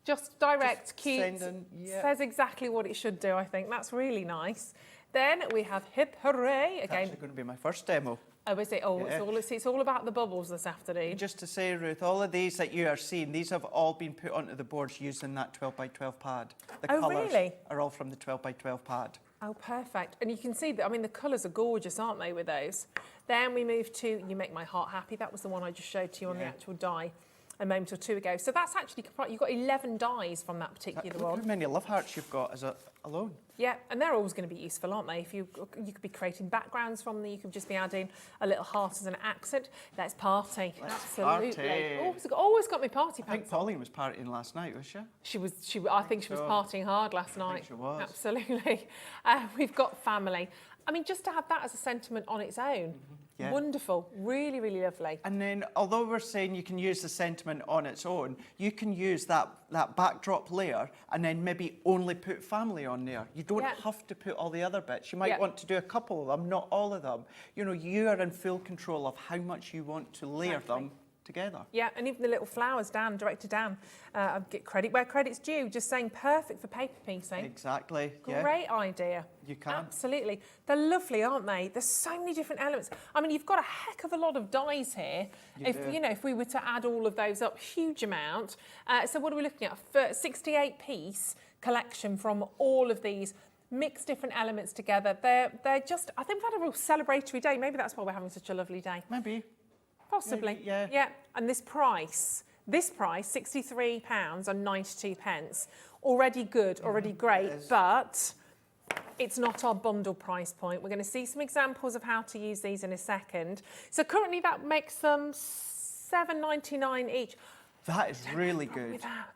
Just direct, cute. Says exactly what it should do, I think. That's really nice. Then we have Hip Hooray. Again. It's actually going to be my first demo. Oh, is it? Oh, it's all about the bubbles this afternoon. Just to say, Ruth, all of these that you are seeing, these have all been put onto the boards using that 12 by 12 pad. The colours are all from the 12 by 12 pad. Oh, perfect. And you can see that, I mean, the colours are gorgeous, aren't they, with those? Then we move to You Make My Heart Happy. That was the one I just showed to you on the actual die a moment or two ago. So that's actually, you've got 11 dies from that particular one. Look how many love hearts you've got alone. Yeah, and they're always going to be useful, aren't they? If you could be creating backgrounds from them, you could just be adding a little heart as an accent. Let's party. Absolutely. Party. Always got me party pants. I think Pauline was partying last night, was she? I think she was partying hard last night. I think she was. Absolutely. We've got family. I mean, just to have that as a sentiment on its own. Yeah. Wonderful, really, really lovely. And then, although we're saying you can use the sentiment on its own, you can use that backdrop layer and then maybe only put family on there. You don't have to put all the other bits. You might want to do a couple of them, not all of them. You know, you are in full control of how much you want to layer them together. Yeah, and even the little flowers, Dan, director Dan, I'll get credit where credit's due, just saying perfect for paper piecing. Exactly, yeah. Great idea. You can. Absolutely. They're lovely, aren't they? There's so many different elements. I mean, you've got a heck of a lot of dies here. If we were to add all of those up, huge amount. So what are we looking at? A 68-piece collection from all of these mix different elements together. They're just, I think we've had a real celebratory day. Maybe that's why we're having such a lovely day. Maybe. Possibly. Maybe, yeah. Yeah. And this price, £63.92. Already good, already great, but it's not our bundle price point. We're going to see some examples of how to use these in a second. So currently that makes them £7.99 each. That is really good. With that.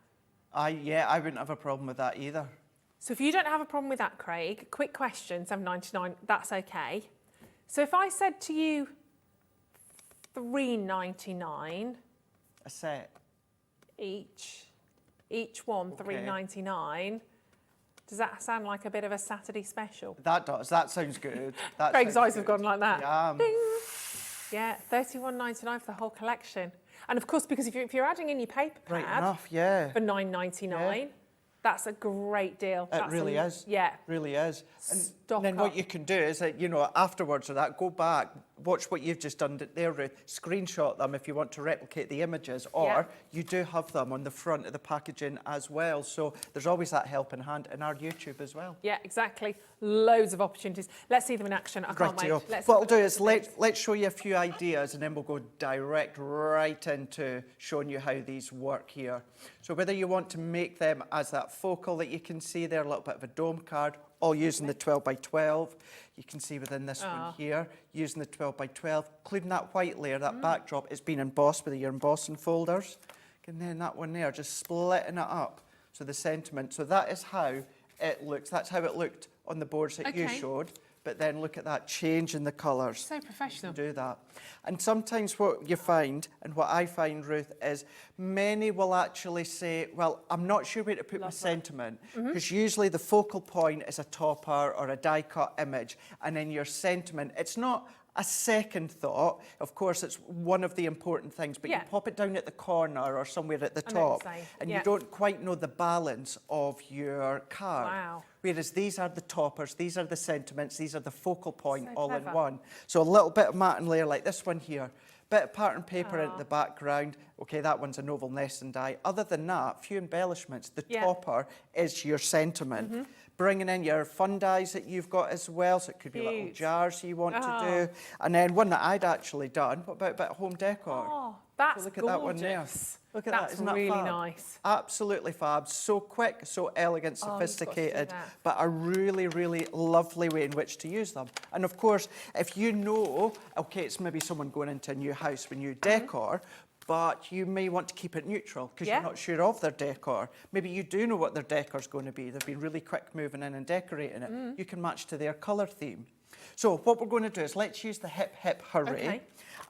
I wouldn't have a problem with that either. So if you don't have a problem with that, Craig, quick question, £7.99, that's okay. So if I said to you £3.99 a set each one £3.99, does that sound like a bit of a Saturday special? That does. That sounds good. Craig's eyes have gone like that. Yeah. Ding. Yeah, £31.99 for the whole collection. And of course, because if you're adding in your paper pad Right enough, yeah. for £9.99, that's a great deal. It really is. Yeah. Really is. And Stock then up. what you can do is that, you know, afterwards of that, go back, watch what you've just done there, Ruth, screenshot them if you want to replicate the images, or you do have them on the front of the packaging as well. So there's always that helping hand in our YouTube as well. Yeah, exactly. Loads of opportunities. Let's see them in action. I can't wait. What I'll do is let's show you a few ideas and then we'll go right into showing you how these work here. So whether you want to make them as that focal that you can see there, a little bit of a dome card, all using the 12 by 12. You can see within this one here, using the 12 by 12, including that white layer, that backdrop, it's been embossed with your embossing folders. And then that one there, just splitting it up. So the sentiment, so that is how it looks. That's how it looked on the boards that you showed. But then look at that change in the colours. So professional. Do that. And sometimes what you find, and what I find, Ruth, is many will actually say, well, I'm not sure where to put my sentiment, because usually the focal point is a topper or a die-cut image, and then your sentiment, it's not a second thought. Of course, it's one of the important things, but you pop it down at the corner or somewhere at the top, and you don't quite know the balance of your card. Wow. Whereas these are the toppers, these are the sentiments, these are the focal point all in one. So a little bit of matte layer like this one here, bit of pattern paper in the background. Okay, that one's a novel nest and die. Other than that, few embellishments. The topper is your sentiment. Bringing in your fun dies that you've got as well, so it could be little jars you want to do. And then one that I'd actually done, what about a bit of home decor? Oh, that's so look at gorgeous. that one there. Look at that's that, isn't that really fab? nice. Absolutely fab. So quick, so elegant, sophisticated, but a really, really lovely way in which to use them. And of course, if you know, okay, it's maybe someone going into a new house with new decor, but you may want to keep it neutral because you're not sure of their decor. Maybe you do know what their decor's going to be. They've been really quick moving in and decorating it. You can match to their colour theme. So what we're going to do is let's use the hip, hip, hooray. Okay.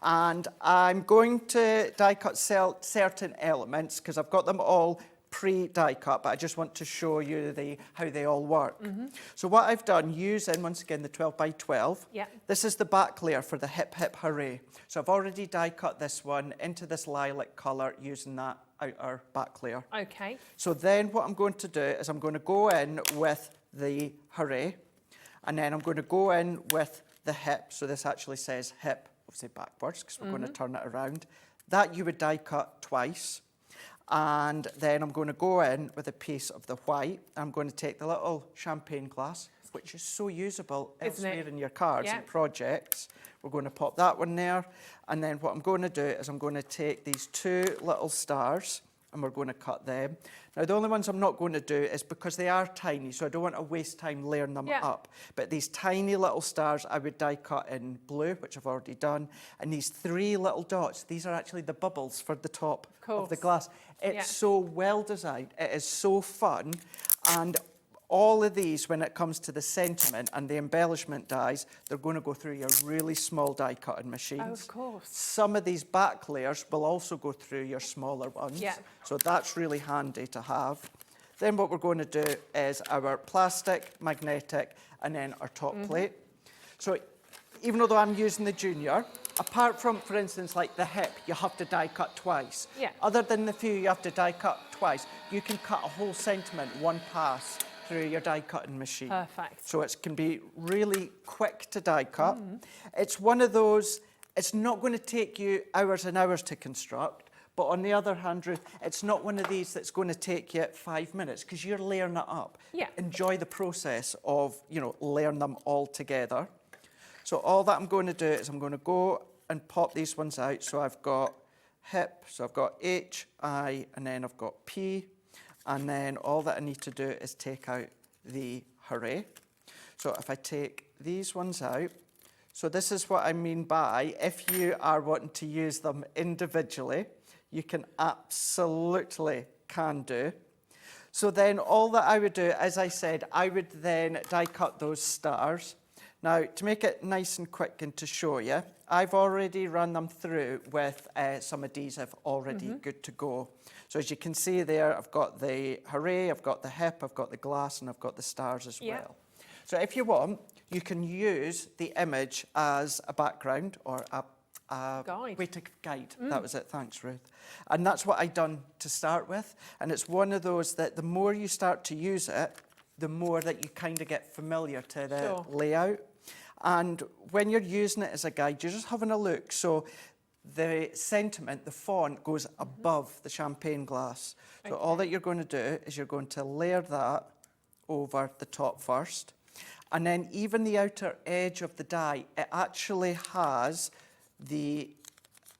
And I'm going to die cut certain elements because I've got them all pre-die cut, but I just want to show you how they all work. So what I've done, using once again the 12 by 12, this is the back layer for the hip, hip, hooray. So I've already die cut this one into this lilac colour using that outer back layer. Okay. So then what I'm going to do is I'm going to go in with the hooray, and then I'm going to go in with the hip. So this actually says hip, obviously backwards, because we're going to turn it around. That you would die cut twice. And then I'm going to go in with a piece of the white. I'm going to take the little champagne glass, which is so usable elsewhere in your cards and projects. We're going to pop that one there. And then what I'm going to do is I'm going to take these two little stars and we're going to cut them. Now, the only ones I'm not going to do is because they are tiny, so I don't want to waste time layering them up. But these tiny little stars, I would die cut in blue, which I've already done. And these three little dots, these are actually the bubbles for the top of the glass. It's so well designed. It is so fun. And all of these, when it comes to the sentiment and the embellishment dies, they're going to go through your really small die cutting machines. Oh, of course. Some of these back layers will also go through your smaller ones. Yeah. So that's really handy to have. Then what we're going to do is our plastic, magnetic, and then our top plate. So even though I'm using the junior, apart from, for instance, like the hip, you have to die cut twice. Yeah. Other than the few you have to die cut twice, you can cut a whole sentiment one pass through your die cutting machine. Perfect. So it can be really quick to die cut. It's one of those, it's not going to take you hours and hours to construct, but on the other hand, Ruth, it's not one of these that's going to take you 5 minutes because you're layering it up. Yeah. Enjoy the process of, you know, layering them all together. So all that I'm going to do is I'm going to go and pop these ones out. So I've got hip, so I've got H, I, and then I've got P. And then all that I need to do is take out the hooray. So if I take these ones out, so this is what I mean by if you are wanting to use them individually, you can absolutely can do. So then all that I would do, as I said, I would then die cut those stars. Now, to make it nice and quick and to show you, I've already run them through with some adhesive already good to go. So as you can see there, I've got the hooray, I've got the hip, I've got the glass, and I've got the stars as well. So if you want, you can use the image as a background or a Guide. way to guide. That was it, thanks Ruth. And that's what I've done to start with. And it's one of those that the more you start to use it, the more that you kind of get familiar to the layout. And when you're using it as a guide, you're just having a look. So the sentiment, the font goes above the champagne glass. So all that you're going to do is you're going to layer that over the top first. And then even the outer edge of the die, it actually has the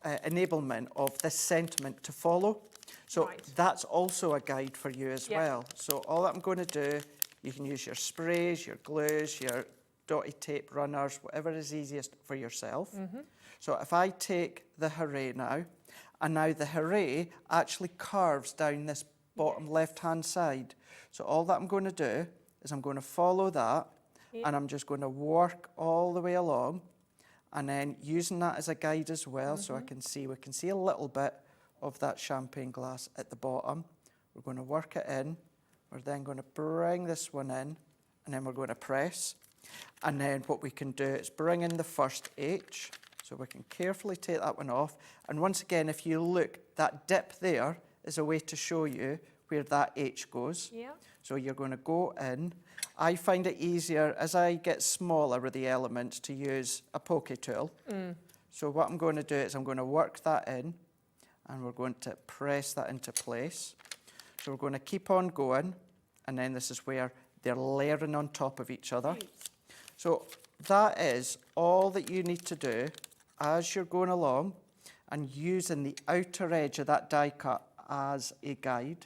enablement of this sentiment to follow. So that's also a guide for you as well. So all that I'm going to do, you can use your sprays, your glues, your dotty tape runners, whatever is easiest for yourself. So if I take the hooray now, and now the hooray actually curves down this bottom left-hand side. So all that I'm going to do is I'm going to follow that, and I'm just going to work all the way along, and then using that as a guide as well, so we can see a little bit of that champagne glass at the bottom. We're going to work it in. We're then going to bring this one in, and then we're going to press. And then what we can do is bring in the first H. So we can carefully take that one off. And once again, if you look, that dip there is a way to show you where that H goes. So you're going to go in. I find it easier as I get smaller with the elements to use a poke tool. So what I'm going to do is I'm going to work that in, and we're going to press that into place. So we're going to keep on going, and then this is where they're layering on top of each other. So that is all that you need to do as you're going along and using the outer edge of that die cut as a guide.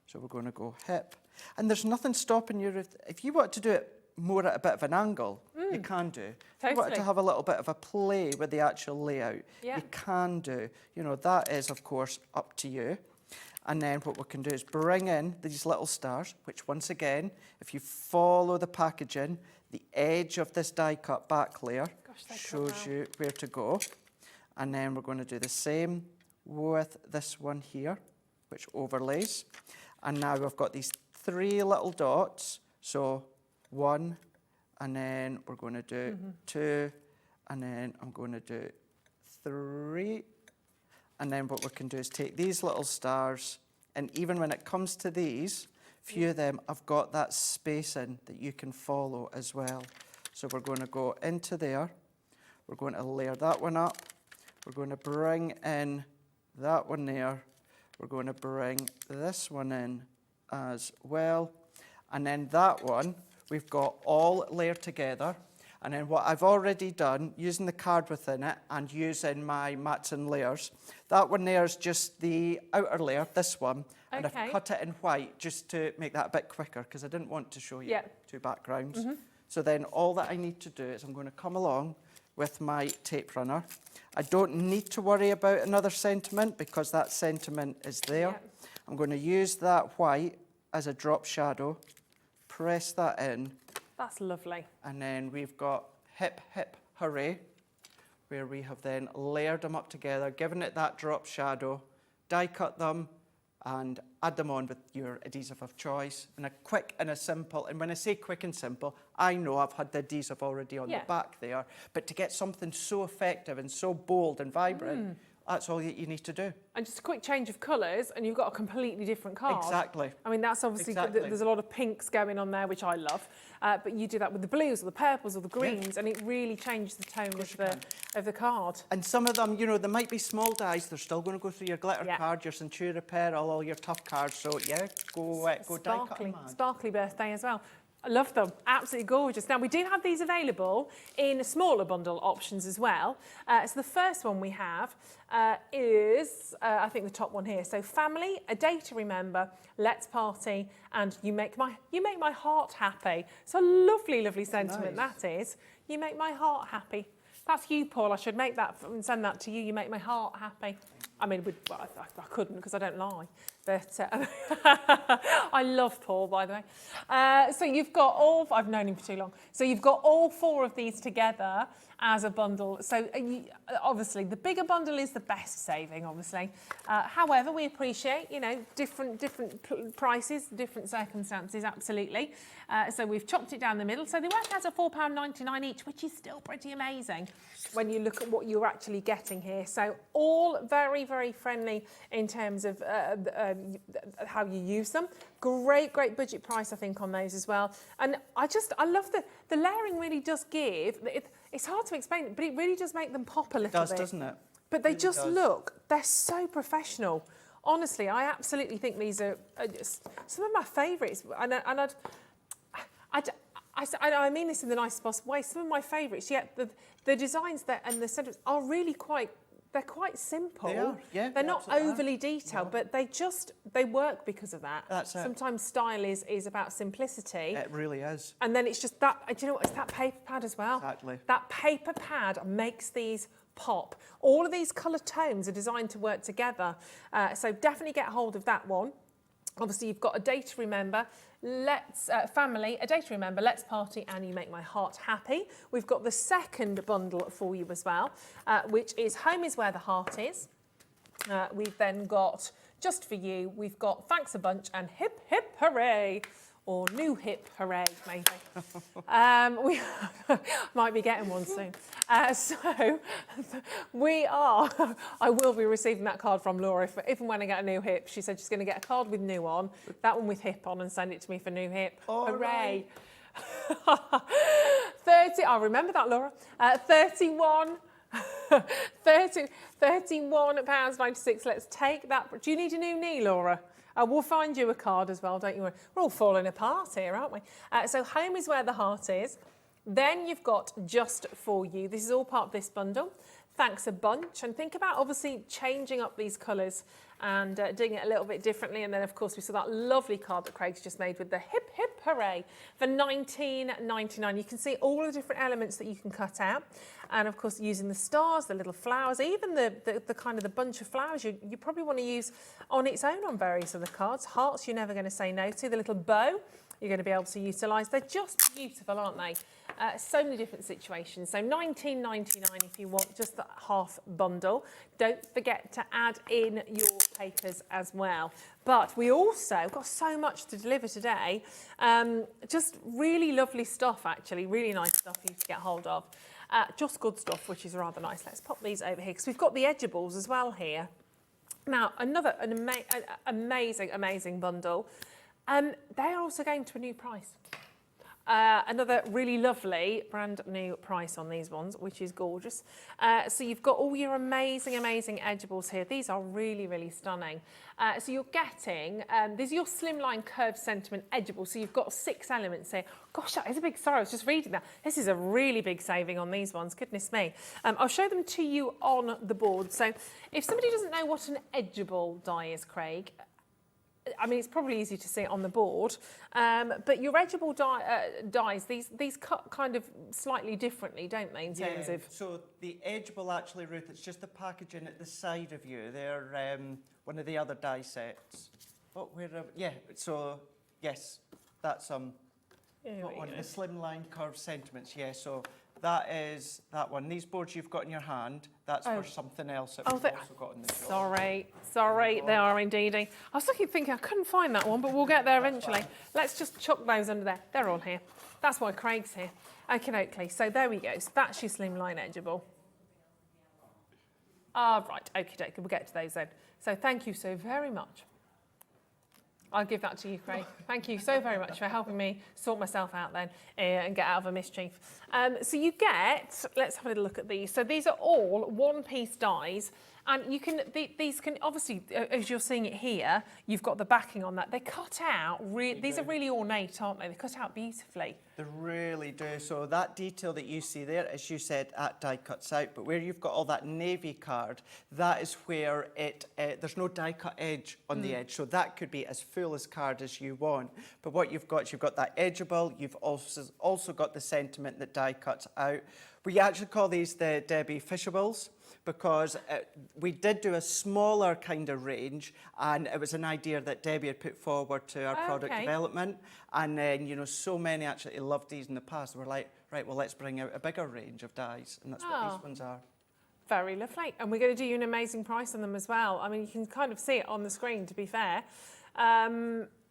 So we're going to go hip. And there's nothing stopping you. If you want to do it more at a bit of an angle, you can do. If you want to have a little bit of a play with the actual layout, you can do. You know, that is, of course, up to you. And then what we can do is bring in these little stars, which once again, if you follow the packaging, the edge of this die cut back layer shows you where to go. And then we're going to do the same with this one here, which overlays. And now we've got these 3 little dots. So 1, and then we're going to do 2, and then I'm going to do 3. And then what we can do is take these little stars, and even when it comes to these, few of them have got that spacing that you can follow as well. So we're going to go into there. We're going to layer that one up. We're going to bring in that one there. We're going to bring this one in as well. And then that one, we've got all layered together. And then what I've already done, using the card within it and using my mats and layers, that one there is just the outer layer, this one. And I've cut it in white just to make that a bit quicker because I didn't want to show you 2 backgrounds. So then all that I need to do is I'm going to come along with my tape runner. I don't need to worry about another sentiment because that sentiment is there. I'm going to use that white as a drop shadow, press that in. That's lovely. And then we've got Hip Hip Hooray, where we have then layered them up together, given it that drop shadow, die cut them, and add them on with your adhesive of choice. And a quick and a simple, and when I say quick and simple, I know I've had the adhesive already on the back there, but to get something so effective and so bold and vibrant, that's all you need to do. And just a quick change of colours and you've got a completely different card. Exactly. I mean, that's obviously, there's a lot of pinks going on there, which I love. But you do that with the blues or the purples or the greens, and it really changes the tone of the card. And some of them, you know, they might be small dies. They're still going to go through your glitter card, your Centura Pearl, all your tough cards. So, yeah, go die cut them, man. Sparkly birthday as well. I love them, absolutely gorgeous. Now, we do have these available in smaller bundle options as well. So the first one we have is, I think the top one here. So family, a day to remember, let's party, and you make my heart happy. So lovely, lovely sentiment that is. You make my heart happy. That's you, Paul. I should make that and send that to you. You make my heart happy. I mean, well, I couldn't because I don't lie. But I love Paul, by the way. So you've got all, I've known him for too long. So you've got all four of these together as a bundle. So obviously the bigger bundle is the best saving, obviously. However, we appreciate, you know, different prices, different circumstances, absolutely. So we've chopped it down the middle. So they work out at £4.99 each, which is still pretty amazing when you look at what you're actually getting here. So all very, very friendly in terms of how you use them. Great budget price, I think, on those as well. And I love the layering really does give, it's hard to explain, but it really does make them pop a little bit. It does, doesn't it? But they just look, they're so professional. Honestly, I absolutely think these are just some of my favourites. And I mean this in the nicest possible way. Some of my favourites, yet the designs there and the centres are really quite simple. They are, yeah. They're not overly detailed, but they work because of that. That's it. Sometimes style is about simplicity. It really is. And then it's just that, do you know what, it's that paper pad as well. Exactly. That paper pad makes these pop. All of these colour tones are designed to work together. So definitely get hold of that one. Obviously, you've got a day to remember. Let's family, a day to remember, let's party, and you make my heart happy. We've got the second bundle for you as well, which is home is where the heart is. We've then got just for you, we've got thanks a bunch and hip hip hooray, or new hip hooray maybe. We might be getting one soon. So I will be receiving that card from Laura if and when I get a new hip. She said she's going to get a card with new on, that one with hip on, and send it to me for new hip. All Hooray. 30, I'll remember that, Laura. 31 £96. Let's take that. Do you need a new knee, Laura? We'll find you a card as well, don't you worry. We're all falling apart here, aren't we? So home is where the heart is. Then you've got just for you. This is all part of this bundle. Thanks a bunch. And think about obviously changing up these colours and doing it a little bit differently. And then, of course, we saw that lovely card that Craig's just made with the hip hip hooray for £19.99. You can see all the different elements that you can cut out. And, of course, using the stars, the little flowers, even the kind of the bunch of flowers you probably want to use on its own on various of the cards. Hearts, you're never going to say no to. The little bow, you're going to be able to utilise. They're just beautiful, aren't they? So many different situations. So £19.99 if you want just the half bundle. Don't forget to add in your papers as well. But we also got so much to deliver today. Just really lovely stuff, actually. Really nice stuff for you to get hold of. Just good stuff, which is rather nice. Let's pop these over here because we've got the Edgeables as well here. Now, an amazing bundle. They're also going to a new price. Another really lovely brand new price on these ones, which is gorgeous. So you've got all your amazing Edgeables here. These are really stunning. So you're getting, these are your slimline curved sentiment Edgeable. So you've got 6 elements here. Gosh, that is a big, sorry, I was just reading that. This is a really big saving on these ones, goodness me. I'll show them to you on the board. So if somebody doesn't know what an Edgeable die is, Craig, I mean, it's probably easy to see it on the board, but your Edgeable dies, these cut kind of slightly differently, don't they, in terms of... So the Edgeable, actually, Ruth, it's just the packaging at the side of you. They're one of the other die sets. Oh, yeah, so, yes, that's What one? The slimline curved sentiments, yeah. So that is that one. These boards you've got in your hand, that's for something else that we've also got in the shop. Sorry, they are indeed. I was thinking I couldn't find that one, but we'll get there eventually. Let's just chuck those under there. They're all here. That's why Craig's here. Okie, so there we go. So that's your slimline edgeable. Right, okie, we'll get to those then. So thank you so very much. I'll give that to you, Craig. Thank you so very much for helping me sort myself out then and get out of a mischief. So you get, let's have a little look at these. So these are all one-piece dies. And you can, these can, obviously, as you're seeing it here, you've got the backing on that. They cut out, these are really ornate, aren't they? They cut out beautifully. They really do. So that detail that you see there, as you said, that die cuts out. But where you've got all that navy card, that is where there's no die cut edge on the edge. So that could be as full as card as you want. But what you've got that edgeable. You've also got the sentiment that die cuts out. We actually call these the Debbie Fishables, because we did do a smaller kind of range, and it was an idea that Debbie had put forward to our product development. And then, you know, so many actually loved these in the past. We're like, right, well, let's bring out a bigger range of dies, and that's what these ones are. Very lovely. And we're going to do you an amazing price on them as well. I mean, you can kind of see it on the screen, to be fair.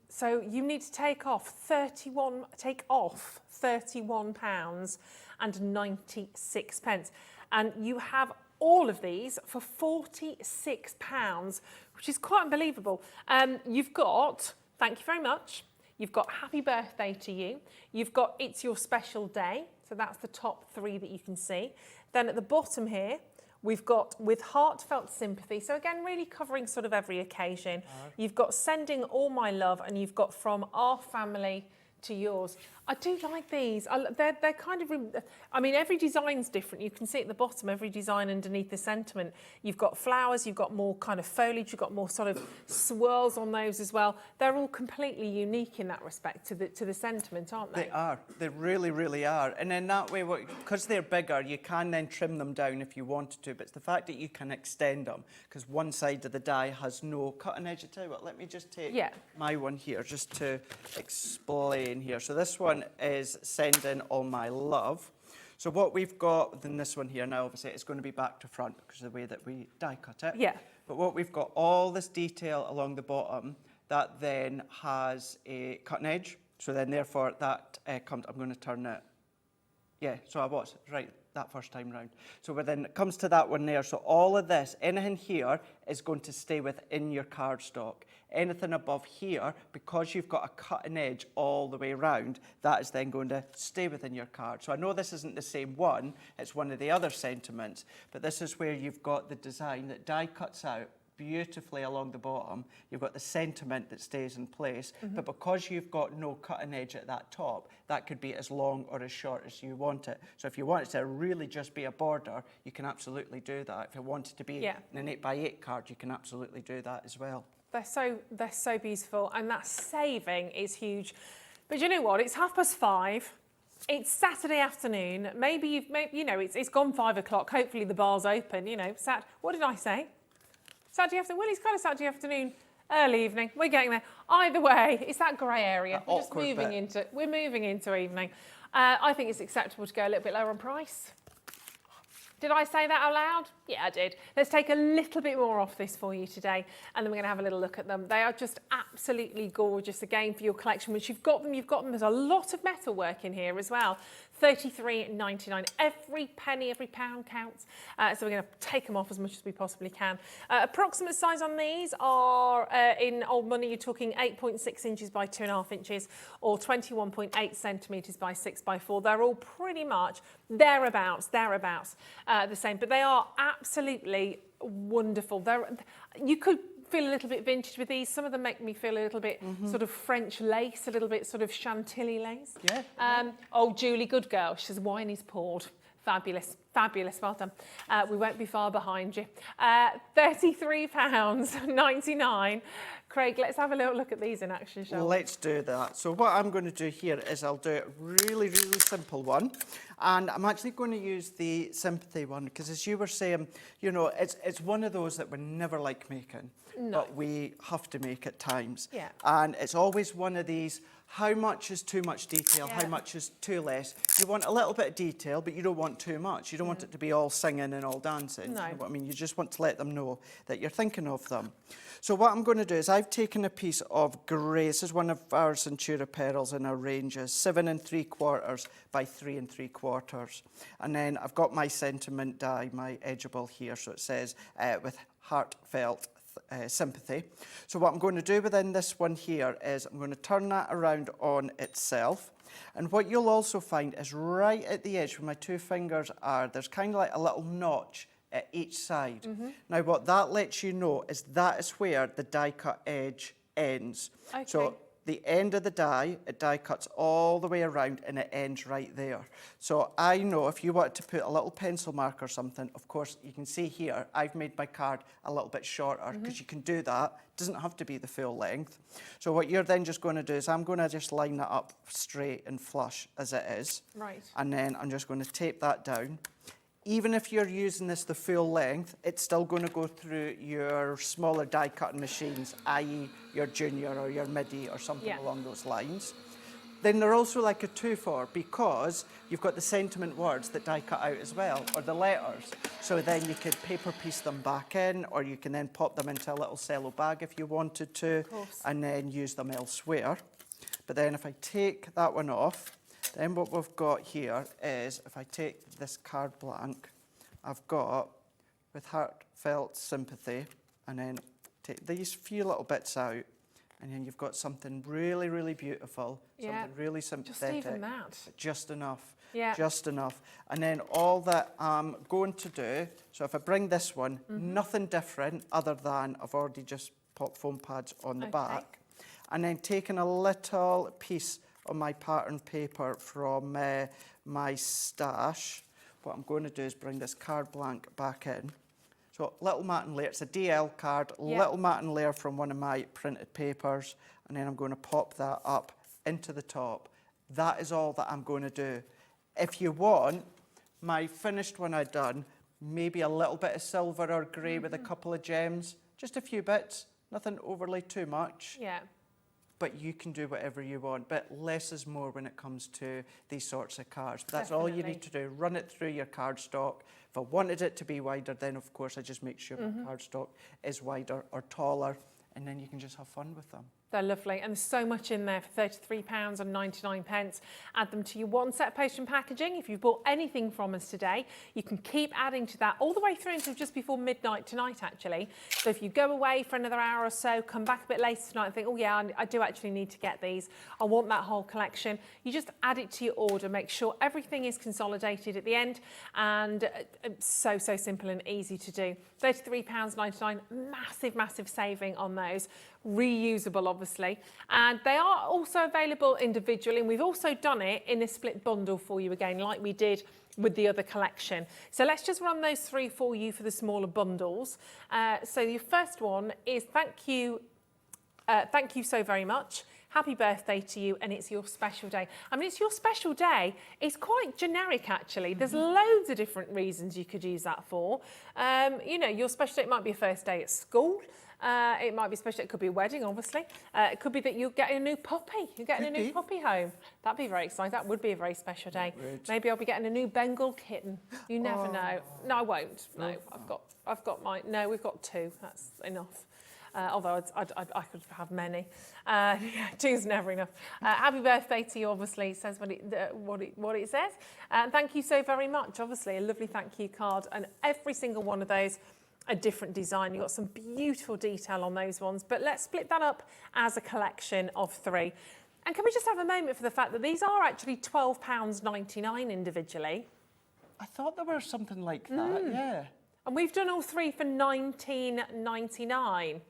So you need to take off £31.96. And you have all of these for £46, which is quite unbelievable. You've got, thank you very much, you've got happy birthday to you, you've got it's your special day, so that's the top 3 that you can see. Then at the bottom here, we've got with heartfelt sympathy, so again, really covering sort of every occasion. You've got sending all my love, and you've got from our family to yours. I do like these. They're kind of, I mean, every design's different. You can see at the bottom, every design underneath the sentiment. You've got flowers, you've got more kind of foliage, you've got more sort of swirls on those as well. They're all completely unique in that respect to the sentiment, aren't they? They are. They really, really are. And then that way, because they're bigger, you can then trim them down if you wanted to. But it's the fact that you can extend them, because one side of the die has no cutting edge. I tell you what, let me just take my one here just to explain here. So this one is sending all my love. So what we've got in this one here now, obviously it's going to be back to front because of the way that we die cut it. Yeah. But what we've got, all this detail along the bottom that then has a cutting edge. So then therefore that comes, I'm going to turn it. Yeah, so I was right that first time round. So then it comes to that one there. So all of this, anything here is going to stay within your cardstock. Anything above here, because you've got a cutting edge all the way around, that is then going to stay within your card. So I know this isn't the same one, it's one of the other sentiments, but this is where you've got the design that die cuts out beautifully along the bottom. You've got the sentiment that stays in place, but because you've got no cutting edge at that top, that could be as long or as short as you want it. So if you want it to really just be a border, you can absolutely do that. If you want it to be an 8x8 card, you can absolutely do that as well. They're so beautiful, and that saving is huge. But you know what? It's 5:30. It's Saturday afternoon. Maybe it's gone 5 o'clock. Hopefully the bar's open. You know, what did I say? Saturday afternoon. Well, it's kind of Saturday afternoon, early evening. We're getting there. Either way, it's that grey area. We're moving into evening. I think it's acceptable to go a little bit lower on price. Did I say that out loud? Yeah, I did. Let's take a little bit more off this for you today, and then we're going to have a little look at them. They are just absolutely gorgeous, again, for your collection. Once you've got them, you've got them. There's a lot of metal work in here as well. $33.99. Every penny, every pound counts. So we're going to take them off as much as we possibly can. Approximate size on these are, in old money, you're talking 8.6 inches by 2.5 inches, or 21.8 centimetres by 6x4. They're all pretty much thereabouts, the same, but they are absolutely wonderful. You could feel a little bit vintage with these. Some of them make me feel a little bit sort of French lace, a little bit sort of Chantilly lace. Yeah. Oh, Julie, good girl. She says, wine is poured. Fabulous. Fabulous, well done. We won't be far behind you. £33.99. Craig, let's have a little look at these in action, shall we? Let's do that. So what I'm going to do here is I'll do a really, really simple one. And I'm actually going to use the sympathy one because, as you were saying, you know, it's one of those that we never like making, but we have to make at times. Yeah. And it's always one of these, how much is too much detail, how much is too less? You want a little bit of detail, but you don't want too much. You don't want it to be all singing and all dancing. No. You know what I mean? You just want to let them know that you're thinking of them. So what I'm going to do is I've taken a piece of grey. This is one of our Centura pearls in our ranges, 7 3/4 by 3 3/4. And then I've got my sentiment die, my Edgeable here. So it says with heartfelt sympathy. So what I'm going to do within this one here is I'm going to turn that around on itself. And what you'll also find is right at the edge where my two fingers are, there's kind of like a little notch at each side. Now what that lets you know is that is where the die cut edge ends. Okay. So the end of the die, it die cuts all the way around and it ends right there. So I know if you want to put a little pencil mark or something, of course, you can see here, I've made my card a little bit shorter because you can do that. It doesn't have to be the full length. So what you're then just going to do is I'm going to just line that up straight and flush as it is. Right. And then I'm just going to tape that down. Even if you're using this the full length, it's still going to go through your smaller die cutting machines, i.e. your junior or your midi or something along those lines. Then they're also like a 2-4 because you've got the sentiment words that die cut out as well, or the letters. So then you could paper piece them back in, or you can then pop them into a little cello bag if you wanted to, and then use them elsewhere. But then if I take that one off, then what we've got here is, if I take this card blank, I've got, with heartfelt sympathy, and then take these few little bits out, and then you've got something really, really beautiful, something really sympathetic. Just even that. Just enough. Yeah. Just enough. And then all that I'm going to do, so if I bring this one, nothing different other than I've already just popped foam pads on the back, and then taking a little piece of my pattern paper from my stash. What I'm going to do is bring this card blank back in. So little matting layer, it's a DL card, little matting layer from one of my printed papers, and then I'm going to pop that up into the top. That is all that I'm going to do. If you want, my finished one I've done, maybe a little bit of silver or grey with a couple of gems, just a few bits, nothing overly too much. Yeah. But you can do whatever you want. But less is more when it comes to these sorts of cards. That's all you need to do. Run it through your cardstock. If I wanted it to be wider, then of course I just make sure my cardstock is wider or taller, and then you can just have fun with them. They're lovely, and there's so much in there for £33.99. Add them to your one set of post and packaging. If you've bought anything from us today, you can keep adding to that all the way through until just before midnight tonight, actually. So if you go away for another hour or so, come back a bit later tonight and think, oh yeah, I do actually need to get these. I want that whole collection. You just add it to your order. Make sure everything is consolidated at the end, and so simple and easy to do. £33.99, massive, massive saving on those. Reusable, obviously, and they are also available individually, and we've also done it in a split bundle for you again, like we did with the other collection. So let's just run those three for you for the smaller bundles. So your first one is thank you so very much. Happy birthday to you, and it's your special day. I mean, it's your special day. It's quite generic, actually. There's loads of different reasons you could use that for. You know, your special day might be a first day at school. It might be special. It could be a wedding, obviously. It could be that you're getting a new puppy. You're getting a new puppy home. That'd be very exciting. That would be a very special day. Maybe I'll be getting a new Bengal kitten. You never know. No, I won't. No, I've got my. No, we've got two. That's enough. Although I could have many. Yeah, two's never enough. Happy birthday to you, obviously, says what it says. And thank you so very much, obviously, a lovely thank you card. And every single one of those, a different design. You've got some beautiful detail on those ones. But let's split that up as a collection of three. And can we just have a moment for the fact that these are actually £12.99 individually? I thought there was something like that, yeah. And we've done all three for £19.99.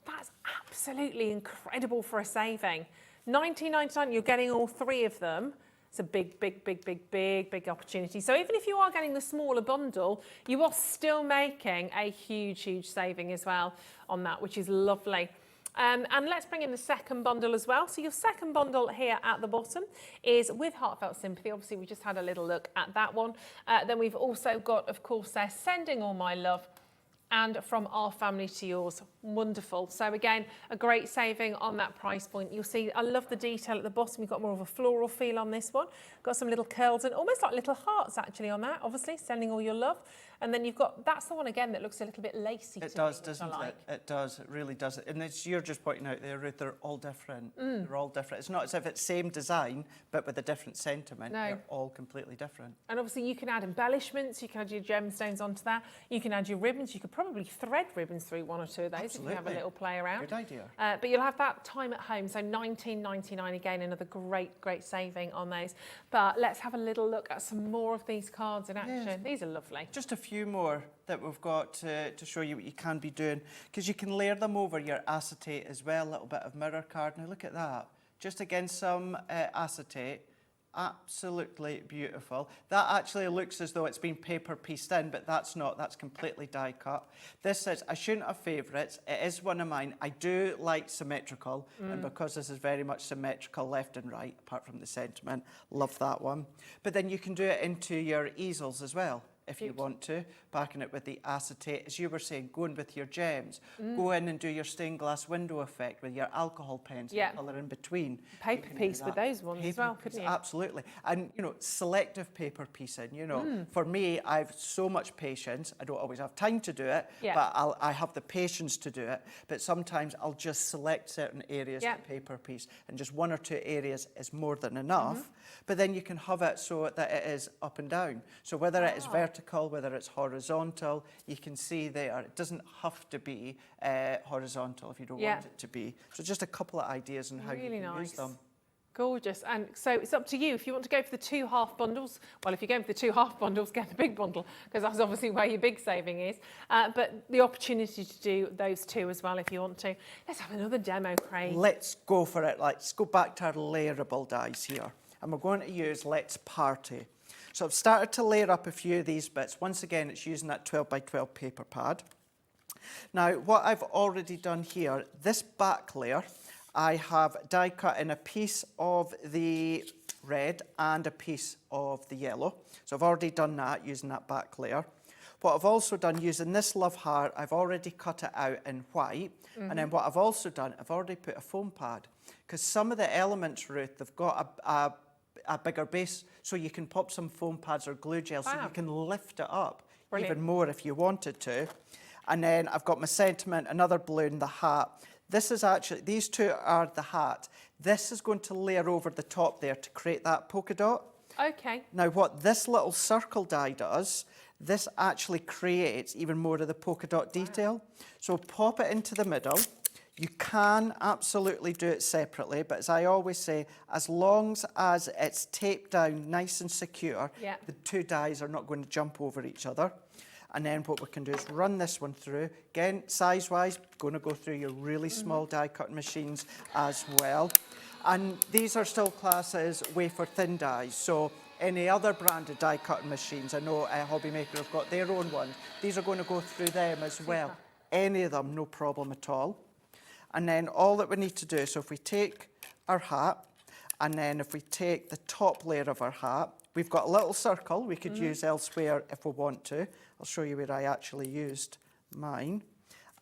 That's absolutely incredible for a saving. £19.99, you're getting all three of them. It's a big, big, big, big, big, big opportunity. So even if you are getting the smaller bundle, you are still making a huge, huge saving as well on that, which is lovely. And let's bring in the second bundle as well. So your second bundle here at the bottom is with Heartfelt Sympathy. Obviously, we just had a little look at that one. Then we've also got, of course, there, Sending All My Love, and From Our Family to Yours. Wonderful. So again, a great saving on that price point. You'll see, I love the detail at the bottom. You've got more of a floral feel on this one. Got some little curls and almost like little hearts actually on that, obviously, Sending All Your Love. And then you've got, that's the one again that looks a little bit lacy. It does, doesn't it? It does, it really does. And as you're just pointing out there, Ruth, they're all different. They're all different. It's not as if it's same design, but with a different sentiment. No. They're all completely different. And obviously you can add embellishments, you can add your gemstones onto that, you can add your ribbons, you could probably thread ribbons through one or two of those. Absolutely. If you have a little play around. Good idea. But you'll have that time at home, so $19.99 again, another great, great saving on those. But let's have a little look at some more of these cards in action. Yes. These are lovely. Just a few more that we've got to show you what you can be doing, because you can layer them over your acetate as well, a little bit of mirror card. Now look at that, just against some acetate. Absolutely beautiful. That actually looks as though it's been paper pieced in, but that's not. That's completely die cut. This is, I shouldn't have favourites. It is one of mine. I do like symmetrical, and because this is very much symmetrical left and right, apart from the sentiment, love that one. But then you can do it into your easels as well, if you want to, backing it with the acetate. As you were saying, going with your gems. Go in and do your stained glass window effect with your alcohol pens, and colour in between. Paper piece with those ones as well, couldn't you? Absolutely. And, you know, selective paper piecing, you know. For me, I have so much patience. I don't always have time to do it, but I have the patience to do it. But sometimes I'll just select certain areas to paper piece, and just one or two areas is more than enough. But then you can have it so that it is up and down. So whether it is vertical, whether it's horizontal, you can see there, it doesn't have to be horizontal if you don't want it to be. So just a couple of ideas on how you can use them. Gorgeous. And so it's up to you. If you want to go for the 2 half bundles, well, if you're going for the 2 half bundles, get the big bundle, because that's obviously where your big saving is. But the opportunity to do those 2 as well if you want to. Let's have another demo, Craig. Let's go for it. Let's go back to our layerable dies here. And we're going to use Let's Party. So I've started to layer up a few of these bits. Once again, it's using that 12 by 12 paper pad. Now, what I've already done here, this back layer, I have die cut in a piece of the red and a piece of the yellow. So I've already done that using that back layer. What I've also done using this love heart, I've already cut it out in white. And then what I've also done, I've already put a foam pad. Because some of the elements, Ruth, they've got a bigger base, so you can pop some foam pads or glue gel so you can lift it up even more if you wanted to. And then I've got my sentiment, another balloon, the hat. This is actually, these 2 are the hat. This is going to layer over the top there to create that polka dot. Okay. Now what this little circle die does, this actually creates even more of the polka dot detail. So pop it into the middle. You can absolutely do it separately, but as I always say, as long as it's taped down nice and secure, the 2 dies are not going to jump over each other. And then what we can do is run this one through. Again, size-wise, going to go through your really small die cutting machines as well. And these are still classed as wafer thin dies, so any other branded die cutting machines, I know Hobby Maker have got their own ones, these are going to go through them as well. Any of them, no problem at all. And then all that we need to do, so if we take our hat, and then if we take the top layer of our hat, we've got a little circle we could use elsewhere if we want to. I'll show you where I actually used mine.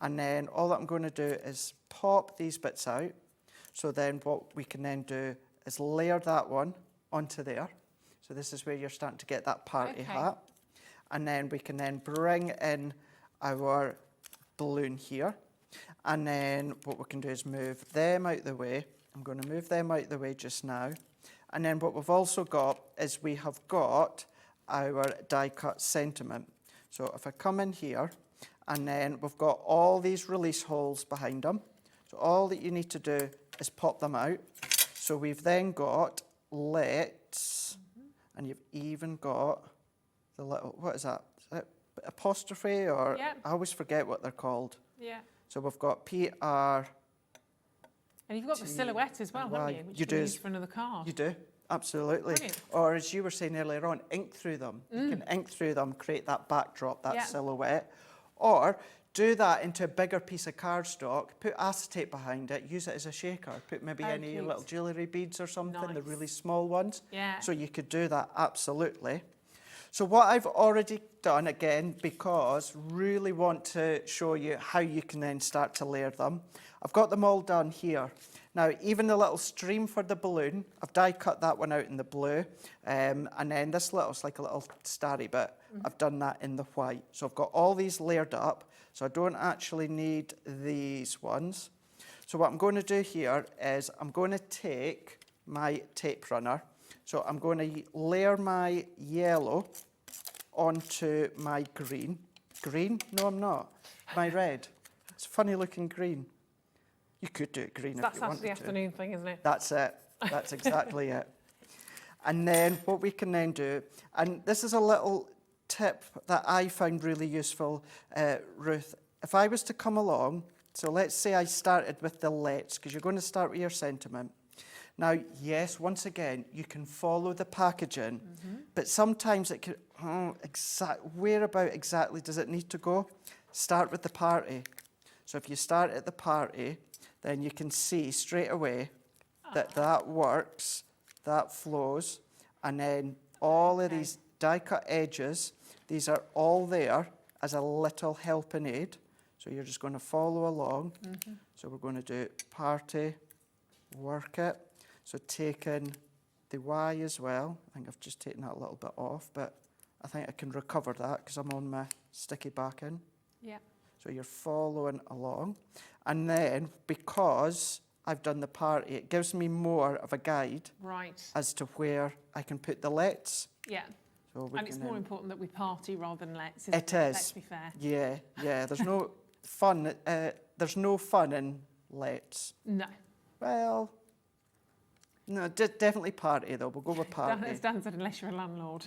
And then all that I'm going to do is pop these bits out. So then what we can then do is layer that one onto there. So this is where you're starting to get that party hat. And then we can then bring in our balloon here. And then what we can do is move them out the way. I'm going to move them out the way just now. And then what we've also got is we have got our die cut sentiment. So if I come in here, and then we've got all these release holes behind them. So all that you need to do is pop them out. So we've then got let's, and you've even got the little, what is that? Is that apostrophe or? I always forget what they're called. So we've got PR. And you've got the silhouette as well, haven't you? Which you can use for another card. You do, Absolutely. Brilliant. Or as you were saying earlier on, ink through them. You can ink through them, create that backdrop, that silhouette. Or do that into a bigger piece of cardstock, put acetate behind it, use it as a shaker. Put maybe any cute. little jewellery beads or something, the Nice. really small ones. Yeah. So you could do that, absolutely. So what I've already done, again, because really want to show you how you can then start to layer them, I've got them all done here. Now, even the little stream for the balloon, I've die cut that one out in the blue. And then this little, it's like a little starry bit, I've done that in the white. So I've got all these layered up, so I don't actually need these ones. So what I'm going to do here is I'm going to take my tape runner. So I'm going to layer my yellow onto my green. Green? No, I'm not. My red. It's a funny looking green. You could do it green if That's you wanted Saturday to. afternoon thing, isn't it? That's it. That's exactly it. And then what we can then do, and this is a little tip that I found really useful, Ruth. If I was to come along, so let's say I started with the let's, because you're going to start with your sentiment. Now, yes, once again, you can follow the packaging, but sometimes it can, whereabout exactly does it need to go? Start with the party. So if you start at the party, then you can see straight away that that works, that flows, and then all of these die-cut edges, these are all there as a little helping aid. So you're just going to follow along. So we're going to do party, work it. So taking the Y as well. I think I've just taken that a little bit off, but I think I can recover that because I'm on my sticky backing. Yeah. So you're following along. And then because I've done the party, it gives me more of a guide as to where I can put the lets. Yeah. So And it's more important that we party rather than let's, isn't It is. Let's be fair. Yeah, yeah. There's no fun. There's no fun in lets. No. Well, no, definitely party though. We'll go with party. As Dan said, unless you're a landlord.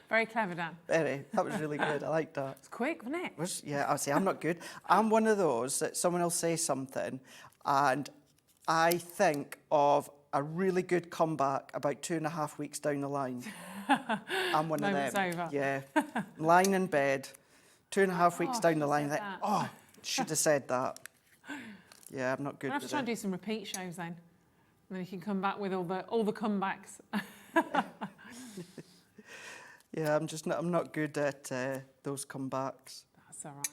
Very clever, Dan. Very. That was really good. I like that. It's quick, wasn't it? Yeah, I'll say I'm not good. I'm one of those that someone will say something and I think of a really good comeback about 2.5 weeks down the line. I'm one of them. Moment's over. Yeah. Lying in bed, 2.5 weeks down the line, like, that. oh, should have said that. Yeah, I'm not good We'll have to with try and it. do some repeat shows then. And then you can come back with all the comebacks. Yeah, I'm not good at those comebacks. That's all right.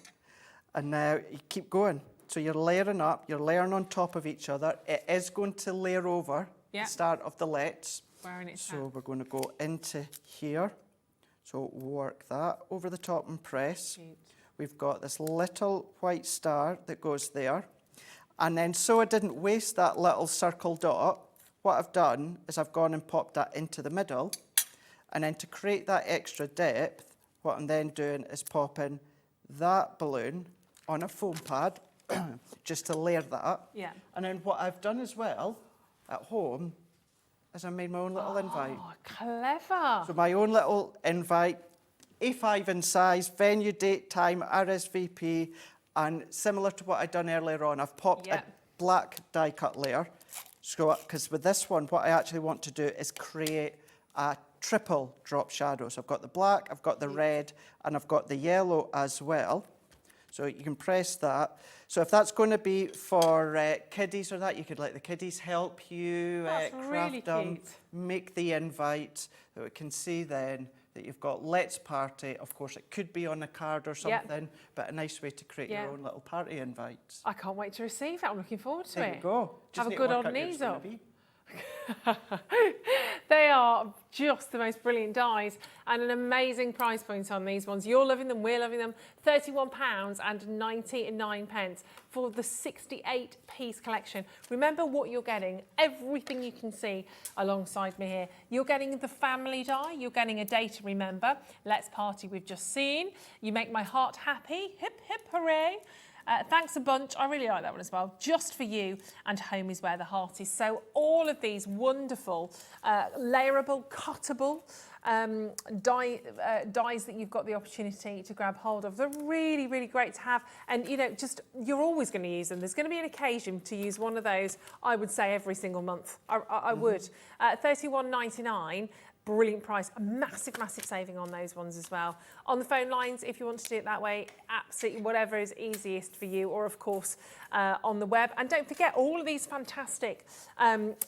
And now you keep going. So you're layering up, you're layering on top of each other. It is going to layer over the start of the lets. Wearing it So we're going to go into here. So work that over the top and press. Cute. We've got this little white star that goes there. And then so I didn't waste that little circle dot, what I've done is I've gone and popped that into the middle. And then to create that extra depth, what I'm then doing is popping that balloon on a foam pad, just to layer that. Yeah. And then what I've done as well at home is I made my own little invite. Oh, clever. So my own little invite, A5 in size, venue, date, time, RSVP, and similar to what I'd done earlier on, I've popped a black die cut layer. So, because with this one, what I actually want to do is create a triple drop shadow. So I've got the black, I've got the red, and I've got the yellow as well. So you can press that. So if that's going to be for kiddies or that, you could let the kiddies help you That's craft really them, cute. make the invite, so we can see then that you've got let's party. Of course, it could be on a card or something, but a nice way to create your own little party invites. I can't wait to receive it. I'm looking forward to There it. you go. Just Have a need to good work old out where knees it's gonna up. be. They are just the most brilliant dies and an amazing price point on these ones. You're loving them, we're loving them. £31.99 for the 68-piece collection. Remember what you're getting, everything you can see alongside me here. You're getting the family die, you're getting a day to remember. Let's Party we've just seen. You Make My Heart Happy, hip hip hooray. Thanks a bunch. I really like that one as well. Just for You and Home is Where the Heart is. So all of these wonderful, layerable, cuttable dies that you've got the opportunity to grab hold of. They're really, really great to have. And, you know, just, you're always going to use them. There's going to be an occasion to use one of those, I would say, every single month. I would. £31.99. Brilliant price, a massive, massive saving on those ones as well. On the phone lines, if you want to do it that way, absolutely whatever is easiest for you, or of course on the web. And don't forget all of these fantastic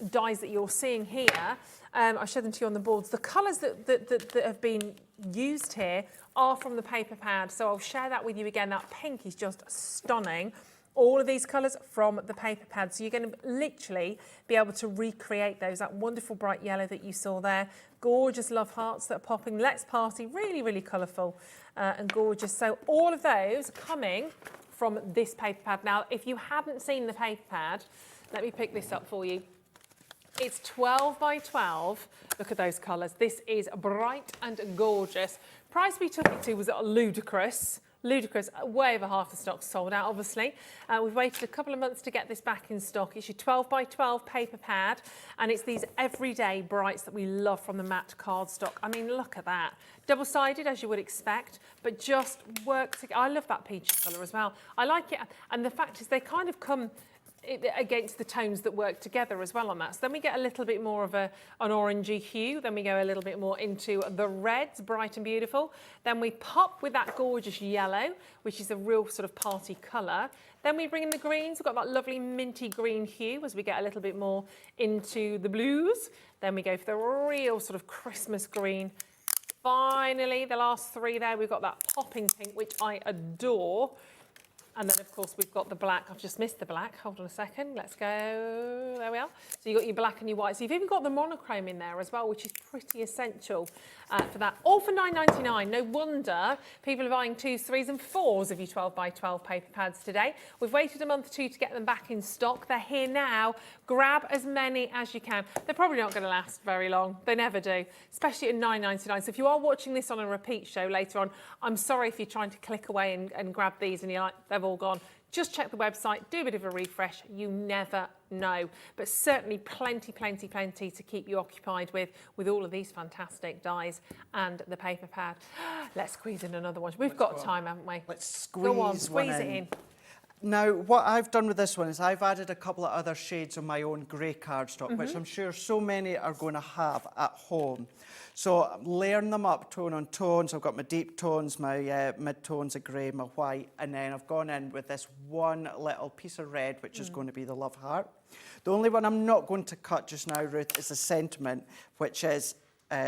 dies that you're seeing here. I'll show them to you on the boards. The colours that have been used here are from the paper pad, so I'll share that with you again. That pink is just stunning. All of these colours from the paper pad. So you're going to literally be able to recreate those. That wonderful bright yellow that you saw there. Gorgeous love hearts that are popping. Let's Party, really, really colourful and gorgeous. So all of those coming from this paper pad. Now, if you haven't seen the paper pad, let me pick this up for you. It's 12 by 12. Look at those colours. This is bright and gorgeous. Price we took it to was ludicrous. Ludicrous, way over half the stock's sold out, obviously. We've waited a couple of months to get this back in stock. It's your 12 by 12 paper pad, and it's these everyday brights that we love from the matte cardstock. I mean, look at that. Double-sided, as you would expect, but just work together. I love that peachy colour as well. I like it, and the fact is they kind of come against the tones that work together as well on that. So then we get a little bit more of an orangey hue. Then we go a little bit more into the reds, bright and beautiful. Then we pop with that gorgeous yellow, which is a real sort of party colour. Then we bring in the greens. We've got that lovely minty green hue as we get a little bit more into the blues. Then we go for the real sort of Christmas green. Finally, the last three there, we've got that popping pink, which I adore. And then, of course, we've got the black. I've just missed the black. Hold on a second. Let's go. There we are. So you've got your black and your white. So you've even got the monochrome in there as well, which is pretty essential for that. All for £9.99. No wonder people are buying 2s, 3s and 4s of your 12 by 12 paper pads today. We've waited a month or two to get them back in stock. They're here now. Grab as many as you can. They're probably not going to last very long. They never do, especially at £9.99. So if you are watching this on a repeat show later on, I'm sorry if you're trying to click away and grab these and you're like, they've all gone. Just check the website, do a bit of a refresh. You never know. But certainly plenty, plenty, plenty to keep you occupied with all of these fantastic dies and the paper pad. Let's squeeze in another one. We've got time, haven't we? Let's squeeze Go on, squeeze it in. Now, what I've done with this one is I've added a couple of other shades of my own grey cardstock, which I'm sure so many are going to have at home. So I'm layering them up tone on tone. So I've got my deep tones, my mid-tones of grey, my white, and then I've gone in with this one little piece of red, which is going to be the love heart. The only one I'm not going to cut just now, Ruth, is the sentiment, which is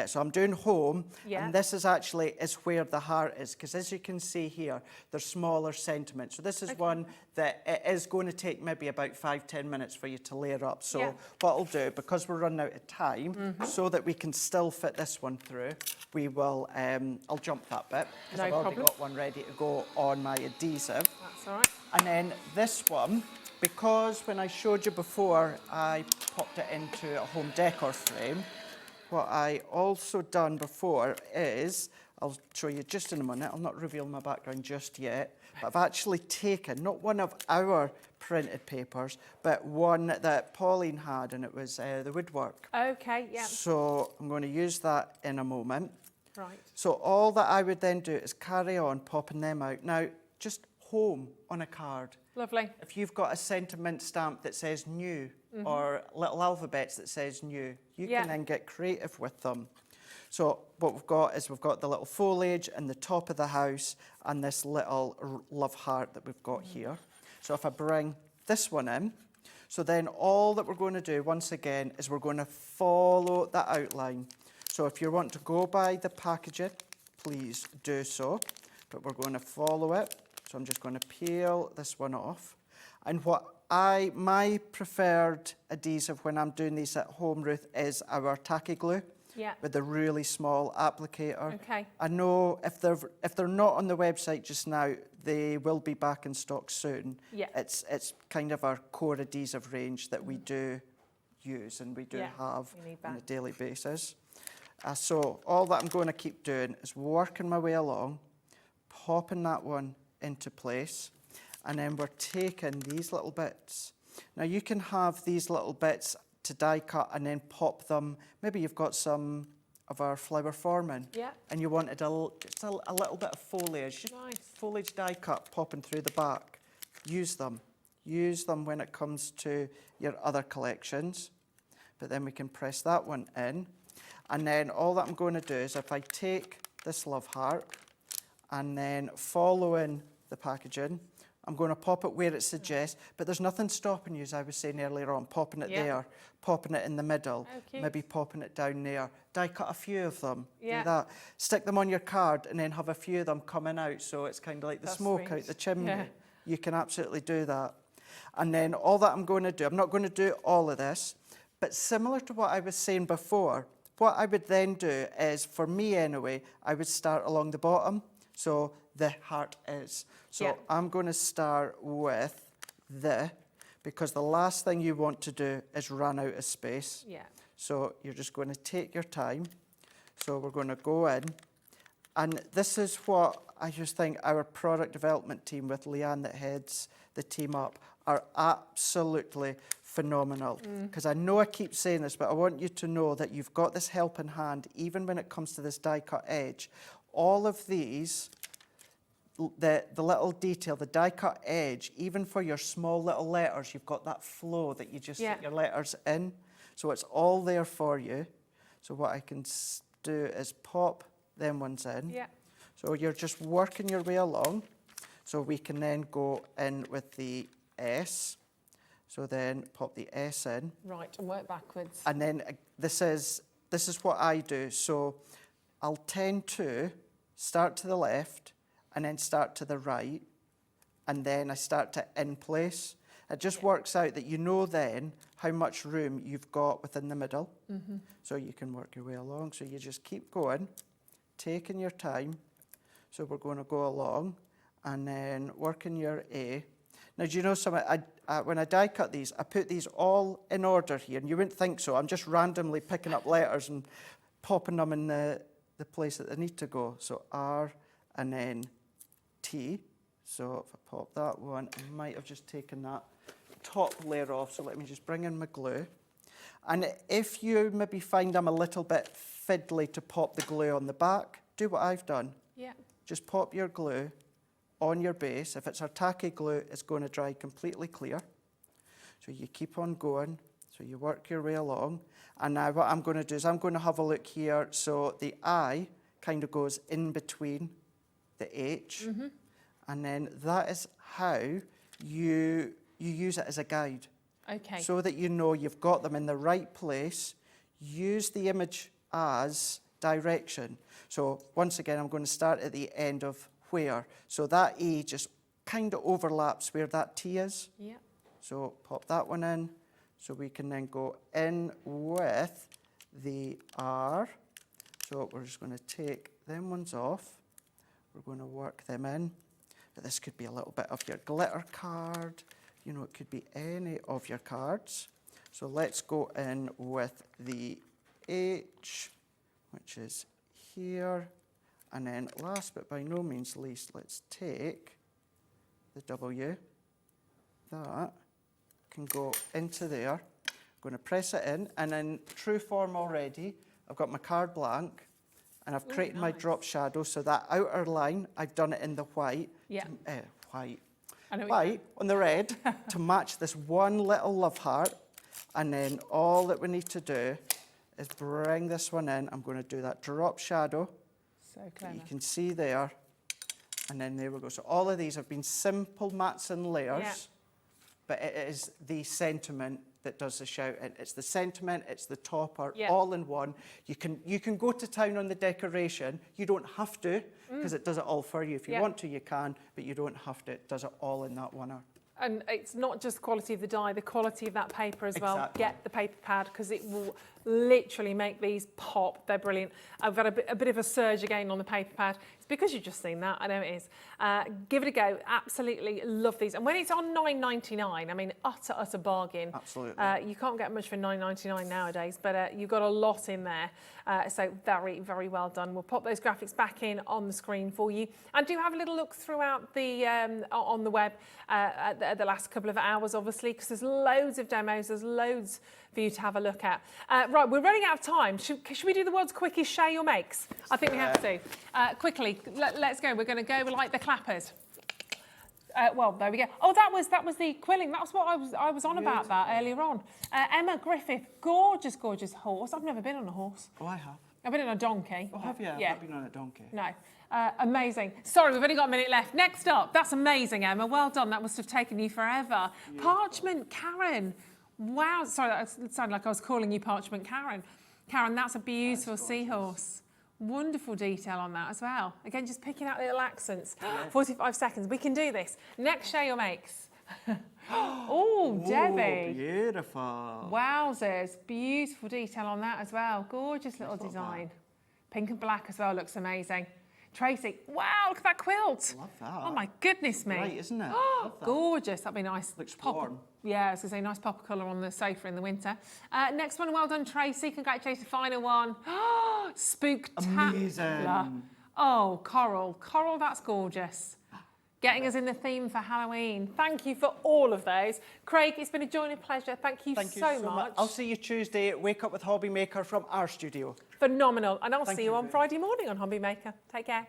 so I'm doing home, and this is where the heart is, because as you can see here, there's smaller sentiments. So this is one that it is going to take maybe about 5-10 minutes for you to layer up. So what I'll do, because we're running out of time, so that we can still fit this one through, we will, I'll jump that bit, because I've already got one ready to go on my adhesive. That's all right. And then this one, because when I showed you before, I popped it into a home decor frame, what I also done before is, I'll show you just in a minute, I'll not reveal my background just yet, but I've actually taken, not one of our printed papers, but one that Pauline had, and it was the woodwork. Okay, yeah. So I'm going to use that in a moment. Right. So all that I would then do is carry on popping them out. Now, just home on a card. Lovely. If you've got a sentiment stamp that says new, or little alphabets that says new, you can then get creative with them. So what we've got is we've got the little foliage and the top of the house and this little love heart that we've got here. So if I bring this one in, so then all that we're going to do once again is we're going to follow that outline. So if you want to go by the packaging, please do so, but we're going to follow it. So I'm just going to peel this one off. And my preferred adhesive when I'm doing these at home, Ruth, is our tacky glue with the really small applicator. Okay. I know if they're not on the website just now, they will be back in stock soon. Yeah. It's kind of our core adhesive range that we do use and we do have on a daily basis. So all that I'm going to keep doing is working my way along, popping that one into place, and then we're taking these little bits. Now you can have these little bits to die cut and then pop them. Maybe you've got some of our flower forming. Yeah. And you wanted just a little bit of foliage, just Nice. foliage die cut popping through the back. Use them. Use them when it comes to your other collections. But then we can press that one in. And then all that I'm going to do is if I take this love heart and then following the packaging, I'm going to pop it where it suggests, but there's nothing stopping you, as I was saying earlier on, popping it there, popping it in the middle, maybe popping it down there. Die cut a few of them, do that. Stick them on your card and then have a few of them coming out, so it's kind of like the smoke out the chimney. Yeah. You can absolutely do that. And then all that I'm going to do, I'm not going to do all of this, but similar to what I was saying before, what I would then do is, for me anyway, I would start along the bottom. So the heart is. So I'm going to start with because the last thing you want to do is run out of space. Yeah. So you're just going to take your time. So we're going to go in. And this is what I just think our product development team with Leanne that heads the team up are absolutely phenomenal. Because I know I keep saying this, but I want you to know that you've got this helping hand, even when it comes to this die cut edge. All of these, the little detail, the die cut edge, even for your small little letters, you've got that flow that you just stick your letters in. So it's all there for you. So what I can do is pop them ones in. Yeah. So you're just working your way along. So we can then go in with the S. So then pop the S in. Right, and work backwards. And then this is what I do. So I'll tend to start to the left and then start to the right, and then I start to in place. It just works out that you know then how much room you've got within the middle. So you can work your way along. So you just keep going, taking your time. So we're going to go along and then working your A. Now, do you know something? When I die cut these, I put these all in order here, and you wouldn't think so. I'm just randomly picking up letters and popping them in the place that they need to go. So R and then T. So if I pop that one, I might have just taken that top layer off. So let me just bring in my glue. And if you maybe find I'm a little bit fiddly to pop the glue on the back, do what I've done. Yeah. Just pop your glue on your base. If it's our tacky glue, it's going to dry completely clear. So you keep on going. So you work your way along. And now what I'm going to do is I'm going to have a look here. So the I kind of goes in between the H. And then that is how you use it as a guide. Okay. So that you know you've got them in the right place. Use the image as direction. So once again, I'm going to start at the end of where. So that E just kind of overlaps where that T is. Yeah. So pop that one in. So we can then go in with the R. So we're just going to take them ones off. We're going to work them in. But this could be a little bit of your glitter card. You know, it could be any of your cards. So let's go in with the H, which is here. And then last but by no means least, let's take the W. That can go into there. I'm going to press it in, and in true form already, I've got my card blank, and I've created my drop shadow. So that outer line, I've done it in the white. Yeah. White on the red to match this one little love heart. And then all that we need to do is bring this one in. I'm going to do that drop shadow. So clever. You can see there. And then there we go. So all of these have been simple mats and layers, but it is the sentiment that does the shouting. It's the sentiment, it's the topper, all in one. You can go to town on the decoration. You don't have to, because it does it all for you. If you want to, you can, but you don't have to. It does it all in that one hour. And it's not just the quality of the die, the quality of that paper as well. Get the paper pad, because it will literally make these pop. They're brilliant. I've got a bit of a surge again on the paper pad. It's because you've just seen that. I know it is. Give it a go. Absolutely love these. And when it's on $9.99, I mean, utter bargain. Absolutely. You can't get much for $9.99 nowadays, but you've got a lot in there. So very, very well done. We'll pop those graphics back in on the screen for you. And do have a little look throughout the on the web the last couple of hours, obviously, because there's loads of demos, there's loads for you to have a look at. Right, we're running out of time. Should we do the world's quickest share your makes? I think we have to. Quickly, let's go. We're going to go like the clappers. Well, there we go. Oh, that was the quilling. That's what I was on about that earlier on. Emma Griffith, gorgeous, gorgeous horse. I've never been on a horse. Oh, I have. I've been on a donkey. Oh, have you? I've not been on a donkey. No. Amazing. Sorry, we've only got a minute left. Next up, that's amazing, Emma. Well done. That must have taken you forever. Beautiful. Parchment Karen. Wow. Sorry, that sounded like I was calling you Parchment Karen. Karen, that's a beautiful seahorse. Wonderful detail on that as well. Again, just picking out little accents. 45 seconds. We can do this. Next, share your makes. Oh, Debbie. Beautiful. Wowzers. Beautiful detail on that as well. Gorgeous little design. Pink and black as well. Looks amazing. Tracy, wow, look at that quilt. Love that. Oh my goodness me. Right, isn't it? Love that. Gorgeous. That'd be nice. Looks pop. warm. Yeah, I was going to say nice pop of colour on the sofa in the winter. Next one, well done, Tracy. Congratulations, final one. Spooktacular. Amazing. Oh, coral. Coral, that's gorgeous. Getting us in the theme for Halloween. Thank you for all of those. Craig, it's been a joy and a pleasure. Thank you so much. I'll see you Tuesday at Wake Up with Hobby Maker from our studio. Phenomenal. And I'll see you on Friday morning on Hobby Maker. Take care.